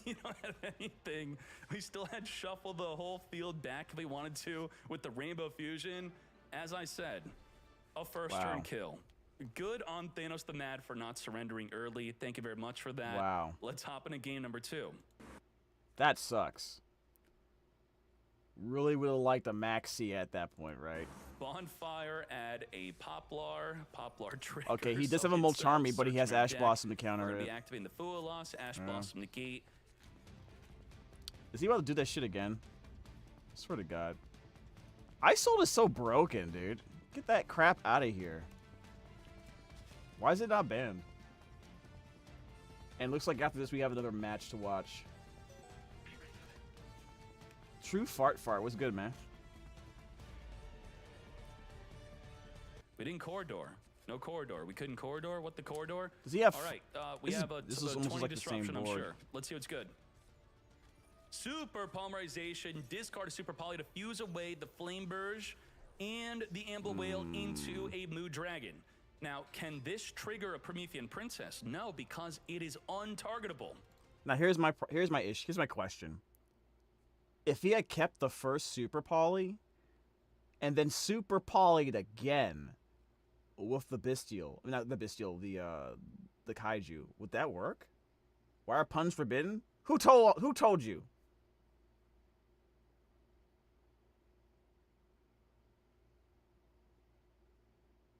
We don't have anything. We still had shuffle the whole field back if we wanted to with the Rainbow Fusion. As I said, a first Wow. turn kill. Good on Thanos the Mad for not surrendering early. Thank you very much for that. Wow. Let's hop into game number 2. That sucks. Really would have liked a Maxi at that point, right? Bonfire, add a Poplar trigger. Okay, he does so have a it's, Molcharmi, but he has searching our Ash deck. Blossom to counter We're gonna it. be activating the Fua Loss, Ash Yeah. Blossom negate. Is he about to do that shit again? I swear to God. Isold is so broken, dude. Get that crap out of here. Why is it not banned? And looks like after this we have another match to watch. True Fart was good, man. We didn't corridor. No corridor. We couldn't corridor. What the corridor? Does he have? All right. We this have is, a this is about almost 20 like the same disruption, I'm board. sure. Let's see what's good. Super Polymerization, discard a Super Poly to fuse away the Flame Burge and the Amble Whale into a Mood Dragon. Now, can this trigger a Promethean Princess? No, because it is untargetable. Now here's my issue. Here's my question. If he had kept the first Super Poly, and then Super Poly'd again with the Bestial, not the Bestial, the Kaiju, would that work? Why are puns forbidden? Who told you?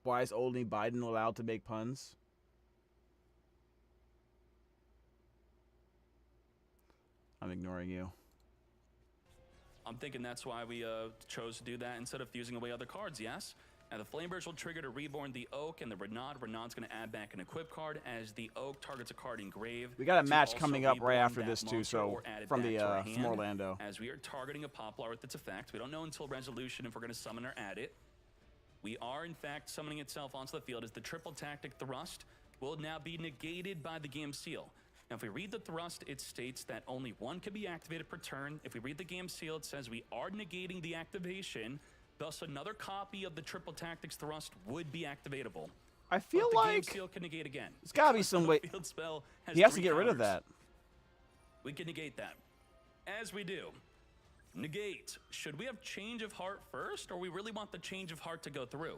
Why is only Biden allowed to make puns? I'm ignoring you. I'm thinking that's why we chose to do that instead of fusing away other cards, yes? Now the Flame Burge will trigger to reborn the Oak and the Renaud. Renaud's going to add back an equip card as the Oak targets a card engraved. We got a match coming up right after this too, so from Orlando. As we are targeting a Poplar with its effect. We don't know until resolution if we're going to summon or add it. We are, in fact, summoning itself onto the field as the triple tactic thrust will now be negated by the game seal. Now, if we read the thrust, it states that only one can be activated per turn. If we read the game seal, it says we are negating the activation. Thus, another copy of the triple tactics thrust would be activatable. I feel but like the game seal can negate again. There's got to be some way. Field spell has He has to 3 get rid of counters. that. We can negate that. As we do. Negate. Should we have Change of Heart first, or we really want the Change of Heart to go through?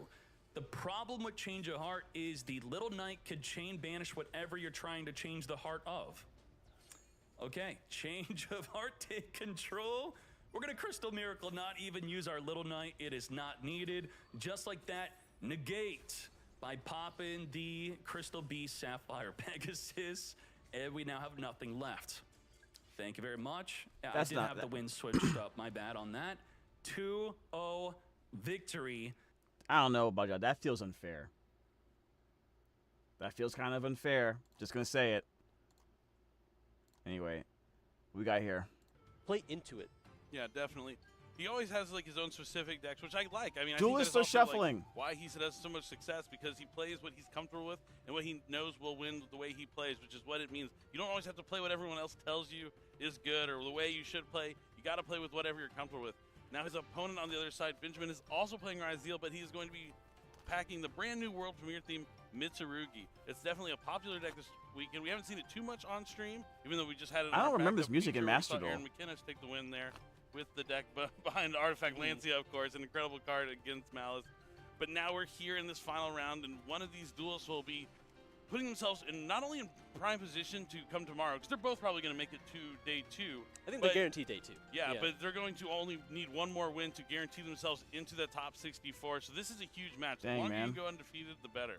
The problem with Change of Heart is the Little Knight could chain banish whatever you're trying to change the heart of. Okay, Change of Heart, take control. We're gonna Crystal Miracle, not even use our Little Knight. It is not needed. Just like that, negate by popping the Crystal Beast, Sapphire, Pegasus, and we now have nothing left. Thank you very much. I did have the win switched up. My bad on that. 2-0 victory. I don't know about y'all. That feels unfair. That feels kind of unfair. Just gonna say it. Anyway, what we got here. Play into it. Yeah, definitely. He always has like his own specific decks, which I like. I mean, Duelists I are think that is also, shuffling. Like, why he has so much success, because he plays what he's comfortable with and what he knows will win the way he plays, which is what it means. You don't always have to play what everyone else tells you is good or the way you should play. You got to play with whatever you're comfortable with. Now his opponent on the other side, Benjamin, is also playing Raziel, but he is going to be packing the brand new World Premiere theme, Mitsurugi. It's definitely a popular deck this weekend. We haven't seen it too much on stream, even though we just had it. I don't remember this music in Master Duel. Aaron McKinnis take the win there with the deck behind Artifact Lancia, of course, an incredible card against Malice. But now we're here in this final round, and one of these duels will be putting themselves in not only in prime position to come tomorrow, because they're both probably going to make it to day 2. I think they're guaranteed day 2. Yeah, but they're going to only need one more win to guarantee themselves into the top 64. So this is a huge match. Dang, the longer man. you go undefeated, the better.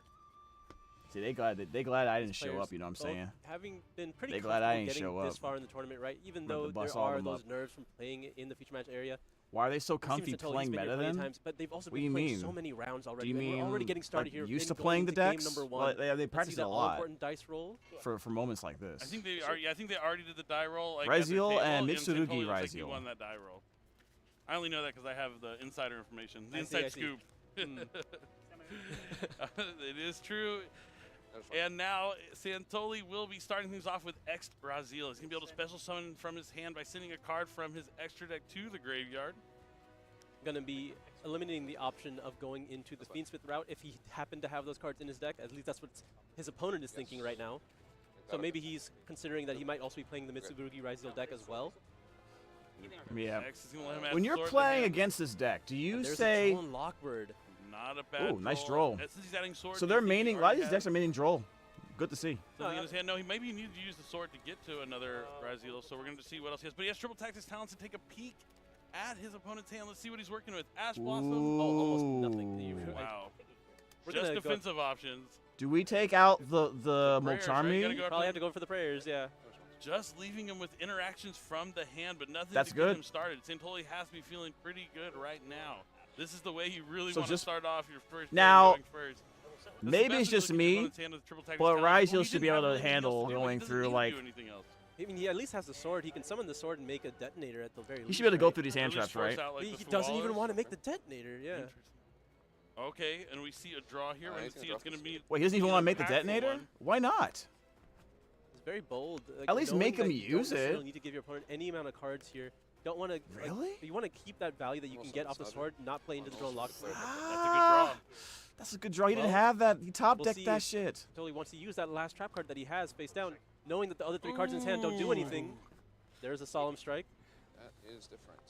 See, they glad I didn't show up. You know what I'm saying? Having been pretty They glad I didn't getting show this up. far in the tournament, right? Even Run though the bus there all are them those up. nerves from playing in the feature match area. Why are they so It seems comfy to totally playing spin meta plenty of then? times, but they've also What do been you playing mean? so many rounds already. Do you mean We're already getting started like here. used to going playing the into game decks? number 1. Well, they Let's see practice that a lot all-important dice roll. for moments like this. I think they already did the die roll. Like, Raziel at the and table, Mitsurugi totally looks like he Raziel. won that die roll. I only know that because I have the insider information, the I inside see. scoop. It is true. And now Santoli will be starting things off with X Raziel. He's going to be able to special summon from his hand by sending a card from his extra deck to the graveyard. Going to be eliminating the option of going into the Fiendsmith route if he happened to have those cards in his deck. At least that's what his opponent is thinking right now. So maybe he's considering that he might also be playing the Mitsurugi Raziel deck as well. Yeah. X is gonna let him add When you're sword to playing hand. against this deck, do you There's say? a Droll Lockbird. Not a bad Ooh, nice draw. draw. Since he's adding sword, So do they're you think he maining. A lot of already these decks has are maining Droll. Good to see. something in his hand? No, he maybe needed to use the sword to get to another Raziel, so we're going to see what else he has. But he has triple tactics talents to take a peek at his opponent's hand. Let's see what he's working with. Ash Blossom. Oh, almost nothing. Wow. We're Just gonna defensive options. Do we take out the prayers, right? Molcharmi? Gotta go Probably have to go for the prayers, yeah. Just leaving him with interactions from the hand, but nothing That's to good. get him started. Santoli has to be feeling pretty good right now. This is the way you really So want to just- start off your first Now, game going first. maybe it's just me, but Raziel should be able to handle going through like. I mean, he at least has the sword. He can summon the sword and make a detonator at the very least. He should be able to go right? through these hand traps, right? He doesn't even want to make the detonator, yeah. Okay, and we see a draw here. We're going to see it's going to be. Wait, he doesn't even want to make the impactful detonator? one. Why not? It's very bold. Like, At least knowing make him that you don't use it. necessarily need to give your opponent any amount of cards here. Don't want to Really? you want to keep that value that you can get off the sword, not play into the drone lock. That's a good draw. That's a good draw. He didn't Well, have that. He top we'll decked see that if shit. Totally wants to use that last trap card that he has face down, knowing that the other 3 cards in his hand don't do anything. There's a solemn strike. That is different.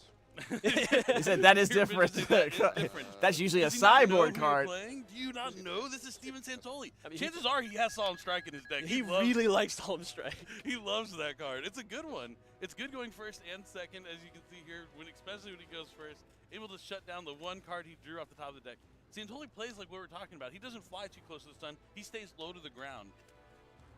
He said that is different. That's usually a Does he not know sideboard who you're card. playing? Do you not know this is Steven Santoli? I mean, Chances are he has Solemn Strike in his deck. He loves- really likes solemn strike. He loves that card. It's a good one. It's good going first and second, as you can see here, especially when he goes first, able to shut down the one card he drew off the top of the deck. Santoli plays like what we're talking about. He doesn't fly too close to the sun. He stays low to the ground.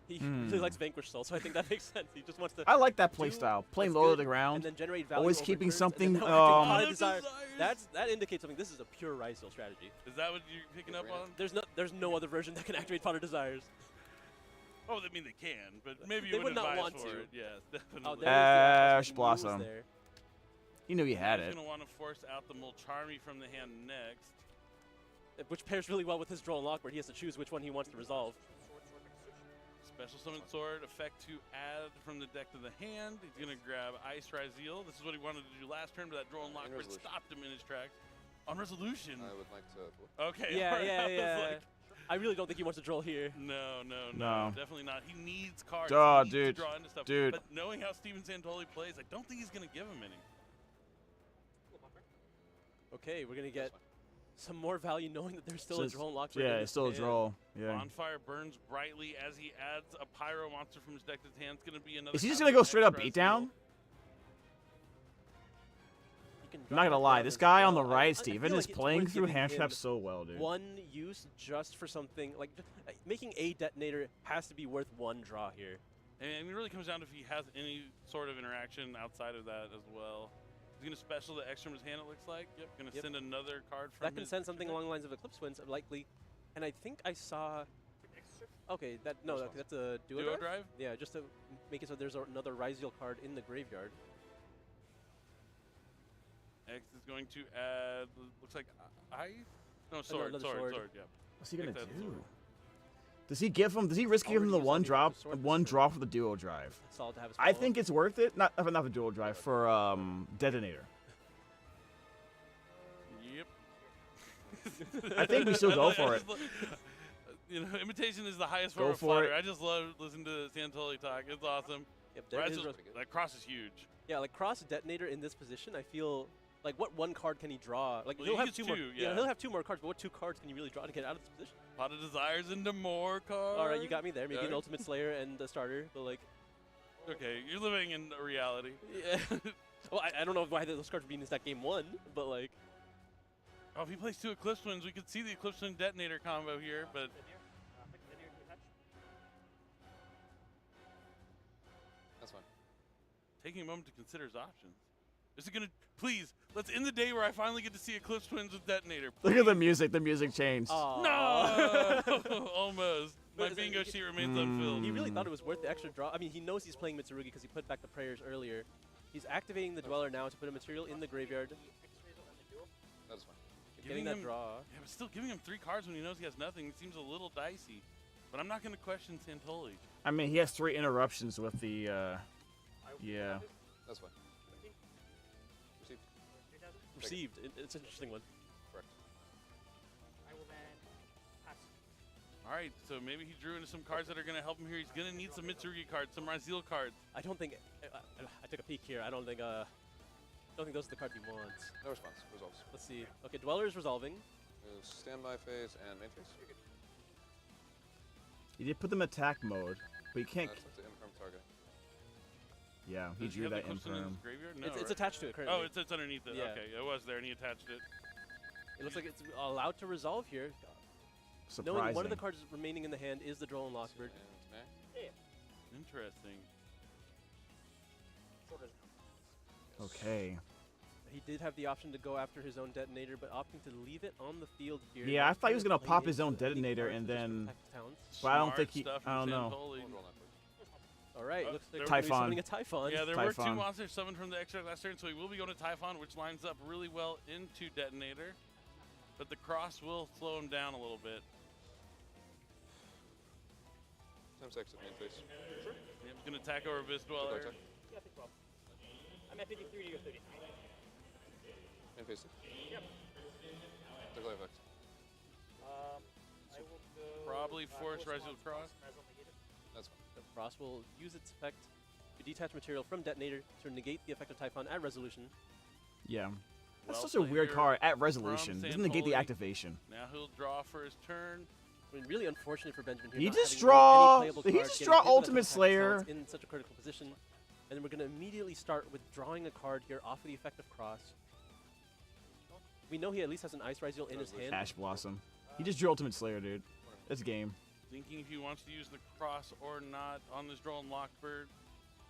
He really likes Vanquish Soul, so I think that makes sense. He just wants to. I like that do play style. Playing what's low to good the ground. and then generate value Always over keeping turns, something. and then Pot of Desire. That indicates something. This is a pure Rhys strategy. Is that what you're picking up on? There's no other version that can activate Pot of Desires. Oh, I mean they can, but maybe They you would wouldn't not advise want for to. it. Yes, definitely. Oh, there Ash is the Blossom. there. He knew he had He's it. gonna want to force out the Molcharmi from the hand next. Which pairs really well with his draw and lock, where he has to choose which one he wants to resolve. Special Summon Sword, effect to add from the deck to the hand. He's going to grab Ice Ryzeal. This is what he wanted to do last turn, but that Duel Links stopped him in his tracks. On resolution. I would like to. Okay. Yeah, alright, I was yeah. like, I really don't think he wants to draw here. no, No. definitely not. He needs cards. Oh, he needs dude. to draw into stuff. Dude. But knowing how Steven Santoli plays, I don't think he's going to give him any. Okay, we're gonna get some more value knowing that there's still a draw and lock. Yeah, it's still a draw. Yeah. Bonfire burns brightly as he adds a Pyro monster from his deck to his hand. It's going to be another. Is he just copy gonna go of straight up Ice beat Ryzeal. down? I'm not gonna lie, this guy on the right, Steven, is playing through hand traps so well, dude. One use just for something like making a detonator has to be worth one draw here. And it really comes down to if he has any sort of interaction outside of that as well. He's going to special the X from his hand, it looks like. Yep, going to send another card from That can send something along the lines of Eclipse Winds, likely. And I think I saw. Okay, that's a duo drive? Yeah, just to make it so there's another Ryzeal card in the graveyard. X is going to add, looks like ice? No, sword, another sword, sword. yeah. What's he gonna Take that do? sword. Does he give him? Does he risk giving him the one draw for the duo drive? Solid to have his I follow-up. think it's worth it. Not the dual drive for detonator. Yep. I think we still go for it. You know, imitation is the highest Go form of for flutter. it. I just love listening to Santoli talk. It's awesome. Yep, there is That cross is huge. Yeah, like cross detonator in this position, I feel like what one card can he draw? Like Well, he'll he have gets two more. two, Yeah, yeah. he'll have two more cards. But what two cards can you really draw to get out of this position? Pot of Desires into more cards. All right, you got me there. Maybe an Okay. Ultimate Slayer and a starter, but like. Okay, you're living in a reality. Yeah. Well, I don't know why those cards would be in this deck game one, but like. Oh, if he plays two Eclipse Winds, we could see the Eclipse Wind Detonator combo here, but That's fine. taking a moment to consider his options. Is it gonna, please, let's end the day where I finally get to see Eclipse Twins with Detonator. Look at the music. The music changed. No! Almost. My bingo sheet remains unfilled. He really thought it was worth the extra draw. I mean, he knows he's playing Mitsurugi because he put back the prayers earlier. He's activating the Dweller now to put a material in the graveyard. That's fine. Getting that draw. Yeah, but still giving him 3 cards when he knows he has nothing seems a little dicey. But I'm not going to question Santoli. I mean, he has 3 interruptions with the. Yeah. That's fine. Received. Received. It's an interesting one. Correct. All right, so maybe he drew into some cards that are going to help him here. He's going to need some Mitsurugi cards, some Ryzeal cards. I don't think. I took a peek here. I don't think. Don't think those are the cards he wants. No response. Resolves. Let's see. Okay, Dweller is resolving. Move standby phase and main phase. He did put them in attack mode, but you can't. That's the infirm target. Yeah, he Does drew have the that Eclipse Wind in his infirm. graveyard? No, It's right? attached to it currently. Oh, it's underneath it. Yeah. Okay, it was there, and he attached it. It looks like it's allowed to resolve here. Surprising. Knowing one of the cards remaining in the hand is the Droll and Lockbird. Interesting. Okay. He did have the option to go after his own detonator, but opting to leave it on the field here. Yeah, I thought he was gonna Playing pop his into own the big detonator cards and for just then. protect the towns. But I don't Smart think he. stuff I don't from know. Santoli. All right, looks like there- he's summoning a Typhon. Yeah, there were 2 Typhon. monsters summoned from the extract last turn, so he will be going to Typhon, which lines up really well into Detonator. But the cross will slow him down a little bit. Times X at main face. Sure. Yeah, I'm gonna attack over Abyss Dweller. Yeah, pick 12. I'm at 53 to your 33. Main face. Yep. Declare effect. I will go. Probably force Rhys Cross. That's fine. The Frost will use its effect to detach material from detonator to negate the effect of Typhon at resolution. Yeah. That's Well such a weird played card at from resolution. Doesn't negate the Santoli. activation. Now he'll draw for his turn. I mean, really unfortunate for Benjamin here. He not just having draw- any playable he cards, just getting draw hit with Ultimate attack Slayer. talents in such a critical position. And then we're going to immediately start with drawing a card here off of the effect of Cross. We know he at least has an Ice Ryzeal in his hand. Ash Blossom. He just drew Ultimate Slayer, dude. It's game. Thinking if he wants to use the cross or not on this draw on Lockbird.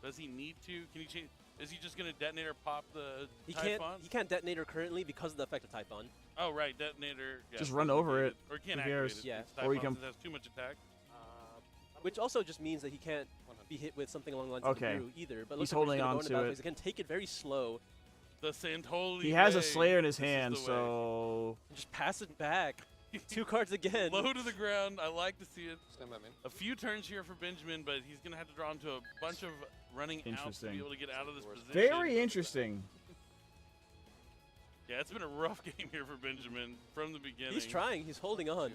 Does he need to? Can he change? Is he just gonna detonator pop the Typhon? He can't detonator currently because of the effect of Typhon. Oh right, detonator. Yeah, Just run over it. Or he can't Who activate cares? it. Yeah. It's Or you Typhon can- has too much attack. Which also just means that he can't be hit with something along the lines of Okay. the Brew either. But He's looks like we're holding just gonna on go into to battle it. phase. Again, take it very slow. The Santoli. He has a way. Slayer in his This is hand, the way. so Just pass it back. 2 cards again. Low to the ground. I like to see it. Stand by main. A few turns here for Benjamin, but he's gonna have to draw into a bunch of running outs to Interesting. be able to get out of this position. very interesting. Yeah, it's been a rough game here for Benjamin from the beginning. He's trying. He's holding on.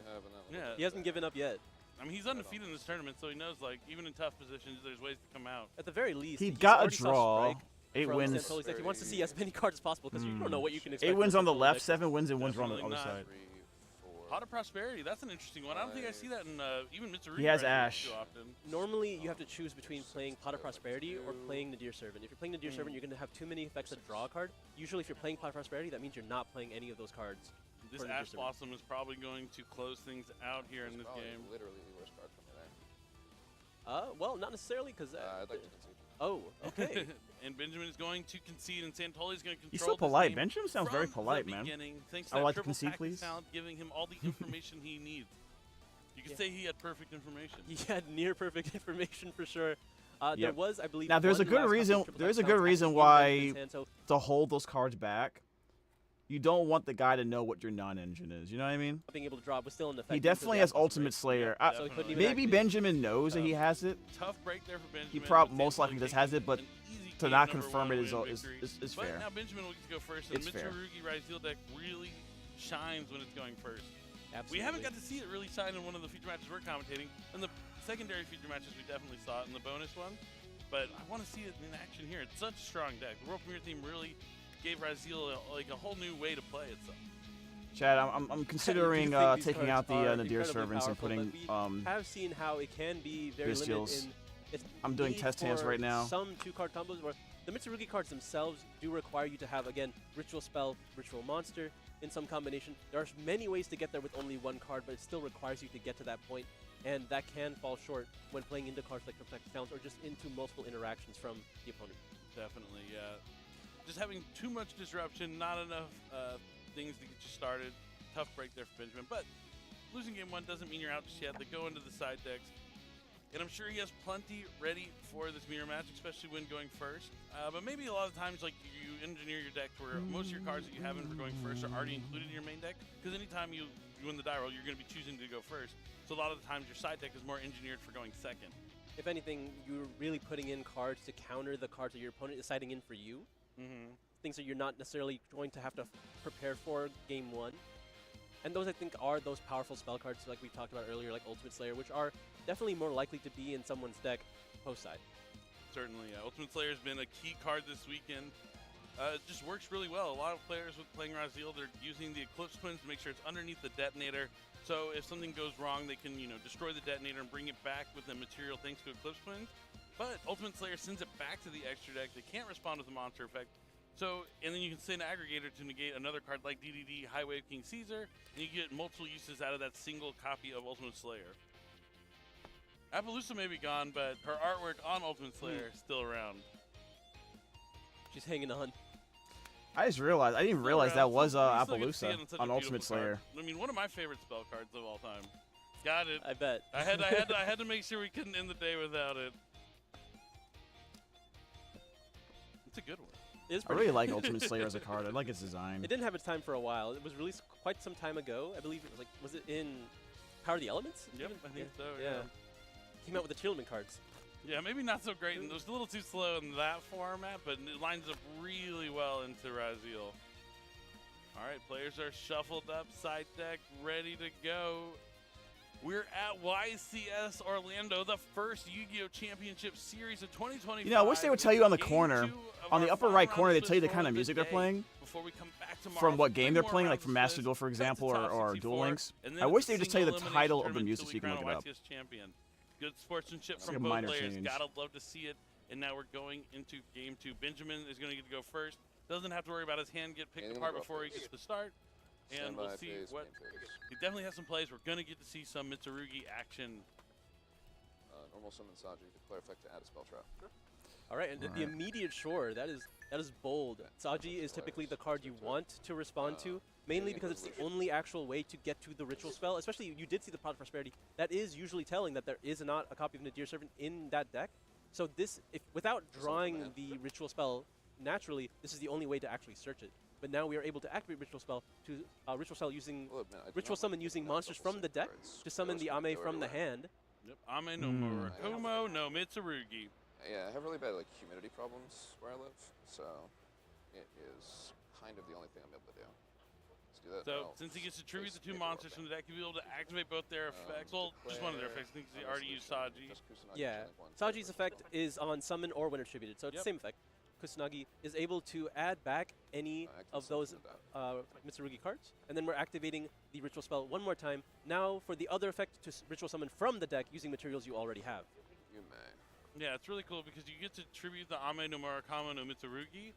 Yeah. He hasn't given up yet. I mean, he's undefeated in this tournament, so he knows, like, even in tough positions, there's ways to come out. At the very least, He he's got a already saw draw. strike 8 from wins. Santoli's deck. He wants to see as many cards as possible because you don't know what you can expect. 8 wins from on the Santoli's left, deck. 7 wins and 1 draw on the Definitely other not. side. Pot of Prosperity, that's an interesting one. I don't think I see that in even Mitsurugi. He has Rising Ash. too often. Normally, you have to choose between playing Pot of Prosperity or playing Nadir Servant. If you're playing Nadir Servant, you're going to have too many effects that draw a card. Usually, if you're playing Pot of Prosperity, that means you're not playing any of those cards. This for Nadir Ash Servant. Blossom is probably going to close things out here in this game. Literally the worst card from there. Well, not necessarily because. I'd like to concede. Oh, okay. And Benjamin is going to concede, and Santoli's going to control He's so this polite. game Benjamin sounds very from polite, the man. beginning, thanks to I would that like to triple concede, tactic please. talent, giving him all the information he needs. You could say he had perfect information. He had near perfect information for sure. There Yep. was, I believe, Now there's a one good last reason. copy of triple There's a tactic good talent reason actually in why Benjamin's hand, so to hold those cards back. You don't want the guy to know what your non-engine is. You know what I mean? being able to draw was still in effect. He because definitely the has Ash Blossom, Ultimate right? Slayer. Yeah, so he couldn't even Maybe activate it. Benjamin knows that he has it. Tough break there for Benjamin. He but most likely Santoli just taking has it, but an easy to game not number confirm one it is win is victory. is But fair. now Benjamin will get to go first, and It's fair. Mitsurugi Ryzeal deck really shines when it's going first. Absolutely. We haven't got to see it really shine in one of the feature matches we're commentating. In the secondary feature matches, we definitely saw it in the bonus one. But I want to see it in action here. It's such a strong deck. The World Premier team really gave Ryzeal a whole new way to play itself. Chad, I'm considering I do think these taking out cards the are Nadir incredibly Servants and powerful, putting but we have seen how it can be very limited Bestials. in its I'm doing need test hands for right now. Some 2-card combos where the Mitsurugi cards themselves do require you to have, again, Ritual Spell, Ritual Monster in some combination. There are many ways to get there with only one card, but it still requires you to get to that point, and that can fall short when playing into cards like Protect Talents or just into multiple interactions from the opponent. Definitely, yeah. Just having too much disruption, not enough things to get you started. Tough break there for Benjamin, but losing game 1 doesn't mean you're out just yet. They go into the side decks, and I'm sure he has plenty ready for this mirror match, especially when going first. But maybe a lot of times, like, you engineer your deck to where most of your cards that you have in for going first are already included in your main deck, because anytime you win the die roll, you're going to be choosing to go first. So a lot of the times your side deck is more engineered for going second. If anything, you're really putting in cards to counter the cards that your opponent is siding in for you. Things that you're not necessarily going to have to prepare for game 1. And those, I think, are those powerful spell cards like we talked about earlier, like Ultimate Slayer, which are definitely more likely to be in someone's deck post-side. Certainly, yeah. Ultimate Slayer has been a key card this weekend. It just works really well. A lot of players with playing Ryzeal, they're using the Eclipse Twins to make sure it's underneath the detonator. So if something goes wrong, they can, destroy the detonator and bring it back with the material thanks to Eclipse Twins. But Ultimate Slayer sends it back to the extra deck. They can't respond with the monster effect. So, and then you can send Aggregator to negate another card like DDD, High Wave King Caesar, and you get multiple uses out of that single copy of Ultimate Slayer. Appaloosa may be gone, but her artwork on Ultimate Slayer is still around. She's hanging on. I just realized I didn't realize that was Appaloosa on Ultimate Slayer. I mean, one of my favorite spell cards of all time. Got it. I bet. I had to make sure we couldn't end the day without it. It's a good one. I really like Ultimate Slayer as a card. I like its design. It didn't have its time for a while. It was released quite some time ago. I believe it was was it in Power of the Elements? Yep, even? I think so, yeah. came out with the Chillman cards. Yeah, maybe not so great. It was a little too slow in that format, but it lines up really well into Raziel. All right, players are shuffled up, side deck, ready to go. We're at YCS Orlando, the first Yu-Gi-Oh! Championship Series of 2025. You know, I wish they would tell you on the corner, on the upper right corner, they tell you the kind of music they're playing. From what game they're playing, like from Master Duel, for example, or Duel Links. I wish they would just tell you the title of the music so you can look it up. Good sportsmanship It's from like a both minor players. change. Gotta love to see it. And now we're going into game 2. Benjamin is going to get to go first. Doesn't have to worry about his hand get picked apart before he gets to start. And we'll see what. He definitely has some plays. We're going to get to see some Mitsurugi action. Normal summon Saji, declare effect to add a spell trap. All right, and the immediate shore, that is bold. Saji is typically the card you want to respond to, mainly because it's the only actual way to get to the ritual spell. Especially, you did see the Pot of Prosperity. That is usually telling that there is not a copy of Nadir Servant in that deck. So this, without drawing the ritual spell naturally, this is the only way to actually search it. But now we are able to activate ritual spell to ritual spell using ritual summon using monsters from the deck to summon the Ame from the hand. Yep, Ame no Murakumo, no Mitsurugi. Yeah, I have really bad humidity problems where I live, so it is kind of the only thing I'm able to do. Let's do that. So since he gets to tribute the 2 monsters from the deck, he'll be able to activate both their effects. Well, just one of their effects. I think he already used Saji. Yeah, Saji's effect is on summon or when attributed, so it's the same effect. Kusanagi is able to add back any of those Mitsurugi cards, and then we're activating the ritual spell one more time. Now for the other effect to ritual summon from the deck using materials you already have. You may. Yeah, it's really cool because you get to tribute the Ame no Murakama no Mitsurugi.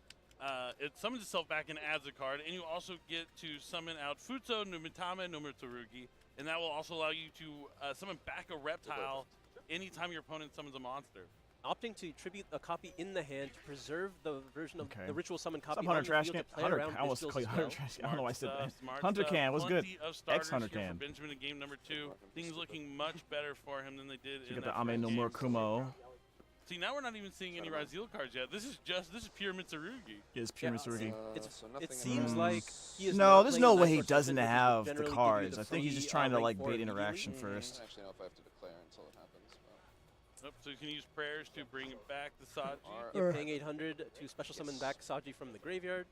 It summons itself back and adds a card, and you also get to summon out Futso no Mitame no Mitsurugi, and that will also allow you to summon back a reptile anytime your opponent summons a monster. Opting to tribute a copy in the hand to preserve the version of the ritual summon copy Hunter on the Trash field Can? to play Hunter, around I almost Vigils call you as Hunter well. Trash Can. I don't know why I said that. Smart Hunter stuff. Can was good. Plenty of starters Ex-Hunter here for Can. Benjamin in game number 2. Things looking much better for him than they did You in got that the Ame no first game. Murakumo. See, now we're not even seeing any Raziel cards yet. This is pure Mitsurugi. It is pure Mitsurugi. It seems like he is No, not there's playing no the way he Nightmare doesn't Serpent, which have would the generally give you cards. the I think he's free, just trying to rank like 4 bait immediately. interaction I first. actually know if I have to declare until it happens. But. So you can use prayers to bring it back to Saji. You're paying 800 to special summon back Saji from the graveyard.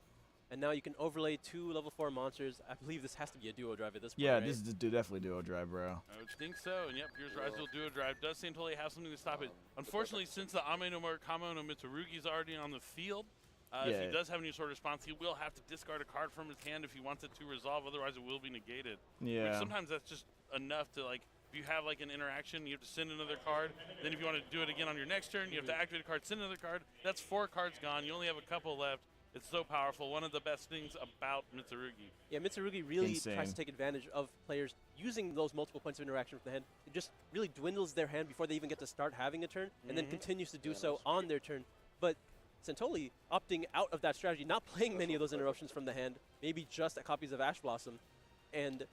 And now you can overlay 2 level 4 monsters. I believe this has to be a duo drive at this point, Yeah, right? this is definitely duo drive, bro. I would think so. And yep, here's Raziel Duo Drive. Does Santoli have something to stop it? Unfortunately, since the Ame no Murakama no Mitsurugi is already on the field, if he does have any sort of response, he will have to discard a card from his hand if he wants it to resolve. Otherwise, it will be negated. Yeah. Which sometimes that's just enough to, like, if you have, like, an interaction, you have to send another card. Then if you want to do it again on your next turn, you have to activate a card, send another card. That's 4 cards gone. You only have a couple left. It's so powerful. One of the best things about Mitsurugi. Yeah, Mitsurugi really tries to take advantage of players using those multiple points of interaction with the hand. It just really dwindles their hand before they even get to start having a turn, and then continues to do so on their turn. But Santoli opting out of that strategy, not playing many of those interruptions from the hand, maybe just copies of Ash Blossom, and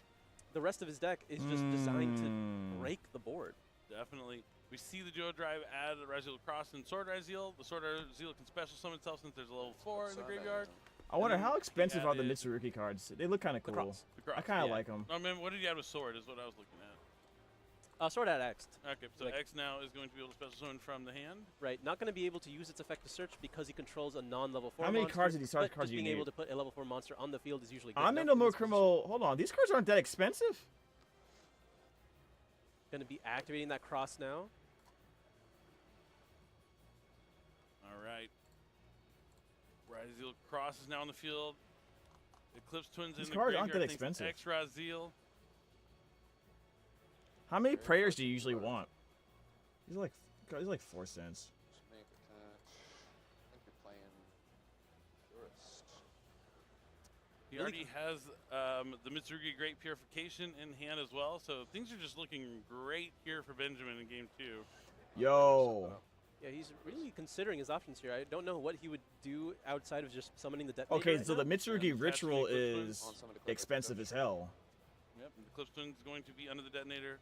the rest of his deck is just designed to break the board. Definitely. We see the duo drive add Raziel Cross and Sword Raziel. The Sword Raziel can special summon itself since there's a level 4 in the graveyard. I wonder how expensive are the Mitsurugi cards? They look kind of cool. I kind of like them. I mean, what did you add with Sword is what I was looking at. Sword at X. Okay, so X now is going to be able to special summon from the hand. Right, not going to be able to use its effect to search because he controls a non-level 4 How many monster, cards of these cards just you being need? able to put a level 4 monster on the field is usually good. Ame no Murakumo. Hold on, these cards aren't that expensive. Going to be activating that cross now. All right. Raziel Cross is now on the field. Eclipse Twins in These the cards aren't graveyard. that expensive. X Raziel. How many prayers do you usually want? These are like 4 cents. Just make attach. I think you're playing Tourist. He already has the Mitsurugi Great Purification in hand as well, so things are just looking great here for Benjamin in game 2. Yo. Yeah, he's really considering his options here. I don't know what he would do outside of just summoning the detonator. Okay, right so now. the Mitsurugi ritual is expensive as hell. Yep, the Eclipse Twin is going to be under the detonator,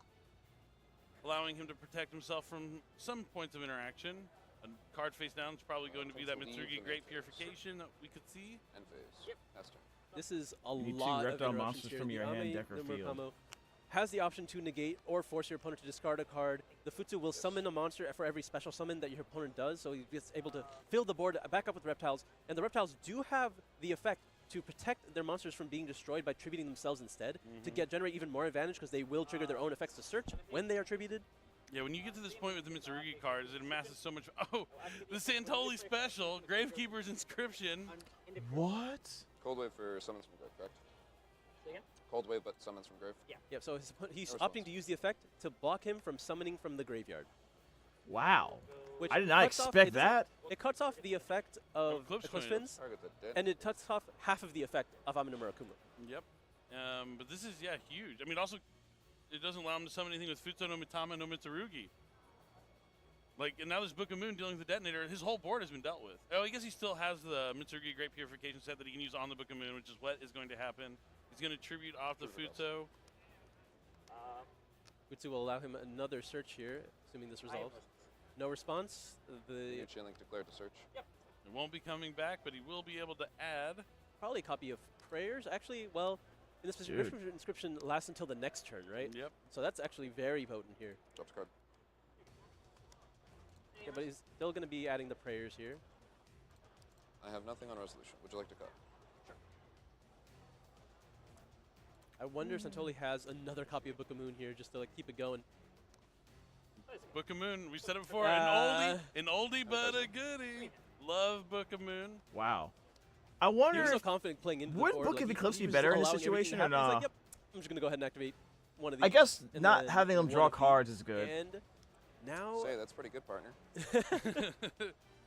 allowing him to protect himself from some points of interaction. A card face down is probably going to be that Mitsurugi Great Purification that we could see. End phase. Yep. This is a You need 2 lot of reptile interruptions monsters here. from The your hand, Ame deck, or no field. Murakamo has the option to negate or force your opponent to discard a card. The Futsu will summon a monster for every special summon that your opponent does, so he's able to fill the board back up with reptiles. And the reptiles do have the effect to protect their monsters from being destroyed by tributing themselves instead, to generate even more advantage because they will trigger their own effects to search when they are tributed. Yeah, when you get to this point with the Mitsurugi cards, it amasses so much. Oh, the Santoli special, Gravekeeper's Inscription. What? Cold Wave for summons from grave, correct? Say again? Cold Wave, but summons from grave. Yeah. Yep, so he's opting to use the effect to block him from summoning from the graveyard. Wow. Which I did not expect that. It cuts off the effect of Eclipse Twins, and it cuts off half of the effect of Aphmau Murakuma. Yep. But this is, yeah, huge. I mean, also, it doesn't allow him to summon anything with Futsu no Mitama no Mitsurugi. Like, and now there's Book of Moon dealing with the Detonator. His whole board has been dealt with. Oh, I guess he still has the Mitsurugi Great Purification set that he can use on the Book of Moon, which is what is going to happen. He's going to tribute off the Futsu. Futsu will allow him another search here, assuming this resolves. No response. The Chain Link declared to search. Yep. It won't be coming back, but he will be able to add. Probably a copy of Prayers. Actually, well, in this inscription lasts until the next turn, right? Yep. So that's actually very potent here. Drops card. Yeah, but he's still going to be adding the Prayers here. I have nothing on resolution. Would you like to cut? I wonder if Santoli has another copy of Book of Moon here just to like keep it going. Book of Moon, we said it before, an oldie but a goodie. Love Book of Moon. Wow. I wonder He was so if confident playing into would the board. Book of like, Eclipse he be was better in this allowing everything to situation or happen. He's no? like, yep, I'm just going to go ahead and activate one of these. I guess and not then having them one draw of these. cards is good. And now... Say, that's pretty good, partner.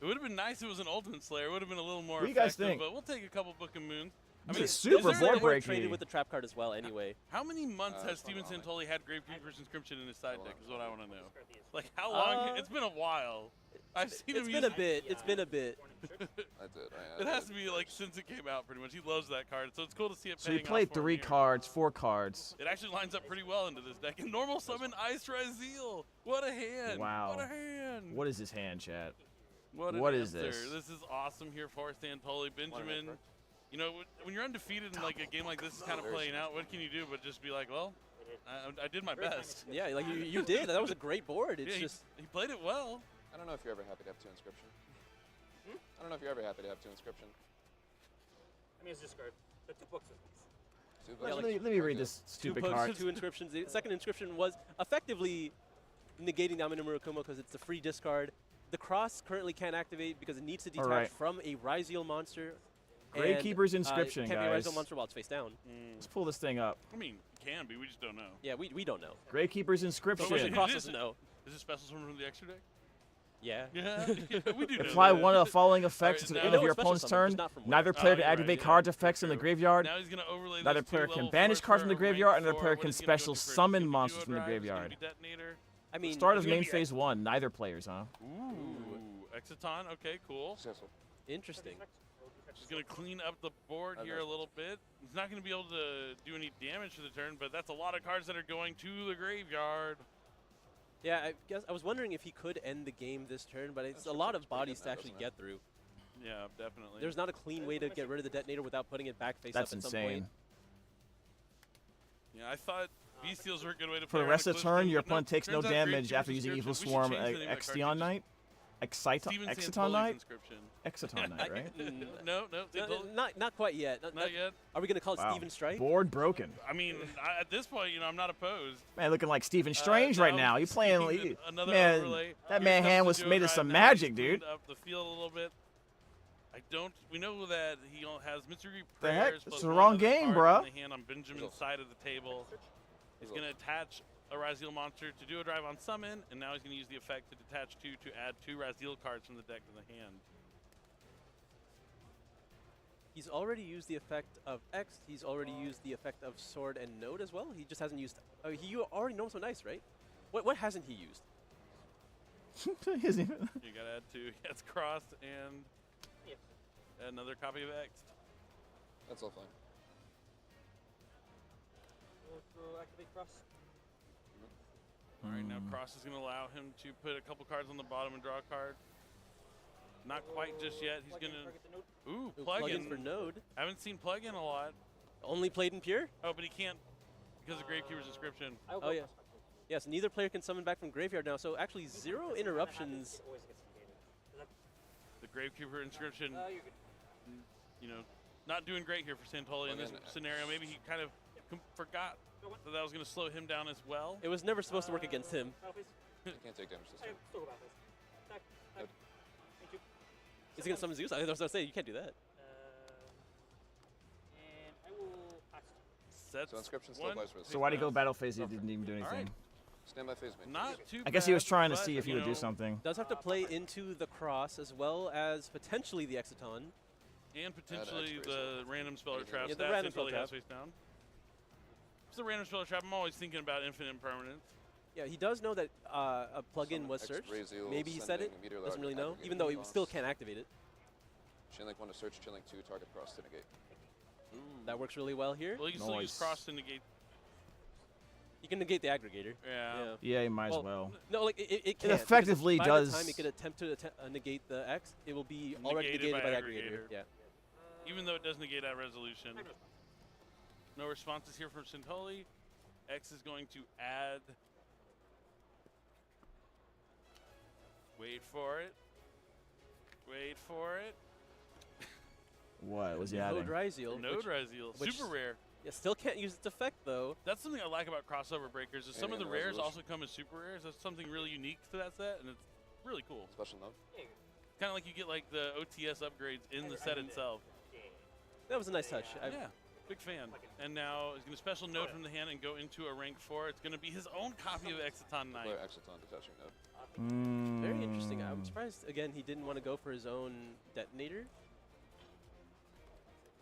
It would have been nice if it was an Ultimate Slayer. It would have been a little more What do you guys effective, think? but we'll take a couple Book of Moons. I This mean, is super board breaking. Traded with the trap card as well anyway. How many months has Steven Santoli had Gravekeeper's Inscription in his side deck is what I want to know. Like, how long? It's been a while. I've seen him use It's been a bit. It's been a bit. I did. It has to be like since it came out, pretty much. He loves that card, so it's cool to see it So he paying off played for him 3 here. cards, 4 cards. It actually lines up pretty well into this deck. And normal summon Ice Raziel. What a hand. Wow. What a hand. What is his hand, chat? What is answer. this? This is awesome here for Santoli. Benjamin, you know, when you're undefeated and like a game like this is kind of playing out, what can you do but just be like, well, I did my best. Yeah, like you did. That was a great board. It's Yeah, just he played it well. I don't know if you're ever happy to have 2 inscription. I don't know if you're ever happy to have 2 inscription. I mean, it's just card. The 2 books at least. 2 Yeah, books. let me read this stupid card. 2 inscriptions. The second inscription was effectively negating Aphmau Murakuma because it's a free discard. The cross currently can't activate because it needs to detach right. from a Rhyziel monster. Gravekeeper's and, Inscription, can't guys. be a Rhyziel monster while it's face down. Let's pull this thing up. I mean, it can be. We just don't know. Yeah, we don't know. Gravekeeper's The Inscription. cross doesn't know. Is it special summon from the extra deck? Yeah. Yeah, we do know Apply that. one of the following effects to the Alright, end now- of your special opponent's summon, turn. just not from Neither one. player Oh, can you're right, activate yeah. cards effects in the True. graveyard. Now he's going to overlay Neither those player 2 can level banish 4 cards from the for graveyard, rank and neither player 4. can What is he gonna go special to first? summon Is it monsters from the Duo Drive? Is it gonna graveyard. be Detonator? I mean, Start of It's gonna main be phase 1. Neither players, huh? Ooh, Exciton. Okay, cool. Successful. interesting. Just going to clean up the board here a little bit. He's not going to be able to do any damage to the turn, but that's a lot of cards that are going to the graveyard. Yeah, I guess I was wondering if he could end the game this turn, but it's a lot of bodies to actually get through. Yeah, definitely. There's not a clean way to get rid of the detonator without putting it back face That's up at some insane. point. Yeah, I thought Bestials were a good way to For play the rest of around the turn, Eclipse, your but no, opponent takes no turns out damage Gravekeeper's after using Evil Inscription- we should Swarm change the name of that card to Exciton just Knight. Steven Exciton Santoli's Knight? Inscription. Exciton Knight, right? No, Santoli. Not quite yet. Not yet. Are we going to call it Wow. Steven Strike? Board broken. I mean, at this point, you know, I'm not opposed. Man, looking like Stephen Strange right now. You playing? Another Man, overlay. that Here man comes hand the was Duo made of Drive some now. magic, He's dude. cleaned up the field a little bit. We know that he has Mitsurugi The heck? Prayers. It's plus the one wrong other game, card bruh. in the hand on Benjamin's side of the table. He's going to attach a Raziel monster to do a drive on summon, and now he's going to use the effect to detach 2 to add 2 Raziel cards from the deck to the hand. He's already used the effect of X. He's already used the effect of Sword and Node as well. He just hasn't used. He already knows so nice, right? What hasn't he used? You got to add 2. Yeah, it's crossed and another copy of X. That's all fine. Activate cross. All right, now Cross is going to allow him to put a couple cards on the bottom and draw a card. Not quite just yet. He's going to... Ooh, plug-in for Node. I haven't seen plug-in a lot. Only played in Pure? Oh, but he can't because of Gravekeeper's Inscription. Oh, yeah. Yes, neither player can summon back from graveyard now, so actually 0 interruptions. The Gravekeeper Inscription, you know, not doing great here for Santoli in this scenario. Maybe he kind of forgot that that was going to slow him down as well. It was never supposed to work against him. You can't take damage this turn. Is he going to summon Zeus? I was going to say, you can't do that. And I will pass. So Inscription still applies for this. So why did he go battle phase? He didn't even do anything. Stand by phase mate. Not too I guess he was bad, trying to but, see if he you would do know, something. Does have to play into the cross as well as potentially the Exciton. And potentially the random speller trap. Yeah, the random spell Santoli trap. has face down. It's the random speller trap. I'm always thinking about infinite impermanence. Yeah, he does know that a plugin was searched. Maybe he said it. Doesn't really know, even though he still can't activate it. Chain Link 1 to search, Chain Link 2, target cross to negate. That works really well here. Well, you can still use cross to negate. You can negate the aggregator. Yeah. Yeah, you might as well. No, like it It can. effectively by does. By the time it could attempt to negate the X, it will be already negated by the aggregator. Yeah. Even though it does negate that resolution. No responses here from Santoli. X is going to add. Wait for it. Wait for it. What was he Node adding? Ryzeal. Node Ryzeal. Super rare. Yeah, still can't use its effect though. That's something I like about crossover breakers. Is some of the rares also come as super rares. That's something really unique to that set, and it's really cool. Special node. Kind of like you get like the OTS upgrades in the set itself. That was a nice touch. Yeah, big fan. And now he's going to special node from the hand and go into a rank 4. It's going to be his own copy of Exciton Knight. Exciton detaching node. Very interesting. I'm surprised again he didn't want to go for his own detonator.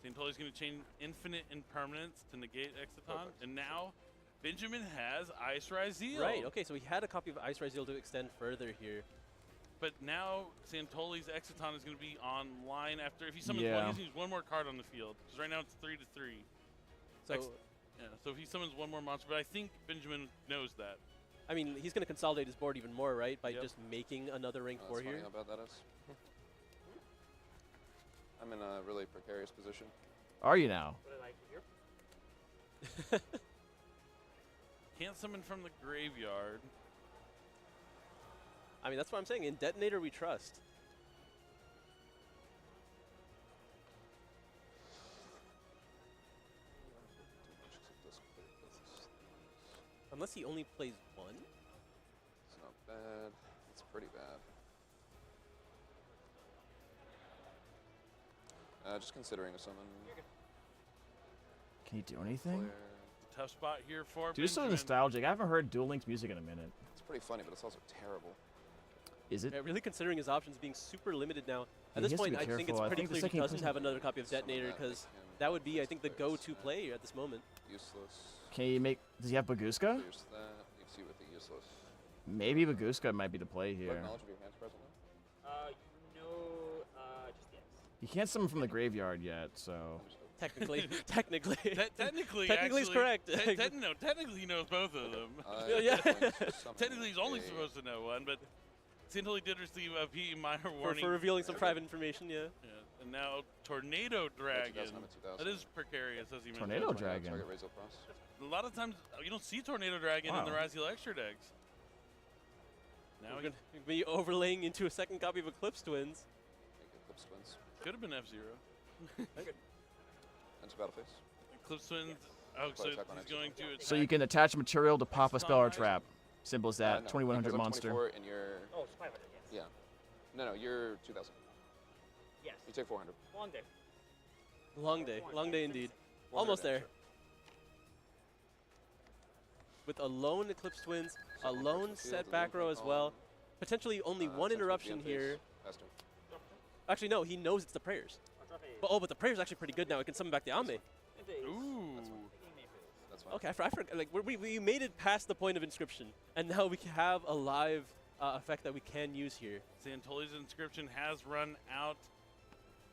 Santoli's going to chain infinite impermanence to negate Exciton, and now Benjamin has Ice Ryzeal. Right. Okay. So he had a copy of Ice Ryzeal to extend further here. But now Santoli's Exciton is going to be online after if he summons Yeah. one, he needs one more card on the field. Because right now it's 3-3. So so if he summons one more monster, but I think Benjamin knows that. I mean, he's going to consolidate his board even more, right? By just making another rank 4 here. Funny how bad that is. I'm in a really precarious position. Are you now? Can't summon from the graveyard. I mean, that's what I'm saying. In Detonator, we trust. Unless he only plays one? It's not bad. It's pretty bad. Just considering a summon. Can you do anything? Tough spot here for Dude, it's so Benjamin. nostalgic. I haven't heard Duel Links music in a minute. It's pretty funny, but it's also terrible. Is it? Yeah, really considering his options being super limited now. Yeah, At he this has to point, be I think it's careful. I pretty think the clear he second doesn't he have another copy of Detonator because that would be, I think, the go-to play at this moment. Useless. Can you make? Does he have Baguska? Here's that. You see with the useless. Maybe Baguska might be the play What here. knowledge of your hands present now? Just yes. You can't summon from the graveyard yet, so. Technically, technically, Technically is correct. No, technically he knows both of them. Yeah. Technically he's only supposed to know one, but Santoli did receive a PE minor warning. For revealing some private information, yeah. And now Tornado Dragon. 2000. That is precarious, as he mentioned. Tornado Dragon. A lot of times you don't see Tornado Dragon in the Ryzeal extra decks. Now We're going to be overlaying into a second copy of Eclipse Twins. Eclipse Twins. Could have been F-Zero. Enter battle phase. Eclipse Twins. Oh, so he's going to attack. So you can attach material to pop a spell or trap. Simple as that. No, 2100 because I'm monster. 24 and you're. Oh, it's 500, yes. Yeah. No, you're 2000. Yes. You take 400. Long day. Long day indeed. Almost there. With a lone Eclipse Twins, a lone set back row as well. Potentially only one interruption here. Actually, no, he knows it's the prayers. But the prayer's actually pretty good now. It can summon back the Ame. Ooh. That's fine. Okay, I forgot. Like we made it past the point of inscription, and now we can have a live effect that we can use here. Santoli's Inscription has run out.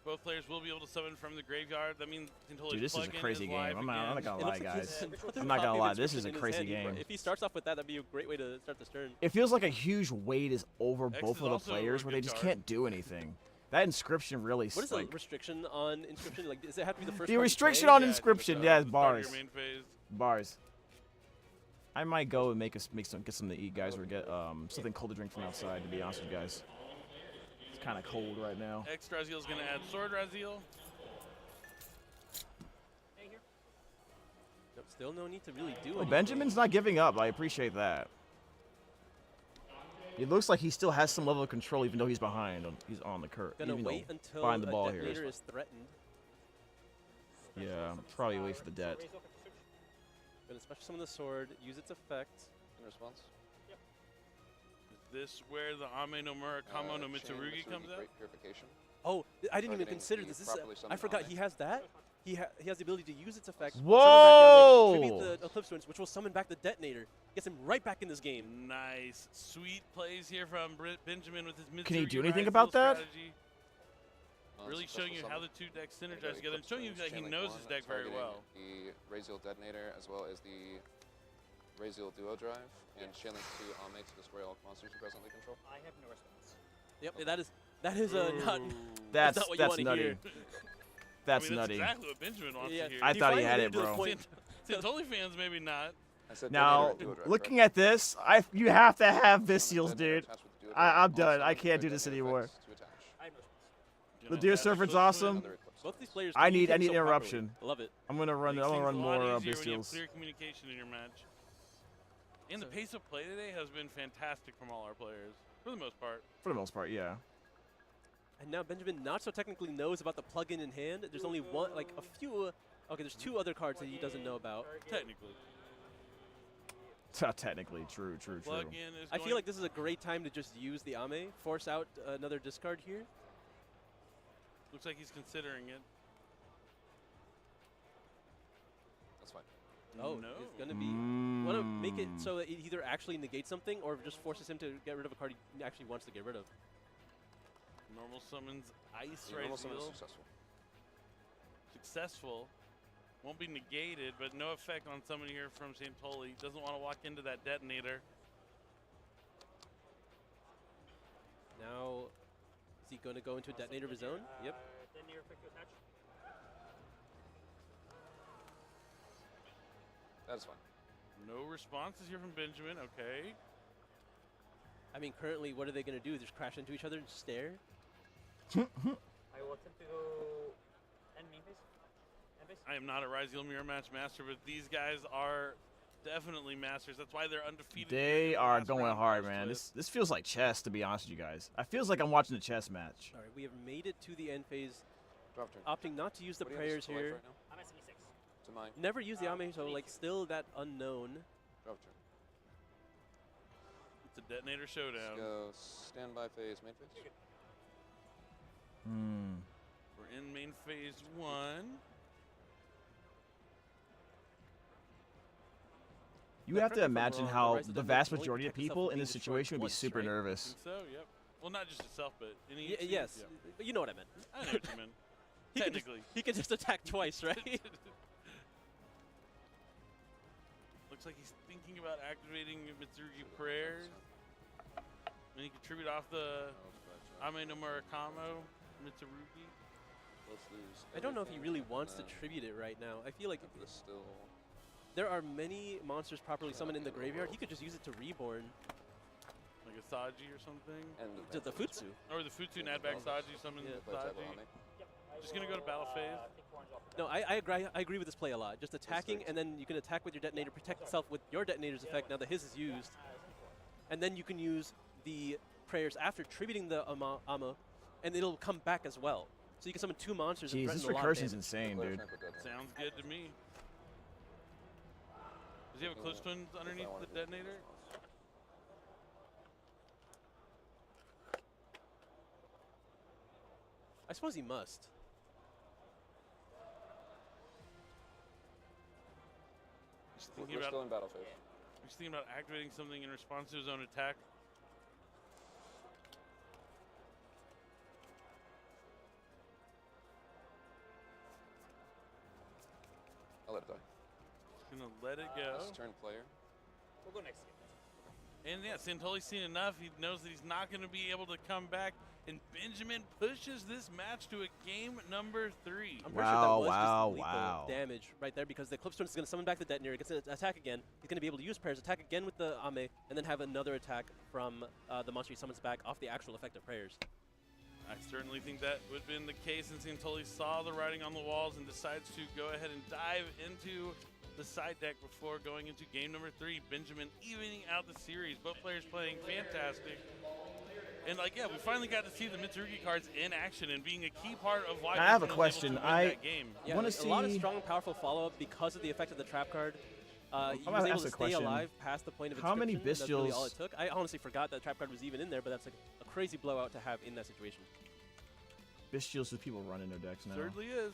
Both players will be able to summon from the graveyard. That means Santoli's Dude, this is a plugin crazy game. live I'm not again. gonna It lie, looks like he guys. has another I'm not copy gonna of lie. This is a Inscription in his crazy hand. game. If he starts off with that, that'd be a great way to start this turn. It feels like a huge weight is over X both is of the also a players where they good just card. can't do anything. That inscription really What is like the restriction on inscription? Like, does it have to be the first? the card you restriction play? on Yeah, inscription. just, Yeah, the start of bars. your main phase. Bars. I might go and get something to eat, guys, or get something cold to drink from outside. To be honest with you guys, it's kind of cold right now. X Raziel is going to add Sword Raziel. Nope, still no need to really do Well, anything. Benjamin's not giving up. I appreciate that. It looks like he still has some level of control, even though he's behind. He's on the curve. Gonna wait until behind the ball a here. detonator is threatened. Yeah, probably wait for the det. Gonna special summon the sword, use its effect. In response. Is this where the Ame no Murakamo no Mitsurugi comes out? Great Purification. Oh, I didn't even Targeting consider the this. This properly is, I summoned forgot Ame. he has that. He has the ability to use its effect. Whoa! Tribute the Eclipse Winds, which will summon back the detonator. Gets him right back in this game. Nice. Sweet plays here from Benjamin with his Mitsurugi. Can he do anything Raziel about that? Strategy. Really showing you how the two decks synergize together and showing you that he knows his deck very well. The Raziel Detonator as well as the Raziel Duo Drive and Chainlink 2 Ame to destroy all monsters you presently control. I have no response. Yep, that is not. That's not what you want to nutty. hear. That's I mean, nutty. That's exactly what Benjamin wants Yeah. to hear. I thought he had it, bro. Totally fans, maybe not. Now, looking at this, you have to have Visceals, dude. I'm done. I can't do this anymore. The Deer Servant's awesome. Both these players I need communicate so interruption. properly. Love it. I'm gonna run Makes things a lot more easier when you have Visceals. clear communication in your match. And the pace of play today has been fantastic from all our players, for the most part. For the most part, yeah. And now Benjamin not so technically knows about the plug-in in hand. There's only one, like a few. Okay, there's two other cards that he doesn't know about. Technically. Technically, true. Plug-in is I feel like this is a great time to just use the Ame, force out another discard here. Looks like he's considering it. That's fine. Oh, no. it's gonna be. Want to make it so that it either actually negates something or just forces him to get rid of a card he actually wants to get rid of. Normal summons Ice The normal summon is Raziel. successful. Successful. Won't be negated, but no effect on someone here from Santoli. Doesn't want to walk into that detonator. Now, is he going to go into a detonator of his own? Yep. Detonator effect to attach. That is fine. No responses here from Benjamin. Okay. I mean, currently, what are they going to do? Just crash into each other and stare? I will attempt to go end main phase. I am not a Raziel Mirror Match master, but these guys are definitely masters. That's why they're undefeated. They are going hard, man. This feels like chess, to be honest with you guys. I feels like I'm watching a chess match. All right, we have made it to the end phase. Drop turn. Opting not to use the What do you have prayers to life here. right now? I'm at 76. To mine. Never use the Ame, so like still that unknown. Drop turn. It's a detonator showdown. Let's go standby phase, main phase. We're in main phase 1. You have to imagine wrong, how Rhys the doesn't vast only majority of protect himself people from in being this destroyed situation would be once, super right? nervous. So, yep. Well, not just itself, but any Yes, Yeah. but you know what I meant. I know what you meant. He can Technically. he can just attack twice, right? Looks like he's thinking about activating Mitsurugi prayers. And he can tribute off the Ame no Murakamo Mitsurugi. Let's lose. I don't know if he really wants to tribute. tribute it right now. I feel like Still. there are many monsters properly summoned in the graveyard. He could just use it to reborn. Like a Saji or something. And To the Futsu. Or the Futsu and add back Saji, summon Saji. Just gonna go to battle phase. No, I agree with this play a lot. Just attacking, and then you can attack with your detonator, protect yourself with your detonator's effect now that his is used. And then you can use the prayers after tributing the Ama, and it'll come back as well. So you can summon two monsters and Jeez, threaten this a lot of recursion's damage. insane, dude. Sounds good to me. Does he have a close twins underneath the detonator? I suppose he must. Thinking We're about, still in battle phase. he's thinking about activating something in response to his own attack. I'll let it die. Just gonna let it go. This turn player. We'll go next game. And yeah, Santoli's seen enough. He knows that he's not going to be able to come back. And Benjamin pushes this match to a game number 3. I'm pretty sure that was just lethal damage right there, because the Eclipse Twin is going to summon back the Detonator, gets an attack again. He's going to be able to use prayers, attack again with the Ame, and then have another attack from the monster he summons back off the actual effect of prayers. I certainly think that would have been the case, and Santoli saw the writing on the walls and decides to go ahead and dive into the side deck before going into game number 3. Benjamin evening out the series. Both players playing fantastic. And like, yeah, we finally got to see the Mitsurugi cards in action and being a key part of why I have a question. that game. Yeah, want to see see a lot of strong and powerful follow-up because of the effect of the trap card. He I'm was gonna able ask to a stay question. alive past the point of How many inscription. That's really all Bestials- it took. I honestly forgot that trap card was even in there, but that's like a crazy blowout to have in that situation. Bestials with people running their decks now. Certainly is.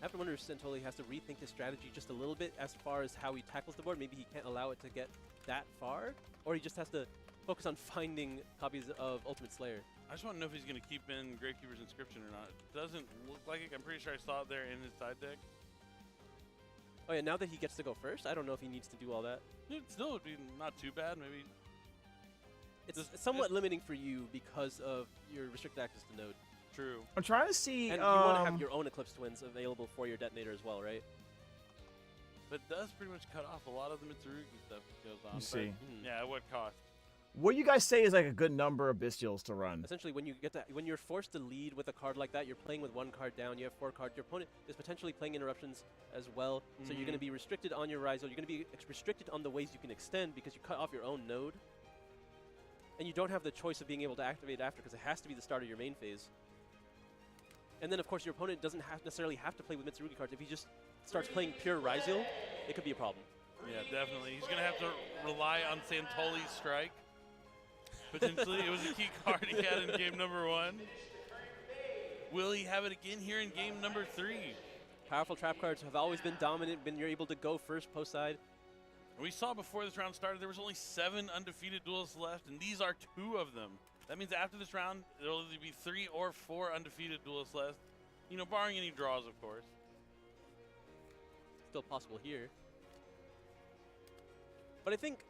I have to wonder if Santoli has to rethink his strategy just a little bit as far as how he tackles the board. Maybe he can't allow it to get that far, or he just has to focus on finding copies of Ultimate Slayer. I just want to know if he's going to keep in Gravekeeper's Inscription or not. It doesn't look like it. I'm pretty sure I saw it there in his side deck. Oh yeah, now that he gets to go first, I don't know if he needs to do all that. It still would be not too bad, maybe. It's somewhat limiting for you because of your restricted access to node. True. I'm trying to see. And you want to have your own Eclipse Twins available for your detonator as well, right? But it does pretty much cut off a lot of the Mitsurugi stuff that goes on. You see. Yeah, at what cost? What do you guys say is like a good number of Bestials to run? Essentially, when you're forced to lead with a card like that, you're playing with 1 card down. You have 4 cards. Your opponent is potentially playing interruptions as well. So you're going to be restricted on your Rhys. You're going to be restricted on the ways you can extend because you cut off your own node. And you don't have the choice of being able to activate after because it has to be the start of your main phase. And then, of course, your opponent doesn't necessarily have to play with Mitsurugi cards. If he just starts playing pure Rhysiel, it could be a problem. Yeah, definitely. He's going to have to rely on Santoli's Strike. Potentially. It was a key card he had in game number 1. Will he have it again here in game number 3? Powerful trap cards have always been dominant when you're able to go first post side. We saw before this round started, there was only 7 undefeated duelists left, and these are 2 of them. That means after this round, there will either be 3 or 4 undefeated duelists left. You know, barring any draws, of course. Still possible here. But I think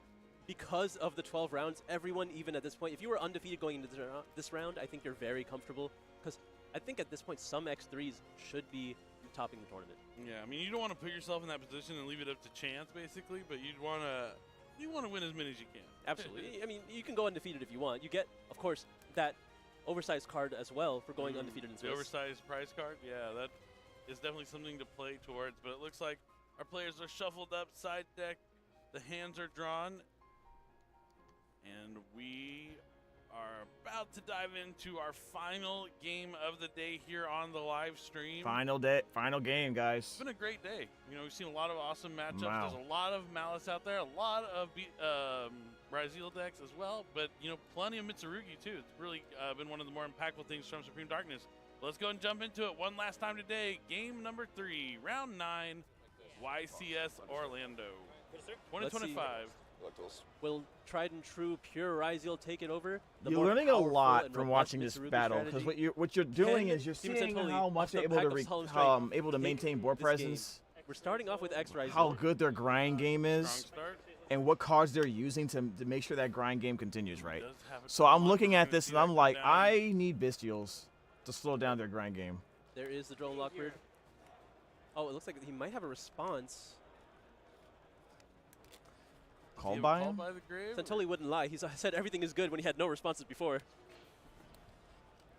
because of the 12 rounds, everyone, even at this point, if you were undefeated going into this round, I think you're very comfortable. Because I think at this point, some X3s should be topping the tournament. Yeah, I mean, you don't want to put yourself in that position and leave it up to chance, basically, but you want to win as many as you can. Absolutely. I mean, you can go undefeated if you want. You get, of course, that oversized card as well for going undefeated in Swiss. The oversized prize card, yeah, that is definitely something to play towards, but it looks like our players are shuffled up side deck, the hands are drawn, and we are about to dive into our final game of the day here on the live stream. Final game, guys. It's been a great day. You know, we've seen a lot of awesome matchups. Wow. There's a lot of Malice out there, a lot of Rhysiel decks as well, but, you know, plenty of Mitsurugi, too. It's really been one of the more impactful things from Supreme Darkness. Let's go and jump into it one last time today. Game number 3, round 9, YCS Orlando, 2025. Will tried and true pure Rhysiel take it over? You're learning a lot from watching this battle because what you're doing is you're seeing how much they're able to maintain board presence. We're starting off with X Rhysiel. How good their grind game is, and what cards they're using to make sure that grind game continues, right? So I'm looking at this and I'm like, I need Bestials to slow down their grind game. There is the Drone Lockbird. Oh, it looks like he might have a response. Called by him? The grave? Santoli wouldn't lie. He said everything is good when he had no responses before.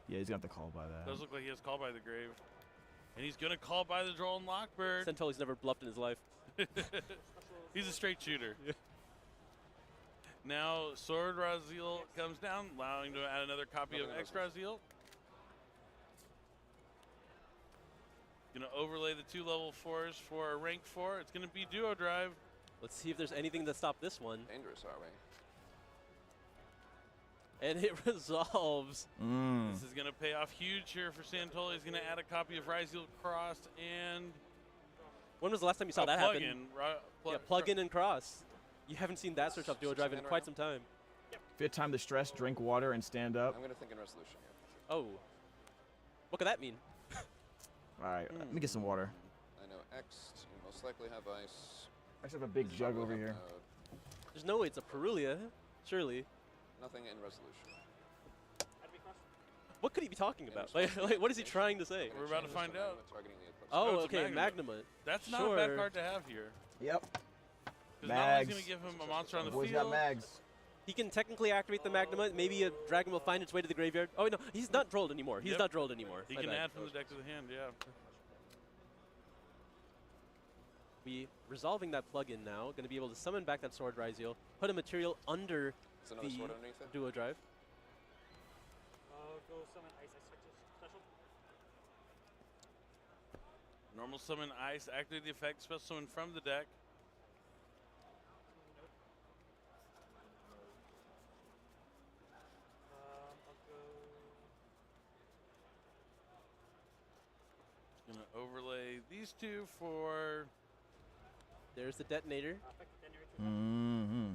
Yeah, he's got the call by that. Does look like he has call by the grave. And he's going to call by the Drone Lockbird. Santoli's never bluffed in his life. He's a straight shooter. Now, Sword Rhysiel comes down, allowing him to add another copy of X Rhysiel. Going to overlay the 2 level 4s for a rank 4. It's going to be Duo Drive. Let's see if there's anything to stop this one. Dangerous, are we? And it resolves. This is going to pay off huge here for Santoli. He's going to add a copy of Rhysiel Cross and... When was the last time you saw that happen? Plug in and cross. You haven't seen that search off Duo Drive in quite some time. Fit time to stress, drink water, and stand up. I'm going to think in resolution here. Oh. What could that mean? All right, let me get some water. I know X, you most most likely have ice. I just have a big jug over here. There's no way it's a Perulia, surely. Nothing in resolution. What could he be talking about? Like, what is he trying to say? We're about to find out. Oh, it's a okay, Magnamut. Magnamut. That's not Sure. a bad card to have here. Yep. Because not only is going to give him a monster on the Boys field. got mags. He can technically activate the Magnamut. Maybe a dragon will find its way to the graveyard. Oh, no, he's not drolled anymore. He's Yep. not drolled anymore. He My can bad. add from the deck to the hand, yeah. We resolving that plugin now. Going to be able to summon back that Sword Ryziel, put a material under Is another the sword underneath it? Duo Drive. Go summon Ice special. Normal summon ice, activate the effect, special summon from the deck. Gonna overlay these two for. There's the detonator. Mm-hmm.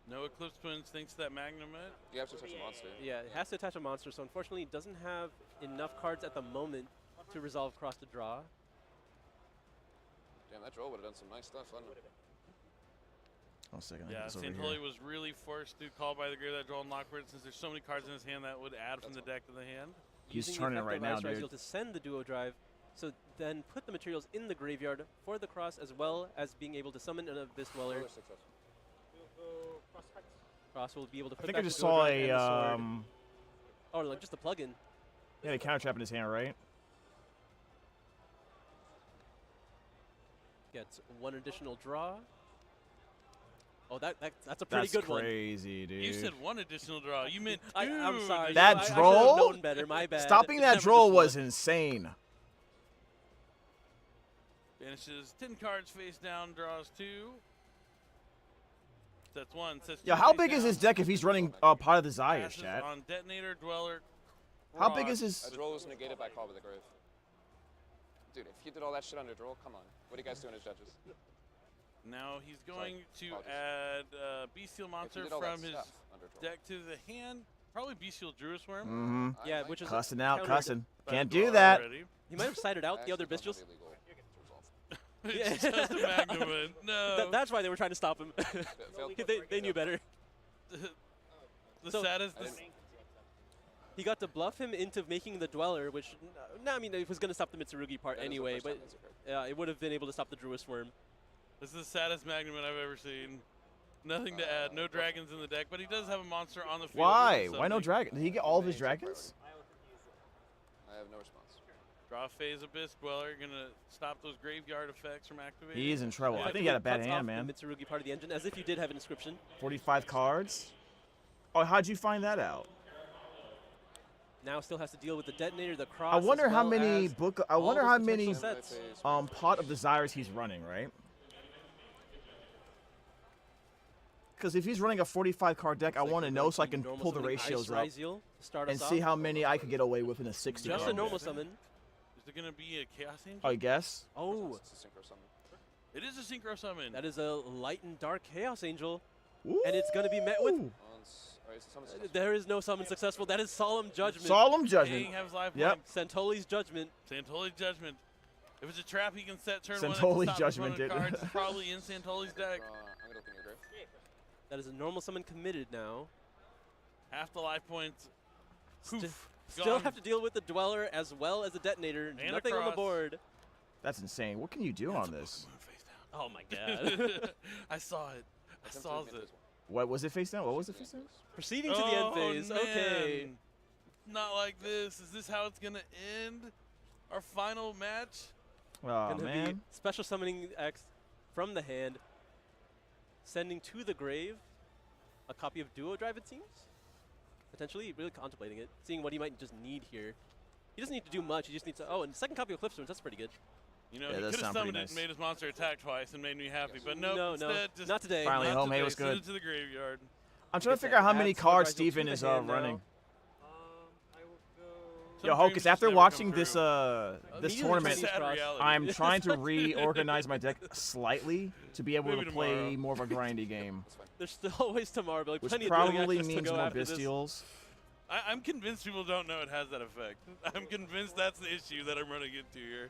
No Eclipse Twins thinks that Magnamut. You have to touch a monster. Yeah, it has to attach a monster, so unfortunately it doesn't have enough cards at the moment to resolve cross to draw. Damn, that draw would have done some nice stuff, wouldn't it? One second. I Yeah, think it's over Santoli here. was really forced to call by the grave that draw and lock for it since there's so many cards in his hand that would add from the deck to the hand. He's Using the turning it effect right of now, Ice dude. Ryziel to send the Duo Drive, so then put the materials in the graveyard for the cross, as well as being able to summon an Abyss Dweller. Cross will be able to put I think back I just the Duo saw Drive and the sword. a Oh, like just a plug-in. yeah, a counter trap in his hand, right? Gets one additional draw. Oh, that's a pretty good one. That's crazy, dude. You said one additional draw. You meant two. I'm sorry. That I should have droll? known better. My bad. Stopping It's that never droll just was one. insane. Banishes 10 cards face down, draws 2. That's 1. Sets Yo, 2 how face big is down. his deck if he's running part of the Zayas, Passes chat? on Detonator, Dweller. How big Rock. is his? A draw was negated by Call with the Grave. Dude, if you did all that shit under draw, come on. What are you guys doing as judges? Now he's going to add Bestial Monster did all that from his stuff under draw. deck to the hand. Probably Bestial Druid Worm. Mm-hmm. Yeah, which is Cussing out, countered cussing. by Can't draw do that. already. He might have sided out the other Bestials. It's just a Magnamut. No. That's why they were trying to stop him. they knew better. The So- saddest. He got to bluff him into making the Dweller, which, no, I mean, it was going to stop the Mitsurugi part That is the anyway, first but time that's occurred. it would have been able to stop the Druid Worm. This is the saddest Magnamut I've ever seen. Nothing to add. No dragons in the deck, but he does have a monster on the field. Why? with Why no something. dragon? Did he get all of his dragons? I have no response. Draw phase Abyss Dweller. Gonna stop those graveyard effects from activating. He is in trouble. I think he had a bad Cuts hand, off man. the Mitsurugi part of the engine, as if you did have an inscription. 45 cards. Oh, how'd you find that out? Now still has to deal with the Detonator, the Cross. I wonder as how well many as book. I all wonder the how potential many sets. pot of desires he's running, right? Because if he's running a 45 card deck, I want to know so I can normal pull the summoning Ice ratios up Ryziel to start and us see off. how many I could get away with in a 60 Just card a normal deck. summon. Is there gonna be a Chaos Angel? I guess. Oh, It's a synchro summon. It is a Synchro Summon. that is a light and dark Chaos Angel. And it's going to be met with. Ooh. Alright, so summon successful. There is no summon successful. That is Solemn Judgment. Solemn Judgment. King has life Yep. point. Santoli's Judgment. Santoli's Judgment. If it's a trap, he can set turn Santoli's 1 and stop Judgment opponent did it. cards. It's probably in Santoli's deck. I'm gonna open your grave. That is a normal summon committed now. Half the life points. Poof. Still Gone. have to deal with the Dweller as well as the Detonator. And a Nothing on the cross. board. That's insane. What can you do on this? Oh my god. I saw it. I saw it. What was it face down? What was it face down? Proceeding to the end phase. Okay. Man. Not like this. Is this how it's gonna end? Our final match? Oh Gonna man. be special summoning X from the hand, sending to the grave a copy of Duo Drive, it seems. Potentially, really contemplating it, seeing what he might just need here. He doesn't need to do much. He just needs to. Oh, and second copy of Eclipse Twins. That's pretty good. You know, Yeah, he that could have sound pretty summoned it nice. and made his monster attack twice and made me happy, but nope, No, instead, just not today. Finally not home. Hey, today. was Send good. it to the graveyard. I'm trying to figure out how many cards Steven is running. Yo, Some Hocus, dreams after just never watching come this true. this Immediately tournament, Chinese cross. I'm trying to reorganize my deck slightly to be able Maybe to play tomorrow. more of a grindy game, There's still always tomorrow, but like which plenty of dealing probably actions to means go more after this. bestials. I'm convinced people don't know it has that effect. I'm convinced that's the issue that I'm running into here.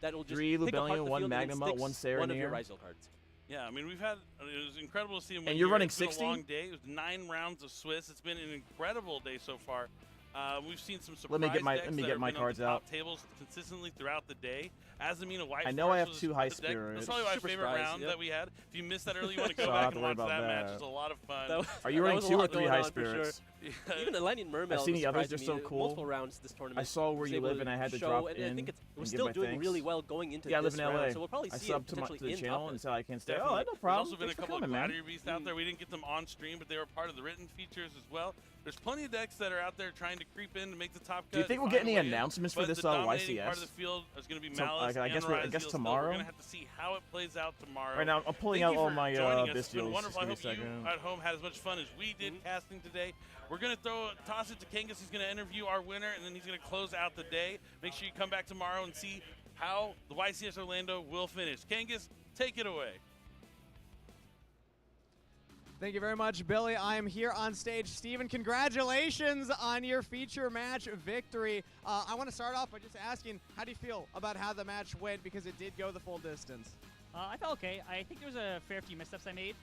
that will just 3 pick apart Lubellion, the 1 field and then Magnum, sticks 1 one of your Serenir. Rizal cards. Yeah, I mean, it was incredible to see him win And you're here. running It's been 60? a long day. It was 9 rounds of Swiss. It's been an incredible day so far. We've seen some surprise Let me get my decks that have been cards on the top out. tables consistently throughout the day. Azamina White I know I have Forest 2 was high the deck. spirits. That's probably my Super favorite surprise, round yep. that we had. If you missed that early, you want to go So I'll have back to and worry watch about that match. that. It was a lot of fun. That was- Are you that running was a 2 or lot 3 going high on for sure. spirits? Even Atlantean Mermail. I've seen the others; they're surprised me so cool. Multiple rounds this tournament. I saw where was you able live, to and I had to show, drop and in. I think we're and still give my doing thanks. really well going into Yeah, I live this in LA. round, so we'll probably I see it subbed to potentially the in channel top and said I can't stay. Definitely. Oh, no There's problem. also been a Thanks for couple of coming, man. Gladiator Beasts out there. We didn't get them on stream, but they were part of the written features as well. There's plenty of decks that are out there trying to creep in to make the top cut. Do you think we'll get any announcements for this YCS? YCS? Part of the field is going to be So, Malice I and guess Rhys tomorrow. We're going to have to see how it plays out tomorrow. Right now, I'm pulling Thank out you all for my joining us. It's been Bistials. wonderful. I Just hope give me a you second. at home had as much fun as we did casting today. We're going to toss it to Kangas. He's going to interview our winner, and then he's going to close out the day. Make sure you come back tomorrow and see how the YCS Orlando will finish. Kangas, take it away. Thank you very much, Billy. I am here on stage. Steven, congratulations on your feature match victory. I want to start off by just asking, how do you feel about how the match went, because it did go the full distance? I felt okay. I think there was a fair few missteps I made.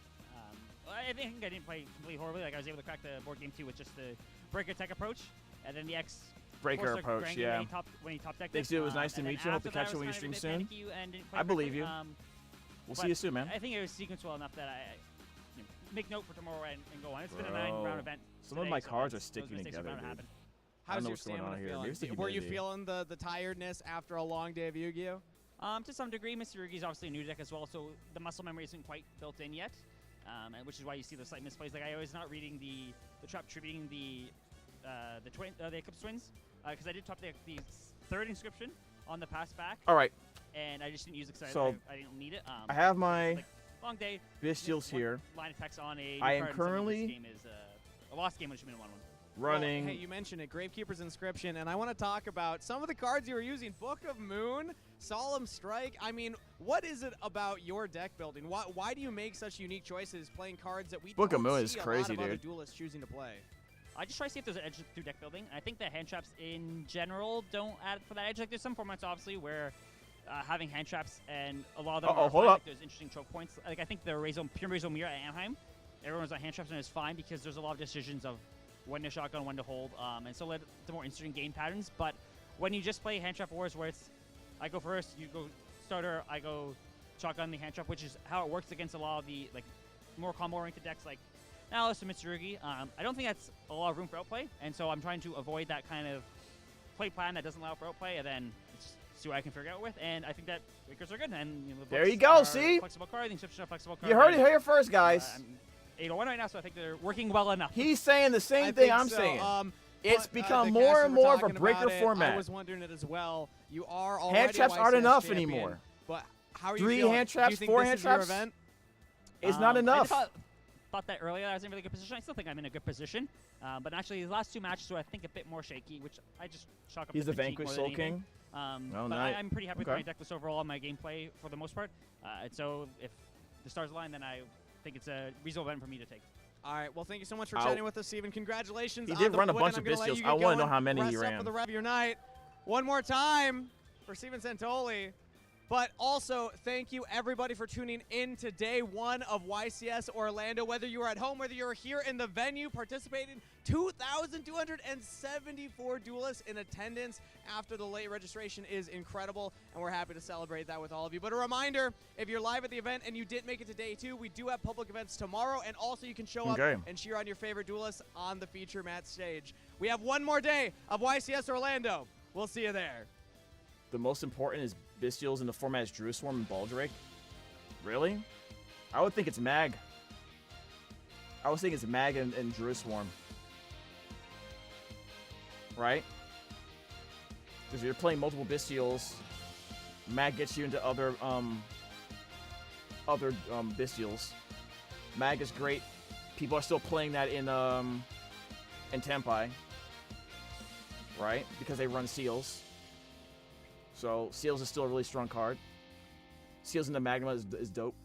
I think I didn't play completely horribly. Like, I was able to crack the board game 2 with just the breaker tech approach, and then the X breaker approach, yeah. When he top decked Thanks, dude. It was nice to meet you. Hope to catch you when you stream soon. I believe you. We'll see you soon, man. I think it was sequenced well enough that I make note for tomorrow and go on. It's been a 9-round event. Some of my cards are sticking together, dude. How's your stamina feeling? Were you feeling the tiredness after a long day of Yu-Gi-Oh? To some degree. Mr. Rugi is obviously a new deck as well, so the muscle memory isn't quite built in yet, which is why you see the slight misplays. Like, I was not reading the trap tributing the Eclipse Twins, because I did top the third inscription on the pass back. All right. And I just didn't use it because I didn't need it. I have my long day. Bistials here. Line of text on a I am currently this game is a lost game, which should have been a 1-1. Running. Well, hey, you mentioned it, Gravekeeper's Inscription, and I want to talk about some of the cards you were using. Book of Moon, Solemn Strike. I mean, what is it about your deck building? Why do you make such unique choices playing cards that we Book don't of Moon see is crazy, a lot of other dude. duelists choosing to play? I just try to see if there's an edge through deck building. I think the hand traps in general don't add for that edge. Like, there's some formats, obviously, where having hand traps and a lot of them are fine. Like, there's interesting choke points. Like, I think the Pure Razor Mirror at Anaheim, everyone's on hand traps and it's fine because there's a lot of decisions of when to shotgun, when to hold, and so the more interesting game patterns. But when you just play hand trap wars where it's I go first, you go starter, I go shotgun the hand trap, which is how it works against a lot of the more combo-oriented decks like Alice and Mitsurugi. I don't think that's a lot of room for outplay, and so I'm trying to avoid that kind of play plan that doesn't allow for outplay, and then see what I can figure out with. And I think that Wakers are good. And the there you go. See, flexible card, the inscription of flexible card. You heard it here first, guys. I'm 801 right now, so I think they're working well enough. He's saying the same thing I'm saying. It's become more and more of a breaker format. I was wondering it as well. You are already hand traps aren't enough anymore. But how are you 3 feeling? hand traps, 4 hand traps. It's not enough. I thought that earlier I was in a really good position. I still think I'm in a good position. But actually, the last 2 matches were, I think, a bit more shaky, which I just chalk up to He's the fatigue Vanquish more Soul than anything. King. But I'm pretty happy with my deck list overall and my gameplay for the most part. And so if the stars align, then I think it's a reasonable event for me to take. All right. Well, thank you so much for chatting with us, Steven. Congratulations. He did run a win. bunch of Bistials. I want to know how many he Rest ran. up for the rest of your night. One more time for Steven Santoli. But also, thank you, everybody, for tuning in to day 1 of YCS Orlando. Whether you are at home, whether you're here in the venue participating, 2,274 duelists in attendance after the late registration is incredible, and we're happy to celebrate that with all of you. But a reminder, if you're live at the event and you didn't make it to day 2, we do have public events tomorrow, and also you can show up and cheer on your favorite duelists on the feature match stage. We have one more day of YCS Orlando. We'll see you there. The most important is Bistials in the format is Drew Swarm and Baldrake. Really? I would think it's Mag. I was thinking it's Mag and Drew Swarm. Right? Because if you're playing multiple Bistials, Mag gets you into other Bistials. Mag is great. People are still playing that in Tempai. Right? Because they run Seals. So Seals is still a really strong card. Seals in the Magma is dope.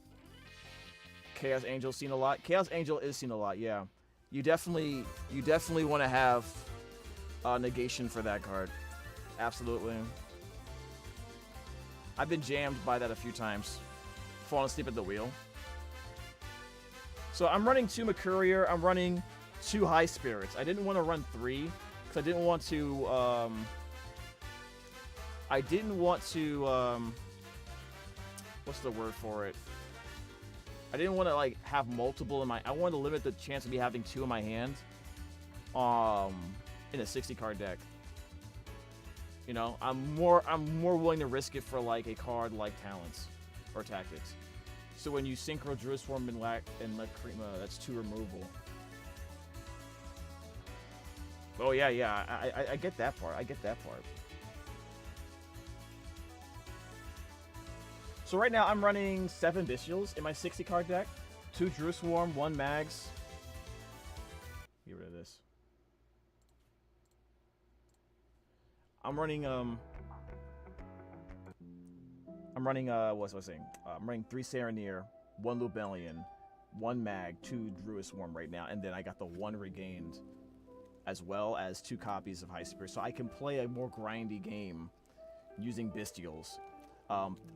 Chaos Angel seen a lot. Chaos Angel is seen a lot, yeah. You definitely want to have negation for that card. Absolutely. I've been jammed by that a few times. Falling asleep at the wheel. So I'm running 2 Mercurier. I'm running 2 High Spirits. I didn't want to run 3 because I didn't want to what's the word for it? I didn't want to have multiple in my. I wanted to limit the chance of me having 2 in my hand. in a 60 card deck. You know, I'm more willing to risk it for like a card like Talents or Tactics. So when you synchro Druid Swarm and let Krima, that's 2 removal. Oh yeah, I get that part. I get that part. So right now I'm running 7 Bestials in my 60 card deck, 2 Druid Swarm, 1 Mags. Get rid of this. I'm running what was I saying? I'm running 3 Saronir, 1 Lubellion, 1 Mag, 2 Druid Swarm right now, and then I got the 1 Regained, as well as 2 copies of High Spirit, so I can play a more grindy game using Bestials.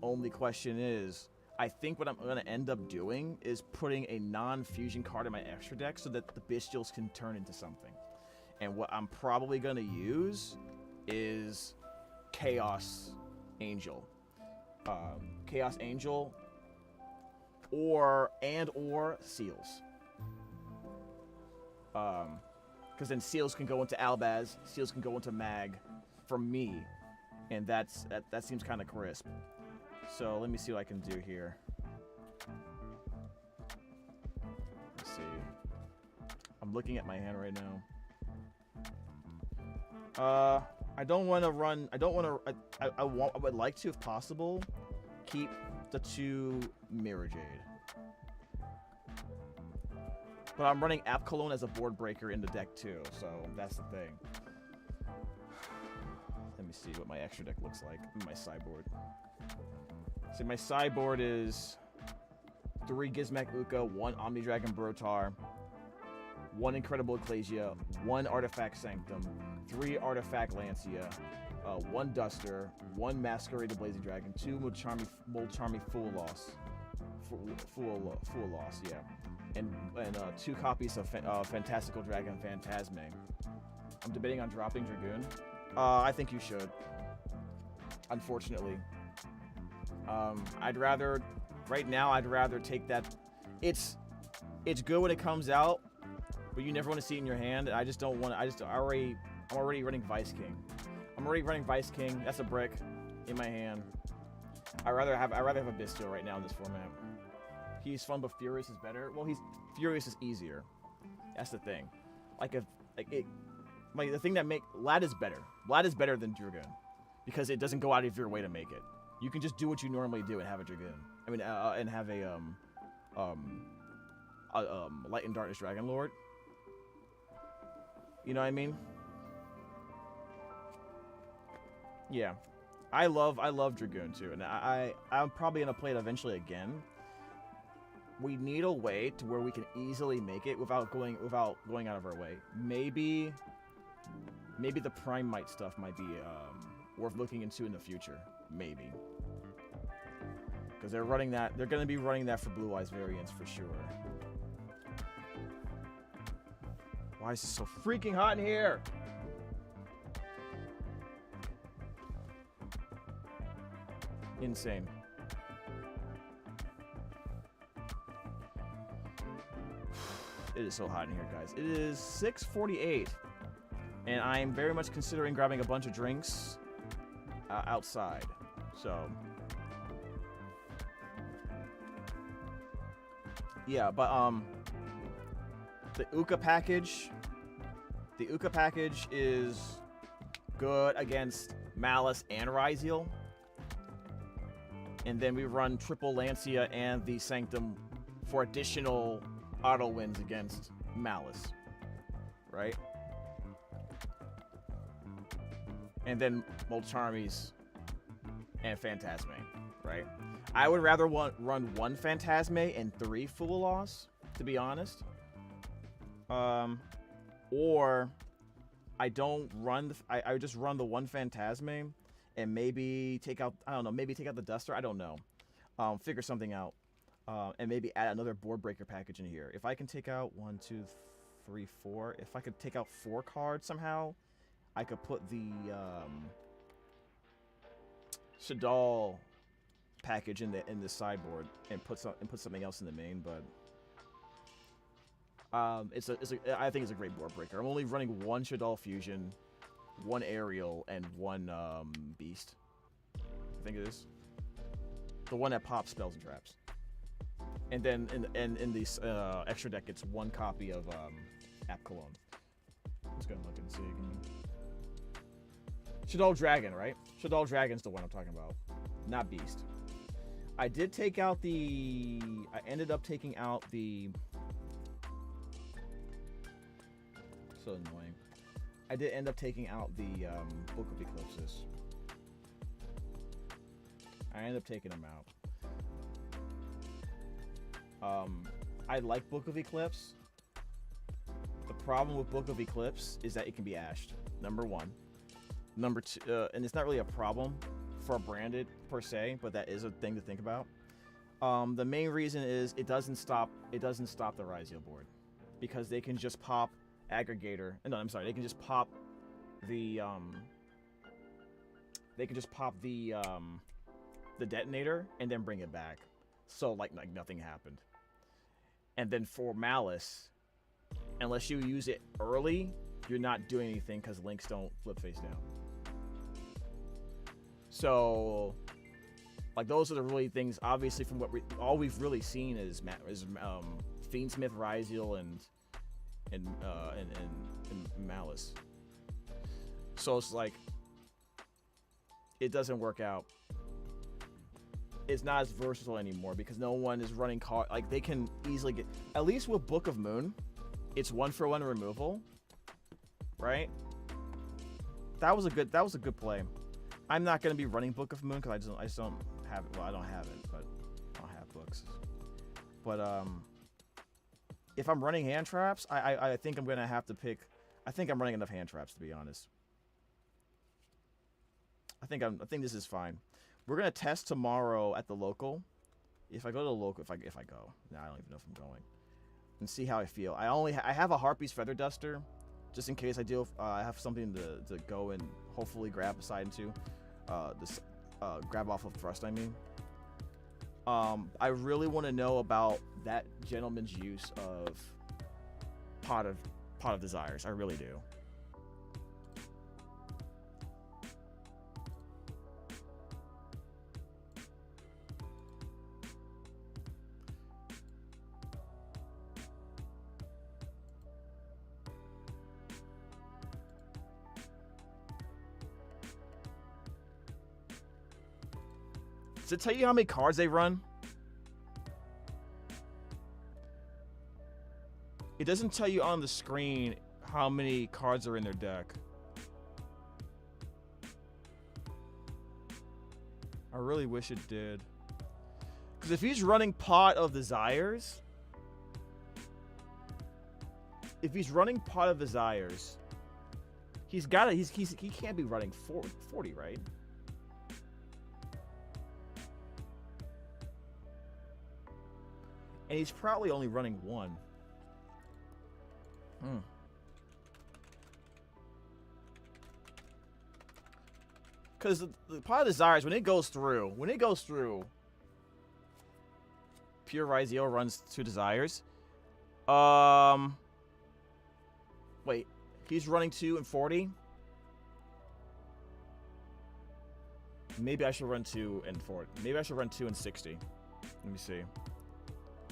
Only question is, I think what I'm going to end up doing is putting a non-fusion card in my extra deck so that the Bestials can turn into something. And what I'm probably going to use is Chaos Angel. Chaos Angel or Seals. Because then Seals can go into Albaz, Seals can go into Mag for me, and that seems kind of crisp. So let me see what I can do here. Let's see. I'm looking at my hand right now. I don't want to run. I don't want to. I would like to, if possible, keep the 2 Mirror Jade. But I'm running App Cologne as a board breaker in the deck too, so that's the thing. Let me see what my extra deck looks like in my sideboard. See, my sideboard is 3 Gizmek Uka, 1 Omni Dragon Brotar, 1 Incredible Ecclesia, 1 Artifact Sanctum, 3 Artifact Lancia, 1 Duster, 1 Masqueraded Blazing Dragon, 2 Mulcharmy Fool Loss. Fool Loss, yeah. And 2 copies of Fantastical Dragon Phantasme. I'm debating on dropping Dragoon. I think you should. Unfortunately. Right now I'd rather take that. It's good when it comes out, but you never want to see it in your hand. I just don't want to. I'm already running Vice King. I'm already running Vice King. That's a brick in my hand. I'd rather have a Bestial right now in this format. He's fun, but Furious is better. Well, Furious is easier. That's the thing. The thing that Lad is better. Lad is better than Dragoon because it doesn't go out of your way to make it. You can just do what you normally do and have a Dragoon. I mean, and have a Light and Darkness Dragon Lord. You know what I mean? Yeah, I love Dragoon too, and I'm probably gonna play it eventually again. We need a way to where we can easily make it without going out of our way. Maybe the Prime Might stuff might be worth looking into in the future. Maybe. Because they're running that. They're going to be running that for Blue Eyes variants for sure. Why is it so freaking hot in here? Insane. It is so hot in here, guys. It is 6:48, and I am very much considering grabbing a bunch of drinks outside. So, yeah, but the Uka package is good against Malice and Ryzeal. And then we run triple Lancia and the Sanctum for additional auto wins against Malice, right? And then Mulcharmies and Phantasme, right? I would rather run 1 Phantasme and 3 Fool Loss, to be honest. Or I don't run. I just run the 1 Phantasme and maybe take out. I don't know. Maybe take out the Duster. I don't know. Figure something out. And maybe add another board breaker package in here. If I can take out 1, 2, 3, 4. If I could take out 4 cards somehow, I could put the Shadal package in the sideboard and put something else in the main. But I think it's a great board breaker. I'm only running one Shaddoll Fusion, one Aerial, and one Beast. I think it is. The one that pops spells and traps. And then in this extra deck, it's one copy of Aphmau. Let's go and look and see again. Shaddoll Dragon, right? Shaddoll Dragon's the one I'm talking about, not Beast. I did take out the... I ended up taking out the... So annoying. I did end up taking out the Book of Eclipses. I ended up taking them out. I like Book of Eclipse. The problem with Book of Eclipse is that it can be ashed. Number one. Number two, and it's not really a problem for branded per se, but that is a thing to think about. The main reason is it doesn't stop the Rhysio board, because they can just pop Aggregator. No, I'm sorry, they can just pop the the detonator and then bring it back, so like nothing happened. And then for Malice, unless you use it early, you're not doing anything because links don't flip face down. So, like, those are the really things. Obviously, from what all we've really seen is Fiendsmith, Rhysio, and Malice. So it's like it doesn't work out. It's not as versatile anymore because no one is running card. Like, they can easily get, at least with Book of Moon, it's 1-for-1 removal, right? That was a good play. I'm not gonna be running Book of Moon because I just don't have it. Well, I don't have it, but I don't have books. But if I'm running hand traps, I think I'm gonna have to pick. I think I'm running enough hand traps, to be honest. I think this is fine. We're gonna test tomorrow at the local. If I go to the local, if I go, now I don't even know if I'm going, and see how I feel. I have a Harpy's Feather Duster, just in case I have something to go and hopefully grab aside into, grab off of Thrust. I mean, I really want to know about that gentleman's use of Pot of Desires. I really do. Does it tell you how many cards they run? It doesn't tell you on the screen how many cards are in their deck. I really wish it did. Because if he's running Pot of Desires... If he's running Pot of Desires... He can't be running 40, right? And he's probably only running one. Because the Pot of Desires, when it goes through, Pure Rhysio runs 2 Desires. Wait, he's running 2 and 40? Maybe I should run 2 and 40. Maybe I should run 2 and 60. Let me see.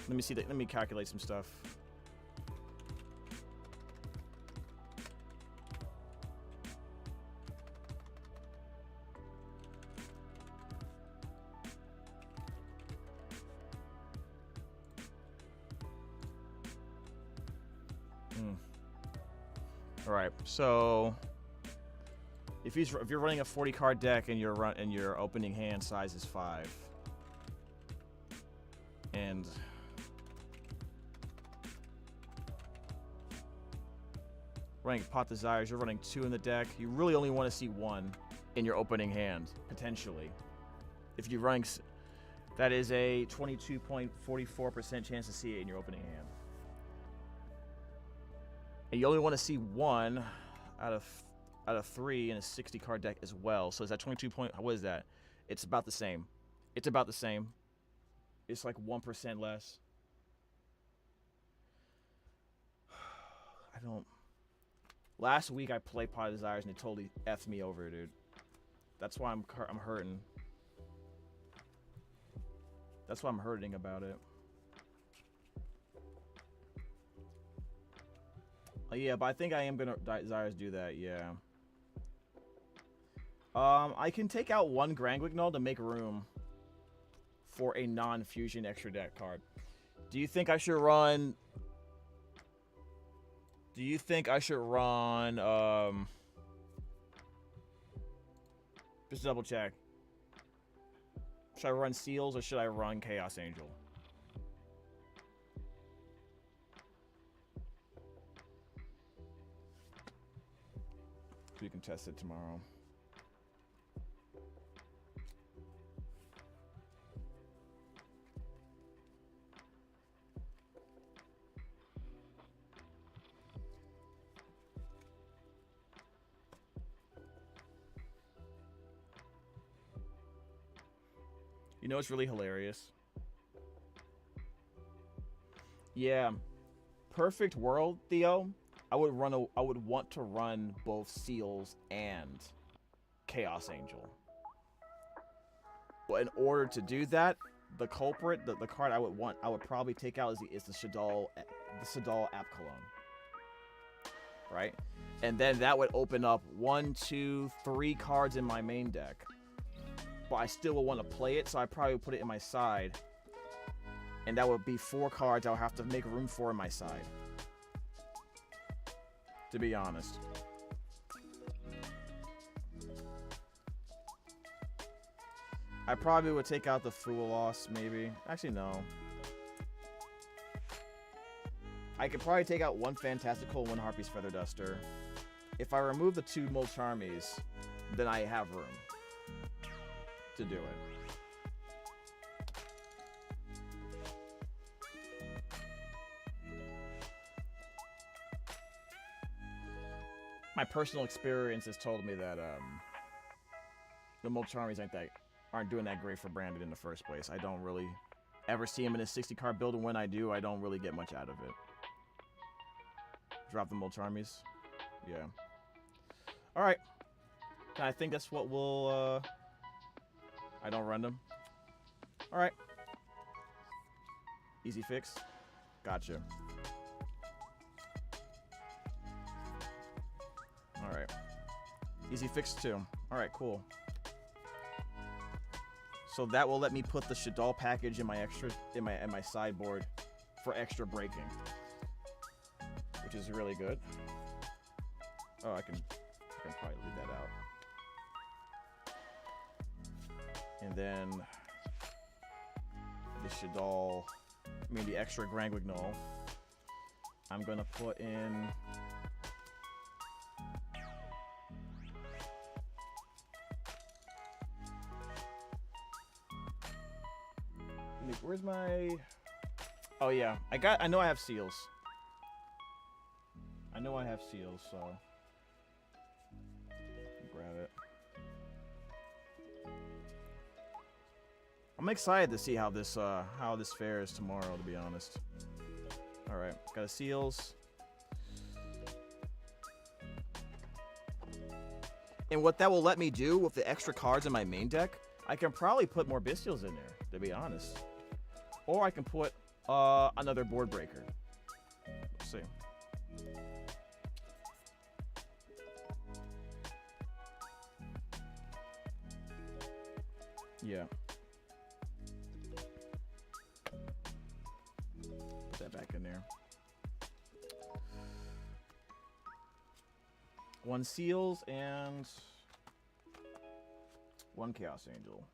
Let me calculate some stuff. All right, so if you're running a 40 card deck and your opening hand size is 5, and running Pot Desires, you're running 2 in the deck. You really only want to see 1 in your opening hand, potentially. If you're running, that is a 22.44% chance to see it in your opening hand. And you only want to see 1 out of 3 in a 60 card deck as well. So is that 22 point? What is that? It's about the same. It's about the same. It's like 1% less. don't. Last week I played Pot of Desires and it totally effed me over, dude. That's why I'm hurting. That's why I'm hurting about it. Yeah, but I think I am gonna Desires do that. Yeah. I can take out one Grand Guignol to make room for a non-fusion extra deck card. Do you think I should run? Just double check. Should I run Seals or should I run Chaos Angel? We can test it tomorrow. You know what's really hilarious? Yeah. Perfect world, Theo. I would want to run both Seals and Chaos Angel. But in order to do that, the culprit, the card I would probably take out is the Sidal Apkalon. Right? And then that would open up 1, 2, 3 cards in my main deck. But I still would want to play it, so I probably would put it in my side. And that would be 4 cards I would have to make room for in my side. To be honest. I probably would take out the Fuelos, maybe. Actually, no. I could probably take out 1 Fantastical, 1 Harpy's Feather Duster. If I remove the 2 Molcharmies, then I have room to do it. My personal experience has told me that the Molcharmies aren't doing that great for Brandon in the first place. I don't really ever see him in a 60 card build, and when I do, I don't really get much out of it. Drop the Molcharmies. Yeah. Alright. I think that's what we'll I don't run them. Alright. Easy fix. Gotcha. Alright. Easy fix too. Alright, cool. So that will let me put the Shadal package in my sideboard for extra breaking. Which is really good. Oh, I can probably leave that out. And then the extra Grand Guignol, I'm gonna put in where's my... Oh yeah, I know I have Seals. I know I have Seals, so grab it. I'm excited to see how this fares tomorrow, to be honest. All right, got a Seals. And what that will let me do with the extra cards in my main deck, I can probably put more Bestials in there, to be honest. Or I can put another board breaker. Let's see. Yeah. Put that back in there. 1 Seals and 1 Chaos Angel.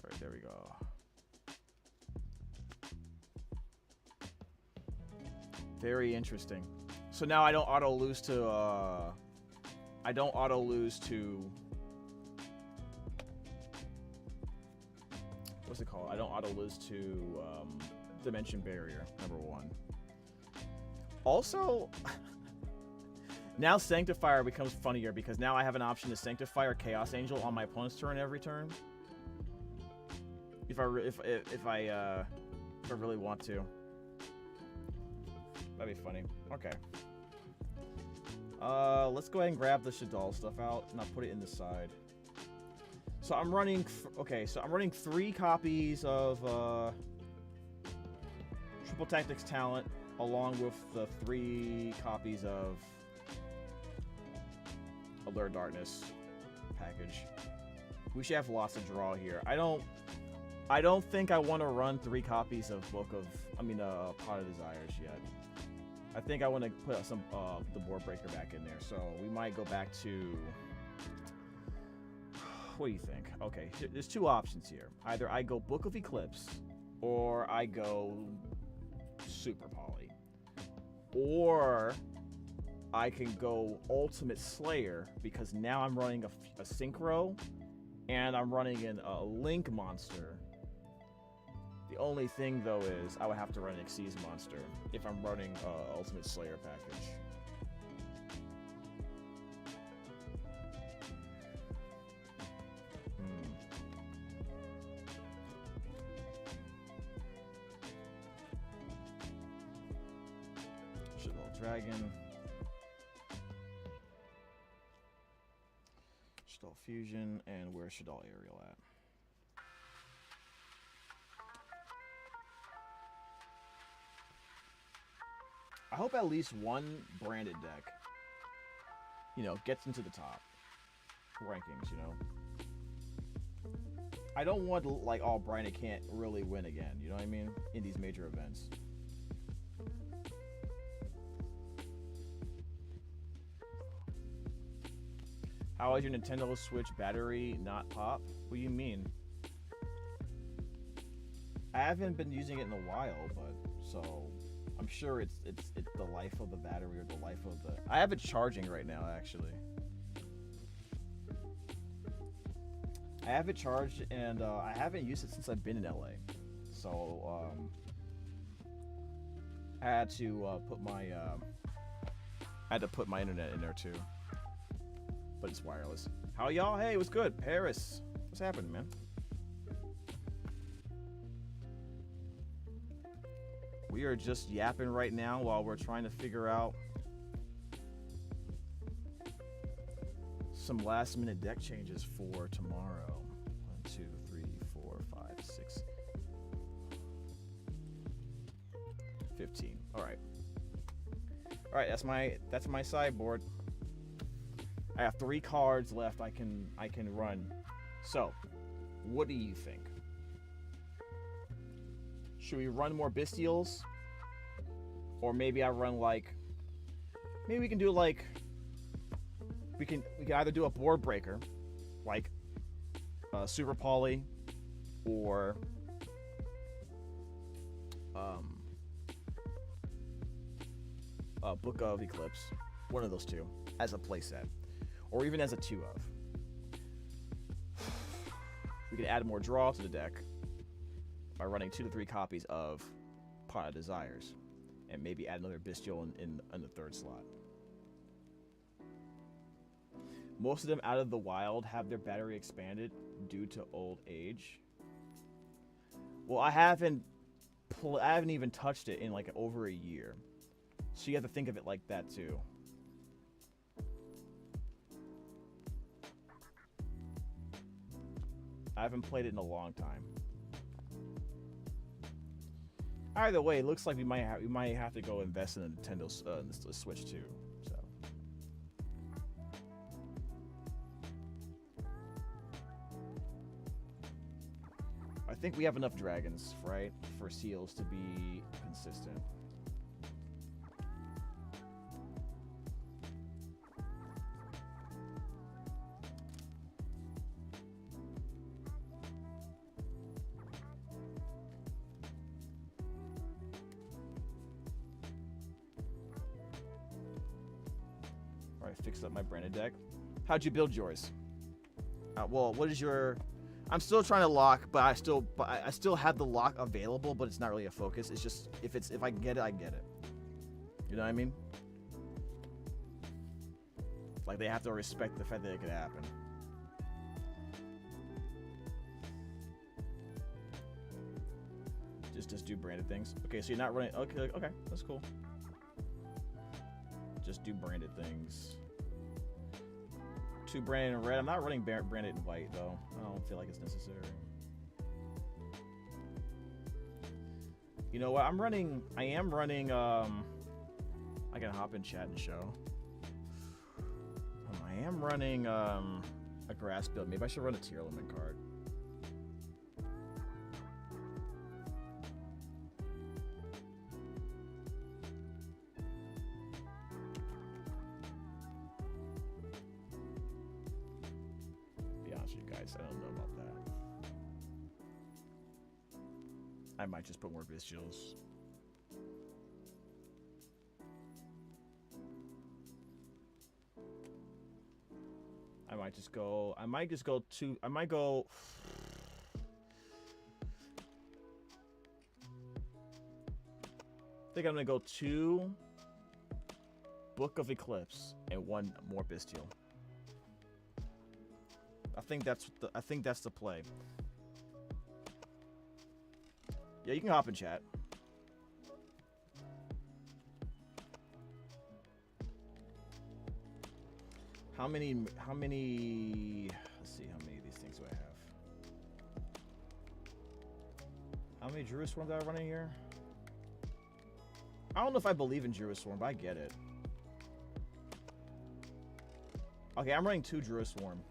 Alright, there we go. Very interesting. So now I don't auto lose to what's it called? I don't auto lose to Dimension Barrier, number 1. Also, now Sanctifier becomes funnier because now I have an option to Sanctify or Chaos Angel on my opponent's turn every turn. If I really want to. That'd be funny. Okay. Let's go ahead and grab the Shadal stuff out, and I'll put it in the side. So I'm running. So I'm running 3 copies of Triple Tactics Talent, along with the 3 copies of Alert Darkness package. We should have lots to draw here. I don't think I want to run 3 copies of Pot of Desires yet. I think I want to put some the Board Breaker back in there. So we might go back to. What do you think? Okay, there's 2 options here. Either I go Book of Eclipse, or I go Super Poly, or I can go Ultimate Slayer, because now I'm running a Synchro, and I'm running a Link monster. The only thing, though, is I would have to run an Xyz monster if I'm running Ultimate Slayer package. Shadal Dragon. Shadal Fusion, and where's Shadal Aerial at? I hope at least one branded deck, gets into the top rankings, I don't want, like, all branded can't really win again, you know what I mean? In these major events. How is your Nintendo Switch battery not pop? What do you mean? I haven't been using it in a while, but so I'm sure it's the life of the battery or the life of the. I have it charging right now, actually. I have it charged, and I haven't used it since I've been in LA. So I had to put my internet in there too. But it's wireless. How y'all? Hey, what's good? Paris. What's happening, man? We are just yapping right now while we're trying to figure out some last minute deck changes for tomorrow. 1, 2, 3, 4, 5, 6, 15. Alright. Alright, that's my sideboard. I have 3 cards left I can run. So, what do you think? Should we run more Bestials? Or maybe I run maybe we can do we can either do a Board Breaker, like Super Poly, or Book of Eclipse, one of those 2, as a playset, or even as a 2 of. We can add more draw to the deck by running 2 to 3 copies of Pot of Desires, and maybe add another Bestial in the 3rd slot. Most of them out of the wild have their battery expanded due to old age. Well, I haven't even touched it in over a year, so you have to think of it like that too. I haven't played it in a long time. Either way, it looks like we might have to go invest in a Nintendo Switch too. So I think we have enough dragons, right, for seals to be consistent. Fixed up my branded deck. How'd you build yours? Well, what is your? I'm still trying to lock, but I still have the lock available, but it's not really a focus. It's just if I can get it, I can get it. You know what I mean? Like, they have to respect the fact that it could happen. Just do branded things. Okay, so you're not running. Okay, that's cool. Just do branded things. 2 branded in red. I'm not running branded in white though. I don't feel like it's necessary. You know what? I am running. I can hop in chat and show. I am running a grass build. Maybe I should run a tier limit card. Be honest with you guys, I don't know about that. I might just put more Visuals. I might just go to, I might go. I think I'm gonna go 2 Book of Eclipse and 1 more Bestial. I think that's the play. Yeah, you can hop in chat. How many, let's see, how many of these things do I have? How many Druid Swarm do I run in here? I don't know if I believe in Druid Swarm, but I get it. Okay, I'm running 2 Druid Swarm.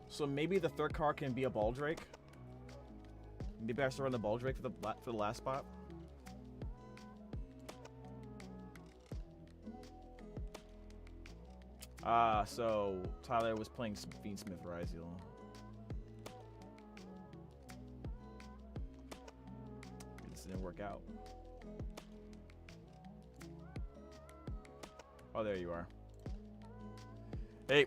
So maybe the 3rd card can be a Baldrake. Maybe I should run the Baldrake for the last spot. So Tyler was playing Fiendsmith Ryziel. This didn't work out. Oh, there you are. Hey.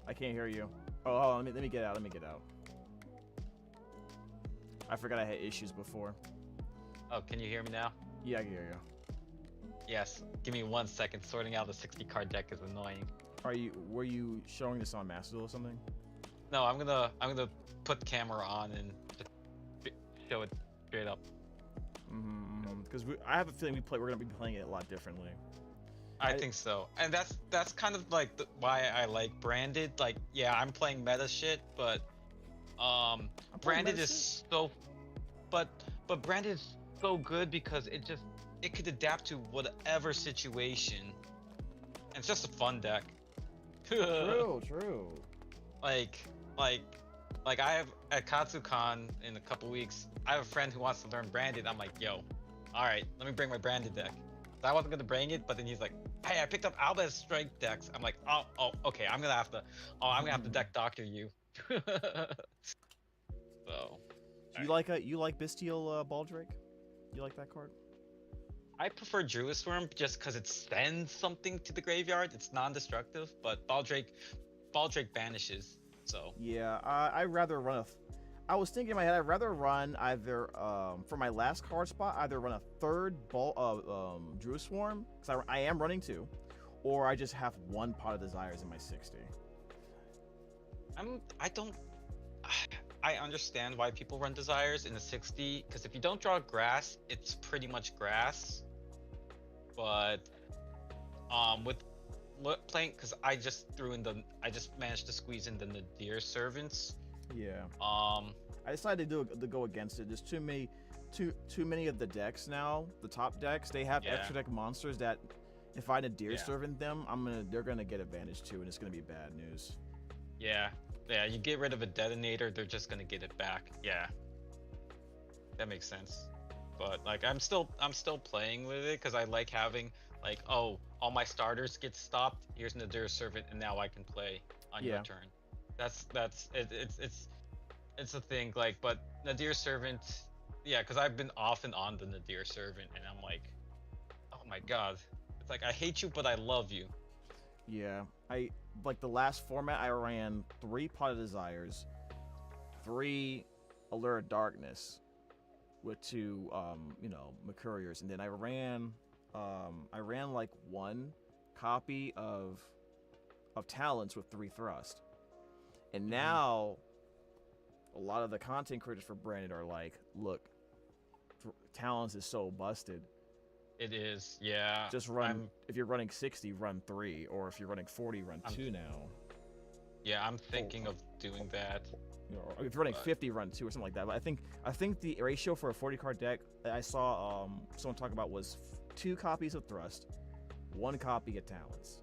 I can't hear you. Oh, hold on, let me get out. I forgot I had issues before. Oh, can you hear me now? Yeah, I can hear you. Yes. Give me 1 second. Sorting out the 60 card deck is annoying. Were you showing this on Master Duel or something? No, I'm gonna put camera on and just show it straight up. Because I have a feeling we're gonna be playing it a lot differently. I think so, and that's kind of like why I like branded. Like, yeah, I'm playing meta shit, but branded is so, but branded is so good because it could adapt to whatever situation. And it's just a fun deck. True. Like I have at KatsuCon in a couple weeks, I have a friend who wants to learn branded. I'm like, yo, all right, let me bring my branded deck. So I wasn't gonna bring it, but then he's like, hey, I picked up Alba's strike decks. I'm like, oh, okay, I'm gonna have to deck doctor you. So. Do you like Bestial Baldrake? You like that card? I prefer Druid Swarm just because it sends something to the graveyard. It's non-destructive, but Baldrake banishes. So. Yeah, I'd rather run I was thinking in my head, I'd rather run either for my last card spot, either run a 3rd Druid Swarm, because I am running 2, or I just have 1 Pot of Desires in my 60. I understand why people run Desires in the 60, because if you don't draw grass, it's pretty much grass. But with playing, because I just managed to squeeze in the Nadir Servants. Yeah. I decided to go against it. There's too many of the decks now. The top decks, they have extra deck monsters that if I Nadir Servant them, they're gonna get advantage too, and it's gonna be bad news. Yeah. You get rid of a detonator, they're just gonna get it back. Yeah. That makes sense. But like, I'm still playing with it because I like having like, oh, all my starters get stopped. Here's Nadir Servant, and now I can play on your turn. It's a thing, like, but Nadir Servant, yeah, because I've been off and on the Nadir Servant, and I'm like, oh my god, it's like I hate you, but I love you. Yeah, I like the last format. I ran 3 Pot of Desires, 3 Allure of Darkness, with 2, Mercuriers, and then I ran like 1 copy of Talents with 3 Thrust. And now, a lot of the content creators for Branded are like, look, Talons is so busted. It is, yeah. Just run, if you're running 60, run 3, or if you're running 40, run 2 now. Yeah, I'm thinking of doing that. You know, or if you're running 50, run 2 or something like that. But I think the ratio for a 40 card deck that I saw someone talk about was 2 copies of Thrust, 1 copy of Talons.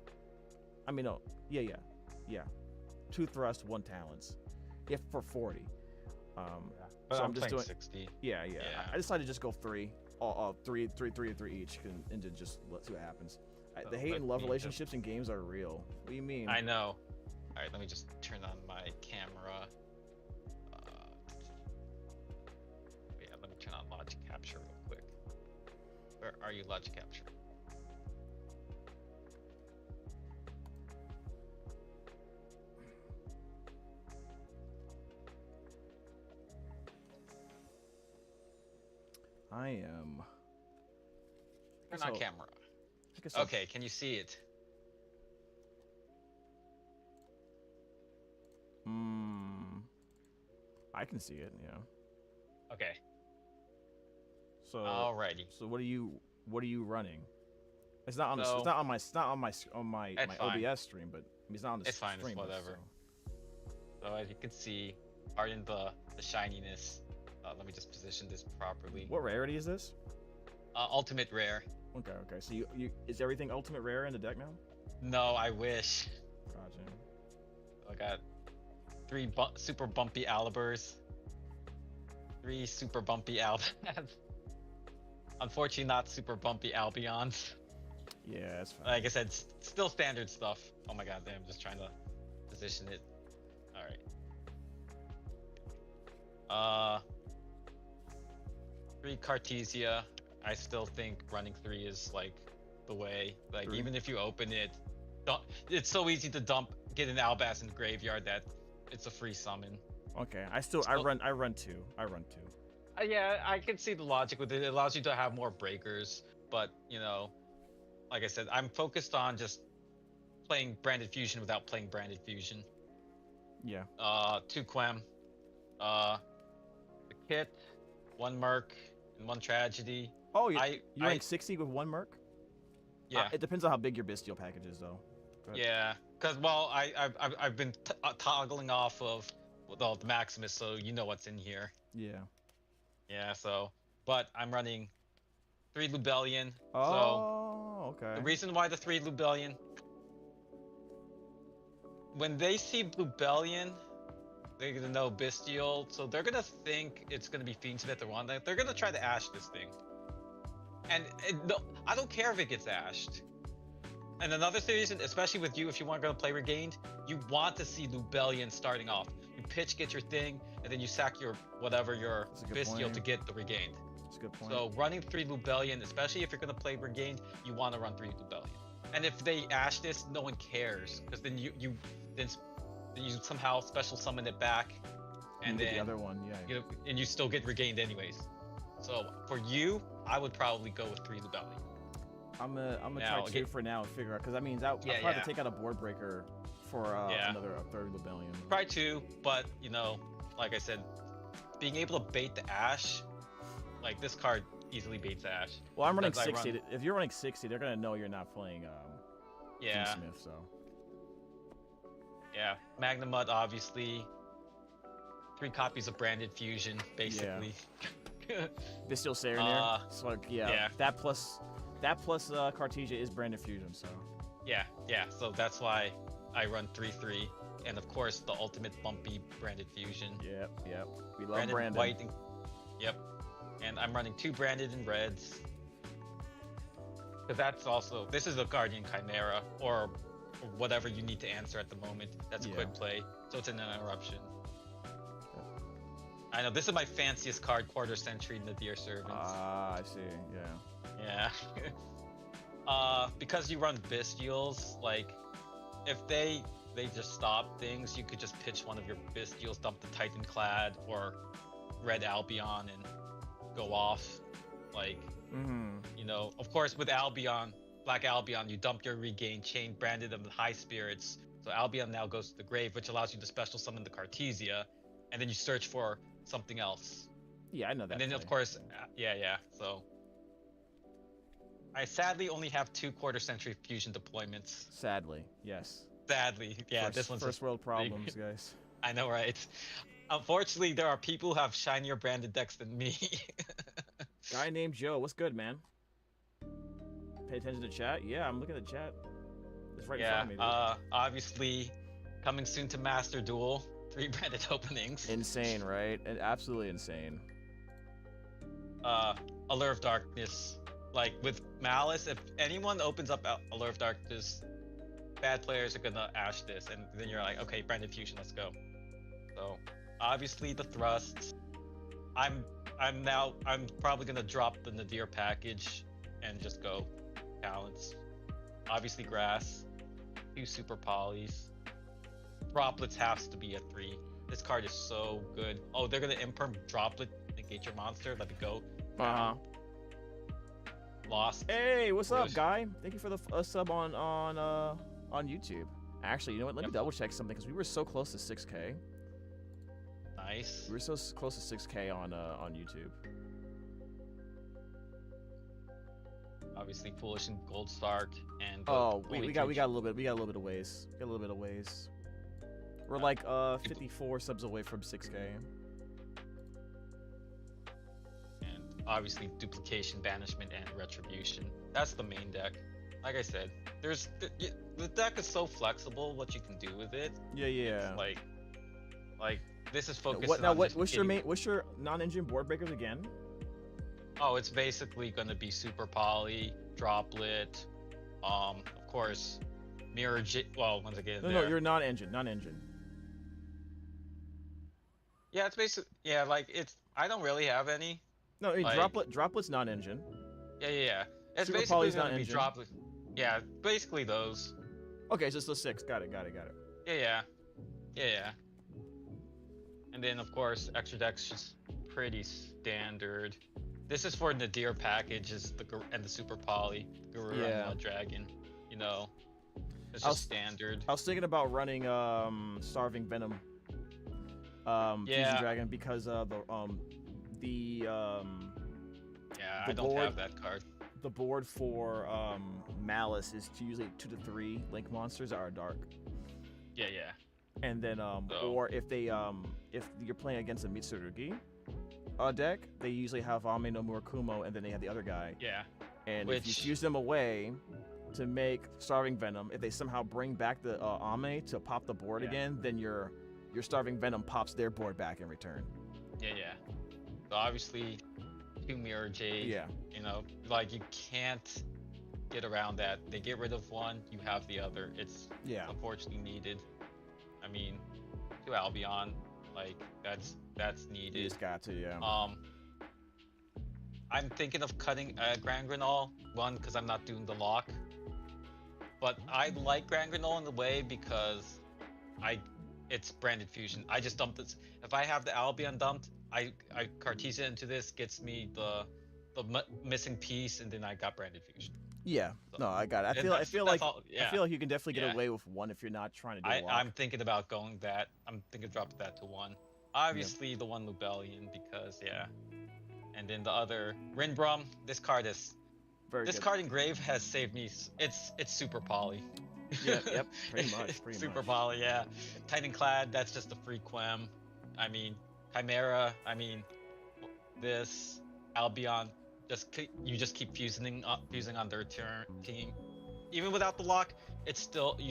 I mean, no, yeah. 2 Thrust, 1 Talons. If for 40. But so I'm just playing doing 60. Yeah. I decided to just go 3, three each, and to just see what happens. The hate and love relationships in games are real. What do you mean? I know. All right, let me just turn on my camera. Yeah, let me turn on Logic Capture real quick. Where are you, Logic Capture? I am. Turn on camera. Okay, can you see it? I can see it. Yeah. Okay. So. Alrighty. So what are you running? It's not on So, it's not on my It's fine. OBS stream, but it's not on the It's fine. stream. It's whatever. So as you can see, pardon the shininess. Let me just position this properly. What rarity is this? Ultimate rare. Okay. So you is everything ultimate rare in the deck now? No, I wish. Gotcha. I got 3 super bumpy Alibers. 3 super bumpy Albans. Unfortunately, not super bumpy Albions. Yeah, that's fine. Like I said, still standard stuff. Oh my god, damn, I'm just trying to position it. Alright. 3 Cartesia. I still think running 3 is like the way. Like even if you open it, it's so easy to get an Albaz in the graveyard that it's a free summon. Okay, I run 2. Yeah, I can see the logic with it. It allows you to have more breakers, but you know, like I said, I'm focused on just playing Branded Fusion without playing Branded Fusion. Yeah. 2 Quem. The Kit, 1 Merc, and 1 Tragedy. Oh, you rank 60 with 1 Merc? Yeah. It depends on how big your Bestial package is, though. Yeah, because I've been toggling off of the Maximus, so you know what's in here. Yeah. Yeah. So, but I'm running 3 Lubellion. Oh, okay. The reason why the 3 Lubellion, when they see Lubellion, they're gonna know Bestial, so they're gonna think it's gonna be Fiendsmith or one. They're gonna try to ash this thing. And no, I don't care if it gets ashed. And another reason, especially with you, if you want to go play Regained, you want to see Lubellion starting off. You pitch, get your thing, and then you sack your whatever your Bestial to get the Regained. That's a good point. So running 3 Lubellion, especially if you're going to play Regained, you want to run 3 Lubellion. And if they ash this, no one cares, because then you somehow special summon it back, and then the other one, yeah. And you still get Regained anyways. So for you, I would probably go with 3 Lubellion. I'm gonna try 2 for now and figure out, because that means I'll probably have to take out a board breaker for another 3rd Lubellion. Try 2, but you know, like I said, being able to bait the Ash, like this card easily baits Ash. Well, I'm running 60. If you're running 60, they're gonna know you're not playing Smith, so. Yeah, Magnum Mud obviously. 3 copies of Branded Fusion, basically. Yeah. Bestial Serenir. So yeah. That plus Cartesia is Branded Fusion, so. Yeah. So that's why I run 3/3, and of course the ultimate bumpy Branded Fusion. Yep. We love Branded. White. Yep. And I'm running 2 Branded and Reds. Because that's also, this is a Guardian Chimera, or whatever you need to answer at the moment. That's a quick play, so it's an interruption. I know, this is my fanciest card, Quarter Century Nadir Servants. Ah, I see, Yeah. Because you run Bestials, like, if they just stop things, you could just pitch one of your Bestials, dump the Titan Clad or Red Albion and go off. Like, you know, of course with Albion, Black Albion, you dump your Regain, chain Branded of the High Spirits, So Albion now goes to the grave, which allows you to special summon the Cartesia, and then you search for something else. Yeah, I know that. And then of course, yeah. So I sadly only have 2 quarter-century fusion deployments. Sadly, yes. Sadly, yeah. This one's first just world problems, guys. I know, right? Unfortunately, there are people who have shinier branded decks than me. Guy named Joe, what's good, man? Pay attention to chat. Yeah, I'm looking at the chat. It's right in front of me. Dude. Obviously, coming soon to Master Duel, 3 branded openings. Insane, right? And absolutely insane. Allure of Darkness. Like with Malice, if anyone opens up Allure of Darkness, bad players are gonna ash this, and then you're like, okay, branded fusion, let's go. So obviously the thrusts. I'm probably gonna drop the Nadir package and just go talents. Obviously grass, 2 super polys. Droplets has to be a 3. This card is so good. Oh, they're gonna imperm Droplet, negate your monster, let me go. Lost. Hey, what's up, guy? Thank you for the sub on YouTube. Actually, you know what? Let me double check something because we were so close to 6K. Nice. We were so close to 6K on YouTube. Obviously, Foolish and Gold Start and. We got a little bit. We got a little bit of ways. We got a little bit of ways. We're like 54 subs away from 6K. Obviously duplication, banishment, and retribution. That's the main deck. Like I said, there's the deck is so flexible. What you can do with it. Yeah. It's like this is focused. What's your non-engine board breakers again? Oh, it's basically gonna be Super Poly, Droplet, of course, Mirror J. Well, once again. No, you're non-engine. Yeah, it's basically like it's. I don't really have any. No, I mean, Droplet's non-engine. Yeah. It's Super basically Poly's gonna be non-engine. Droplet. Yeah, basically those. Okay, so it's the 6. Got it. Yeah. And then of course, extra deck's just pretty standard. This is for Nadir packages, and the Super Poly, Guru and Mud Dragon. You know, it's just standard. I was thinking about running Starving Venom, Fusion Dragon because I don't have that card. The board for Malice is usually 2 to 3 Link monsters that are dark. Yeah. And then or if you're playing against a Mitsurugi deck, they usually have Ame no Murakumo, and then they have the other guy. Yeah. And if you fuse them away to make Starving Venom, if they somehow bring back the Ame to pop the board again, then your Starving Venom pops their board back in return. Yeah. So obviously, 2 Mirror Jade. Yeah. You know, like you can't get around that. They get rid of one, you have the other. It's unfortunately needed. I mean, 2 Albion, like that's needed. You just got to, yeah. I'm thinking of cutting Grand Granol, one because I'm not doing the lock. But I like Grand Granol in the way because it's branded fusion. I just dumped this. If I have the Albion dumped, I Cartesia into this, gets me the missing piece, and then I got branded fusion. Yeah, so, no, I got it. I feel like you can definitely get away with one if you're not trying to do a lock. I'm thinking about going that. I'm thinking dropping that to 1. Obviously, the 1 Lubellion because and then the other Rinbrum. This card is card in Grave has saved me. It's Super Poly. Yep, pretty much. Super Poly, yeah. Titan Clad, that's just a free Quem. I mean, Chimera. I mean, this Albion. You just keep fusing on their team. Even without the lock, you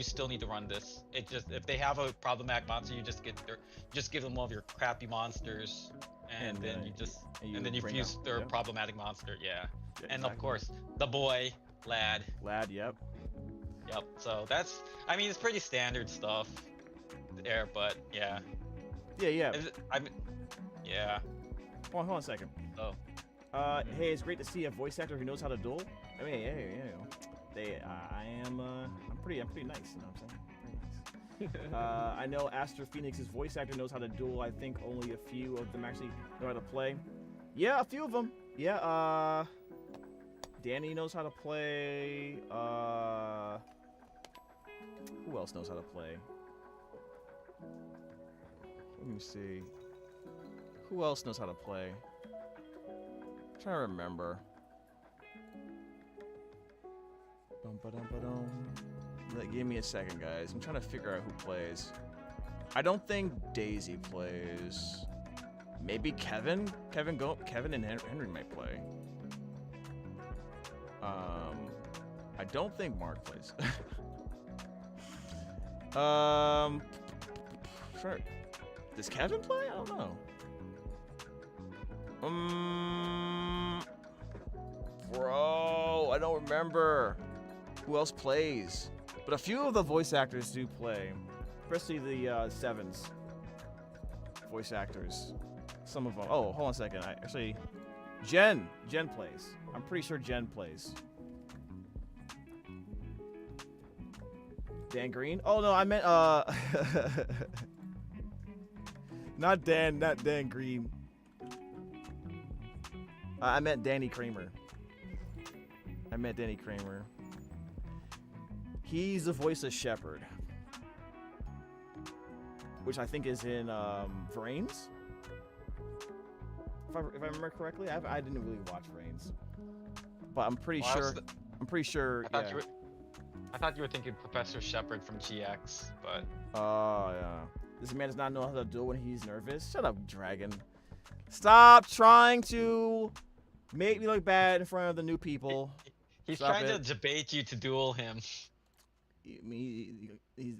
still need to run this. It just if they have a problematic monster, you just give them one of your crappy monsters, and then you fuse their problematic monster. Yeah. And of course the boy Lad. Yep. So that's it's pretty standard stuff there, but yeah. Hold on a second. Hey, it's great to see a voice actor who knows how to duel. I mean, I'm pretty nice, you know what I'm saying? Pretty nice. I know Aster Phoenix's voice actor knows how to duel. I think only a few of them actually know how to play. Yeah, a few of them. Yeah, Danny knows how to play. Who Who else knows how to play? Let me see. Who else knows how to play? I'm trying to remember. Give me a second, guys. I'm trying to figure out who plays. I don't think Daisy plays. Maybe Kevin? Kevin and Henry might play. I don't think Mark plays. Sure. Does Kevin play? I don't know. Bro, I don't remember who else plays. But a few of the voice actors do play, especially the Sevens voice actors. Some of them. Oh, hold on a second. Actually, Jen plays. I'm pretty sure Jen plays. Dan Green? Oh no, I meant not Dan Green. I meant Danny Kramer. He's the voice of Shepard, which I think is in Vrains. If I remember correctly, I didn't really watch Vrains, but I'm pretty sure. I thought you were thinking Professor Shepard from GX, but. Oh yeah. This man does not know how to do it when he's nervous. Shut up, Dragon. Stop trying to make me look bad in front of the new people. He's trying to debate you to duel him.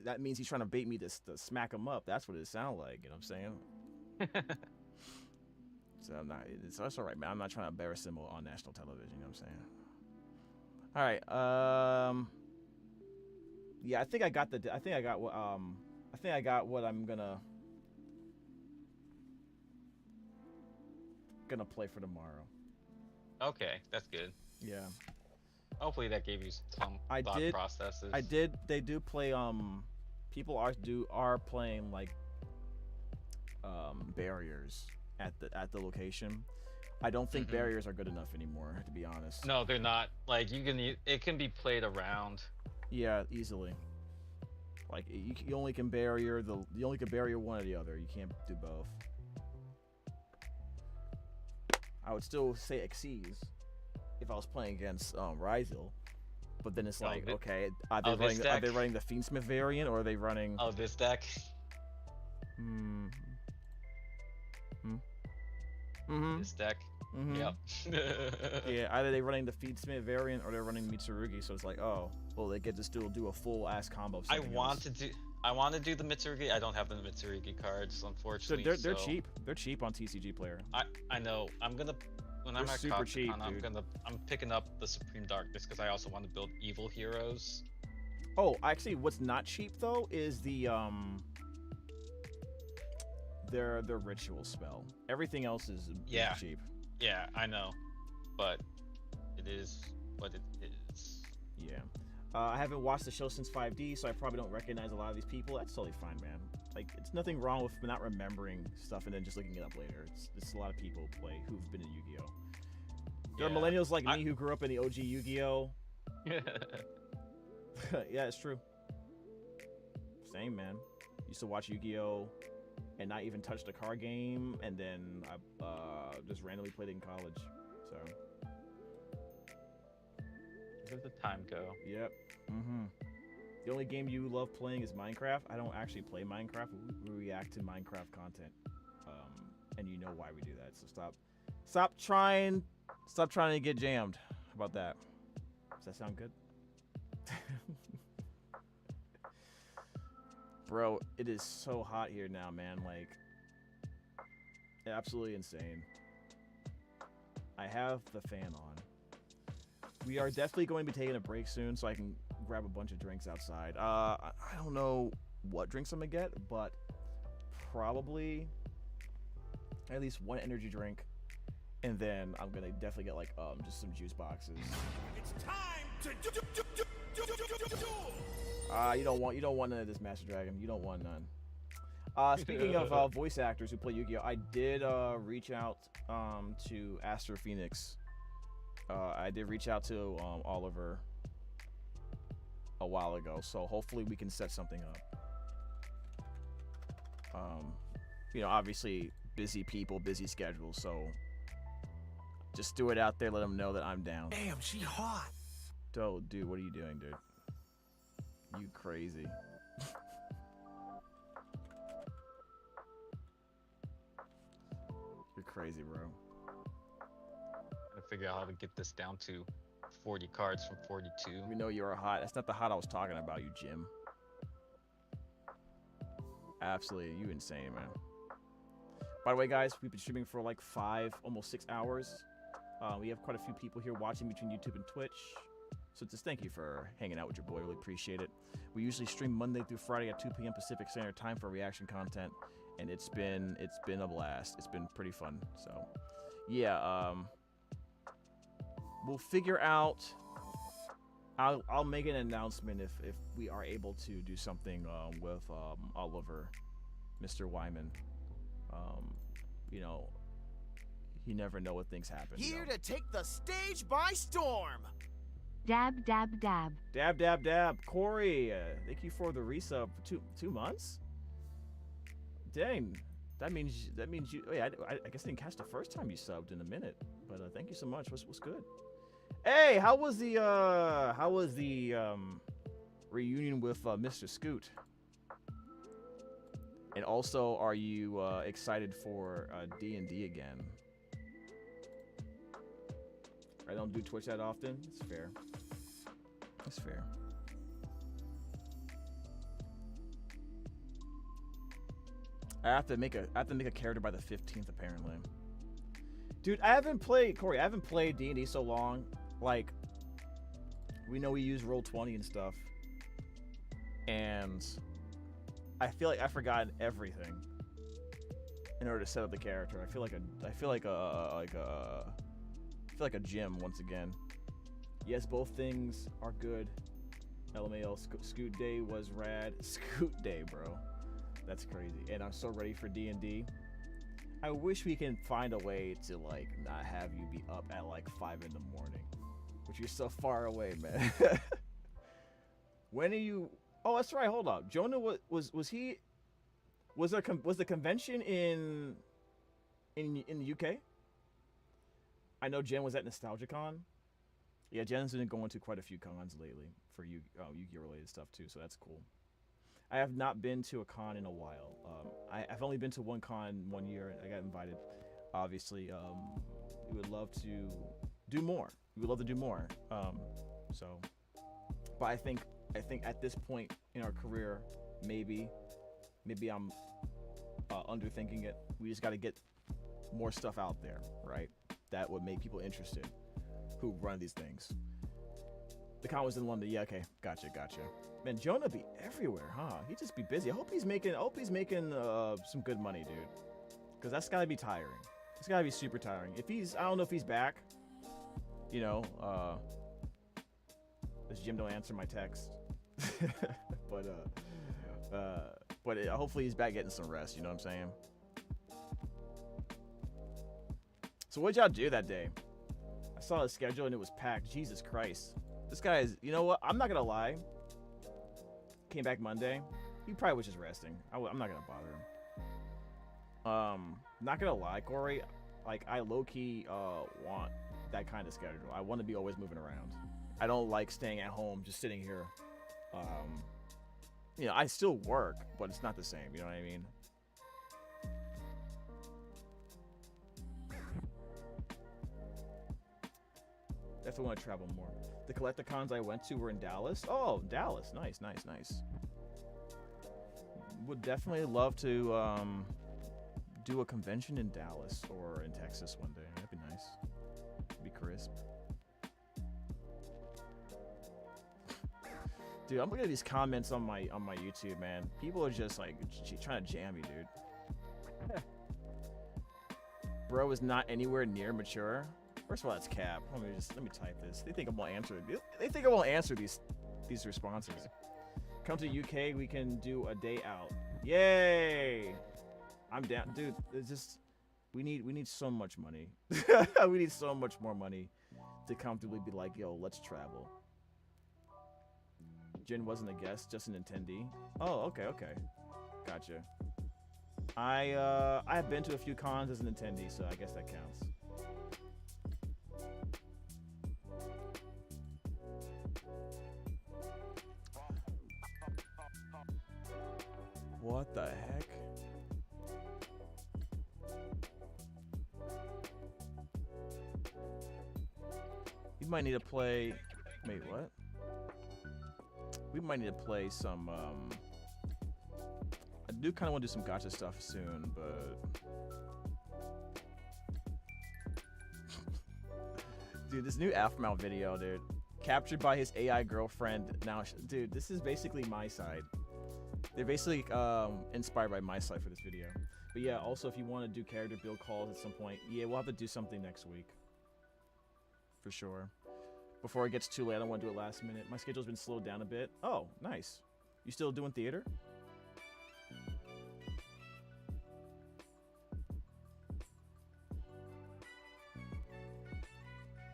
That means he's trying to bait me to smack him up. That's what it sounds like. You know what I'm saying? So that's all right, man. I'm not trying to embarrass him on national television. You know what I'm saying? All right. Yeah, I think I got what I'm gonna play for tomorrow. Okay, that's good. Yeah. Hopefully that gave you some thought processes. They do play. People are playing like barriers at the location. I don't think barriers are good enough anymore, to be honest. No, they're not. Like it can be played around. Yeah, easily. Like you only can barrier one or the other. You can't do both. I would still say Xyz if I was playing against Rhys, but then it's like, okay, are they running the Fiendsmith variant or are they running? Oh, this deck. This deck. Yep. Yeah, either they running the Fiendsmith variant or they're running Mitsurugi, so it's like, oh, well, they get to still do a full ass combo. I want to do the Mitsurugi. I don't have the Mitsurugi cards, unfortunately. So they're cheap. They're cheap on TCG Player. I know. When I'm at super cheap, I'm picking up the Supreme Darkness because I also want to build evil heroes. Oh, actually, what's not cheap though is the their ritual spell. Everything else is cheap. Yeah, I know, but it is what it is. Yeah. I haven't watched the show since 5D, so I probably don't recognize a lot of these people. That's totally fine, man. Like, it's nothing wrong with not remembering stuff and then just looking it up later. It's a lot of people who've been in Yu-Gi-Oh. There are millennials like me who grew up in the OG Yu-Gi-Oh. Yeah, it's true. Same, man. Used to watch Yu-Gi-Oh and not even touch the card game, and then I just randomly played it in college. So. Where did the time go? Yep. The only game you love playing is Minecraft. I don't actually play Minecraft. We react to Minecraft content, and you know why we do that. So stop trying to get jammed. How about that? Does that sound good? Bro, it is so hot here now, man. Like, absolutely insane. I have the fan on. We are definitely going to be taking a break soon, so I can grab a bunch of drinks outside. I don't know what drinks I'm gonna get, but probably at least one energy drink, and then I'm gonna definitely get like just some juice boxes. It's time to do. You don't want none of this, Master Dragon. You don't want none. Speaking of voice actors who play Yu-Gi-Oh, I did reach out to Aster Phoenix. I did reach out to Oliver a while ago, so hopefully we can set something up. You know, obviously busy people, busy schedules, so just do it out there. Let them know that I'm down. Damn, she hot. Dude, what are you doing, dude? You crazy. You're crazy, bro. Gotta figure out how to get this down to 40 cards from 42. We know you're hot. That's not the hot I was talking about, you Jim. Absolutely, you insane, man. By the way, guys, we've been streaming for like 5, almost 6 hours. We have quite a few people here watching between YouTube and Twitch. So just thank you for hanging out with your boy. Really appreciate it. We usually stream Monday through Friday at 2 p.m. Pacific Standard Time for reaction content, and it's been a blast. It's been pretty fun. So, yeah, we'll figure out. I'll make an announcement if we are able to do something with Oliver, Mr. Wyman. You know, you never know what things happen. Here to take the stage by storm. Dab, dab, dab. Dab, dab, dab. Corey, thank you for the resub for 2 months. Dang, that means you. Wait, I guess I didn't catch the first time you subbed in a minute, but thank you so much. What's good? Hey, how was the reunion with Mr. Scoot? And also, are you excited for D&D again? I don't do Twitch that often. It's fair. It's fair. I have to make a character by the 15th apparently. Dude, I haven't played D&D so long. Like, we know we use Roll20 and stuff, and I feel like I've forgotten everything in order to set up the character. I feel like a gym once again. Yes, both things are good. LMAO, Scoot Day was rad. Scoot Day, bro. That's crazy. And I'm so ready for D&D. I wish we can find a way to like not have you be up at like 5 in the morning, which you're so far away, man. When are you? Oh, that's right. Hold up. Jonah was the convention in the UK? I know Jen was at NostalgiaCon. Yeah, Jen's been going to quite a few cons lately for Yu-Gi-Oh related stuff too, so that's cool. I have not been to a con in a while. I've only been to one con 1 year, and I got invited. Obviously, we would love to do more. We would love to do more. But I think at this point in our career, maybe I'm underthinking it. We just got to get more stuff out there, right? That would make people interested who run these things. The con was in London. Yeah, okay, gotcha. Man, Jonah be everywhere, huh? He just be busy. I hope he's making some good money, dude. Cause that's gotta be tiring. It's gotta be super tiring. I don't know if he's back. You know, this Jim don't answer my text. but hopefully he's back getting some rest. You know what I'm saying? So what'd y'all do that day? I saw his schedule and it was packed. Jesus Christ. This guy is, you know what? I'm not gonna lie. Came back Monday. He probably was just resting. I'm not gonna bother him. Not gonna lie, Corey. Like, I low-key want that kind of schedule. I want to be always moving around. I don't like staying at home, just sitting here. You know, I still work, but it's not the same. You know what I mean? Definitely want to travel more. The Collecticons I went to were in Dallas. Oh, Dallas. Nice. Would definitely love to do a convention in Dallas or in Texas one day. That'd be nice. It'd be crisp. Dude, I'm looking at these comments on my YouTube, man. People are just like trying to jam me, dude. Bro is not anywhere near mature. First of all, that's cap. Let me type this. They think I won't answer. They think I won't answer these responses. Come to UK, we can do a day out. Yay! I'm down, dude. It's just we need so much money. We need so much more money to comfortably be like, yo, let's travel. Jin wasn't a guest, just an attendee. Oh, okay. Gotcha. I have been to a few cons as an attendee, so I guess that counts. What the heck? We might need to play. Wait, what? We might need to play some. I do kind of want to do some gacha stuff soon, but. Dude, this new Aphmau video, dude. Captured by his AI girlfriend. Now, dude, this is basically my side. They're basically inspired by my side for this video. But yeah, also if you want to do character build calls at some point, yeah, we'll have to do something next week. For sure. Before it gets too late, I don't want to do it last minute. My schedule's been slowed down a bit. Oh, nice. You still doing theater?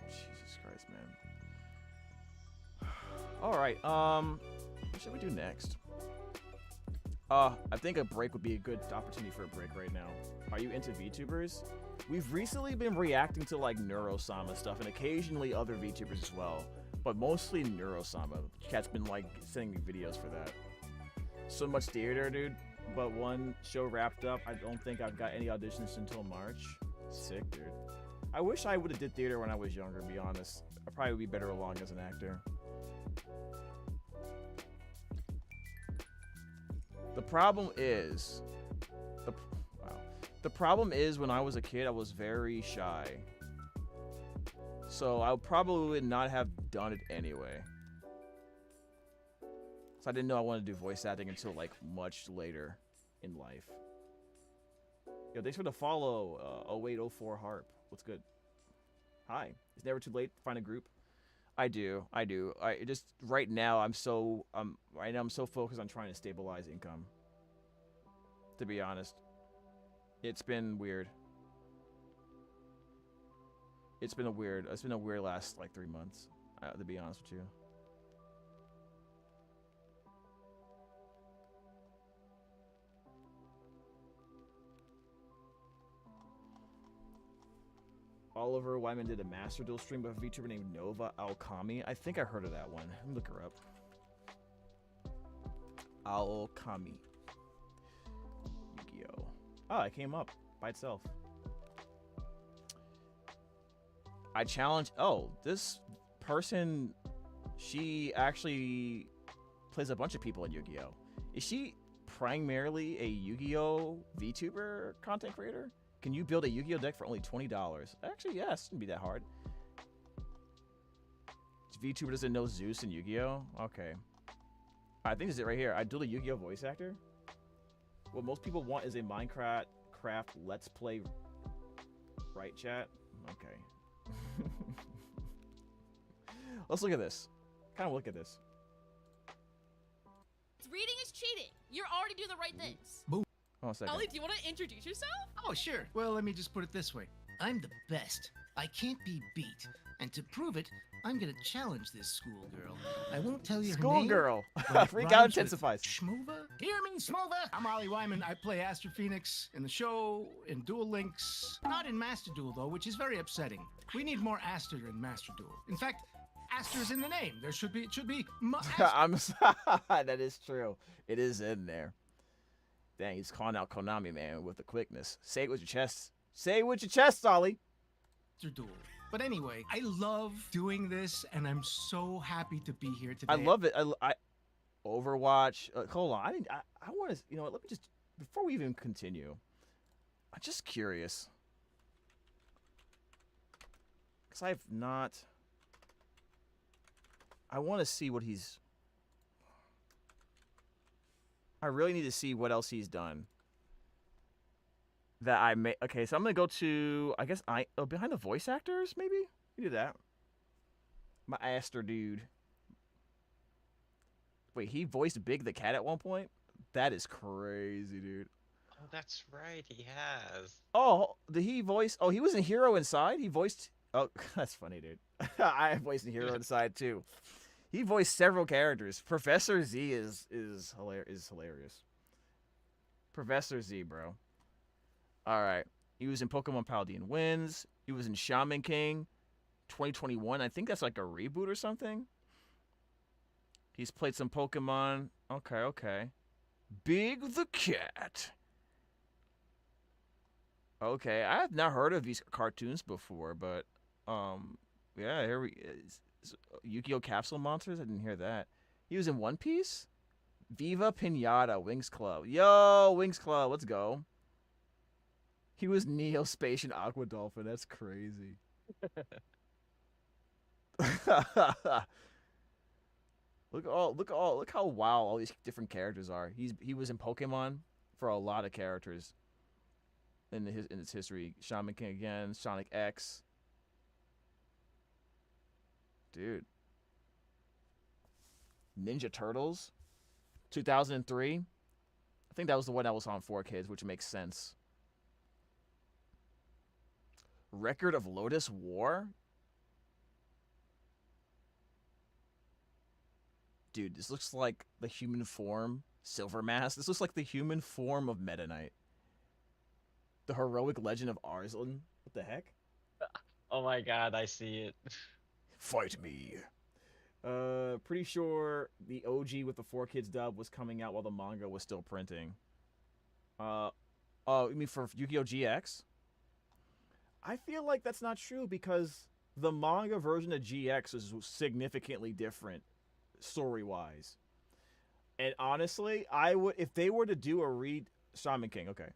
Jesus Christ, man. Alright, what should we do next? I think a break would be a good opportunity for a break right now. Are you into VTubers? We've recently been reacting to like Neurosama stuff and occasionally other VTubers as well, but mostly Neurosama. Cat's been like sending me videos for that. So much theater, dude, but one show wrapped up. I don't think I've got any auditions until March. Sick, dude. I wish I would have did theater when I was younger, to be honest. I probably would be better along as an actor. The problem is, the problem is when I was a kid, I was very shy. So I probably would not have done it anyway. So I didn't know I wanted to do voice acting until like much later in life. Yo, thanks for the follow, 0804 Harp. What's good? Hi. It's never too late to find a group. I do. I just right now I'm so focused on trying to stabilize income. To be honest, it's been weird. It's been a weird last like 3 months. To be honest with you. Oliver Wyman did a Master Duel stream with a VTuber named Nova Alkami. I think I heard of that one. Let me look her up. Alkami. Yu-Gi-Oh. Oh, it came up by itself. I challenge. Oh, this person, she actually plays a bunch of people in Yu-Gi-Oh. Is she primarily a Yu-Gi-Oh VTuber content creator? Can you build a Yu-Gi-Oh deck for only $20? Actually, yeah, it shouldn't be that hard. VTuber doesn't know Zeus and Yu-Gi-Oh? Okay. I think this is it right here. I do a Yu-Gi-Oh voice actor. What most people want is a Minecraft Let's Play. Right, chat? Okay. Let's look at this. Kind of look at this. Reading is cheating. You're already doing the right things. Boom. Oh, a second. Ollie, do you want to introduce yourself? Oh, sure. Well, let me just put it this way. I'm the best. I can't be beat. And to prove it, I'm gonna challenge this schoolgirl. I won't tell you her name. Schoolgirl. but it Freak rhymes out with intensifies. Schmoova? Hear me, Schmoova! I'm Ollie Wyman. I play Astro Phoenix in the show, in Duel Links. Not in Master Duel, though, which is very upsetting. We need more Aster in Master Duel. In fact, Aster's in the name. It should be I'm that is true. It is in there. Dang, he's calling out Konami, man, with the quickness. Say it with your chest. Say it with your chest, Ollie. Duel. But anyway, I love doing this, and I'm so happy to be here today. I love it. I Overwatch. Hold on. I want to. You know what? Let me just before we even continue. I'm just curious because I have not. I want to see what he's. I really need to see what else he's done. That I may. Okay, so I'm gonna go to. I guess behind the voice actors, maybe. You do that. My Aster dude. Wait, he voiced Big the Cat at one point? That is crazy, dude. Oh, that's right, he has. Oh, did he voice? Oh, he was in Hero Inside. He voiced. Oh, that's funny, dude. I voiced in Hero Inside too. He voiced several characters. Professor Z is hilarious. Professor Z, bro. All right. He was in Pokemon Paladin Wins. He was in Shaman King 2021. I think that's like a reboot or something. He's played some Pokemon. Okay. Big the Cat. Okay, I have not heard of these cartoons before, but yeah, here we Yu-Gi-Oh! Capsule Monsters. I didn't hear that. He was in One Piece. Viva Pinata, Wings Club. Yo, Wings Club, let's go. He was Neo Space and Aqua Dolphin. That's crazy. Look how wild all these different characters are. He was in Pokemon for a lot of characters in its history. Shaman King again, Sonic X. Dude. Ninja Turtles 2003. I think that was the one that was on 4Kids, which makes sense. Record of Lotus War? Dude, this looks like the human form Silver Mask. This looks like the human form of Meta Knight. The heroic legend of Arslan. What the heck? Oh my god, I see it. Fight me. Pretty sure the OG with the 4Kids dub was coming out while the manga was still printing. Oh, you mean for Yu-Gi-Oh! GX? I feel like that's not true because the manga version of GX is significantly different story-wise. And honestly, I would, if they were to do a Shaman King, okay.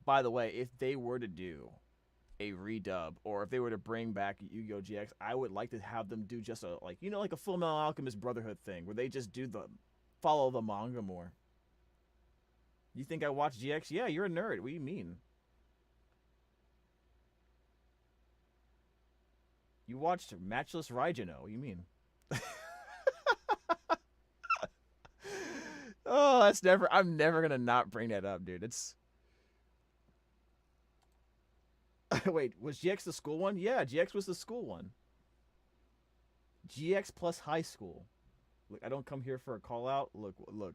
By the way, if they were to do a redub, or if they were to bring back Yu-Gi-Oh! GX, I would like to have them do just a, like a Full Metal Alchemist Brotherhood thing, where they just follow the manga more. You think I watch GX? Yeah, you're a nerd. What do you mean? You watched Matchless Raijino. What do you mean? Oh, I'm never gonna not bring that up, dude. It's wait, was GX the school one? Yeah, GX was the school one. GX plus high school. Look, I don't come here for a call out. Look.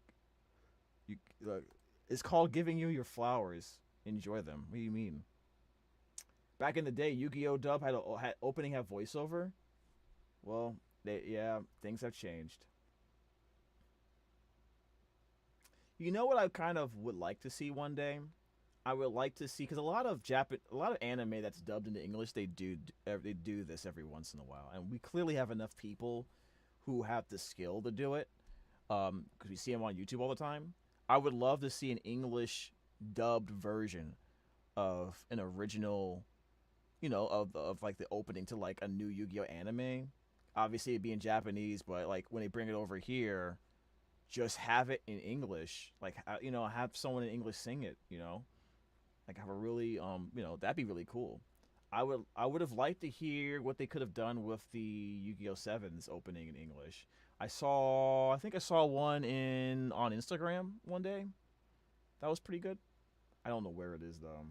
It's called giving you your flowers. Enjoy them. What do you mean? Back in the day, Yu-Gi-Oh! Dub had opening have voiceover. Well, things have changed. You know what I kind of would like to see one day? I would like to see, because a lot of anime that's dubbed into English, they do this every once in a while, and we clearly have enough people who have the skill to do it, because we see them on YouTube all the time. I would love to see an English dubbed version of an original, of like the opening to like a new Yu-Gi-Oh! Anime. Obviously it'd be in Japanese, but like when they bring it over here, just have it in English. Like, have someone in English sing it, like have a really, that'd be really cool. I would have liked to hear what they could have done with the Yu-Gi-Oh! 7's opening in English. I think I saw one on Instagram one day. That was pretty good. I don't know where it is though.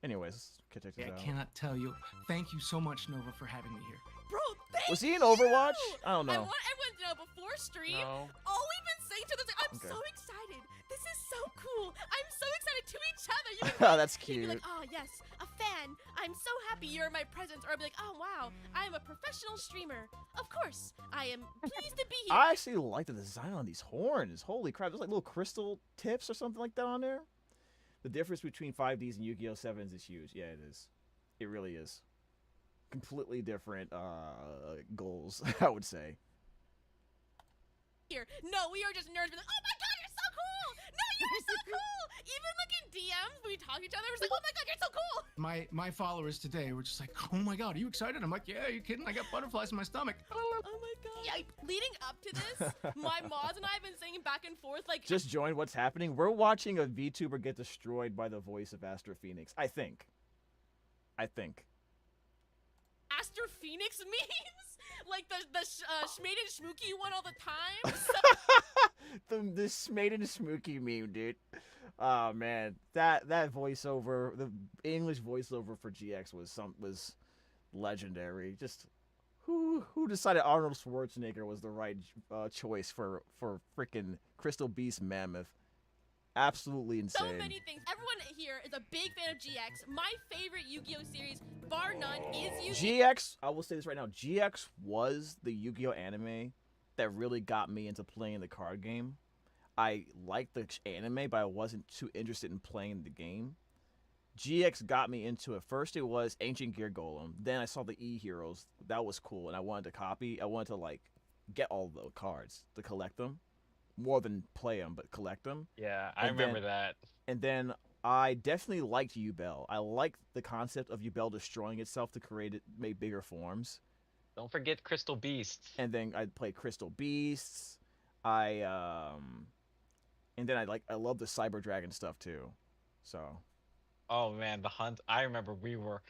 Anyways, check this out. I cannot tell you. Thank you so much, Nova, for having me here. Bro, thank Was he in Overwatch? you! I don't know. I want everyone to know before stream, all we've been saying to them, I'm so excited. This is so cool. I'm so excited to each other. Oh, that's You'd be cute. like, oh, yes, a fan. I'm so happy you're in my presence. Or I'd be like, oh, wow, I am a professional streamer. Of course, I am pleased to be here. I actually like the design on these horns. Holy crap, there's like little crystal tips or something like that on there. The difference between 5Ds and Yu-Gi-Oh! 7s is huge. Yeah, it is. It really is. Completely different goals, I would say. Here. No, we are just nerds. We're like, oh my god, you're so cool! No, you're so cool! Even like in DMs, when we talk to each other, we're just like, oh my god, you're so cool! My followers today were just like, oh my god, are you excited? I'm like, yeah, are you kidding? I got butterflies in my stomach. Oh my god. Yeah, leading up to this, my mods and I have been saying back and forth, like... Just join what's happening. We're watching a VTuber get destroyed by the voice of Astro Phoenix. I think. Astro Phoenix memes? Like the Schmade and Schmooky one all the time? The Schmade and Schmooky meme, dude. Oh man, that voiceover, the English voiceover for GX was legendary. Just Who decided Arnold Schwarzenegger was the right choice for freaking Crystal Beast Mammoth? Absolutely insane. So many things. Everyone here is a big fan of GX. My favorite Yu-Gi-Oh series, bar none, is Yu-Gi-Oh. GX, I will say this right now, GX was the Yu-Gi-Oh anime that really got me into playing the card game. I liked the anime, but I wasn't too interested in playing the game. GX got me into it. First, it was Ancient Gear Golem. Then I saw the E-Heroes. That was cool, and I wanted to copy. I wanted to, like, get all the cards to collect them. More than play them, but collect them. Yeah, I remember that. And then I definitely liked Yubel. I liked the concept of Yubel destroying itself to make bigger forms. Don't forget Crystal Beasts. And then I played Crystal Beasts. And then I love the Cyber Dragon stuff too. So. Oh man, the hunt! I remember we were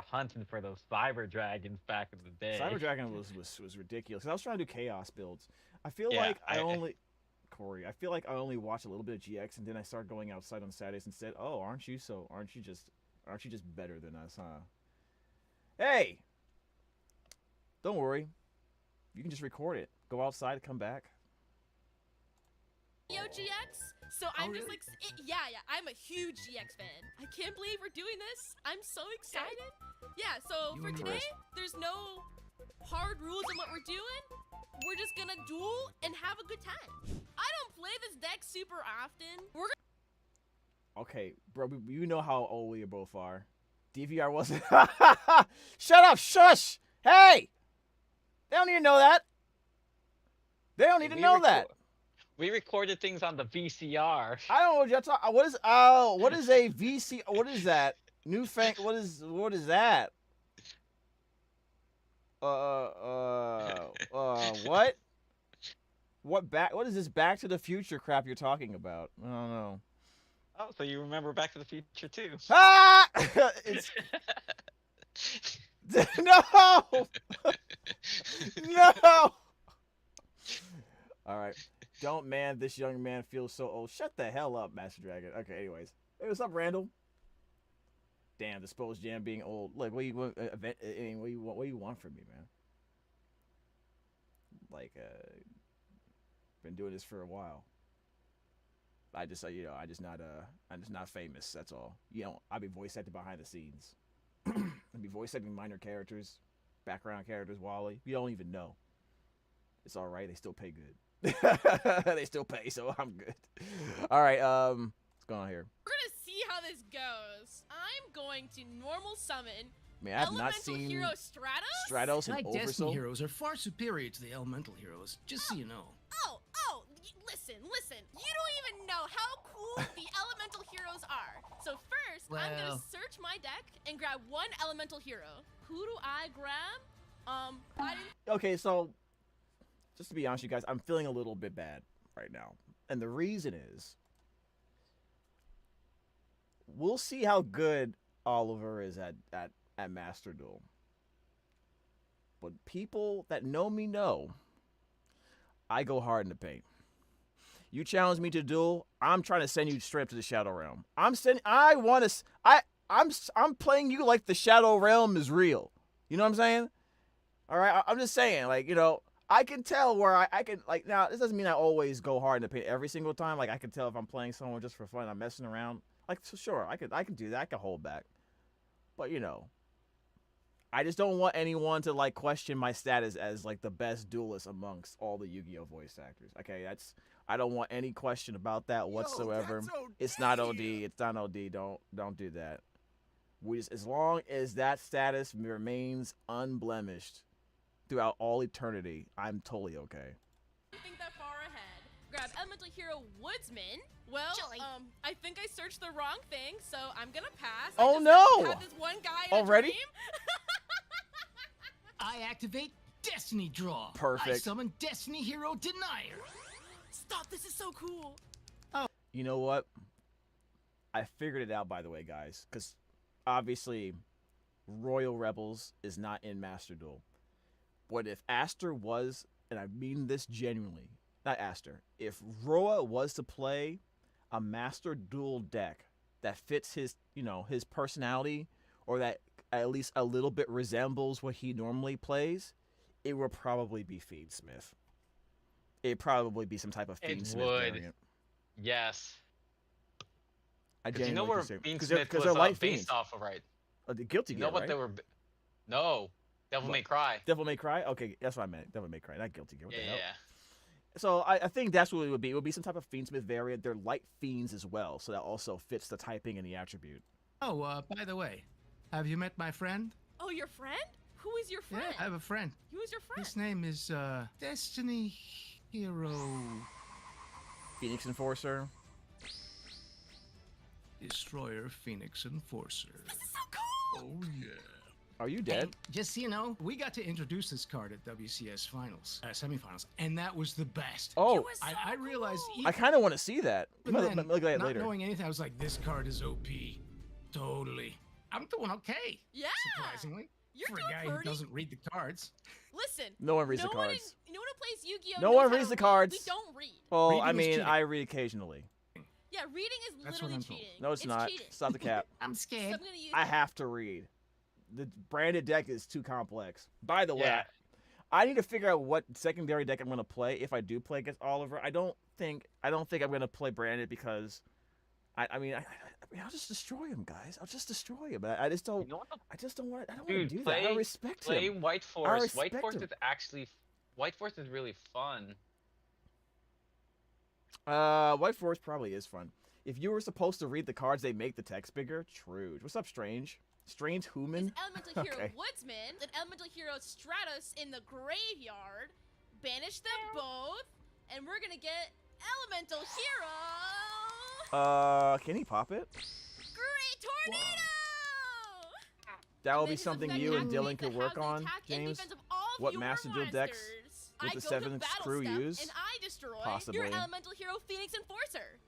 hunting for those Cyber Dragons back in the day. Cyber Dragon was ridiculous. 'Cause I was trying to do chaos builds. I feel like I only watched a little bit of GX, and then I started going outside on Saturdays and said, "Oh, aren't you just better than us, huh?" Hey, don't worry, you can just record it. Go outside, come back. Yo, GX. So I'm just like, yeah, I'm a huge GX fan. I can't believe we're doing this. I'm so excited. Yeah, so for today, there's no hard rules on what we're doing. We're just gonna duel and have a good time. I don't play this deck super often. Okay, bro, you know how old we both are. DVR wasn't. Shut up, shush! Hey! They don't need to know that. They don't need to know that. We recorded things on the VCR. I don't know what you're talking. What is a VC? What is that? Newfangled. What is that? What? What is this Back to the Future crap you're talking about? I don't know. Oh, so you remember Back to the Future too? Ah! It's... No! No! All right. Don't man, this young man feels so old. Shut the hell up, Master Dragon. Okay, anyways. Hey, what's up, Randall? Damn, the Spose Jam being old. Look, what do you want from me, man? Like, been doing this for a while. I just, I'm just not famous. That's all. I'll be voice acting behind the scenes. I'll be voice acting minor characters, background characters. Wally, you don't even know. It's all right. They still pay good. They still pay, so I'm good. All right, what's going on here? We're gonna see how this goes. I'm going to normal summon. Man, I have not seen Hero Stratos and Destiny Oversoul. heroes are far superior to the elemental heroes, just so you know. Listen. You don't even know how cool the elemental heroes are. So first, I'm gonna search my deck and grab one elemental hero. Who do I grab? Okay, so just to be honest with you guys, I'm feeling a little bit bad right now. And the reason is, we'll see how good Oliver is at Master Duel. But people that know me know, I go hard in the paint. You challenge me to duel, I'm trying to send you straight up to the Shadow Realm. I'm playing you like the Shadow Realm is real. You know what I'm saying? All right, I'm just saying, like, I can tell where I can, like, now, this doesn't mean I always go hard in the paint every single time. Like, I can tell if I'm playing someone just for fun, I'm messing around. Like, so sure, I can do that. I can hold back. But, I just don't want anyone to, like, question my status as, like, the best duelist amongst all the Yu-Gi-Oh! Voice actors. Okay, I don't want any question about that whatsoever. It's not OD. It's not OD. Don't do that. As long as that status remains unblemished throughout all eternity, I'm totally okay. I think that far ahead. Grab elemental hero Woodsman. Well, I think I searched the wrong thing, so I'm gonna pass. Oh no! Have this one guy already? I activate Destiny Draw. Perfect. I summon Destiny Hero Denier. Stop! This is so cool. Oh. You know what? I figured it out, by the way, guys, because obviously Royal Rebels is not in Master Duel. But if Aster was, and I mean this genuinely, not Aster, if Roa was to play a Master Duel deck that fits his, his personality, or that at least a little bit resembles what he normally plays, It will probably be Fiendsmith. It'd probably be some type of Fiendsmith variant. Yes. I you know genuinely where consider- Fiendsmith they're was light based fiends. off of, right? The Guilty You Gear, know what right? they were? No, Devil May Cry. Devil May Cry? Okay, that's what I meant. Devil May Cry, not Guilty Gear. What the hell? Yeah. So I think that's what it would be. It would be some type of Fiendsmith variant. They're light fiends as well, so that also fits the typing and the attribute. Oh, by the way, have you met my friend? Oh, your friend? Who is your friend? Yeah, I have a friend. Who is your friend? His name is Destiny Hero. Phoenix Enforcer. Destroyer Phoenix Enforcer. This is so cool! Oh, yeah. Are you dead? And just so you know, we got to introduce this card at WCS finals, semifinals, and that was the best. Oh, I realized. I kind of want to see that. Even then, Look at that not later. knowing anything, I was like, this card is OP. Totally. I'm doing okay. Yeah. Surprisingly. You're for a doing guy who pretty- doesn't read the cards. Listen. No one reads the no cards. No one who plays Yu-Gi-Oh! No knows one how reads to the read. cards. We don't read. Well, Reading I is mean, cheating. I read occasionally. Yeah, reading is That's what literally I'm told. cheating. No, it's not. cheating. Stop the cap. I'm So scared. I'm gonna use I have to read. The branded deck is too complex. By the way, Yeah. I need to figure out what secondary deck I'm going to play if I do play against Oliver. I don't think I'm going to play branded because I mean, I'll just destroy him, guys. I'll just destroy him. I just don't. You know what the- I just don't want. I don't want Dude, to do that. I respect play him. White I Force. White respect Force him. is actually White Force is really fun. White Force probably is fun. If you were supposed to read the cards, they make the text bigger. True. What's up, Strange? Strange Human? Elemental Hero Okay. Woodsman and Elemental Hero Stratos in the graveyard. Banish them both, and we're gonna get Elemental Hero. Can he pop it? Great Tornado! That will And be this something effect you and activates Dylan could the work housing on, attack in James. defense of all of What your Master Duel decks monsters. with I the go to 7 battle screw step, use? and I destroy Possibly. your Elemental Hero Phoenix Enforcer.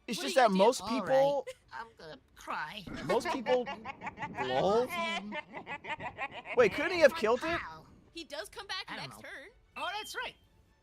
It's What are just you that gonna do? most people, I'm gonna cry. most people, lol. Wait, couldn't he have killed it? He does come back I don't next know. turn. Oh, that's right.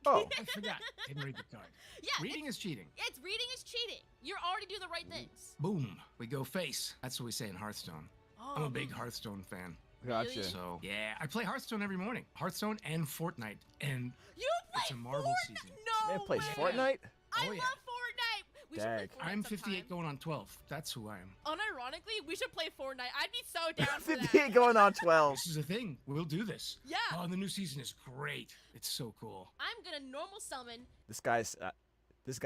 Oh, I forgot. Didn't read the card. Yeah, Reading is cheating. it's reading is cheating. You're already doing the right things. Boom. We go face. That's what we say in Hearthstone. I'm a big Hearthstone fan. Gotcha. Really? So, yeah, I play Hearthstone every morning. Hearthstone and Fortnite. And You play it's a Marvel Fortnite? season. No Man plays way. Fortnite? I Oh, yeah. love Fortnite. We should play Dag. Fortnite I'm sometime. 58 going on 12. That's who I am. Unironically, we should play Fortnite. I'd be so down for that. 58 going on 12. This is a thing. We'll do this. Yeah. Oh, the new season is great. It's so cool. I'm gonna normal summon. This guy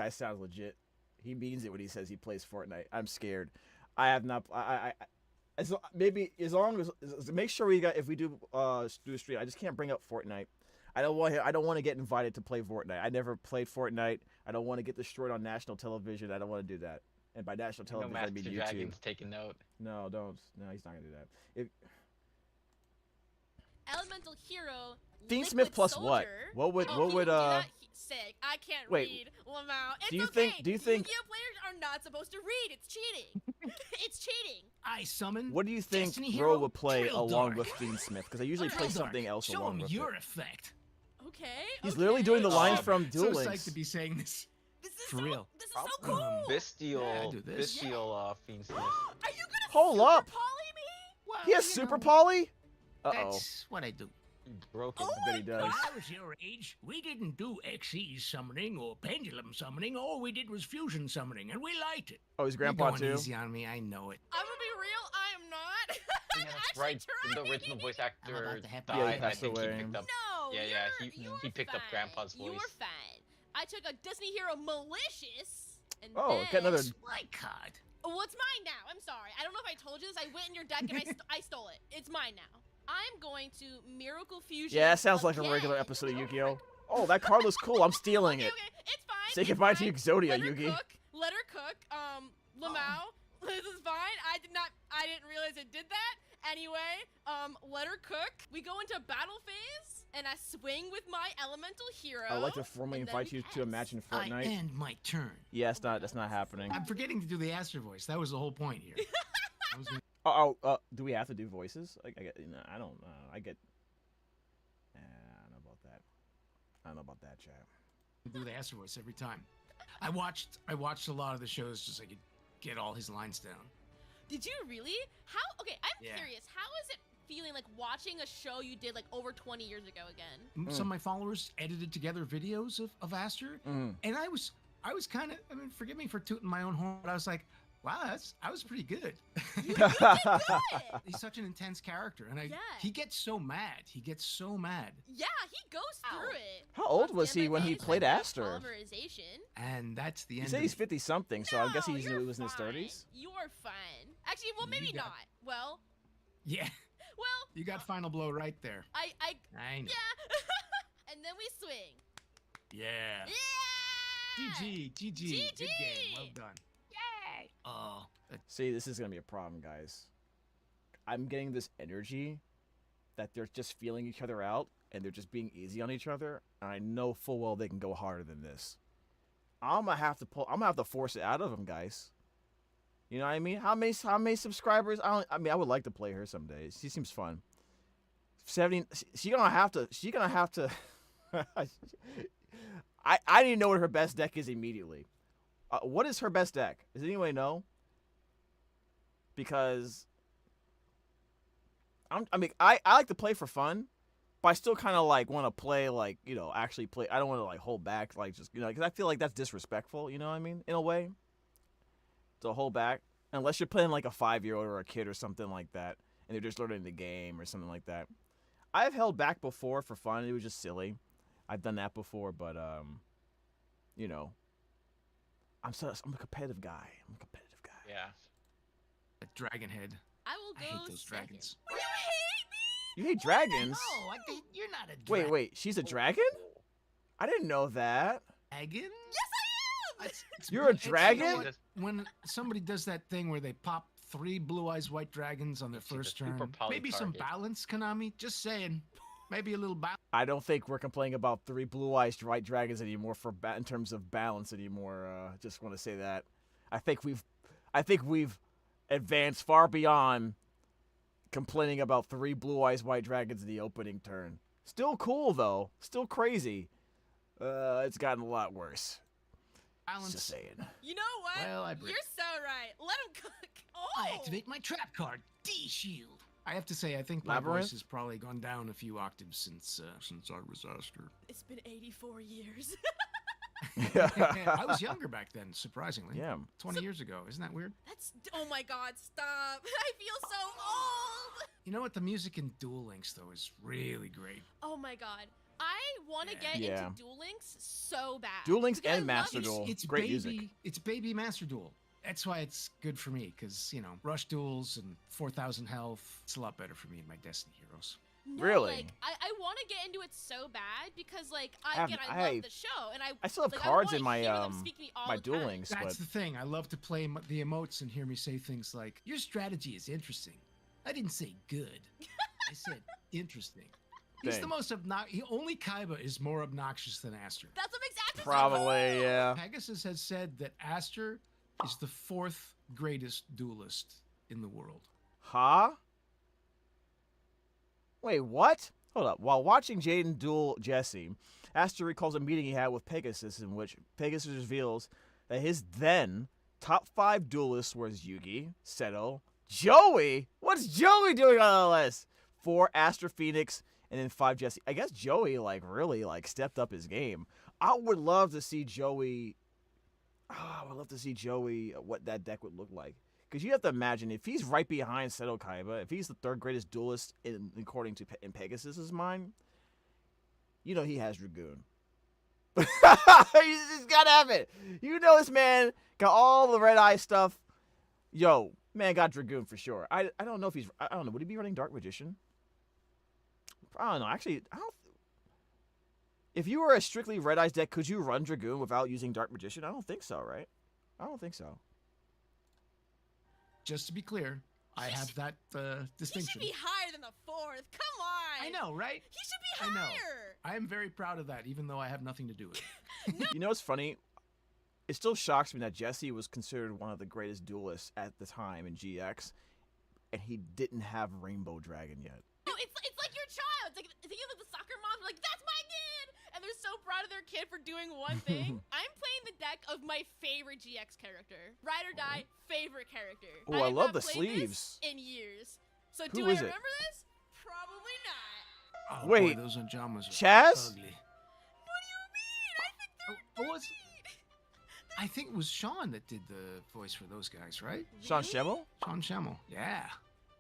sounds legit. He means it when he says he plays Fortnite. I'm scared. I have not. Maybe as long as make sure we got if we do a stream. I just can't bring up Fortnite. I don't want to get invited to play Fortnite. I never played Fortnite. I don't want to get destroyed on national television. I don't want to do that. And by national No television, I mean Master YouTube. Dragon's taking note. No, don't. No, he's not gonna do that. If Elemental Hero. Fiendsmith Liquid plus Soldier. what? What would Oh, what would do that, sick. I can't wait, read. Lamau. It's do you okay. think- do you think- Yu-Gi-Oh players are not supposed to read. It's cheating. It's cheating. I summon. what do you think Destiny Roa Hero would play Drill along Dark. with Fiendsmith? Because I usually play Drill Dark. something else Show along him with your it. effect. Okay. He's literally doing the lines Oh, from Duel so Links. psyched to be saying this. This is For so, real. This is so cool. Bestial, Yeah, I do this. Bestial Fiendsmith. Are you gonna Hold super up. poly me? Well, He has you super know, poly? Uh-oh. That's what I do. Broken. I bet he does. When I was your age, we didn't do XE summoning or pendulum summoning. All we did was fusion summoning, and we liked it. Oh, his You're grandpa going too? easy on me, I know it. I'm gonna be real. I am not. Yeah, that's right. The original voice actor about to happen. died. Yeah, he I passed think away. he picked up. No. Yeah, you're he picked up fine. Grandpa's You voice. were fine. I took a Disney Hero Malicious. And Oh, then... got another. My card. Oh, it's mine now. I'm sorry. I don't know if I told you this. I went in your deck and I stole it. It's mine now. I'm going to Miracle Fusion. Yeah, that sounds like a again. regular episode of Yu-Gi-Oh. Oh, that card looks cool. I'm stealing Okay, it. okay, it's fine. Say it's goodbye to fine. Exodia, Let her Yugi. cook. Let her cook. Lamau. This is fine. I didn't realize it did that. Anyway, let her cook. We go into battle phase, and I swing with my elemental hero. I would like to formally and then invite we you to pass. imagine I Fortnite. end my turn. Yeah, that's not happening. I'm forgetting to do the Aster voice. That was the whole point here. I was gonna Do we have to do voices? I get. No, I don't. I get. I don't know about that. I don't know about that, chat. do the Aster voice every time. I watched a lot of the shows just so I could get all his lines down. Did you really? How? Okay, I'm Yeah. curious. How is it feeling like watching a show you did like over 20 years ago again. Some of my followers edited together videos of Aster, and I was kind of, I mean, forgive me for tooting my own horn, but I was like, wow, I was pretty good. You did good. He's such an intense character, and Yeah. he gets so mad. He gets so mad. Yeah, he goes through it. How old was he when he played Aster? Polymerization. And that's the You end. say of he's it. 50 something, so I guess he was in his Fine. 30s. You're fine. Actually, well, maybe got- not. Well, Yeah, well, you got final blow right there. I I know. yeah. And then we swing. Yeah. Yeah. GG. GG. Good game. Well done. Yay. Oh. See, this is gonna be a problem, guys. I'm getting this energy that they're just feeling each other out and they're just being easy on each other, and I know full well they can go harder than this. I'm gonna have to force it out of them, guys. You know what I mean? How many subscribers? I mean, I would like to play her someday. She seems fun. 70. She's gonna have to. I didn't know what her best deck is immediately. What is her best deck? Does anybody know? Because I like to play for fun, but I still kind of like want to play like, you know, actually play. I don't want to like hold back, like just, you know, because I feel like that's disrespectful. You know what I mean? In a way, to hold back unless you're playing like a 5-year-old or a kid or something like that, and they're just learning the game or something like that. I've held back before for fun. It was just silly. I've done that before, but you know, I'm a competitive guy. Yeah. A dragon head. I will go. I hate those second. dragons. You hate me? You hate dragons? No, I think you're not a dragon. Wait, she's a dragon? I didn't know that. Dragon? Yes, I am. You're a You know dragon? what? When somebody does that thing where they pop 3 blue eyes white dragons on their first turn, maybe some balance, Konami. Just saying, maybe a little balance. I don't think we're complaining about 3 blue-eyed white dragons anymore in terms of balance anymore. Just want to say that. I think we've advanced far beyond complaining about 3 blue-eyed white dragons in the opening turn. Still cool though. Still crazy. It's gotten a lot worse. Balance. Just saying. You know what? Well, I agree. You're so right. Let him cook. Oh. I activate my trap card, D-Shield. I have to say, I think my Labyrinth? voice has probably gone down a few octaves since I was Aster. It's been 84 years. I was younger back then, surprisingly. Yeah. 20 years ago. Isn't that weird? That's. Oh my God! Stop! I feel so old. You know what? The music in Duel Links, though, is really great. Oh my God! I want to get Yeah. into Duel Links so bad. Duel Links Because I and love Master it. Duel. It's Great baby, music. It's baby Master Duel. That's why it's good for me, because, you know, rush duels and 4,000 health. It's a lot better for me and my Destiny heroes. No, Really? Like, I want to get into it so bad because, like, I love the show, and I still have like, cards I in wanna my hear them speak me all my the Duel time. Links, That's but the thing. I love to play the emotes and hear me say things like, your strategy is interesting. I didn't say good. I said interesting. He's the Dang. most obnoxious. Only Kaiba is more obnoxious than Aster. That's what makes Aster probably, yeah. Pegasus has said that Aster is the 4th greatest duelist in the world. Huh? Wait, what? Hold up. While watching Jaden duel Jesse, Aster recalls a meeting he had with Pegasus in which Pegasus reveals that his then top 5 duelists was Yugi, Seto, Joey. What's Joey doing on the list? 4 Aster Phoenix, and then 5 Jesse. I guess Joey really stepped up his game. I would love to see Joey. I would love to see Joey, what that deck would look like. Because you have to imagine, if he's right behind Seto Kaiba, if he's the 3rd greatest duelist according to in Pegasus's mind, you know he has Dragoon. He's got to have it. You know this man got all the red eye stuff. Yo, man got Dragoon for sure. I don't know if he's... I don't know. Would he be running Dark Magician? I don't know. Actually, I don't... If you were a strictly Red Eyes deck, could you run Dragoon without using Dark Magician? I don't think so, right? I don't think so. Just to be clear, I have that distinction. He should be higher than the 4th. Come on. I know, right? He should be higher. I am very proud of that, even though I have nothing to do with it. You know what's funny? It still shocks me that Jesse was considered one of the greatest duelists at the time in GX, and he didn't have Rainbow Dragon yet. No, it's like your child. It's like think of the soccer moms are like, that's my kid, and they're so proud of their kid for doing one thing. I'm playing the deck of my favorite GX character, Ride or Die favorite character. Oh, I love have the not played sleeves. this in years. So Who do I is it? remember this? Probably not. Oh, Wait, boy, those Anjamas are Chaz? ugly. I think it was Sean that did the voice for those guys, right? Sean Schemmel? Sean Schemmel, yeah.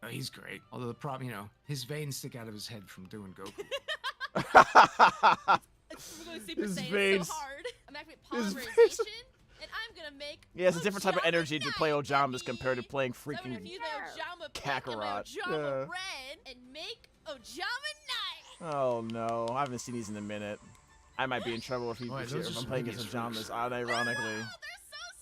Oh, he's great. Although the problem, his veins stick out of his head from doing Goku. We're going to Super His Saiyan veins. so hard. I'm activating His polymerization, and I'm going to make Yeah, it's a different type of energy to play Ojamas compared to playing So I'm freaking going to use my Ojama pink and my Kakarot. Ojama Yeah. red and make Ojama Night. Oh no, I haven't seen these in a minute. I might be in trouble if, Boy, those if are I'm playing some his hideous Ojamas, figures. unironically.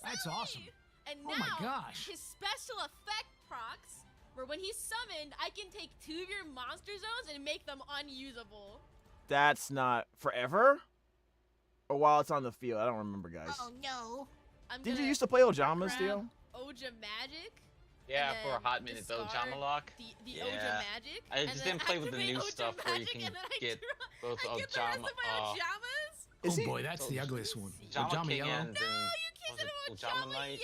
That's awesome. And Oh now, my gosh. his special effect procs, where when he's summoned, I can take 2 of your monster zones and make them unusable. That's not forever? Or while it's on the field? I don't remember, guys. Oh no. Did you used to play Ojamas, Theo? Oja Magic. Yeah, and for a then hot minute though, discard Jama Lock. The yeah. Oja Magic. I and just then didn't play with the activate new Oja stuff where you Magic, can and then get both I get the rest of Ojama. my Ojamas. Oh boy, that's the ugliest one. Ojama King Yellow. and then Ojama Knight.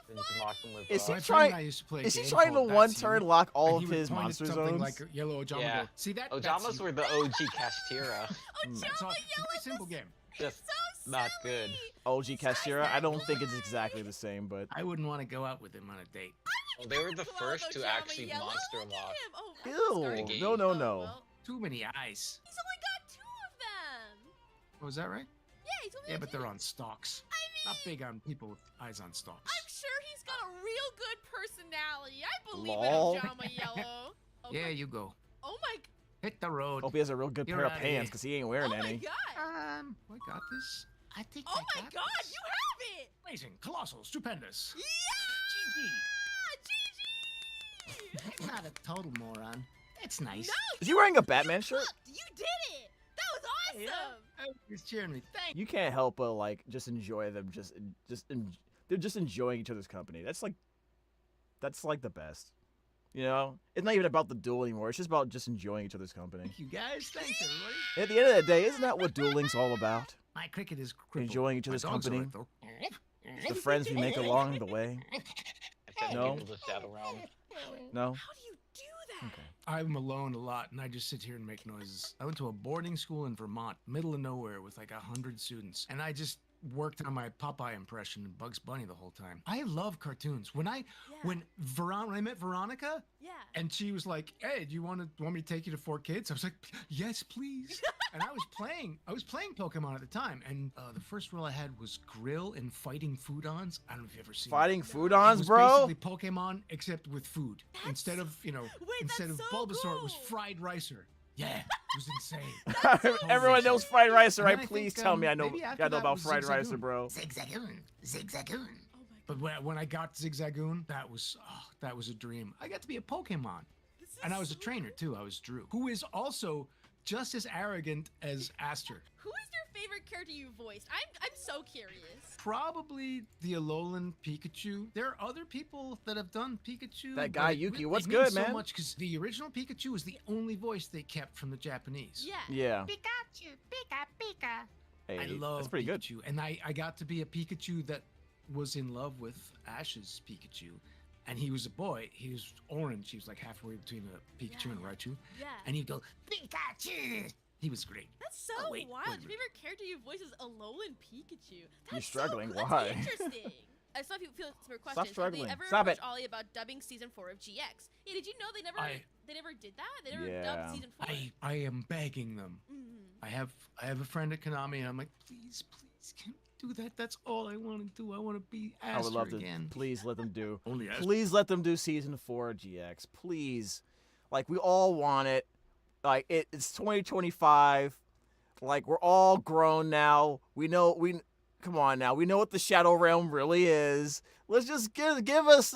Then you can lock them with. Is he My friend trying? and I used to play a Is he game trying to called one That's turn You, lock all and of he would his point at monster something zones? like a yellow Ojama. Yeah. Go, see that? Ojamas were the OG Castira. It's a very simple game. Just not good. OG Castira? I don't think it's exactly the same, but I wouldn't want to go out with him on a date. Well, they were the first to actually monster lock. ew, no, no, no. Too many eyes. He's only got 2 of them. Oh, is that right? Yeah, he's only Yeah, got but 2. they're on stalks. Not big on people with eyes on stalks. I'm sure he's got a real good personality. I believe Lol. in Ojama Yellow. Oh Yeah, my, you go. oh my, Hit the road. Hope he has a real good You're pair of outta pants here. because he ain't wearing oh my any. god. I got this. I think Oh I my got god, this. you have it. Amazing, colossal, stupendous. Yeah! That's not a total moron. That's nice. No, Is he wearing a Batman shirt? you did it. That was awesome. He's cheering me. Thank You can't help but like just enjoy them. They're just enjoying each other's company. That's like the best. You know, it's not even about the duel anymore. It's just about just enjoying each other's company. you guys. Thanks, everybody. At the end of the day, isn't that what Duel Links all about? My cricket is crippled. Enjoying each My other's dog's company. alright, though. The friends we make along the way. No. People just shadow realm. No. How do you do that? I'm alone a lot, and I just sit here and make noises. I went to a boarding school in Vermont, middle of nowhere, with like 100 students, and I just worked on my Popeye impression and Bugs Bunny the whole time. I love cartoons. When I met Veronica, and she was like, "Hey, do you want me to take you to 4Kids?" I was like, "Yes, please." And I was playing Pokemon at the time, and the first role I had was Grill in Fighting Foodons. I don't know if you've ever seen Fighting it. Foodons, It was bro? basically Pokemon instead of food. Instead of that's so Bulbasaur, it was cool. Fried Ricer. Yeah, it was insane. Everyone knows Fried Ricer, And right? then I Please think, tell me I know. maybe after Gotta know that about was Fried Ricer, Zigzagoon. bro. Zigzagoon. But when I got Zigzagoon, that was a dream. I got to be a Pokemon. And I was a trainer too. I was Drew, who is also just as arrogant as Aster. Who is your favorite character you voiced? I'm so curious. Probably the Alolan Pikachu. There are other people that have done Pikachu. That but guy it Yuki, really what's means good, so man? much because the original Pikachu is the only voice they kept from the Japanese. Yeah. Yeah. Pikachu, Pika, Pika. Hey, I love that's pretty good. Pikachu, and I got to be a Pikachu that was in love with Ash's Pikachu, and he was a boy. He was orange. He was like halfway between a Pikachu and Raichu, Yeah. and he'd go Pikachu. He was great. That's so wait, wild. wait a Your favorite character you voice is Alolan Pikachu. That's You're struggling. So, that's Why? interesting. I saw people feel some questions. Stop struggling. Have they ever Stop approached it. Ollie about dubbing season 4 of GX? Yeah, did you know they never did that? They never Yeah. dubbed season 4. I am begging them. I have a friend at Konami, and I'm like, please, can we do that? That's all I want to do. I want to be Aster I would love to. again. Please let them do. Only Aster. Please let them do season 4 GX. Please, like we all want it. Like it's 2025. Like we're all grown now. Come on now. We know what the Shadow Realm really is. Let's just give us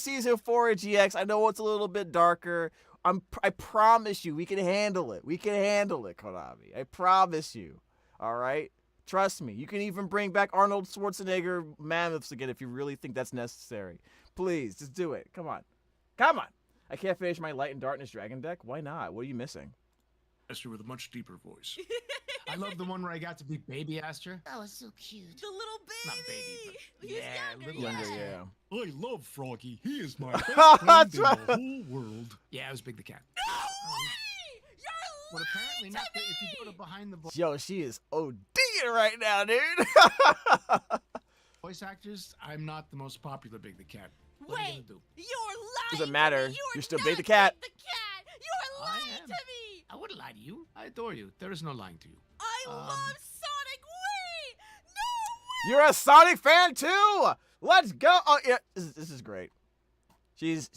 season 4 of GX. I know it's a little bit darker. I promise you, we can handle it. We can handle it, Konami. I promise you. All right. Trust me. You can even bring back Arnold Schwarzenegger mammoths again if you really think that's necessary. Please, just do it. Come on. I can't finish my Light and Darkness Dragon deck. Why not? What are you missing? Aster with a much deeper voice. I love the one where I got to be Baby Aster. That was so cute. The little baby. Not baby, but He was younger, little yeah. I love Froggy. He is my best friend in the whole world. Yeah, I was Big the Cat. but apparently not. If you go to behind the Yo, she is OD right now, dude. voice actors, I'm not the most popular Big the Cat. What are you gonna do? You're lying. Doesn't matter. To me. You're still Big the Cat. The cat. You're lying to me. I wouldn't lie to you. I adore you. There is no lying to you. I love Sonic. Wait. No way. You're a Sonic fan too. Let's go. Oh yeah, this is great. She's.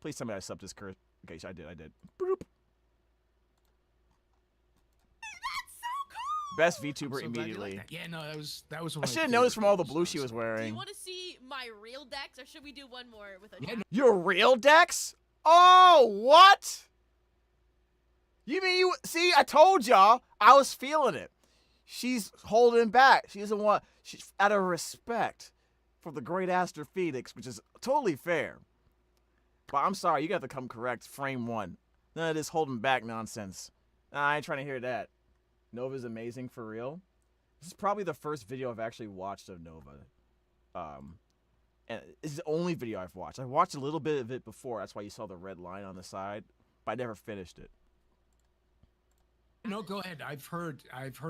Please tell me I subbed this curse. Okay, I did. Boop. Best VTuber immediately. Yeah, no, that was. I should have noticed from all the blue she was Do wearing. you want to see my real decks, or should we do one more with a? Your real Dex? Oh, what? You mean you? See, I told y'all. I was feeling it. She's holding back. She doesn't want. She's out of respect for the great Aster Phoenix, which is totally fair. But I'm sorry, you got to come correct. Frame 1. None of this holding back nonsense. Nah, I ain't trying to hear that. Nova's amazing for real. This is probably the first video I've actually watched of Nova. And it's the only video I've watched. I watched a little bit of it before. That's why you saw the red line on the side. But I never finished it. No, go ahead. I've heard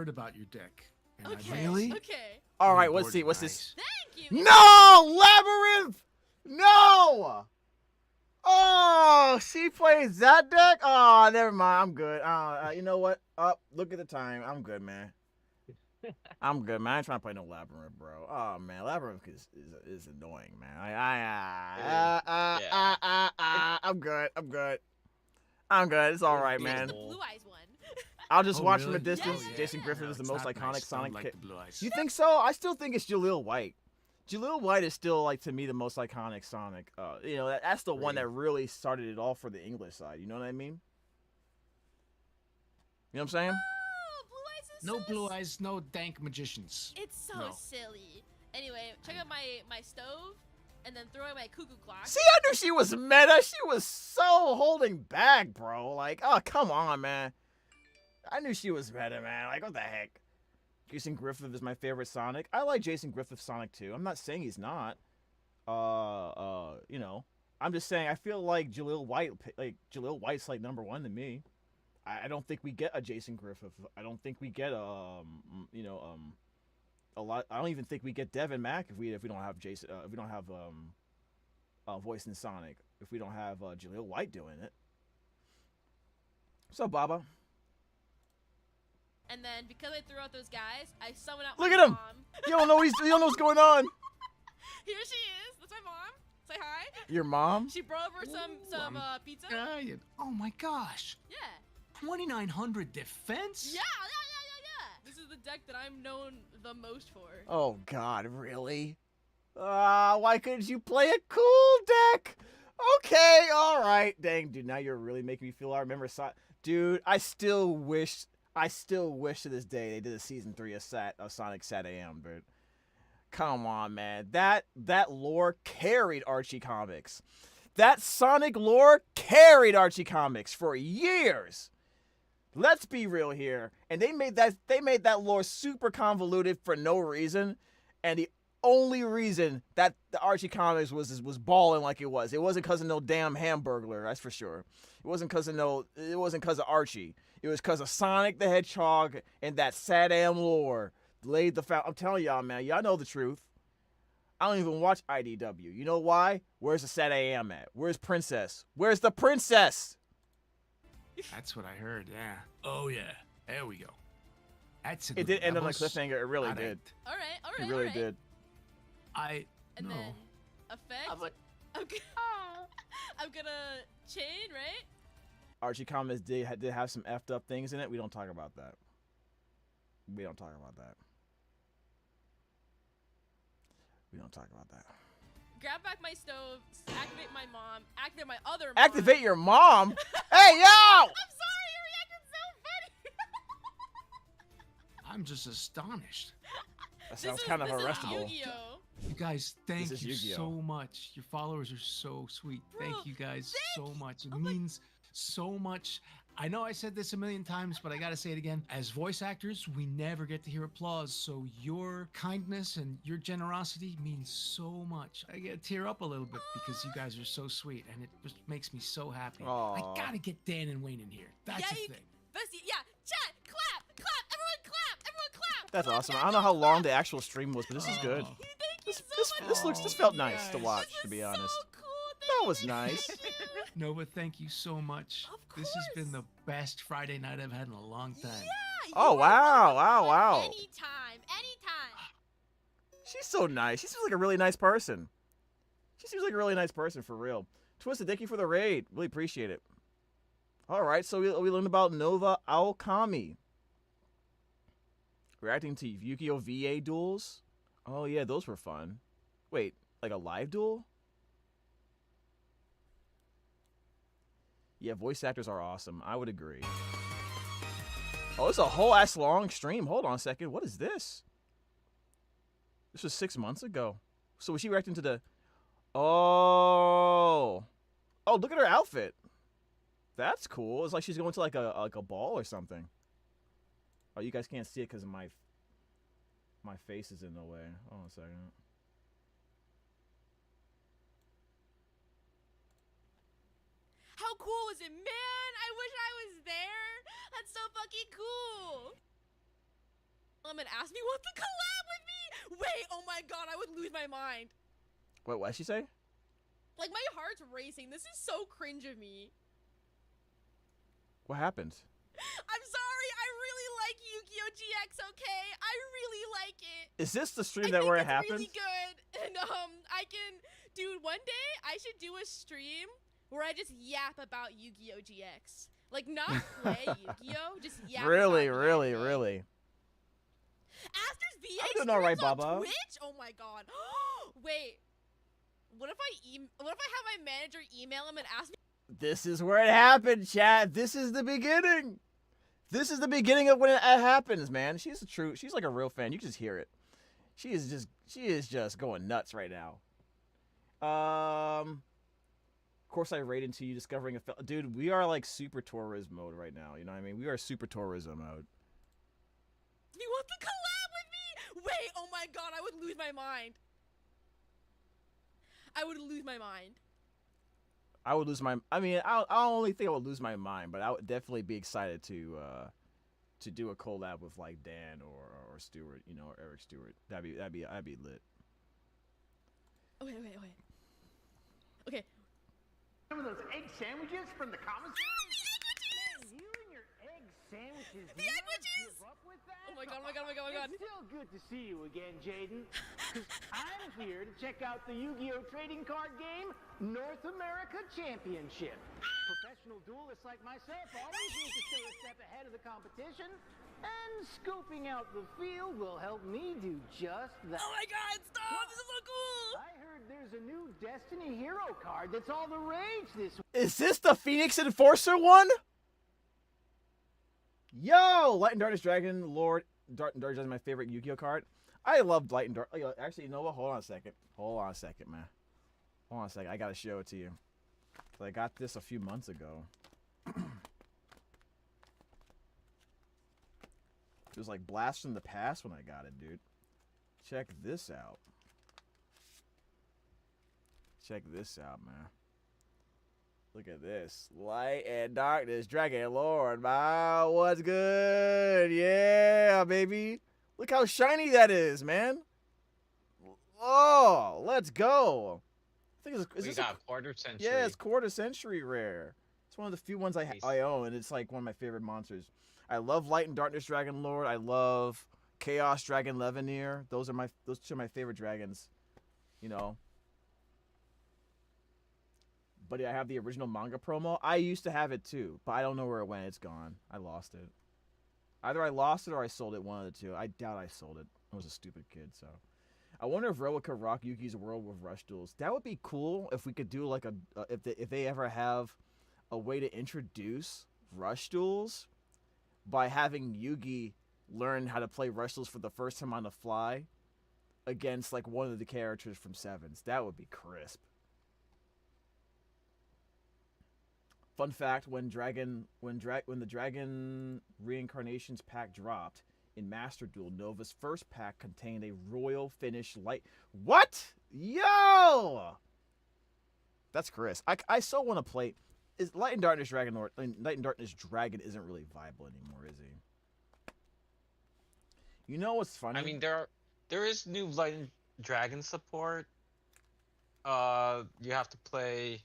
about your deck. And Okay. Really? Okay. All right, Your let's see. board What's is this? Thank you. No! Labyrinth! No! Oh, she plays that deck? Oh, never mind. I'm good. You know what? Look at the time. I'm good, man. I'm good, man. I ain't trying to play no Labyrinth, bro. Oh, man. Labyrinth is annoying, man. I'm good. I'm good. It's all right, man. The Blue Eyes one. I'll just watch from really? a distance. Yeah. Jason Griffith is the It's most not iconic nice. Sonic. Don't like the blue eyes. You think so? I still think it's Jaleel White. Jaleel White is still, like, to me, the most iconic Sonic. You know, that's the one that really started it all for the English side. You know what I mean? You know what I'm saying? Oh, Blue Eyes is No so blue eyes, no dank magicians. It's so No. silly. Anyway, check out my stove, and then throw in my cuckoo clock. See, I knew she was meta. She was so holding back, bro. Like, oh, come on, man. I knew she was meta, man. Like, what the heck? Jason Griffith is my favorite Sonic. I like Jason Griffith Sonic too. I'm not saying he's not. You know, I'm just saying I feel like Jaleel White's like #1 to me. I don't think we get a Jason Griffith. I don't think we get a lot. I don't even think we get Devin Mack if we don't have Jason. If we don't have voice in Sonic. If we don't have Jaleel White doing it. What's up, Baba? And then because I threw out those guys, I summon out Look my at him. mom. You don't know what's going on. Here she is. That's my mom. Say hi. Your mom? She brought over some pizza. Giant. Oh my gosh. Yeah. 2900 defense? Yeah. This is the deck that I'm known the most for. Oh God, really? Why couldn't you play a cool deck? Okay, all right. Dang, dude, now you're really making me feel. I remember, dude. I still wish to this day they did a season 3 of Sonic Sat AM, dude. Come on, man. That lore carried Archie Comics. That Sonic lore carried Archie Comics for years. Let's be real here. And they made that lore super convoluted for no reason. And the only reason that the Archie Comics was balling like it was. It wasn't because of no damn Hamburglar, that's for sure. It wasn't because of Archie. It was because of Sonic the Hedgehog and that SatAM lore laid the foundation. I'm telling y'all, man, y'all know the truth. I don't even watch IDW. You know why? Where's the SatAM at? Where's Princess? Where's the princess? That's what I heard, yeah. Oh, yeah. There we go. That's a It did end on a cliffhanger. It really did. All right. It really did. And then effect. I'm gonna chain, right? Archie Comics did have some effed up things in it. We don't talk about that. Grab back my stove, activate my mom, activate my other mom. Activate your mom? Hey, yo! I'm sorry, you reacted so funny. I'm just astonished. That sounds kind of arrestable. You guys, thank This is you Yu-Gi-Oh. so much. Your followers are so sweet. Thank you guys so much. It means so much. I know I said this a million times, but I gotta say it again. As voice actors, we never get to hear applause, so your kindness and your generosity means so much. I get to tear up a little bit because you guys are so sweet, and it just makes me so happy. Aw. I gotta get Dan and Wayne in here. That's yeah, the thing. Bestie, yeah, chat, clap, clap, everyone clap. That's awesome. I don't know how long the actual stream was, but this is good. This felt nice to watch, to be honest. That was nice. No, but thank you so much. This has been the best Friday night I've had in a long time. Oh, wow. Anytime. She's so nice. She seems like a really nice person. For real. Twisted, thank you for the raid. Really appreciate it. All right, so we learned about Nova Aokami. Reacting to Yu-Gi-Oh! VA duels. Oh, yeah, those were fun. Wait, like a live duel? Yeah, voice actors are awesome. I would agree. Oh, it's a whole ass long stream. Hold on a second. What is this? This was 6 months ago. So was she reacting to the... Oh, look at her outfit. That's cool. It's like she's going to like a ball or something. Oh, you guys can't see it because my face is in the way. Hold on a second. How cool was it, man? I wish I was there. That's so fucking cool. Asked me what to collab with me. Wait, oh my god, I would lose my mind. Wait, what did she say? Like, my heart's racing. This is so cringe of me. What happened? I'm sorry. I really like Yu-Gi-Oh! GX, okay? I really like it. Is this the stream where it happened? Really good. And dude, one day I should do a stream where I just yap about Yu-Gi-Oh! GX. Like, not play Yu-Gi-Oh! Just yap. Really. Aster's VA I'm doing all right, on Baba. Twitch? Oh my god. Wait. What if I have my manager email him and ask me? This is where it happened, chat. This is the beginning. This is the beginning of when it happens, man. She's like a real fan. You can just hear it. She is just going nuts right now. Of course I raid into you discovering dude, we are like super tourism mode right now. You know what I mean? We are super tourism mode. You want to collab with me? Wait, oh my god, I would lose my mind. I don't only think I would lose my mind, but I would definitely be excited to do a collab with like Dan or Stewart, you know, or Eric Stewart. That'd be lit. Okay. Okay. Remember those egg sandwiches from the commissary? Man, you and your egg sandwiches. The egg wedges! Give up with that? Oh my god. It's still good to see you again, Jaden. Because I'm here to check out the Yu-Gi-Oh! Trading card game, North America Championship. Professional duelists like myself always need to stay a step ahead of the competition. And scooping out the field will help me do just that. Oh my god, stop! This is so cool! I heard there's a new Destiny Hero card that's all the rage this week. Is this the Phoenix Enforcer one? Yo, Light and Darkness Dragon Lord. Darkness is my favorite Yu-Gi-Oh card. I love Light and Dark. Actually, you know what? Hold on a second, man. Hold on a second. I gotta show it to you. I got this a few months ago. It was like blast from the past when I got it, dude. Check this out. Check this out, man. Look at this. Light and Darkness Dragon Lord, man. What's good? Yeah, baby. Look how shiny that is, man. Oh, let's go. I think it's got quarter century. Yeah, it's quarter century rare. It's one of the few ones I own, and it's like one of my favorite monsters. I love Light and Darkness Dragon Lord. I love Chaos Dragon Leveneer. Those two are my favorite dragons. You know. But I have the original manga promo. I used to have it too, but I don't know where it went. It's gone. I lost it. Either I lost it or I sold it. One of the two. I doubt I sold it. I was a stupid kid, so. I wonder if Roa could rock Yuki's world with rush duels. That would be cool if we could do like if they ever have a way to introduce rush duels by having Yugi learn how to play rush duels for the first time on the fly against like one of the characters from Sevens. That would be crisp. Fun fact: when the Dragon Reincarnations pack dropped in Master Duel, Nova's first pack contained a royal finish light. What? Yo! That's Chris. I so want to play. Is Light and Darkness Dragon Lord? Light and Darkness Dragon isn't really viable anymore, is he? You know what's funny? I mean, there is new Light and Dragon support. You have to play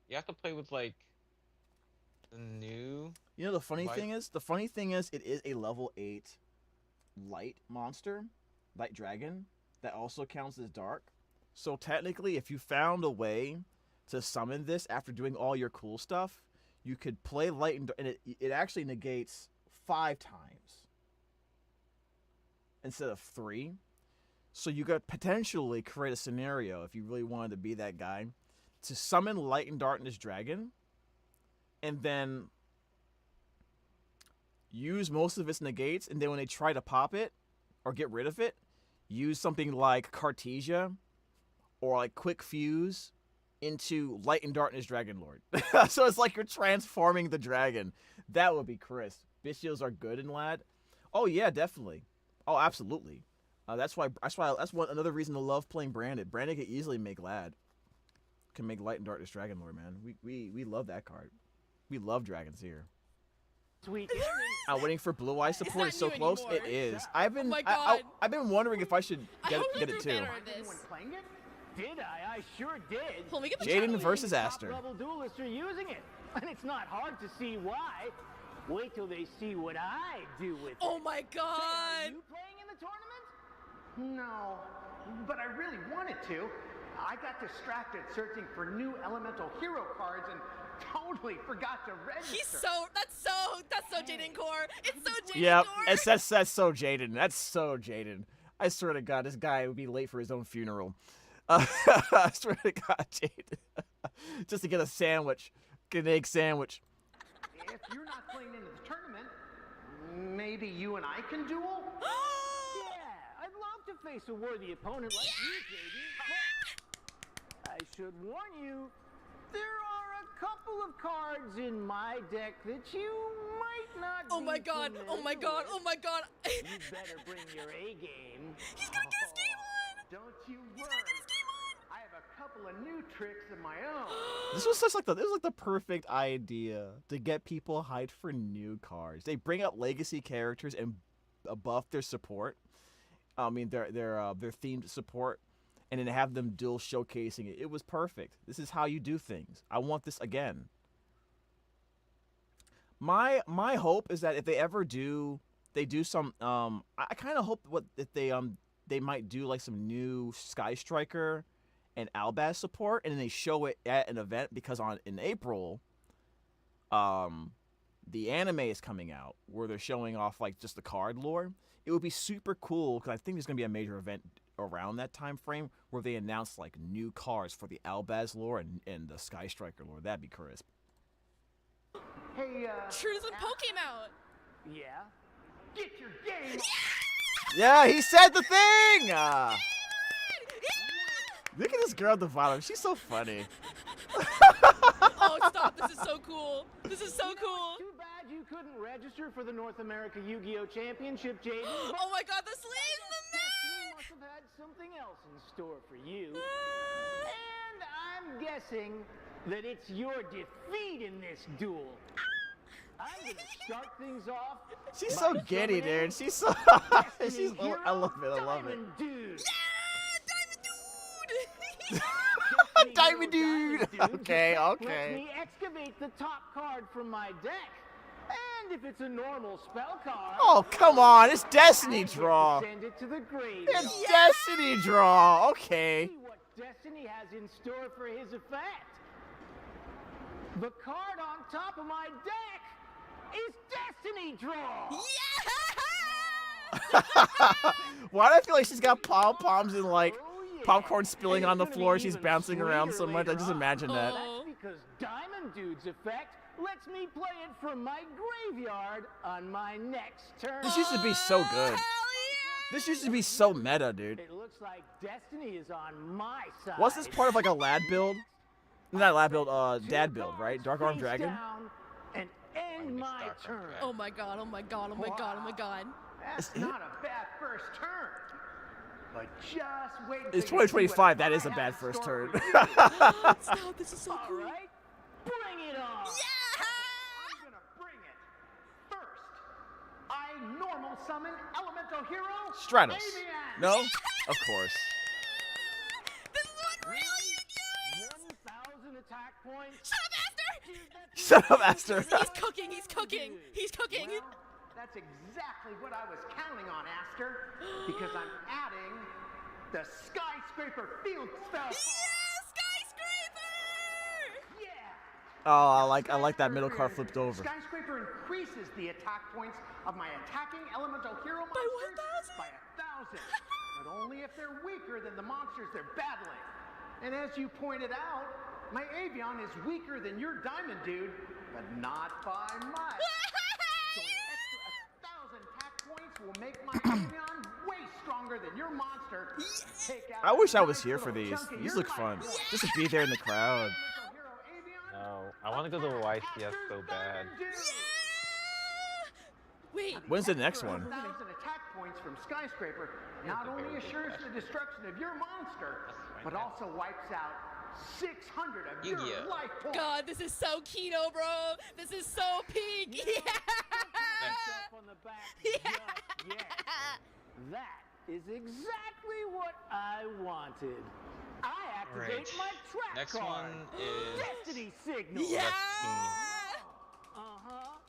with like the new. You know the funny thing is, it is a level 8 light monster, light dragon that also counts as dark. So technically, if you found a way to summon this after doing all your cool stuff, you could play light and it actually negates 5 times instead of 3. So you could potentially create a scenario, if you really wanted to be that guy, to summon Light and Darkness Dragon and then use most of its negates, and then when they try to pop it or get rid of it, use something like Cartesia or like Quick Fuse into Light and Darkness Dragon Lord. So it's like you're transforming the dragon. That would be crisp. Bistios are good in Lad. Oh yeah, definitely. Oh, absolutely. That's another reason to love playing Branded. Branded can easily make Lad. Can make Light and Darkness Dragon Lord, man. We love that card. We love dragons here. Sweet. I'm waiting for Blue Eye support. It's so close. anymore. It is. I've been I've been wondering if I should get it too. Playing it? Did I? I sure did. Well, we get Jaden versus Aster. Top-level duelists are using it, and it's not hard to see why. Wait till they see what I do with it. Oh my god! Say, are you playing in the tournament? No, but I really wanted to. I got distracted searching for new elemental hero cards and totally forgot to register. That's so Jaden Core. It's so Jaden Yep, Core. that's so Jaden. That's so Jaden. I swear to God, this guy would be late for his own funeral. I swear to God, Jaden. Just to get a sandwich, get an egg sandwich. If you're not playing into the tournament, maybe you and I can duel? Yeah, I'd love to face a worthy opponent like you, Jaden. I should warn you, there are a couple of cards in my deck that you might not Oh my god, oh my god, oh my god. You better bring your A game. He's got Gas Game On! Don't you worry. I have a couple of new tricks of my own. This was the perfect idea to get people hyped for new cards. They bring out legacy characters and buff their support. I mean their themed support, and then have them dual showcasing it. It was perfect. This is how you do things. I want this again. My hope is that if they ever do, they do some. I kind of hope that they might do like some new Sky Striker and Albaz support, and then they show it at an event, because in April, the anime is coming out where they're showing off like just the card lore. It would be super cool, because I think there's gonna be a major event around that time frame where they announce like new cards for the Albaz lore and the Sky Striker lore. That'd be crisp. Hey, Truth and Poke came out. Yeah? Get your game. Yeah, he said the thing! Look at this girl at the bottom. She's so funny. Oh, stop. This is so cool. This is so cool. Too bad you couldn't register for the North America Yu-Gi-Oh! Championship, Jaden. Oh my god, the sleeves in the Destiny must have had something else in store for you. And I'm guessing that it's your defeat in this duel. I'm gonna start things off. She's so giddy, dude. She's so. I love it. I love it. Diamond Dude. Diamond Dude. Okay, Let okay. me excavate the top card from my deck. And if it's a normal spell card. Oh, come on. It's Destiny Draw. Send it to the grave. It's Destiny Draw. Okay. See what Destiny has in store for his effect. The card on top of my deck is Destiny Draw. Why do I feel like she's got pom-poms and like popcorn spilling on the floor? She's bouncing around so much. I just imagine that. That's because Diamond Dude's effect lets me play it from my graveyard on my next turn. This used to be so good. This used to be so meta, dude. It looks like Destiny is on my side. Was this part of like a Lad build? Not lab build, dad build, right? Dark Arm Dragon. And end my turn. Oh my god, oh my god, oh my god, oh my god. That's not a bad first turn. But just wait. It's 2025. That is a bad first turn. Stop, this is so cool. All right, bring it on. Yeah! I'm gonna bring it. First, I normal summon Elemental Hero Stratos. Avian. No? Of course. This is what really you 1,000 attack points. Shut up, Shut Aster! up, Aster. He's cooking, he's cooking, he's cooking. Well, that's exactly what I was counting on, Aster, because I'm adding the Skyscraper Field Spell. Yeah, Skyscraper! Yeah! Oh, I like that middle card flipped over. Skyscraper increases the attack points of my attacking elemental hero monsters by 1,000. But only if they're weaker than the monsters they're battling. And as you pointed out, my Avian is weaker than your Diamond Dude, but not by much. So an extra 1,000 attack points will make my Avian way stronger than your monster. Take out I wish I was a here for little these. chunk of These your look fun. life. Just to be there in the crowd. No, I want to go to YCS so bad. Wait. When's the next one? 1,000 attack points from Skyscraper not only assures the destruction of your monster, but also wipes out 600 of your Yu-Gi-Oh. life points. God, this is so keto, bro. This is so peak. Yeah. On the back just yet. That is exactly what I wanted. I activate Right. my trap Next card. one is Destiny Signal. Yeah.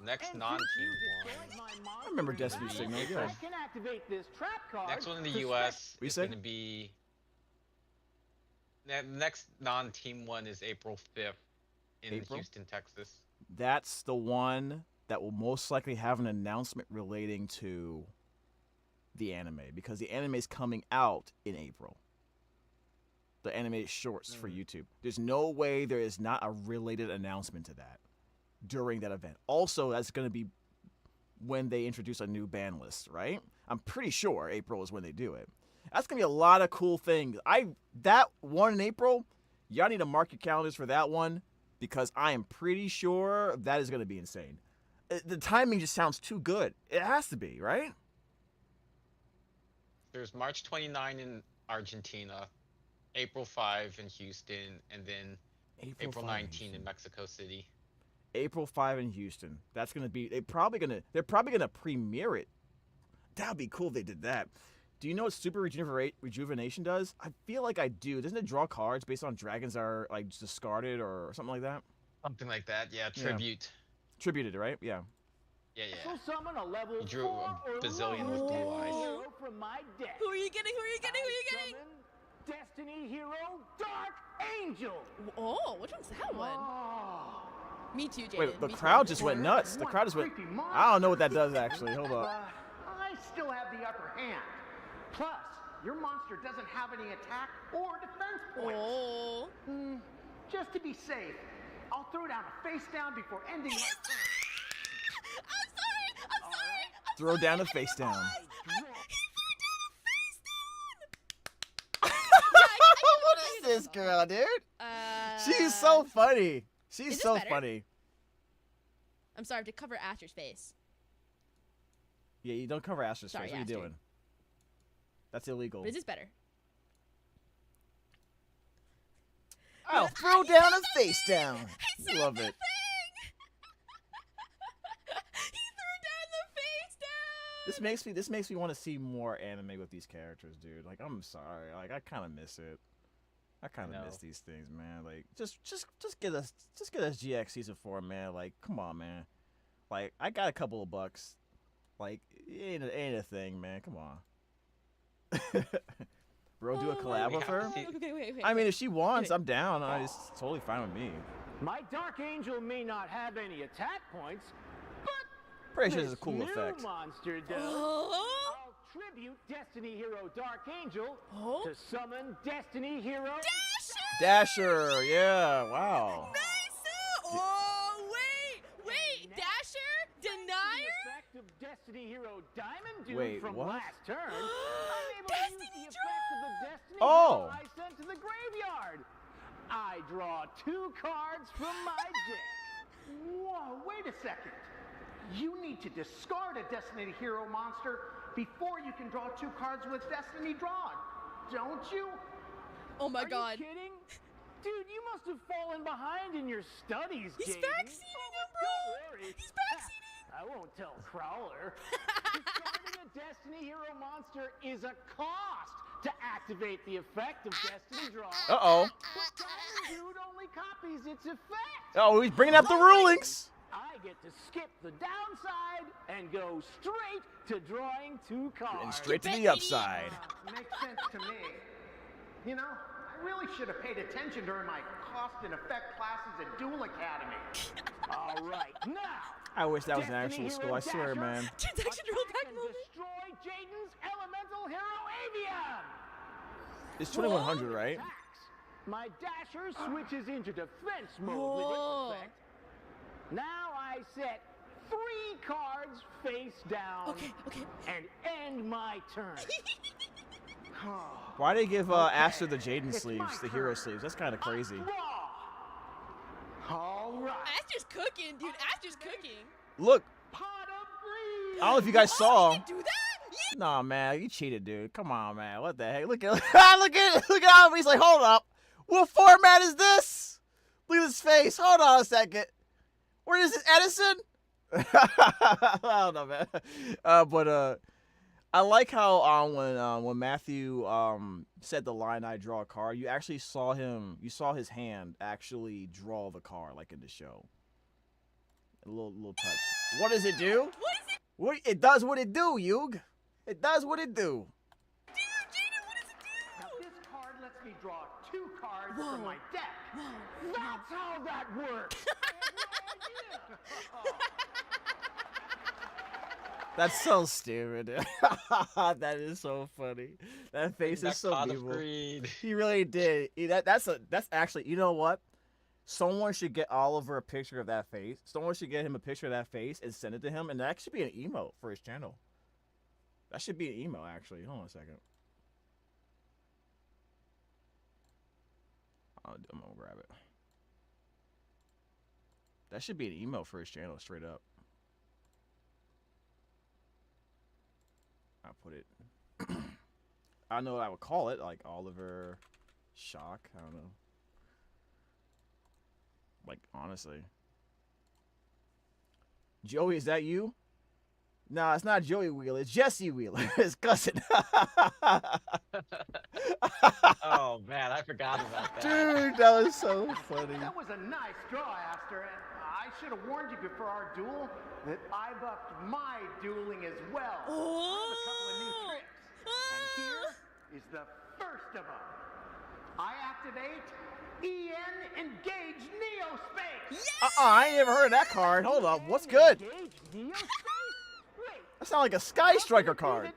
Next And non-team since you one. destroyed my monster I remember design, Destiny Signal, I yeah. can activate this trap card. Next one in the to U.S. What you is say? going to be. The next non-team one is April 5th in April? Houston, Texas. That's the one that will most likely have an announcement relating to the anime, because the anime is coming out in April. The animated shorts for YouTube. There's no way there is not a related announcement to that during that event. Also, that's going to be when they introduce a new ban list, right? I'm pretty sure April is when they do it. That's going to be a lot of cool things. That one in April, y'all need to mark your calendars for that one, because I am pretty sure that is going to be insane. The timing just sounds too good. It has to be, right? There's March 29 in Argentina, April 5 in Houston, and then April 19 in Mexico City. April 5 in Houston. That's going to be they're probably going to premiere it. That would be cool if they did that. Do you know what Super Rejuvenation does? I feel like I do. Doesn't it draw cards based on dragons that are like discarded or something like that? Something like that, yeah. Tribute. Tributed, right? Yeah. Yeah. So summon a level You drew 4 a or bazillion lower with blue eyes. hero from my deck. Who are you getting? Who are you getting? Who are you getting? Summon Destiny Hero Dark Angel. Oh, which one's that one? Oh. Me too, Jaden. Wait, the Me crowd too. just went nuts. The crowd just went. I don't know what that does actually. Hold up. I still have the upper hand. Plus, your monster doesn't have any attack or defense points. Oh. Just to be safe, I'll throw down a face down before ending my turn. I'm sorry. Throw down a face down. What is this girl, dude? She's so funny. She's so funny. I'm sorry, I have to cover Aster's face. Yeah, you don't cover Aster's Sorry, face. What are you Aster. doing? That's illegal. But is this better? I'll throw down a face down. Love it. This makes me want to see more anime with these characters, dude. Like, I'm sorry. Like, I kind of miss it. I kind of miss these things, man. Like, just get us GX season 4, man. Like, come on, man. Like, I got a couple of bucks. Like, it ain't a thing, man. Come on. Bro, do a collab with her? Okay, wait. I mean, if she wants, I'm down. It's totally fine with me. My Dark Angel may not have any attack points, but Pretty sure it's a this cool new effect. monster does. Oh. I'll tribute Destiny Hero Dark Angel to summon Destiny Hero Dasher, yeah, wow. Oh, wait. Dasher? Denier? Effect of Destiny Hero Diamond Dude Wait, from what? last turn. I'm able to use the effect of the Destiny Oh. Hero I sent to the graveyard. I draw 2 cards from my deck. Whoa, wait a second. You need to discard a Destiny Hero monster before you can draw 2 cards with Destiny drawn, don't you? Oh my God. Are you kidding? Dude, you must have fallen behind in your studies, He's Jaden. backseating him, bro. Don't worry. He's backseating. I won't tell Crowler. Discarding a Destiny Hero monster is a cost to activate the effect of Destiny Draw. Uh-oh. But Common Dude only copies its effect. Oh, he's bringing up the rulings. I get to skip the downside and go straight to drawing 2 cards. And straight to the upside. Makes sense to me. You know, I really should have paid attention during my cost and effect classes at Duel Academy. All right, now. I wish that was an Destiny actual school, I Hero swear, Dasher, man. Transaction rollback and moment. destroy Jaden's elemental hero Avian. It's 2100, right? My Dasher switches into defense mode with Whoa. its effect. Now I set 3 cards face down and end my turn. Why they give Aster the Jaden sleeves, the hero sleeves? That's kind of crazy. All right. Aster's cooking, dude. Aster's cooking. Look. Pot of greed. I don't know if you guys saw. Do that? Nah, man, you cheated, dude. Come on, man. What the heck? Look at look at him. He's like, hold up. What format is this? Look at his face. Hold on a second. Where is it, Edison? I don't know, man. But I like how when Matthew said the line, "I draw a card," you actually saw him. You saw his hand actually draw the card, like in the show. A little touch. What does it do? What is it? What it does? What it do, Yug? It does what it do. Dude, Jaden, what does it do? Now this card lets me draw 2 cards Whoa. from my deck. Whoa. That's how that works. That's so stupid. That is so funny. That face is so evil. He really did. That's actually. You know what? Someone should get Oliver a picture of that face. Someone should get him a picture of that face and send it to him, and that should be an emote for his channel. That should be an email, actually. Hold on a second. I'm gonna grab it. That should be an email for his channel, straight up. I'll put it. I don't know what I would call it, like Oliver Shock. I don't know. Like, honestly. Joey, is that you? Nah, it's not Joey Wheeler. It's Jesse Wheeler. His cousin. Oh, man, I forgot about that. Dude, that was so funny. That was a nice draw, Aster. And I should have warned you before our duel that I've upped my dueling as well. I have a couple of new tricks. And here is the first of them. I activate EN Engage Neospace. I ain't never heard of that card. Hold up. What's good? Engage Neospace? Wait. That sounds like a Sky Striker card.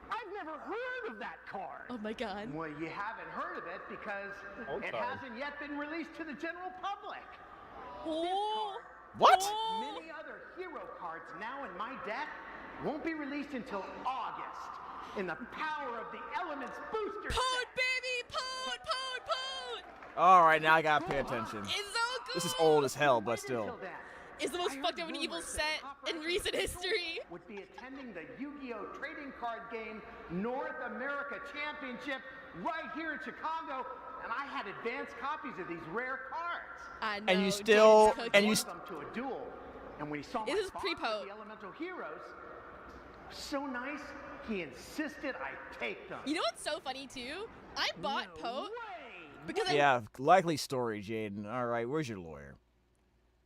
I've never heard of that card. Oh my God. Well, you haven't heard of it because Okay. it hasn't yet been released to the general public. Oh. This card, What? like many other hero cards now in my deck, won't be released until August in the Power of the Elements booster Pode, set. baby! Pode, pode, pode! All right, now I gotta pay attention. It's so good! This is old as hell, but still. Until then, It's the most fucked up and evil set in recent history. would be attending the Yu-Gi-Oh! Trading Card Game North America Championship right here in Chicago, and I had advanced copies of these rare cards. I know. And you still, Jaden's and you, Them to a duel, and when he saw This my is box pre-po. with the Elemental Heroes, so nice, he insisted I take them. You know what's so funny too? I bought Pote because yeah, likely story, Jaden. All right, where's your lawyer?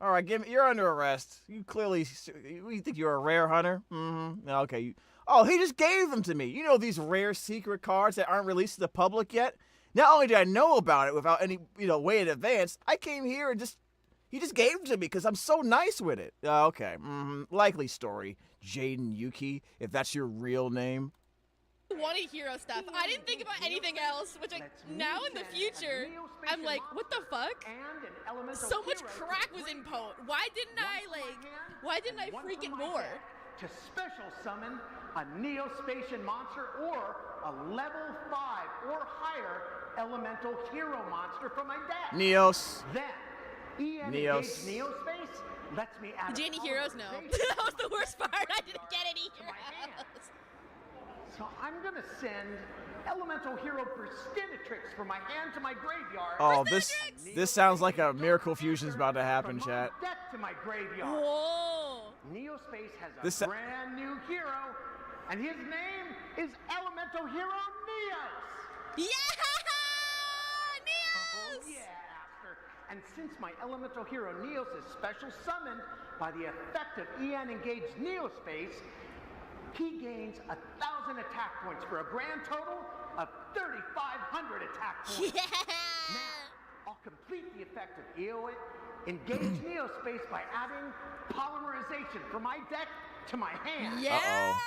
All right, you're under arrest. You clearly, you think you're a rare hunter? Mm-hmm. Okay. Oh, he just gave them to me. You know these rare secret cards that aren't released to the public yet? Not only did I know about it without any, way in advance, I came here and he just gave them to me because I'm so nice with it. Okay. Mm-hmm. Likely story, Jaden Yuki, if that's your real name. wanted hero stuff. I didn't think about anything else, which now in the future, I'm like, what the fuck? So much crack was in Pote. Why didn't I freak it more? to special summon a Neospatian monster or a level 5 or higher elemental hero monster from my deck. Neos. Then, EN Neos. Engage Neospace lets me add Did you get any heroes? No. That was the worst part. I didn't get any heroes. So I'm gonna send elemental hero Persistinatrix from my hand to my graveyard. Oh, this sounds like a Miracle Fusion's about to happen, chat. Deck to my graveyard. Whoa. Neospace has a This brand new hero, and his name is Elemental Hero Neos. Yeah! Oh yeah, Aster. And since my Elemental Hero Neos is special summoned by the effect of EN Engaged Neospace, he gains 1,000 attack points for a grand total of 3,500 attack points. Yeah! Now, I'll complete the effect of EO Engage Neospace by adding Polymerization from my deck to my hand. Yeah! Uh-oh.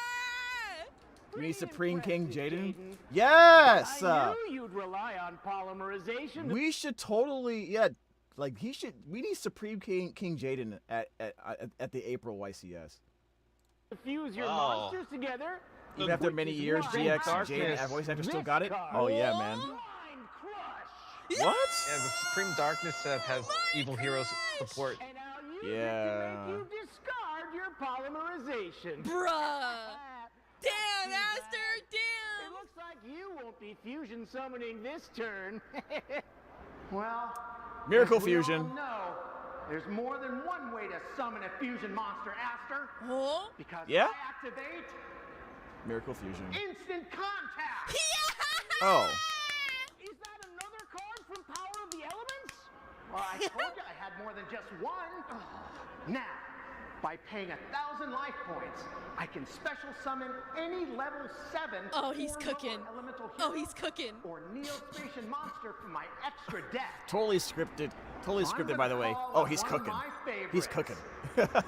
You need Supreme King Jaden? Yes! I knew you'd rely on polymerization. We should totally, yeah, like we need Supreme King Jaden at the April YCS. Fuse your monsters together. Even after many years, GX and Jaden at voice actor still got it? Oh yeah, man. What? Yeah, the Supreme Darkness set has evil heroes support. Yeah. You discard your polymerization. Bruh. Damn, Aster, damn. It looks like you won't be fusion summoning this turn. Well, Miracle as we Fusion. all know, there's more than one way to summon a fusion monster, Aster. Huh? Because Yeah? I activate Miracle Fusion. instant contact. Yeah! Oh. Is that another card from Power of the Elements? Well, I told you I had more than just one. Now, by paying 1,000 life points, I can special summon any level 7 Oh, he's or cooking. lower elemental Oh, hero he's cooking. or Neospatian monster from my extra deck. Totally scripted. Totally I'm scripted, gonna by the way. call Oh, up he's one of cooking. my He's favorites. cooking.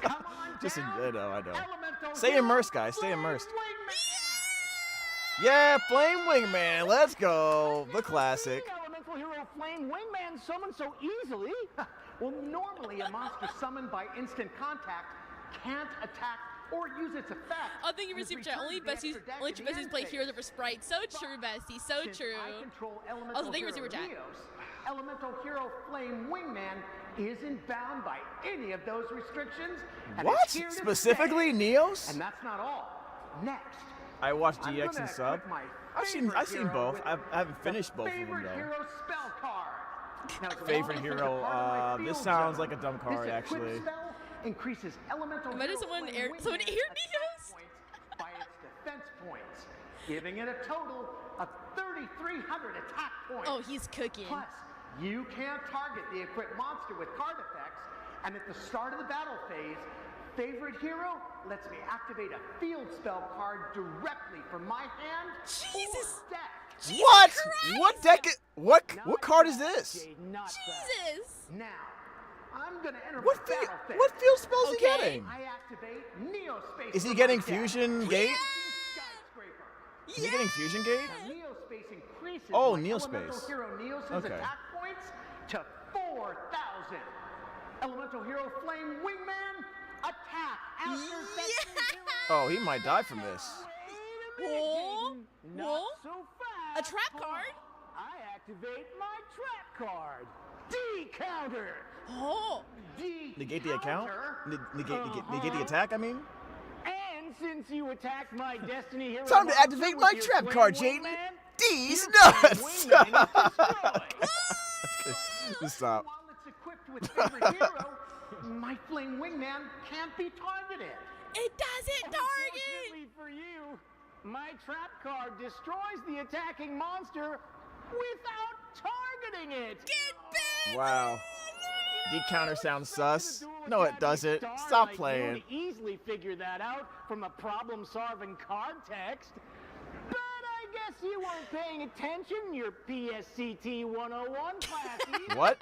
Come on Just, down, I know. Elemental Stay hero immersed, guys. Stay Flame immersed. Wingman. Yeah, Flame Wingman. Let's go. The classic. Elemental hero Flame Wingman summoned so easily. Well, normally a monster summoned by instant contact can't attack or use its effect. Oh, thank you for super chat. Only besties play heroes over sprites. So true, bestie. So Since true. I control elemental Also, thank you for hero super chat. Neos, Elemental Hero Flame Wingman isn't bound by any of those restrictions. And What? is here to Specifically stay. Neos? And that's not all. Next, I watched I'm GX gonna and sub. equip my I've seen hero both. with I haven't finished both of them favorite though. hero spell card. Now, as a Favorite monster hero. card on my This field sounds zone, like a dumb card, this equip actually. spell increases elemental Imagine hero someone Flame air Wingman's Neos. attack points by its defense points, giving it a total of 3,300 attack points. Oh, he's cooking. Plus, you can't target the equipped monster with card effects, and at the start of the battle phase, favorite hero lets me activate a field spell card directly from my hand Jesus. or deck. What? Christ. What deck? What card is this? Jesus. Now, I'm gonna enter What my field? battle phase. What field spells is he Okay. getting? I activate Neospace. Is he from getting my deck. Fusion Gate? Skyscraper. Is he getting Fusion Gate? Now, Neospace increases Oh, my Neospace. Elemental Hero Neos' Okay. attack points to 4,000. Elemental Hero Flame Wingman, attack after Oh, he might die from this. Whoa. Not Whoa. so A fast. trap card? I activate my trap card. D-counter. Oh. Negate the account? D-counter. Negate the attack, I mean? And since you attacked my Destiny Hero Time to monster activate with my your trap Flame card, Jaden. Wingman, D's your nuts! Flame Wingman is destroyed. That's good. Just stop. While it's equipped with favorite hero, my Flame Wingman can't be targeted. It doesn't target. Unfortunately for you, my trap card destroys the attacking monster without targeting it. Get back. Wow. D-counter sounds sus. No, it doesn't. Stop playing. You would easily figure that out from a problem-solving card text. But I guess you weren't paying attention, your PSCT 101 class. What?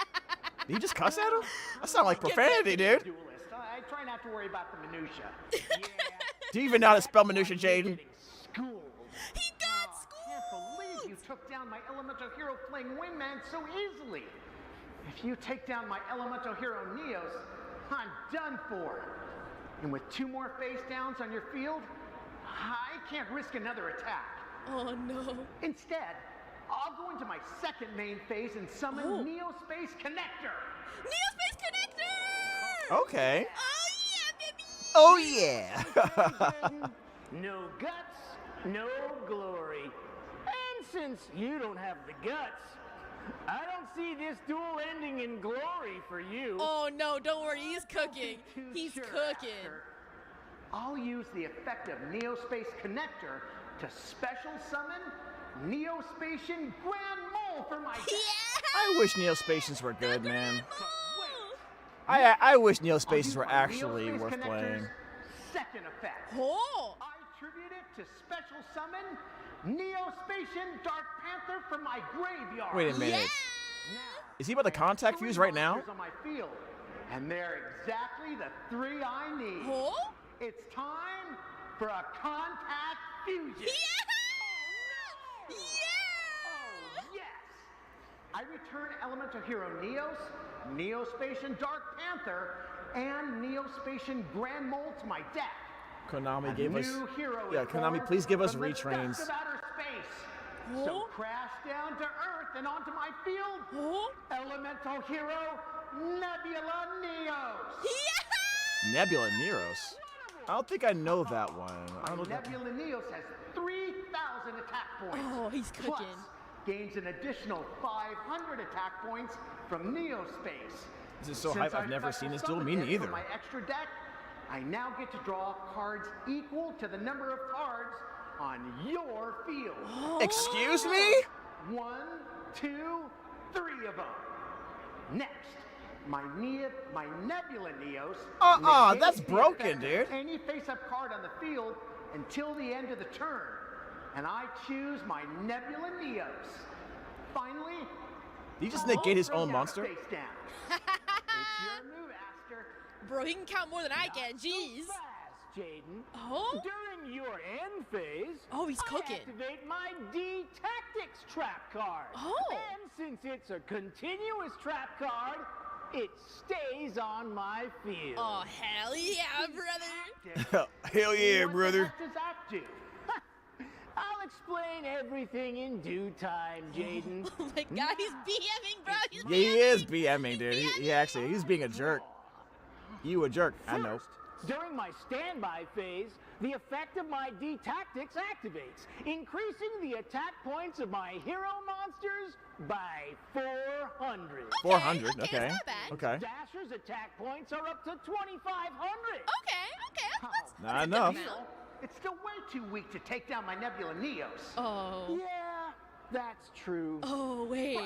Did you just cuss at him? That sounded like profanity, dude. Duelist. I try not to worry about the minutia. Do you even know how to spell minutia, Jaden? Schooled. He got I can't believe you took down my Elemental Hero Flame Wingman so easily. If you take down my Elemental Hero Neos, I'm done for. And with 2 more face downs on your field, I can't risk another attack. Oh no. Instead, I'll go into my second main phase and summon Neospace Connector. Neospace Connector! Okay. Oh yeah, baby! Oh yeah. No guts, no glory. And since you don't have the guts, I don't see this duel ending in glory for you. Oh no, don't worry, he's cooking. He's cooking. I'll use the effect of Neospace Connector to special summon Neospatian Grand Mole for my I wish Neospatians were good, man. I wish Neospatians were actually worth playing. Second effect. Oh! I attribute it to special summon Neospatian Dark Panther from my graveyard. Wait a minute. Is he about to contact fuse right now? On my field, and they're exactly the 3 I need. Oh? It's time for a contact fusion. Yeah! Oh, yes! I return Elemental Hero Neos, Neospatian Dark Panther, and Neospatian Grand Mole to my deck. Konami gave us. New hero Yeah, is Konami, born please give us from the retrains. depths of outer space. So crash down to Earth and onto my field. Elemental Hero Nebula Neos. Nebula Neros. I don't think I know that one. I don't know that. Nebula Neos has 3,000 attack points. Oh, he's cooking. Plus, gains an additional 500 attack points from Neospace. This is so hype. I've never seen this duel. Me From neither. my extra deck, I now get to draw cards equal to the number of cards on your field. Excuse me? 1, 2, 3 of them. Next, my Nebula Neos. That's negates the broken, effect dude. of any face-up card on the field until the end of the turn, and I choose my Nebula Neos. Finally, Did he just negate his own bring down a monster? face down. It's your move, Aster. Bro, he can count more than I can. Jeez. Fast, Jaden. Oh? During your end phase, Oh, he's cooking. I activate my D-Tactics trap card. Oh. And since it's a continuous trap card, it stays on my field. Oh, hell yeah, brother. Hell yeah, brother. What does that do? I'll explain everything in due time, Jaden. Oh my god, he's BMing, bro. He's Yeah, he is BMing, dude. He's being a jerk. You a jerk. I know. During my standby phase, the effect of my D-Tactics activates, increasing the attack points of my hero monsters by 400. 400. Okay. That's not bad. Okay. Dasher's attack points are up to 2,500. Okay, that's Not enough. It's still way too weak to take down my Nebula Neos. Oh. Yeah, that's true. Oh, wait.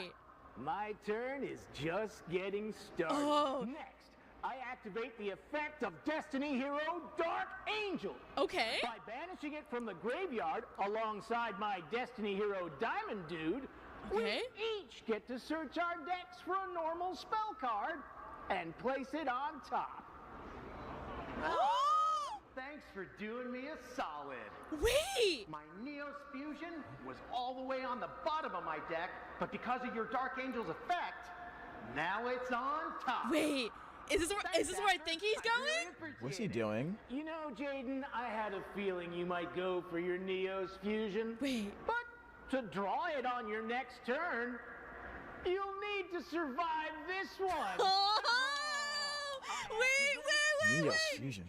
But my turn is just getting started. Oh. Next, I activate the effect of Destiny Hero Dark Angel. Okay. By banishing it from the graveyard alongside my Destiny Hero Diamond Dude, we each get to search our decks for a normal spell card and place it on top. Thanks for doing me a solid. Wait! My Neos Fusion was all the way on the bottom of my deck, but because of your Dark Angel's effect, now it's on top. Wait, is this where I think he's going? What's he doing? You know, Jaden, I had a feeling you might go for your Neos Fusion. Wait. But to draw it on your next turn, you'll need to survive this one. Oh! Wait. Neos Fusion.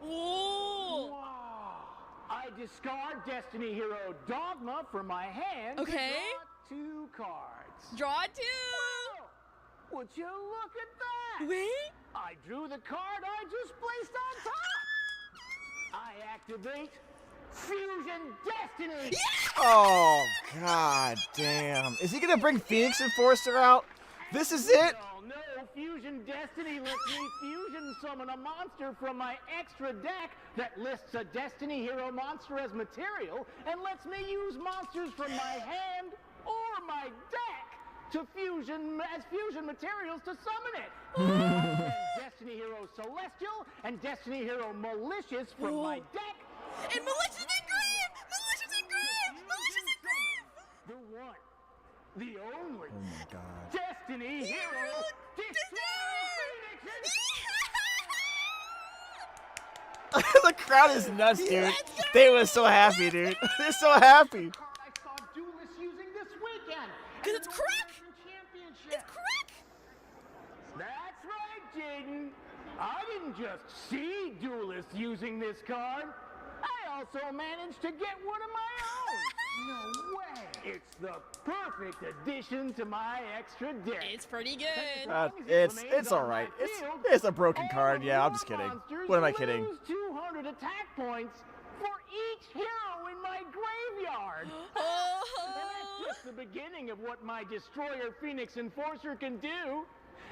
Whoa! Wow. I discard Destiny Hero Dogma from my hand. Okay. To draw 2 cards. Draw 2! Wow. Would you look at that? Wait. I drew the card I just placed on top. I activate Fusion Destiny. Yeah! Oh, god damn. Is he gonna bring Phoenix Enforcer out? This is it? No, Fusion Destiny lets me fusion summon a monster from my extra deck that lists a Destiny Hero monster as material and lets me use monsters from my hand or my deck to fusion materials to summon it. Destiny Hero Celestial and Destiny Hero Malicious from my deck. And Malicious and Grave! Malicious and Grave! Malicious and Grave! The one. The only. Oh my god. Destiny Hero Destroy Phoenix. The crowd is nuts, dude. They were so happy, dude. They're so happy. I saw duelists using this weekend. Cause it's crack. It's crack. That's right, Jaden. I didn't just see duelists using this card. I also managed to get one of my own. No way. It's the perfect addition to my extra deck. It's pretty good. It's all right. It's a broken card. Yeah, I'm just kidding. What am I kidding? Lose 200 attack points for each hero in my graveyard. And that's just the beginning of what my Destroyer Phoenix Enforcer can do.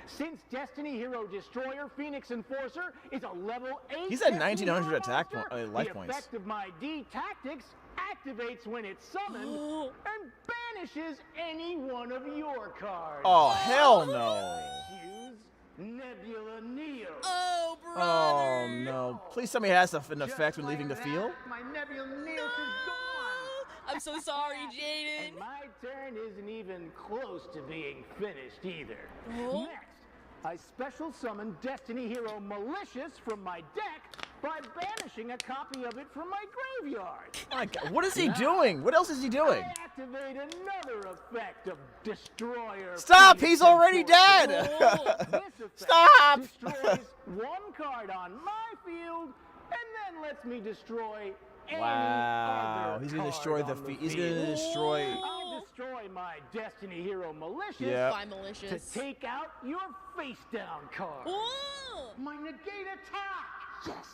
Since Destiny Hero Destroyer Phoenix Enforcer is a level 8, He's at 1900 attack life the points. effect of my D tactics activates when it's summoned and banishes any one of your cards. Oh, hell no. Choose Nebula Neo. Oh, brother. Oh, no. Please tell me it has an effect when leaving the field. My Nebula Neo is gone. I'm so sorry, Jaden. And my turn isn't even close to being finished either. Oh. Next, I special summon Destiny Hero Malicious from my deck by banishing a copy of it from my graveyard. My God, what is he doing? What else is he doing? I activate another effect of Destroyer. Stop! Phoenix He's already Enforcer. dead! This effect Stop! destroys one card on my field and then lets me destroy any Wow, other he's gonna card destroy the on the he's field. gonna destroy. I'll destroy my Destiny Hero Malicious Yep. By Malicious. to take out your face down card. Ooh. My negate attack. Yes.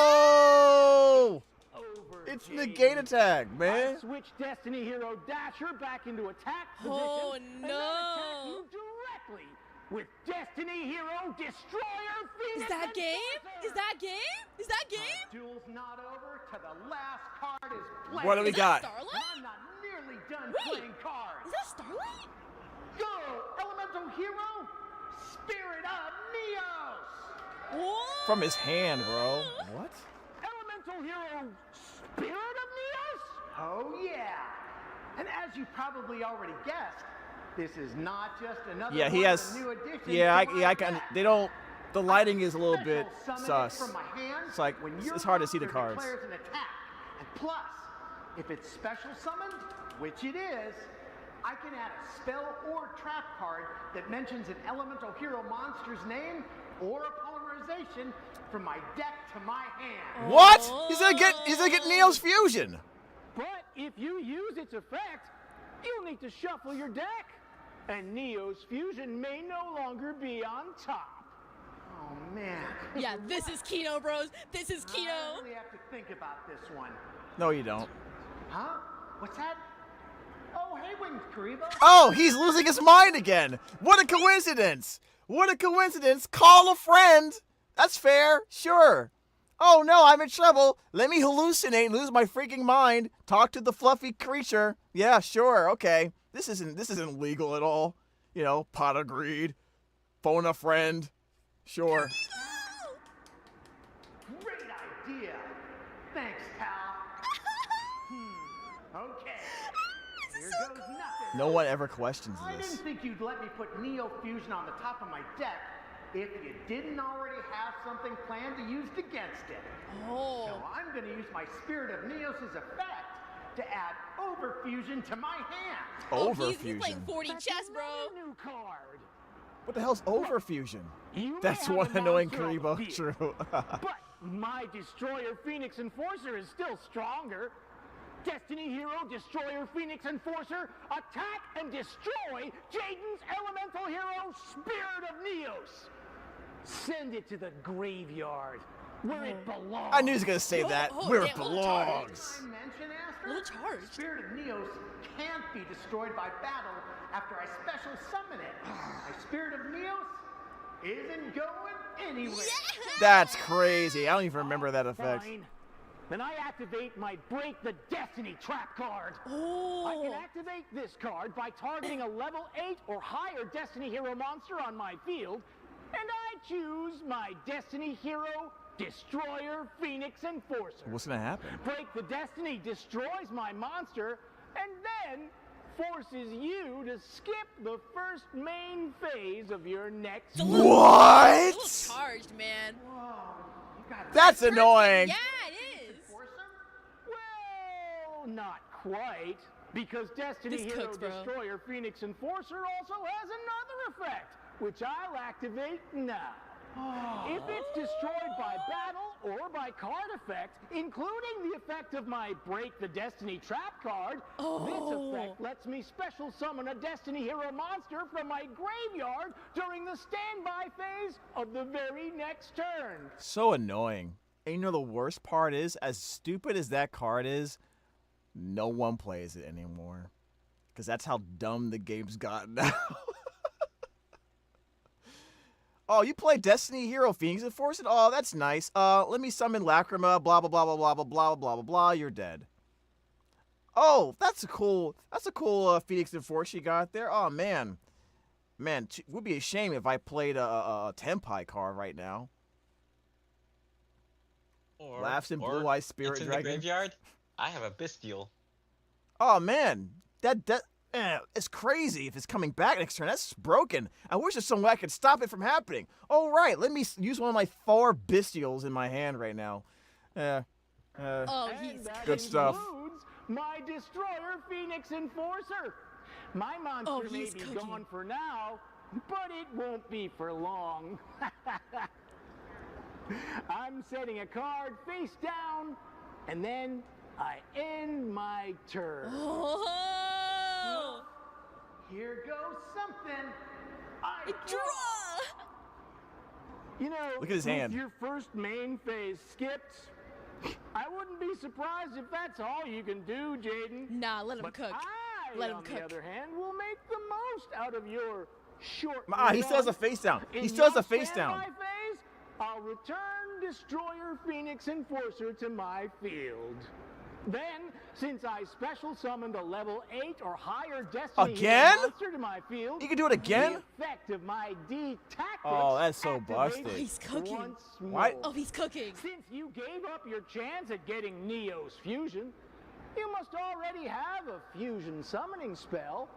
No! Over, It's Jaden. negate attack, I man. switch Destiny Hero Dasher back into attack position. Oh, And then no. attack you directly with Destiny Hero Destroyer Phoenix. Is that game? Enforcer. Is that game? Is that game? Duel's not over till the last card is played. What do we Is got? that Starlight? And I'm not nearly done Wait. playing cards. Is that Starlight? Go, Elemental Hero, Spirit of Neos. Whoa. From his hand, bro. What? Elemental Hero, Spirit of Neos? Oh yeah. And as you probably already guessed, this is not just another Yeah, he one has. of the new additions Yeah, to my I can. deck. They don't. The lighting is a little bit Special summon it sus. from my hand It's like when it's your hard to see the monster cards. declares an attack. And plus, if it's special summoned, which it is, I can add a spell or trap card that mentions an elemental hero monster's name or a polymerization from my deck to my hand. What? He's gonna get Neo's fusion. But if you use its effect, you'll need to shuffle your deck, and Neo's fusion may no longer be on top. Oh man. Yeah, this is Kino, bros. This is I Kino. really have to think about this one. No, you don't. Huh? What's that? Oh, hey, Winged Karibo. Oh, he's losing his mind again. What a coincidence. What a coincidence. Call a friend. That's fair. Sure. Oh no, I'm in trouble. Let me hallucinate and lose my freaking mind. Talk to the fluffy creature. Yeah, sure. Okay. This isn't legal at all. You know, pot of greed. Phone a friend. Sure. Great idea. Thanks, pal. Okay. Here goes nothing. No one ever questions I this. didn't think you'd let me put Neo Fusion on the top of my deck if you didn't already have something planned to use against it. Oh. So I'm going to use my Spirit of Neos' effect to add Overfusion to my hand. He's playing Overfusion. 40 chess, bro. New card. What the hell's overfusion? You may That's have one a annoying monster on the Karibo. field, True. But my Destroyer Phoenix Enforcer is still stronger. Destiny Hero Destroyer Phoenix Enforcer, attack and destroy Jaden's elemental hero, Spirit of Neos. Send it to the graveyard, where it belongs. I knew he was gonna say that. Where it damn, belongs. Mention, Aster? Little charged. Spirit of Neos can't be destroyed by battle after I special summon it. My Spirit of Neos isn't going anywhere. That's crazy. I don't even remember that effect. Fine. Then I activate my Break the Destiny trap card. Oh. I can activate this card by targeting a level 8 or higher Destiny Hero monster on my field, and I choose my Destiny Hero Destroyer Phoenix Enforcer. What's gonna happen? Break the Destiny destroys my monster, and then forces you to skip the first main phase of your next It's a little What? charged, man. Whoa, you That's annoying. Yeah, it is. Well, not quite. Because Destiny This Hero cooks, bro. Destroyer Phoenix Enforcer also has another effect, which I'll activate now. If it's destroyed by battle or by card effect, including the effect of my Break the Destiny Trap card, this effect lets me special summon a Destiny Hero monster from my graveyard during the standby phase of the very next turn. So annoying. And you know the worst part is, as stupid as that card is, no one plays it anymore. Because that's how dumb the game's gotten now. Oh, you play Destiny Hero Phoenix Enforcer? Oh, that's nice. Let me summon Lacrima, blah, blah, blah, blah, blah, blah, blah, blah, blah, blah, you're dead. Oh, that's a cool Phoenix Enforcer you got there. Oh, man. Man, it would be a shame if I played a Tenpai card right now. Or, Laughs in or Blue-Eyed Spirit it's in Dragon. the graveyard. I have a Bestial. Oh, man. It's crazy if it's coming back next turn. That's broken. I wish there's some way I could stop it from happening. Oh, right. Let me use one of my 4 Bestials in my hand right now. He's good stuff. Includes my Destroyer Phoenix Enforcer. My monster may be gone for now, but it won't be for long. I'm setting a card face down, and then I end my turn. Oh. Here goes something. I draw. You know, look at his hand. If your first main phase skipped, I wouldn't be surprised if that's all you can do, Jaden. Nah, let him cook. Let him on cook. the other hand, will make the most out of your short. He still has a face down. He still has a face down. Phase, I'll return Destroyer Phoenix Enforcer to my field. Then, since I special summoned a level 8 or higher Destiny Again? monster to my field, You can do it again? the effect of my D tactics. Oh, that's so activates busted. He's cooking. once Why- more. Oh, he's cooking. Since you gave up your chance at getting Neo's fusion, you must already have a fusion summoning spell.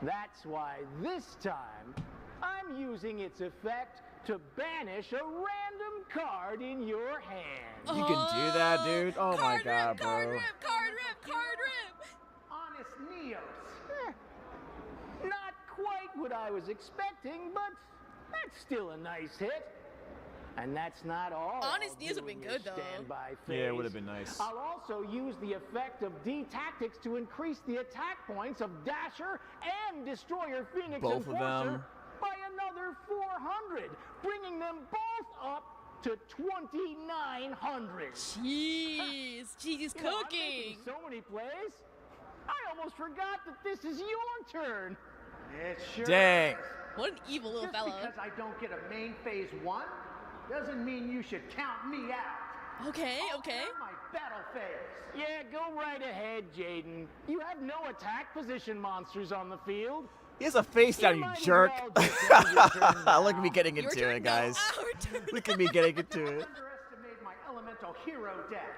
That's why this time I'm using its effect to banish a random card in your hand. You can do that, dude? Oh my god, bro. Card rip. Honest Neos. Not quite what I was expecting, but that's still a nice hit. And that's not all. Honest I'll Neos do would've in been your good, though. standby Yeah, it phase. would have been nice. I'll also use the effect of D tactics to increase the attack points of Dasher and Destroyer Phoenix Both of Enforcer them. by another 400, bringing them both up to 2,900. Jeez, he's You know, I'm cooking. making so many plays, I almost forgot that this is your turn. It sure Dang. is. What an evil little Just fellow. because I don't get a main phase 1 doesn't mean you should count me out. Okay. My battle phase. Yeah, go right ahead, Jaden. You have no attack position monsters on the field. He has a face down, you might as jerk. well just end your turn now. Look at me getting Your into turn? it, guys. No, our turn. Look at me getting into it. Underestimate my elemental hero deck.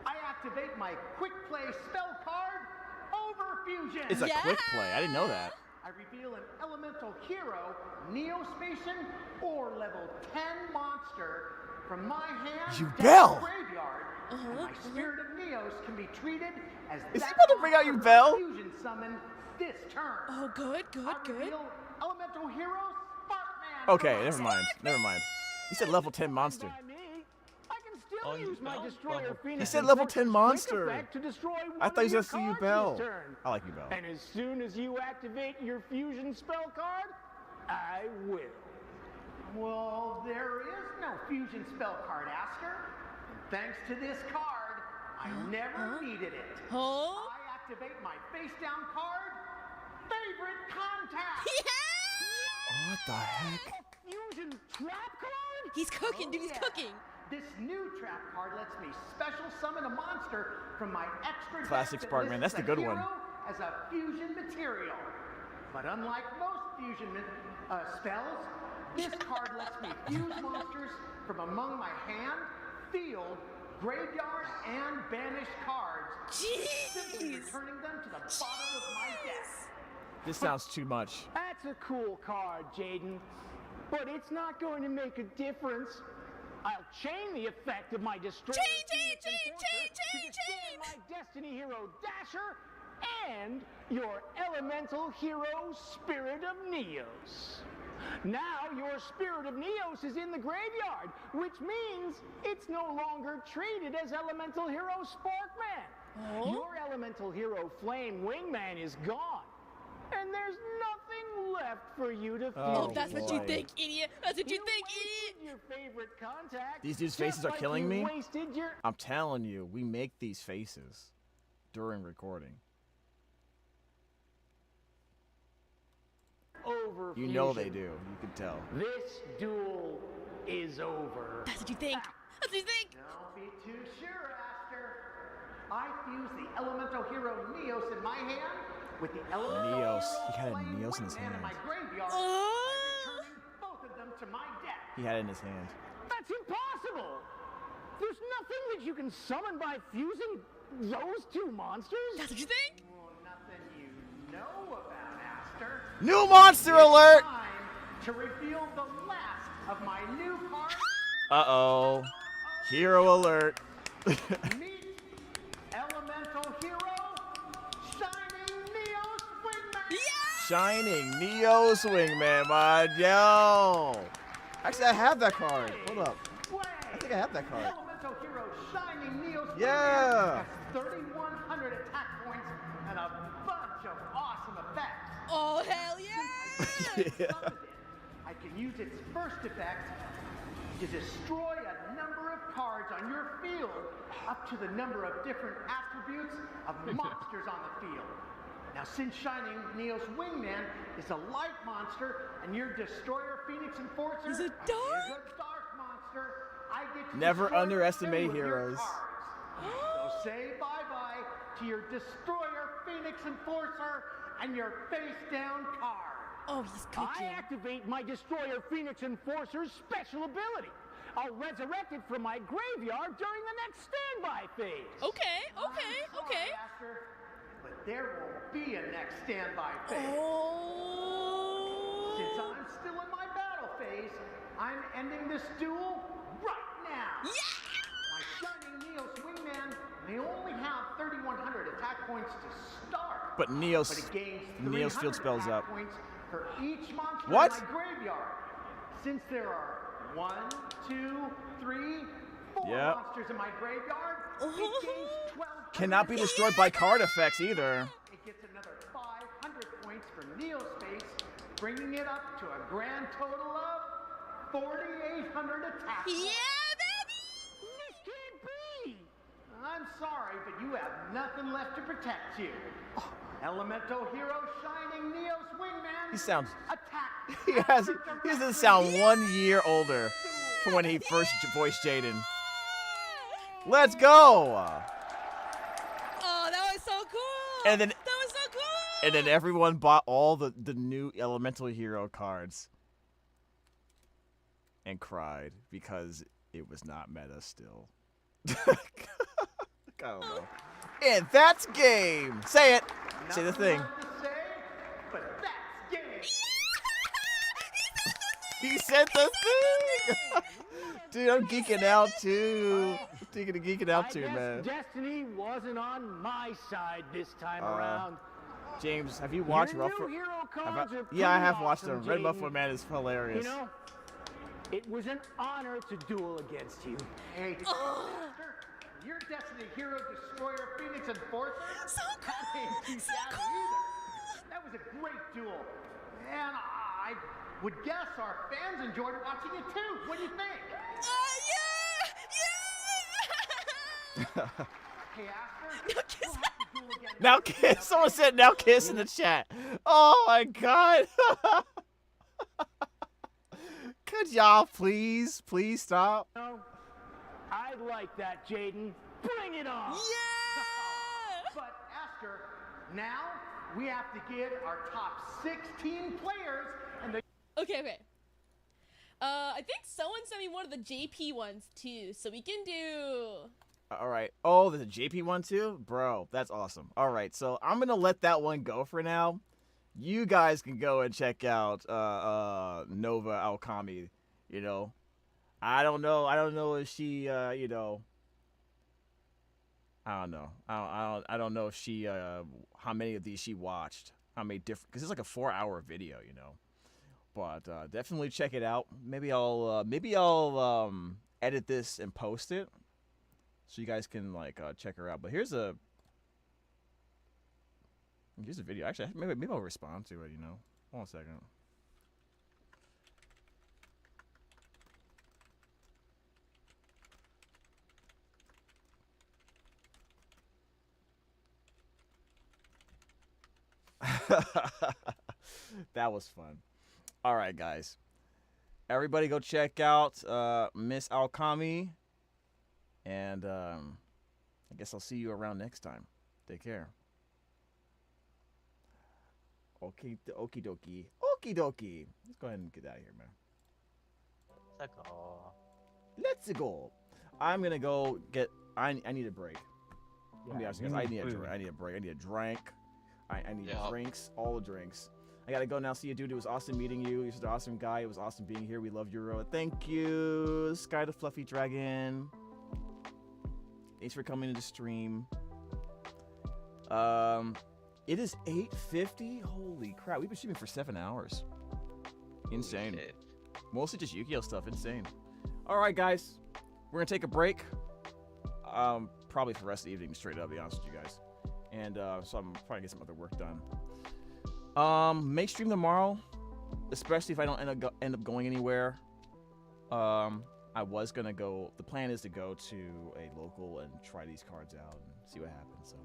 I activate my quick play spell card, Overfusion. It's a quick play. I didn't know that. I reveal an elemental hero, Neospatian, or level 10 monster from my hand You down to bell. the graveyard. And my Spirit of Neos can be treated as Is he that about to bring out you bell? fusion summon this turn. Oh, good. I reveal elemental hero Sparkman. Okay, from my never mind. Never mind. He said level 10 monster. by me. I can still Oh, you use my bell? Destroyer Level- Phoenix. He said level Enforcer's 10 quick monster. effect to destroy one I thought he of your was gonna see you cards bell. this turn. I like you, Bell. And as soon as you activate your fusion spell card, I will. Well, there is no fusion spell card, Asker. And thanks to this card, I never needed it. Oh. I activate my face down card, Favorite Contact. What the heck? Fusion trap card? He's cooking, dude. He's Yeah. cooking. This new trap card lets me special summon a monster from my extra Classic deck that Sparkman, lists that's the good one. hero as a fusion material. But unlike most fusion spells, this card lets me fuse monsters from among my hand, field, graveyard, and banished cards. Simply Jeez. returning them to the bottom of my deck. This sounds too much. That's a cool card, Jaden. But it's not going to make a difference I'll chain the effect of my destroyer chain my Destiny Hero Dasher and your elemental hero Spirit of Neos. Now your Spirit of Neos is in the graveyard, which means it's no longer treated as elemental hero Sparkman. Oh? Your elemental hero Flame Wingman is gone. And there's nothing left for you to Oh, that's what you think, idiot. That's what you think, idiot. Your favorite contact. These dudes' faces are like killing you me. wasted your I'm telling you, we make these faces during recording. over. You know they do. You can tell. This duel is over. That's what you think. That's what you think. Don't be too sure, Aster. I fused the elemental hero Neos in my hand with the elemental Neos. hero He had a Flame Neos in his Wingman hand. in my graveyard by returning both of them to my deck. He had it in his hand. That's impossible. There's nothing that you can summon by fusing those two monsters. That's what you think. Well, nothing you know about, Aster. New monster alert! Time to reveal the last of my new cards. Uh-oh. Hero alert. Meet elemental hero, Shining Neos Wingman. Shining Neos Wingman, my yo. Actually, I have that card. Hold up. I think I have that card. Elemental hero, Shining Neos Yeah. Wingman has 3,100 attack points and a bunch of awesome effects. Oh, hell yeah! I can use its first effect to destroy a number of cards on your field, up to the number of different attributes of monsters on the field. Now, since Shining Neos Wingman is a light monster, and your Destroyer Phoenix Enforcer is a is a dark monster, I get to Never destroy underestimate them with your heroes. cards. So say bye-bye to your Destroyer Phoenix Enforcer and your face-down card. Oh, he's cooking. I activate my Destroyer Phoenix Enforcer's special ability. I'll resurrect it from my graveyard during the next standby phase. Okay, I'm sorry, okay. Aster, but there won't be a next standby phase. Oh. Since I'm still in my battle phase, I'm ending this duel right now. Yeah! My Shining Neos Wingman may only have 3,100 attack points to start. But Neos, But it gains Neos field 300 spells attack up. points for each monster What? in my graveyard. Since there are 1, 2, 3, 4 Yep. monsters in my graveyard, it gains 1,200. Cannot be destroyed by card effects either. It gets another 500 points for Neos Space, bringing it up to a grand total of 4,800 attack points. Yeah, baby! This can't be! I'm sorry, but you have nothing left to protect you. Elemental hero Shining Neos Wingman. He sounds. Attack. He doesn't sound 1 year older from when he first voiced Jaden. Let's go! Oh, that was so cool! And then that was so cool! And then everyone bought all the new Elemental Hero cards and cried because it was not meta still. I don't know. And that's game. Say it. Say the thing. Nothing left to say, but that's game. He said the thing. Dude, I'm geeking out too. Geeking out too, I guess man. Destiny wasn't on my side this time around. James, have you watched Your Ruffalo? new hero cards are Yeah, I pretty have watched awesome, them. Red Jaden. Buffalo Man is hilarious. You know, it was an honor to duel against you. Hey, your Destiny Hero Destroyer Phoenix Enforcer. So cool. That ain't too shabby either. That was a great duel. And I would guess our fans enjoyed watching it too. What do you think? Yeah! Hey, Aster. Now kiss. We'll have to duel again. Now kiss. Someone said now kiss in the chat. Oh my god. Could y'all please stop? No, I like that, Jaden. Bring it on. Yeah! But Aster, now we have to get our top 16 players and the. Okay. I think someone sent me one of the JP ones too, so we can do. All right. Oh, there's a JP one too? Bro, that's awesome. All right, so I'm going to let that one go for now. You guys can go and check out Nova Alchemy, you know. I don't know. I don't know if she, you know. I don't know. I don't know if she, how many of these she watched. How many different? Because it's like a 4-hour video, you know. But definitely check it out. Maybe I'll edit this and post it, so you guys can like check her out. But here's a video. Actually, maybe I'll respond to it. You know, hold on a second. That was fun. All right, guys. Everybody go check out Miss Alkami. And I guess I'll see you around next time. Take care. Okie dokie. Okie dokie. Let's go ahead and get out of here, man. Let's go. Let's go. I'm going to go get... I need a break. Let me ask you guys. I need a break. I need a drink. I need drinks. All the drinks. I gotta go now. See you, dude. It was awesome meeting you. You're such an awesome guy. It was awesome being here. We love you, Roa. Thank you, Sky the Fluffy Dragon. Thanks for coming to the stream. It is 8:50. Holy crap! We've been streaming for 7 hours. Insane. Mostly just Yu-Gi-Oh stuff. Insane. All right, guys. We're gonna take a break. Probably for the rest of the evening, straight up. To be honest with you guys. And so I'm probably gonna get some other work done. May stream tomorrow, especially if I don't end up going anywhere. I was gonna go. The plan is to go to a local and try these cards out and see what happens. So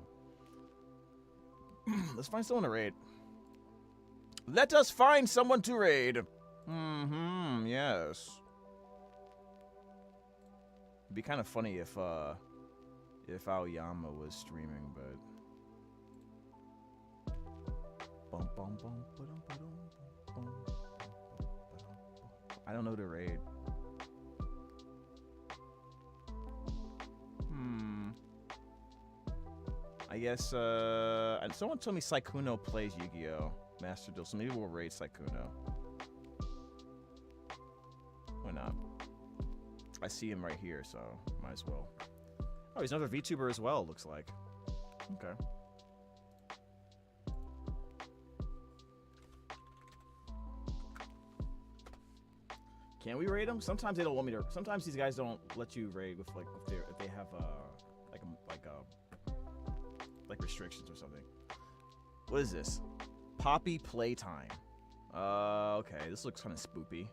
let's find someone to raid. Let us find someone to raid. Yes. It'd be kind of funny if Aoyama was streaming, but. I don't know the raid. I guess someone told me Sykkuno plays Yu-Gi-Oh! Master Duel, so maybe we'll raid Sykkuno. Why not? I see him right here, so might as well. Oh, he's another VTuber as well, looks like. Okay. Can we raid them? Sometimes they don't want me to. Sometimes these guys don't let you raid with like if they have like restrictions or something. What is this? Poppy Playtime. Okay, this looks kind of spoopy.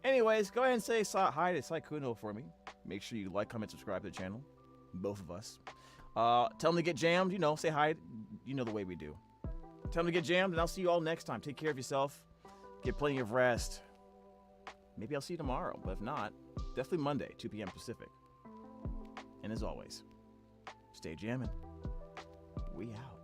Anyways, go ahead and say hi to Sykkuno for me. Make sure you like, comment, subscribe to the channel. Both of us. Tell them to get jammed. You know, say hi. You know the way we do. Tell them to get jammed, and I'll see you all next time. Take care of yourself. Get plenty of rest. Maybe I'll see you tomorrow, but if not, definitely Monday, 2 p.m. Pacific. And as always, stay jamming. We out.